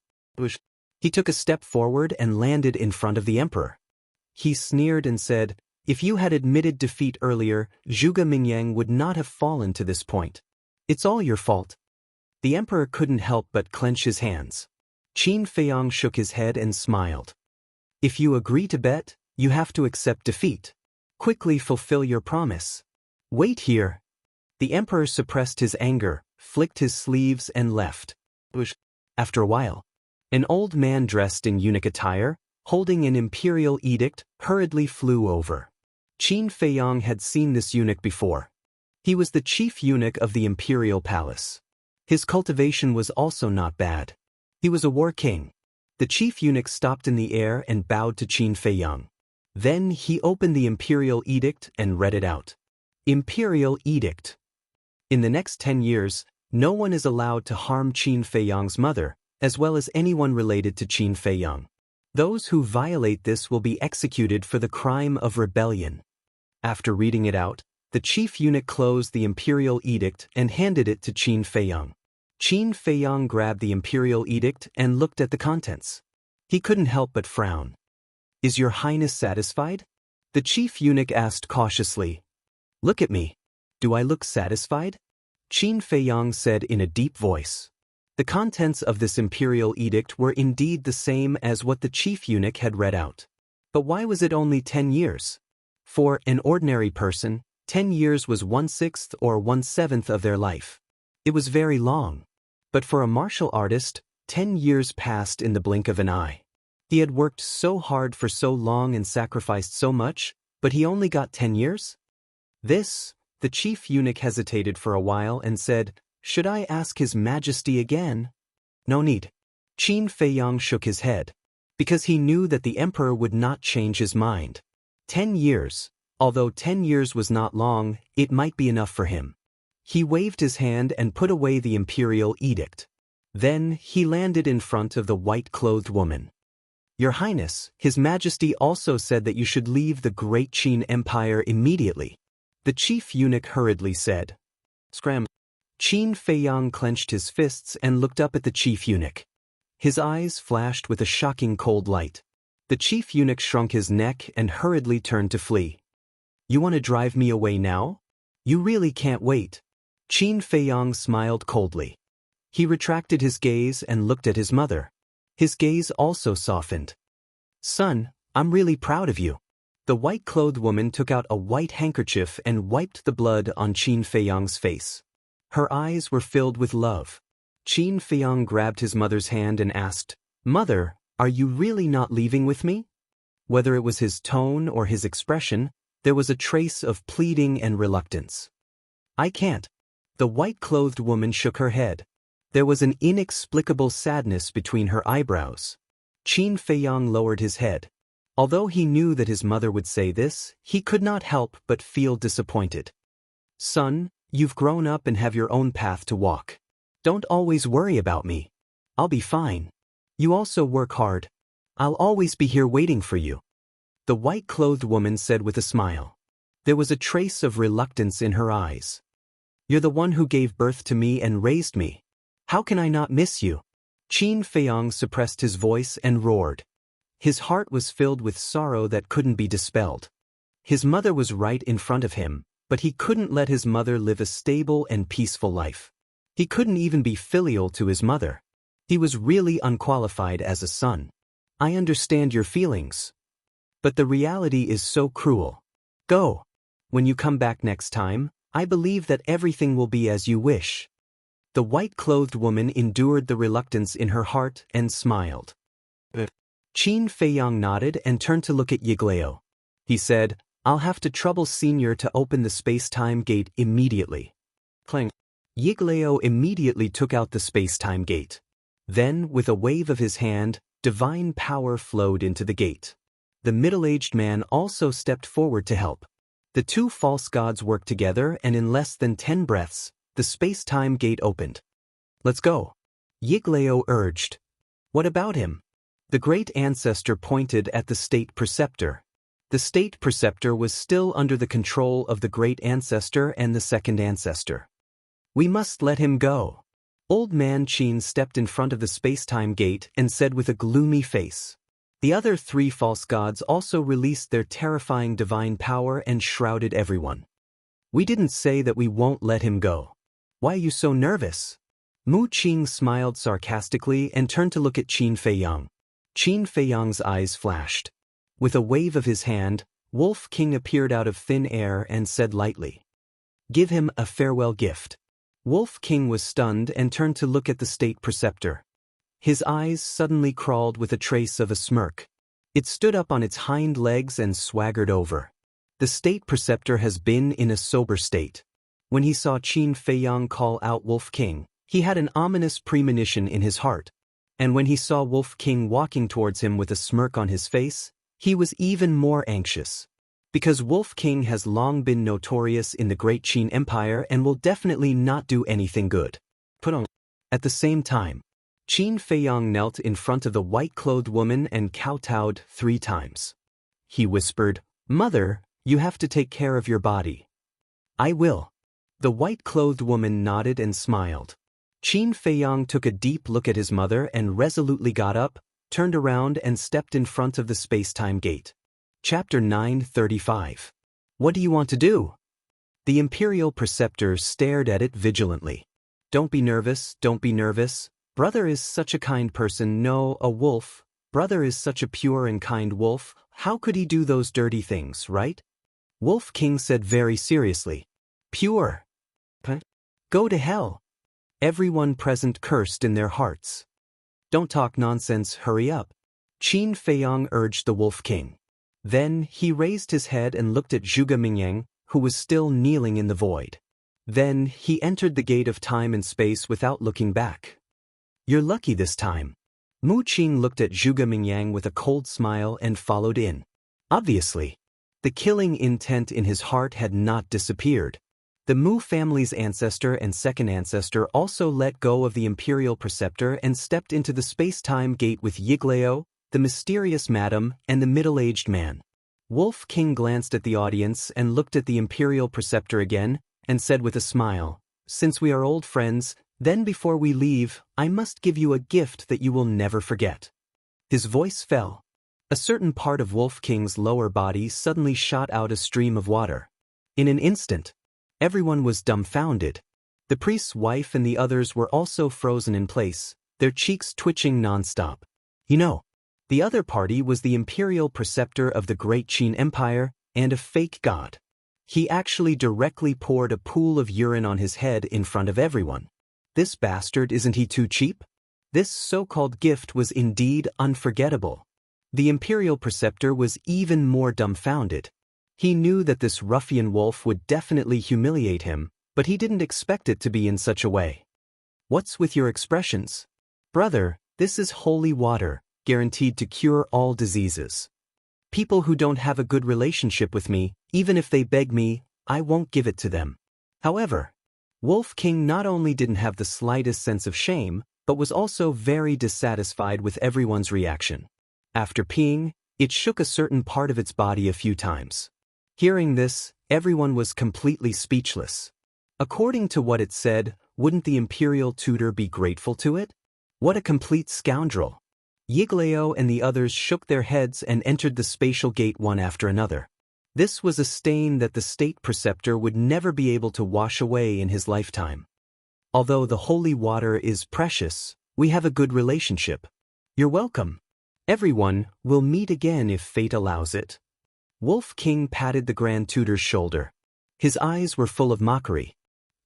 He took a step forward and landed in front of the emperor. He sneered and said, "If you had admitted defeat earlier, Zhuge Mingyang would not have fallen to this point. It's all your fault." The emperor couldn't help but clench his hands. Qin Feiyang shook his head and smiled. "If you agree to bet, you have to accept defeat. Quickly fulfill your promise. Wait here." The emperor suppressed his anger, flicked his sleeves and left. After a while, an old man dressed in eunuch attire, holding an imperial edict, hurriedly flew over. Qin Feiyang had seen this eunuch before. He was the chief eunuch of the imperial palace. His cultivation was also not bad. He was a war king. The chief eunuch stopped in the air and bowed to Qin Feiyang. Then he opened the imperial edict and read it out. Imperial edict. In the next 10 years, no one is allowed to harm Qin Feiyang's mother, as well as anyone related to Qin Feiyang. Those who violate this will be executed for the crime of rebellion. After reading it out, the chief eunuch closed the imperial edict and handed it to Qin Feiyang. Qin Feiyang grabbed the imperial edict and looked at the contents. He couldn't help but frown. "Is your highness satisfied?" The chief eunuch asked cautiously. "Look at me. Do I look satisfied?" Qin Feiyang said in a deep voice. The contents of this imperial edict were indeed the same as what the chief eunuch had read out. But why was it only 10 years? For an ordinary person, 10 years was 1/6 or 1/7 of their life. It was very long. But for a martial artist, 10 years passed in the blink of an eye. He had worked so hard for so long and sacrificed so much, but he only got 10 years? The chief eunuch hesitated for a while and said, "Should I ask His Majesty again?" "No need." Qin Feiyang shook his head, because he knew that the emperor would not change his mind. 10 years, although 10 years was not long, it might be enough for him. He waved his hand and put away the imperial edict. Then he landed in front of the white-clothed woman. "Your Highness, His Majesty also said that you should leave the great Qin Empire immediately," the chief eunuch hurriedly said. Scram. Qin Feiyang clenched his fists and looked up at the chief eunuch. His eyes flashed with a shocking cold light. The chief eunuch shrunk his neck and hurriedly turned to flee. "You want to drive me away now? You really can't wait." Qin Feiyang smiled coldly. He retracted his gaze and looked at his mother. His gaze also softened. "Son, I'm really proud of you." The white-clothed woman took out a white handkerchief and wiped the blood on Qin Feiyang's face. Her eyes were filled with love. Qin Feiyang grabbed his mother's hand and asked, "Mother, are you really not leaving with me?" Whether it was his tone or his expression, there was a trace of pleading and reluctance. "I can't." The white-clothed woman shook her head. There was an inexplicable sadness between her eyebrows. Qin Feiyang lowered his head. Although he knew that his mother would say this, he could not help but feel disappointed. "Son, you've grown up and have your own path to walk. Don't always worry about me. I'll be fine. You also work hard. I'll always be here waiting for you," the white-clothed woman said with a smile. There was a trace of reluctance in her eyes. "You're the one who gave birth to me and raised me. How can I not miss you?" Qin Feiyang suppressed his voice and roared. His heart was filled with sorrow that couldn't be dispelled. His mother was right in front of him, but he couldn't let his mother live a stable and peaceful life. He couldn't even be filial to his mother. He was really unqualified as a son. "I understand your feelings. But the reality is so cruel. Go. When you come back next time, I believe that everything will be as you wish." The white-clothed woman endured the reluctance in her heart and smiled. Qin Feiyang nodded and turned to look at Yigleo. He said, "I'll have to trouble Senior to open the space-time gate immediately." Clang. Yigleo immediately took out the space-time gate. Then, with a wave of his hand, divine power flowed into the gate. The middle-aged man also stepped forward to help. The two false gods worked together, and in less than 10 breaths, the space-time gate opened. "Let's go," Yigleo urged. "What about him?" The great ancestor pointed at the state preceptor. The state preceptor was still under the control of the great ancestor and the second ancestor. "We must let him go." Old man Qin stepped in front of the space-time gate and said with a gloomy face. The other three false gods also released their terrifying divine power and shrouded everyone. "We didn't say that we won't let him go. Why are you so nervous?" Mu Qing smiled sarcastically and turned to look at Qin Feiyang. Qin Feiyang's eyes flashed. With a wave of his hand, Wolf King appeared out of thin air and said lightly, "Give him a farewell gift." Wolf King was stunned and turned to look at the state preceptor. His eyes suddenly crawled with a trace of a smirk. It stood up on its hind legs and swaggered over. The state preceptor has been in a sober state. When he saw Qin Feiyang call out Wolf King, he had an ominous premonition in his heart. And when he saw Wolf King walking towards him with a smirk on his face, he was even more anxious. Because Wolf King has long been notorious in the Great Qin Empire and will definitely not do anything good. Put on. At the same time, Qin Feiyang knelt in front of the white-clothed woman and kowtowed 3 times. He whispered, "Mother, you have to take care of your body." "I will." The white-clothed woman nodded and smiled. Qin Feiyang took a deep look at his mother and resolutely got up, turned around and stepped in front of the space-time gate. Chapter 935. What do you want to do? The Imperial Preceptor stared at it vigilantly. Don't be nervous, don't be nervous. Brother is such a kind person. No, a wolf. Brother is such a pure and kind wolf. How could he do those dirty things, right? Wolf King said very seriously. Pure. Go to hell. Everyone present cursed in their hearts. Don't talk nonsense, hurry up. Qin Feiyang urged the Wolf King. Then he raised his head and looked at Zhuge Mingyang, who was still kneeling in the void. Then he entered the gate of time and space without looking back. You're lucky this time. Mu Qing looked at Zhuge Mingyang with a cold smile and followed in. Obviously, the killing intent in his heart had not disappeared. The Mu family's ancestor and second ancestor also let go of the Imperial Preceptor and stepped into the space-time gate with Yigleo, the mysterious madam, and the middle-aged man. Wolf King glanced at the audience and looked at the Imperial Preceptor again, and said with a smile, "Since we are old friends, then before we leave, I must give you a gift that you will never forget." His voice fell. A certain part of Wolf King's lower body suddenly shot out a stream of water. In an instant, everyone was dumbfounded. The priest's wife and the others were also frozen in place, their cheeks twitching non-stop. You know, the other party was the Imperial Preceptor of the Great Qin Empire and a fake god. He actually directly poured a pool of urine on his head in front of everyone. This bastard, isn't he too cheap? This so-called gift was indeed unforgettable. The Imperial Preceptor was even more dumbfounded. He knew that this ruffian wolf would definitely humiliate him, but he didn't expect it to be in such a way. What's with your expressions? Brother, this is holy water, guaranteed to cure all diseases. People who don't have a good relationship with me, even if they beg me, I won't give it to them. However, Wolf King not only didn't have the slightest sense of shame, but was also very dissatisfied with everyone's reaction. After peeing, it shook a certain part of its body a few times. Hearing this, everyone was completely speechless. According to what it said, wouldn't the Imperial Tutor be grateful to it? What a complete scoundrel. Yigleo and the others shook their heads and entered the spatial gate one after another. This was a stain that the State Preceptor would never be able to wash away in his lifetime. Although the holy water is precious, we have a good relationship. You're welcome. Everyone will meet again if fate allows it. Wolf King patted the Grand Tutor's shoulder. His eyes were full of mockery.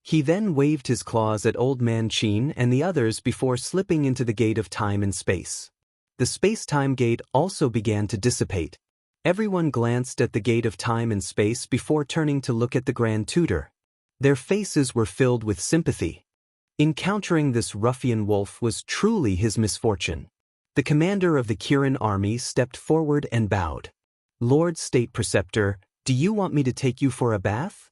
He then waved his claws at Old Man Qin and the others before slipping into the gate of time and space. The space-time gate also began to dissipate. Everyone glanced at the gate of time and space before turning to look at the Grand Tutor. Their faces were filled with sympathy. Encountering this ruffian wolf was truly his misfortune. The commander of the Kirin army stepped forward and bowed. "Lord State Preceptor, do you want me to take you for a bath?"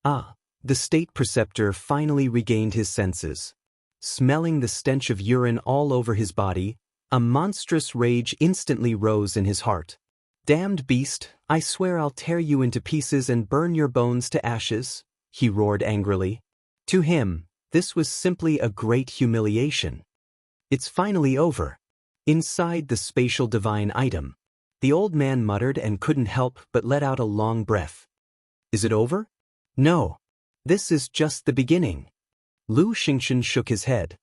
Ah, the State Preceptor finally regained his senses. Smelling the stench of urine all over his body, a monstrous rage instantly rose in his heart. "Damned beast, I swear I'll tear you into pieces and burn your bones to ashes," he roared angrily. To him, this was simply a great humiliation. "It's finally over." Inside the spatial divine item, the old man muttered and couldn't help but let out a long breath. "Is it over?" "No. This is just the beginning." Lu Xingchen shook his head.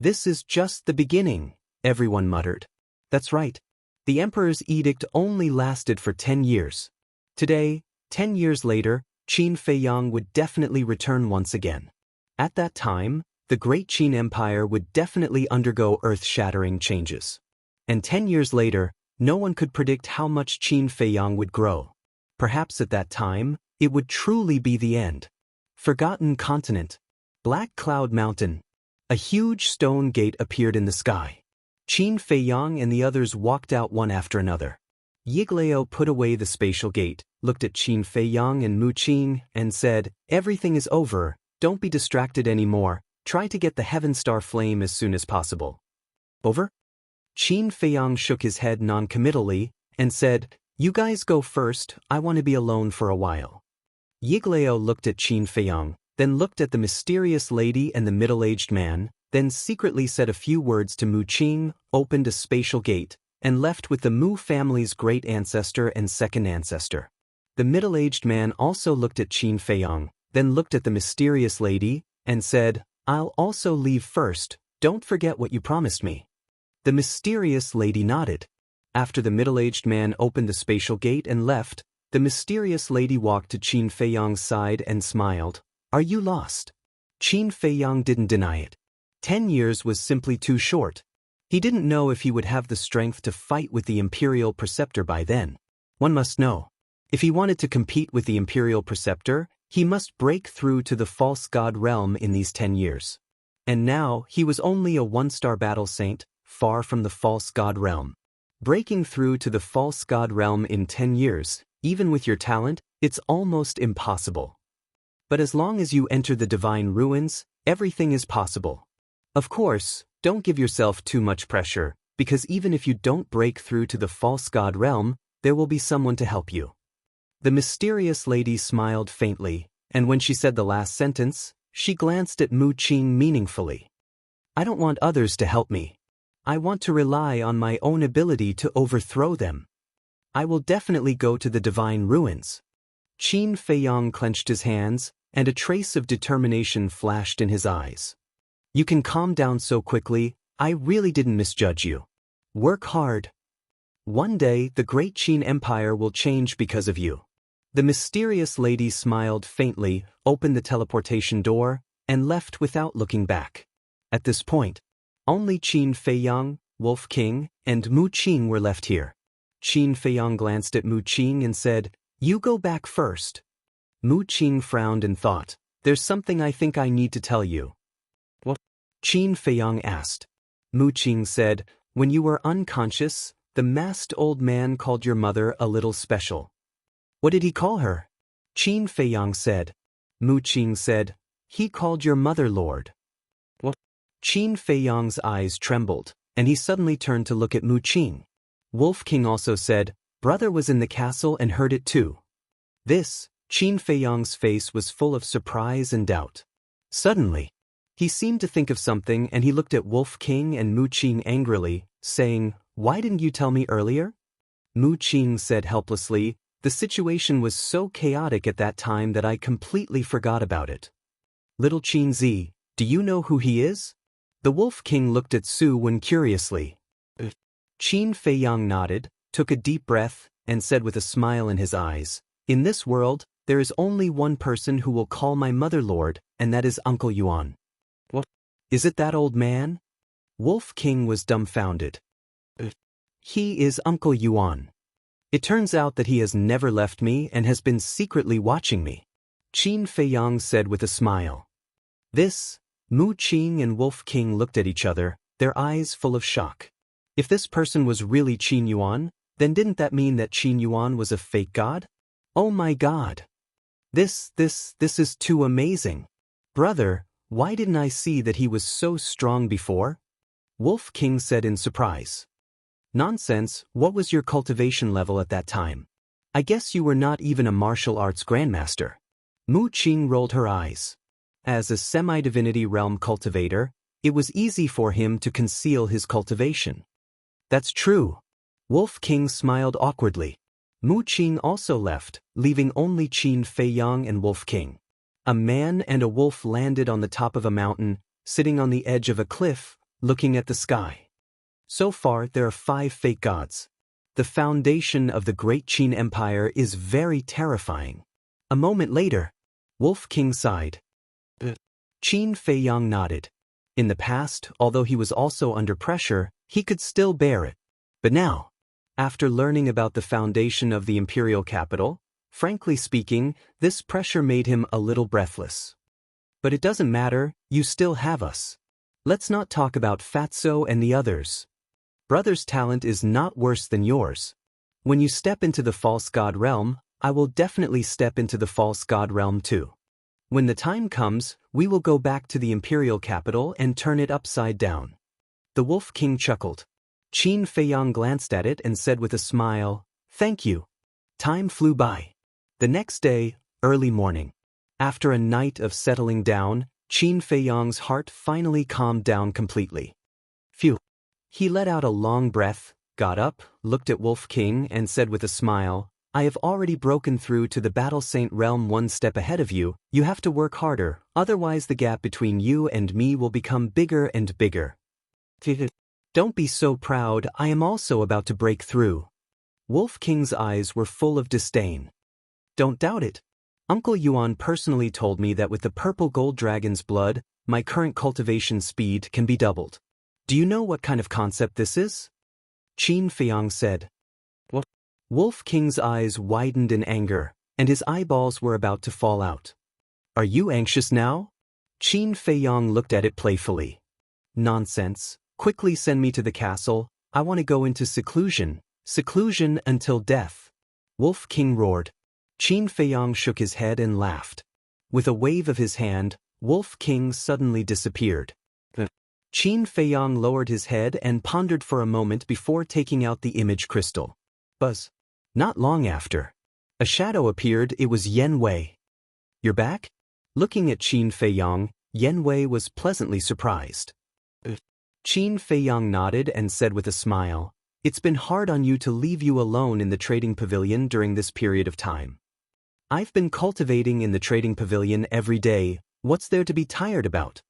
"This is just the beginning," everyone muttered. That's right. The emperor's edict only lasted for 10 years. Today, 10 years later, Qin Feiyang would definitely return once again. At that time, the Great Qin Empire would definitely undergo earth-shattering changes. And 10 years later, no one could predict how much Qin Feiyang would grow. Perhaps at that time, it would truly be the end. Forgotten continent. Black Cloud Mountain. A huge stone gate appeared in the sky. Qin Feiyang and the others walked out one after another. Yiglao put away the spatial gate, looked at Qin Feiyang and Mu Qing, and said, "Everything is over, don't be distracted anymore, try to get the Heaven Star Flame as soon as possible." "Over?" Qin Feiyang shook his head non-committally, and said, "You guys go first, I want to be alone for a while." Yiglao looked at Qin Feiyang, then looked at the mysterious lady and the middle-aged man, then secretly said a few words to Mu Qing, opened a spatial gate, and left with the Mu family's great ancestor and second ancestor. The middle-aged man also looked at Qin Feiyang, then looked at the mysterious lady, and said, "I'll also leave first, don't forget what you promised me." The mysterious lady nodded. After the middle-aged man opened the spatial gate and left, the mysterious lady walked to Qin Feiyang's side and smiled. "Are you lost?" Qin Feiyang didn't deny it. 10 years was simply too short. He didn't know if he would have the strength to fight with the Imperial Preceptor by then. One must know. If he wanted to compete with the Imperial Preceptor, he must break through to the false god realm in these 10 years. And now, he was only a one-star battle saint, far from the false god realm. Breaking through to the false god realm in 10 years, even with your talent, it's almost impossible. But as long as you enter the divine ruins, everything is possible. Of course, don't give yourself too much pressure, because even if you don't break through to the false god realm, there will be someone to help you. The mysterious lady smiled faintly, and when she said the last sentence, she glanced at Mu Qing meaningfully. "I don't want others to help me. I want to rely on my own ability to overthrow them. I will definitely go to the divine ruins." Qin Feiyang clenched his hands, and a trace of determination flashed in his eyes. "You can calm down so quickly, I really didn't misjudge you. Work hard. One day, the Great Qin Empire will change because of you." The mysterious lady smiled faintly, opened the teleportation door, and left without looking back. At this point, only Qin Feiyang, Wolf King, and Mu Qing were left here. Qin Feiyang glanced at Mu Qing and said, "You go back first." Mu Qing frowned and thought, "There's something I think I need to tell you." "What?" Qin Feiyang asked. Mu Qing said, "When you were unconscious, the masked old man called your mother a little special." "What did he call her?" Qin Feiyang said. Mu Qing said, "He called your mother Lord." "What?" Qin Feiyang's eyes trembled, and he suddenly turned to look at Mu Qing. Wolf King also said, "Brother was in the castle and heard it too." This, Qin Feiyang's face was full of surprise and doubt. Suddenly, he seemed to think of something and he looked at Wolf King and Mu Qing angrily, saying, "Why didn't you tell me earlier?" Mu Qing said helplessly, "The situation was so chaotic at that time that I completely forgot about it." "Little Qin Zi, do you know who he is?" The Wolf King looked at Su Wen curiously. Qin Feiyang nodded, took a deep breath, and said with a smile in his eyes, "In this world, there is only one person who will call my mother Lord, and that is Uncle Yuan." "What? Is it that old man?" Wolf King was dumbfounded. "He is Uncle Yuan. It turns out that he has never left me and has been secretly watching me." Qin Feiyang said with a smile. This, Mu Qing and Wolf King looked at each other, their eyes full of shock. If this person was really Qin Yuan, then didn't that mean that Qin Yuan was a fake god? Oh my god. This is too amazing. Brother, why didn't I see that he was so strong before? Wolf King said in surprise. Nonsense, what was your cultivation level at that time? I guess you were not even a martial arts grandmaster. Mu Qing rolled her eyes. As a semi-divinity realm cultivator, it was easy for him to conceal his cultivation. That's true. Wolf King smiled awkwardly. Mu Qing also left, leaving only Qin Feiyang and Wolf King. A man and a wolf landed on the top of a mountain, sitting on the edge of a cliff, looking at the sky. So far, there are 5 fake gods. The foundation of the great Qin Empire is very terrifying. A moment later, Wolf King sighed. Qin Feiyang nodded. In the past, although he was also under pressure, he could still bear it. But now, after learning about the foundation of the imperial capital, frankly speaking, this pressure made him a little breathless. But it doesn't matter, you still have us. Let's not talk about Fatso and the others. Brother's talent is not worse than yours. When you step into the false god realm, I will definitely step into the false god realm too. When the time comes, we will go back to the imperial capital and turn it upside down. The Wolf King chuckled. Qin Feiyang glanced at it and said with a smile, "Thank you." Time flew by. The next day, early morning. After a night of settling down, Qin Feiyang's heart finally calmed down completely. Phew. He let out a long breath, got up, looked at Wolf King and said with a smile, "I have already broken through to the Battle Saint realm one step ahead of you. You have to work harder, otherwise the gap between you and me will become bigger and bigger." Don't be so proud, I am also about to break through. Wolf King's eyes were full of disdain. Don't doubt it. Uncle Yuan personally told me that with the purple gold dragon's blood, my current cultivation speed can be doubled. Do you know what kind of concept this is? Qin Feiyang said. What? Wolf King's eyes widened in anger, and his eyeballs were about to fall out. Are you anxious now? Qin Feiyang looked at it playfully. Nonsense. Quickly send me to the castle, I want to go into seclusion until death. Wolf King roared. Qin Feiyang shook his head and laughed. With a wave of his hand, Wolf King suddenly disappeared. Qin Feiyang lowered his head and pondered for a moment before taking out the image crystal. Buzz. Not long after. A shadow appeared, it was Yen Wei. You're back? Looking at Qin Feiyang, Yen Wei was pleasantly surprised. Qin Feiyang nodded and said with a smile, "It's been hard on you to leave you alone in the trading pavilion during this period of time. I've been cultivating in the trading pavilion every day, what's there to be tired about?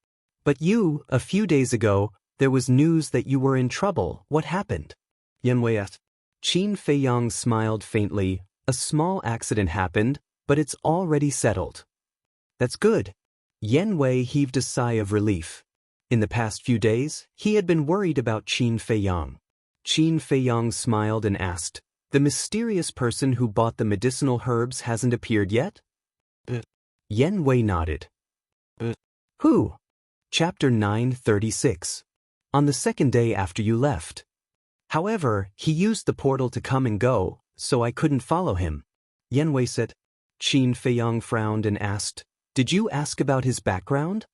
But you, a few days ago, there was news that you were in trouble, what happened?" Yen Wei asked. Qin Feiyang smiled faintly, "A small accident happened, but it's already settled." That's good. Yen Wei heaved a sigh of relief. In the past few days, he had been worried about Qin Feiyang. Qin Feiyang smiled and asked, "The mysterious person who bought the medicinal herbs hasn't appeared yet?" Yen Wei nodded. Who? Chapter 936. On the second day after you left. However, he used the portal to come and go, so I couldn't follow him. Yen Wei said. Qin Feiyang frowned and asked, "Did you ask about his background?"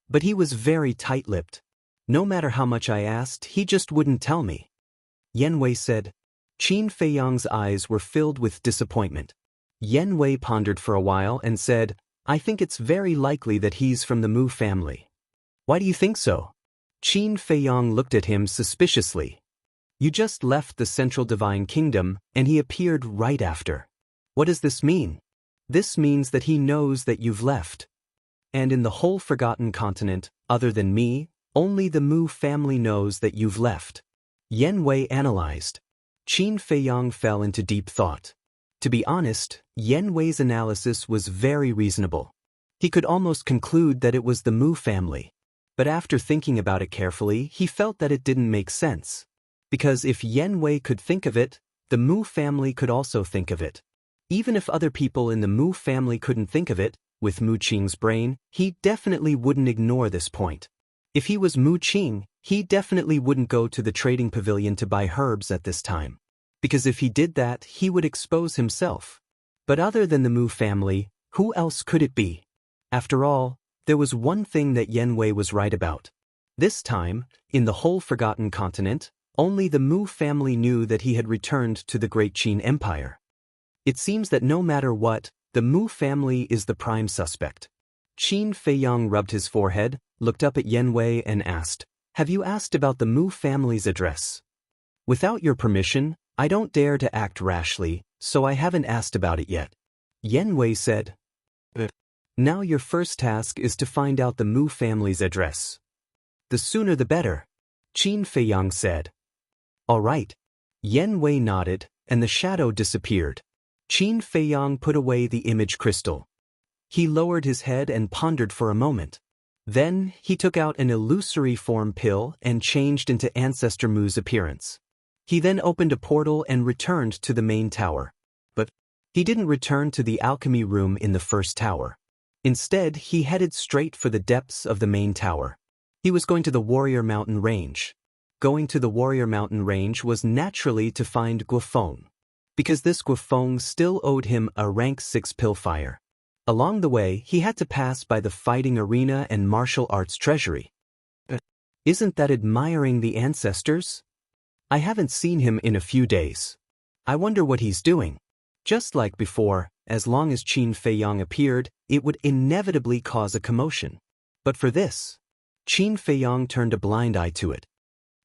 But he was very tight-lipped. No matter how much I asked, he just wouldn't tell me. Yen Wei said. Qin Feiyang's eyes were filled with disappointment. Yen Wei pondered for a while and said, "I think it's very likely that he's from the Mu family." Why do you think so? Qin Feiyang looked at him suspiciously. You just left the Central Divine Kingdom, and he appeared right after. What does this mean? This means that he knows that you've left. And in the whole forgotten continent, other than me, only the Mu family knows that you've left. Yen Wei analyzed. Qin Feiyang fell into deep thought. To be honest, Yen Wei's analysis was very reasonable. He could almost conclude that it was the Mu family. But after thinking about it carefully, he felt that it didn't make sense. Because if Yen Wei could think of it, the Mu family could also think of it. Even if other people in the Mu family couldn't think of it, with Mu Qing's brain, he definitely wouldn't ignore this point. If he was Mu Qing, he definitely wouldn't go to the trading pavilion to buy herbs at this time. Because if he did that, he would expose himself. But other than the Mu family, who else could it be? After all, there was one thing that Yen Wei was right about. This time, in the whole forgotten continent, only the Mu family knew that he had returned to the Great Qin Empire. It seems that no matter what, the Mu family is the prime suspect. Qin Feiyang rubbed his forehead, looked up at Yen Wei and asked, "Have you asked about the Mu family's address?" "Without your permission, I don't dare to act rashly, so I haven't asked about it yet." Yen Wei said, "Now your first task is to find out the Mu family's address." "The sooner the better," Qin Feiyang said. "All right." Yen Wei nodded, and the shadow disappeared. Qin Feiyang put away the image crystal. He lowered his head and pondered for a moment. Then, he took out an illusory form pill and changed into Ancestor Mu's appearance. He then opened a portal and returned to the main tower. But he didn't return to the alchemy room in the first tower. Instead, he headed straight for the depths of the main tower. He was going to the Warrior Mountain Range. Going to the Warrior Mountain Range was naturally to find Guofeng, because this Guofeng still owed him a rank 6 pillfire. Along the way, he had to pass by the fighting arena and martial arts treasury. Isn't that admiring the ancestors? I haven't seen him in a few days. I wonder what he's doing. Just like before, as long as Qin Feiyang appeared, it would inevitably cause a commotion. But for this, Qin Feiyang turned a blind eye to it.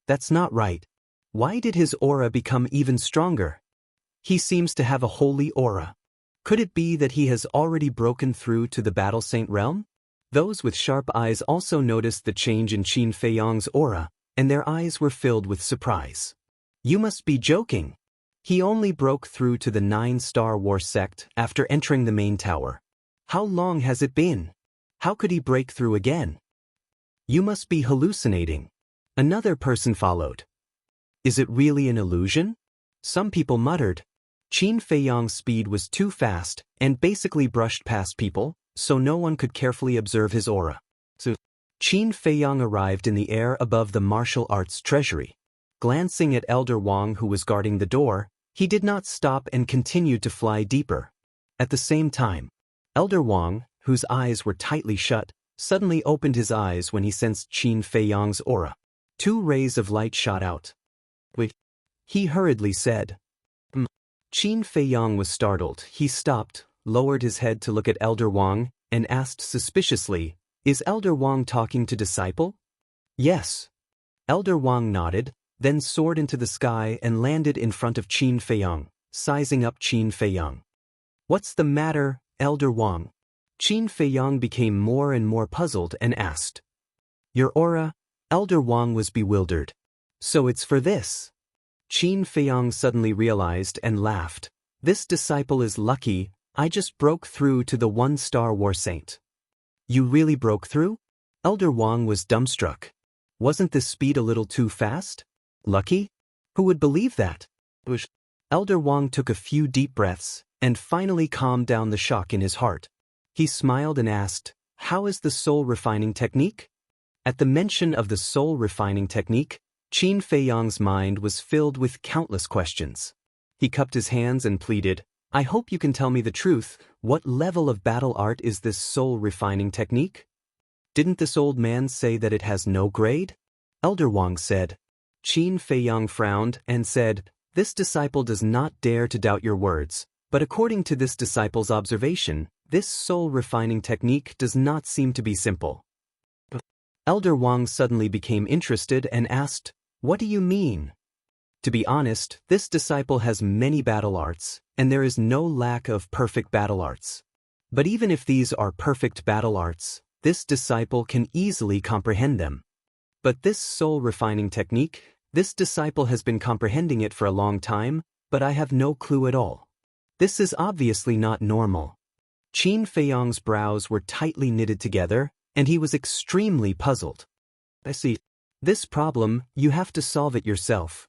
That's not right. Why did his aura become even stronger? He seems to have a holy aura. Could it be that he has already broken through to the Battle Saint realm? Those with sharp eyes also noticed the change in Qin Feiyang's aura, and their eyes were filled with surprise. You must be joking. He only broke through to the 9-Star War sect after entering the main tower. How long has it been? How could he break through again? You must be hallucinating. Another person followed. Is it really an illusion? Some people muttered. Qin Feiyang's speed was too fast and basically brushed past people, so no one could carefully observe his aura. So, Qin Feiyang arrived in the air above the martial arts treasury. Glancing at Elder Wang who was guarding the door, he did not stop and continued to fly deeper. At the same time, Elder Wang, whose eyes were tightly shut, suddenly opened his eyes when he sensed Qin Feiyang's aura. 2 rays of light shot out. Wait. He hurriedly said. Qin Feiyang was startled. He stopped, lowered his head to look at Elder Wang, and asked suspiciously, "Is Elder Wang talking to disciple?" "Yes." Elder Wang nodded, then soared into the sky and landed in front of Qin Feiyang, sizing up Qin Feiyang. "What's the matter, Elder Wang?" Qin Feiyang became more and more puzzled and asked. "Your aura?" Elder Wang was bewildered. "So it's for this." Qin Feiyang suddenly realized and laughed. "This disciple is lucky. I just broke through to the 1-Star War Saint." "You really broke through?" Elder Wang was dumbstruck. "Wasn't this speed a little too fast? Lucky? Who would believe that?" Elder Wang took a few deep breaths and finally calmed down the shock in his heart. He smiled and asked, "How is the soul refining technique?" At the mention of the soul refining technique, Qin Feiyang's mind was filled with countless questions. He cupped his hands and pleaded, "I hope you can tell me the truth. What level of battle art is this soul refining technique? Didn't this old man say that it has no grade?" Elder Wang said. Qin Feiyang frowned and said, "This disciple does not dare to doubt your words, but according to this disciple's observation, this soul refining technique does not seem to be simple." Elder Wang suddenly became interested and asked, "What do you mean?" To be honest, this disciple has many battle arts, and there is no lack of perfect battle arts. But even if these are perfect battle arts, this disciple can easily comprehend them. But this soul-refining technique, this disciple has been comprehending it for a long time, but I have no clue at all. This is obviously not normal. Qin Feiyang's brows were tightly knitted together, and he was extremely puzzled. "I see. This problem, you have to solve it yourself."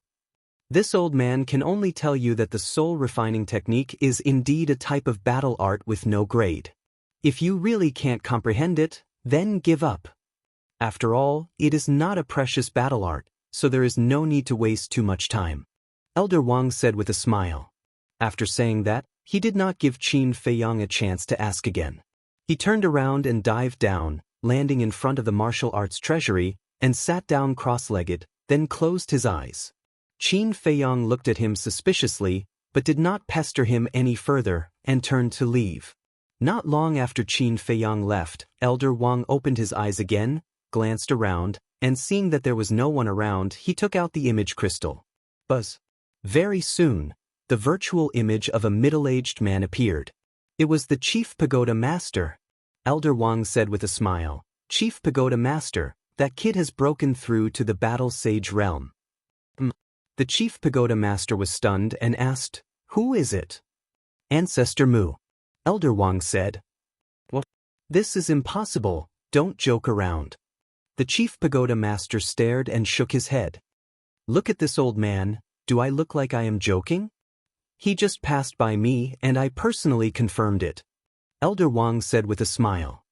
This old man can only tell you that the soul refining technique is indeed a type of battle art with no grade. If you really can't comprehend it, then give up. After all, it is not a precious battle art, so there is no need to waste too much time. Elder Wang said with a smile. After saying that, he did not give Qin Feiyang a chance to ask again. He turned around and dived down, landing in front of the martial arts treasury, and sat down cross-legged, then closed his eyes. Qin Feiyang looked at him suspiciously, but did not pester him any further, and turned to leave. Not long after Qin Feiyang left, Elder Wang opened his eyes again, glanced around, and seeing that there was no one around, he took out the image crystal. Buzz. Very soon, the virtual image of a middle-aged man appeared. It was the Chief Pagoda Master. Elder Wang said with a smile, Chief Pagoda Master, that kid has broken through to the Battle Sage realm. The Chief Pagoda Master was stunned and asked, Who is it? Ancestor Mu. Elder Wang said. What? This is impossible, don't joke around. The Chief Pagoda Master stared and shook his head. Look at this old man, do I look like I am joking? He just passed by me and I personally confirmed it. Elder Wang said with a smile.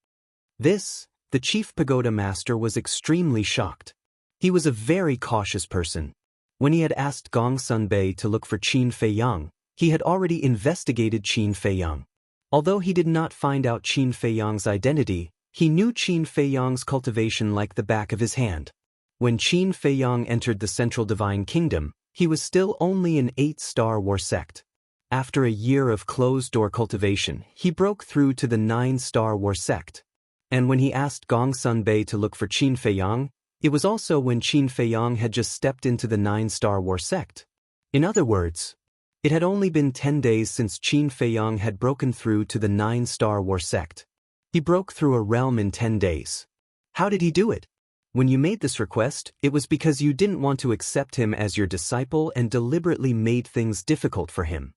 The Chief Pagoda Master was extremely shocked. He was a very cautious person. When he had asked Gongsun Bei to look for Qin Feiyang, he had already investigated Qin Feiyang. Although he did not find out Qin Feiyang's identity, he knew Qin Feiyang's cultivation like the back of his hand. When Qin Feiyang entered the Central Divine Kingdom, he was still only an 8-star war sect. After a year of closed-door cultivation, he broke through to the 9-star war sect. And when he asked Gongsun Bei to look for Qin Feiyang, it was also when Qin Feiyang had just stepped into the 9-star war sect. In other words, it had only been 10 days since Qin Feiyang had broken through to the 9-star war sect. He broke through a realm in 10 days. How did he do it? When you made this request, it was because you didn't want to accept him as your disciple and deliberately made things difficult for him.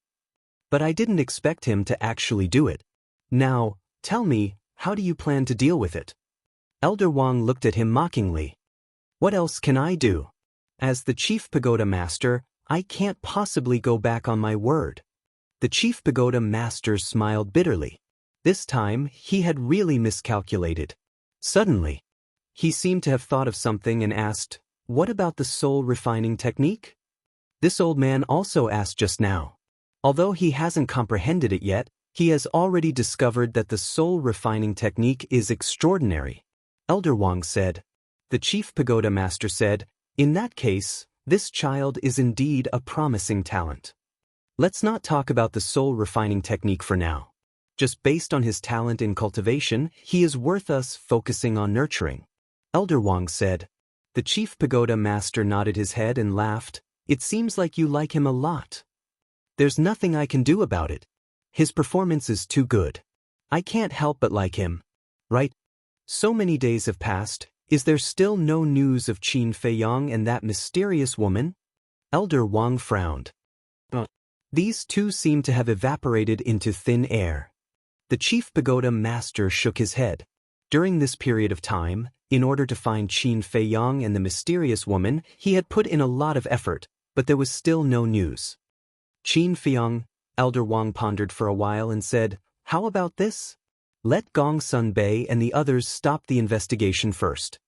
But I didn't expect him to actually do it. Now, tell me, how do you plan to deal with it? Elder Wang looked at him mockingly. What else can I do? As the Chief Pagoda Master, I can't possibly go back on my word. The Chief Pagoda Master smiled bitterly. This time, he had really miscalculated. Suddenly, he seemed to have thought of something and asked, What about the soul refining technique? This old man also asked just now. Although he hasn't comprehended it yet, he has already discovered that the soul refining technique is extraordinary. Elder Wang said. The Chief Pagoda Master said, In that case, this child is indeed a promising talent. Let's not talk about the soul refining technique for now. Just based on his talent in cultivation, he is worth us focusing on nurturing. Elder Wang said. The Chief Pagoda Master nodded his head and laughed. It seems like you like him a lot. There's nothing I can do about it. His performance is too good. I can't help but like him. Right? So many days have passed. Is there still no news of Qin Feiyang and that mysterious woman? Elder Wang frowned. These two seem to have evaporated into thin air. The Chief Pagoda Master shook his head. During this period of time, in order to find Qin Feiyang and the mysterious woman, he had put in a lot of effort, but there was still no news. Qin Feiyang, Elder Wang pondered for a while and said, How about this? Let Gongsun Bei and the others stop the investigation first.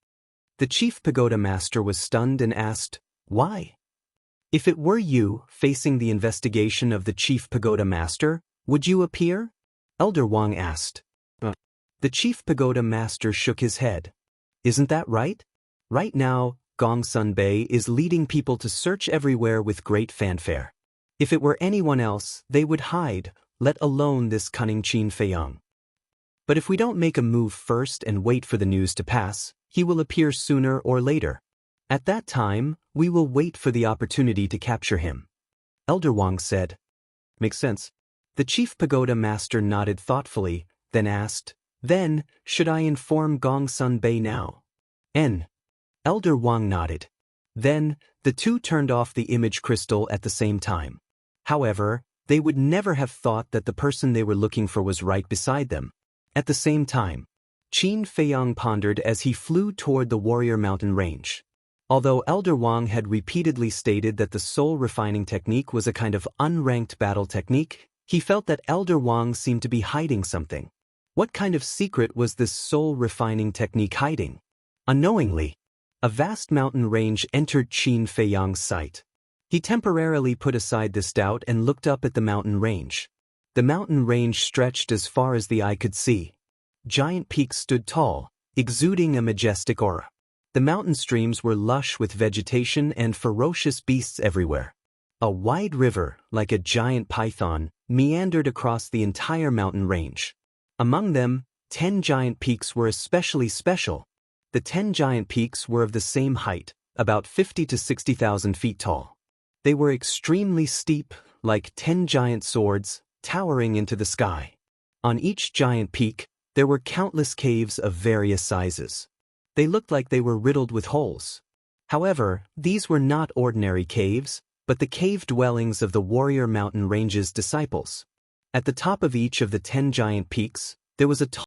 The Chief Pagoda Master was stunned and asked, Why? If it were you facing the investigation of the Chief Pagoda Master, would you appear? Elder Wang asked. The Chief Pagoda Master shook his head. Isn't that right? Right now, Gongsun Bei is leading people to search everywhere with great fanfare. If it were anyone else, they would hide, let alone this cunning Qin Feiyang. But if we don't make a move first and wait for the news to pass, he will appear sooner or later. At that time, we will wait for the opportunity to capture him. Elder Wang said. Makes sense. The Chief Pagoda Master nodded thoughtfully, then asked, Then, should I inform Gongsun Bei now? Elder Wang nodded. Then, the two turned off the image crystal at the same time. However, they would never have thought that the person they were looking for was right beside them. At the same time, Qin Feiyang pondered as he flew toward the Warrior Mountain range. Although Elder Wang had repeatedly stated that the soul refining technique was a kind of unranked battle technique, he felt that Elder Wang seemed to be hiding something. What kind of secret was this soul refining technique hiding? Unknowingly, a vast mountain range entered Qin Feiyang's sight. He temporarily put aside this doubt and looked up at the mountain range. The mountain range stretched as far as the eye could see. Giant peaks stood tall, exuding a majestic aura. The mountain streams were lush with vegetation and ferocious beasts everywhere. A wide river, like a giant python, meandered across the entire mountain range. Among them, 10 giant peaks were especially special. The 10 giant peaks were of the same height, about 50 to 60,000 feet tall. They were extremely steep, like 10 giant swords, towering into the sky. On each giant peak, there were countless caves of various sizes. They looked like they were riddled with holes. However, these were not ordinary caves, but the cave dwellings of the Warrior Mountain Range's disciples. At the top of each of the 10 giant peaks, there was a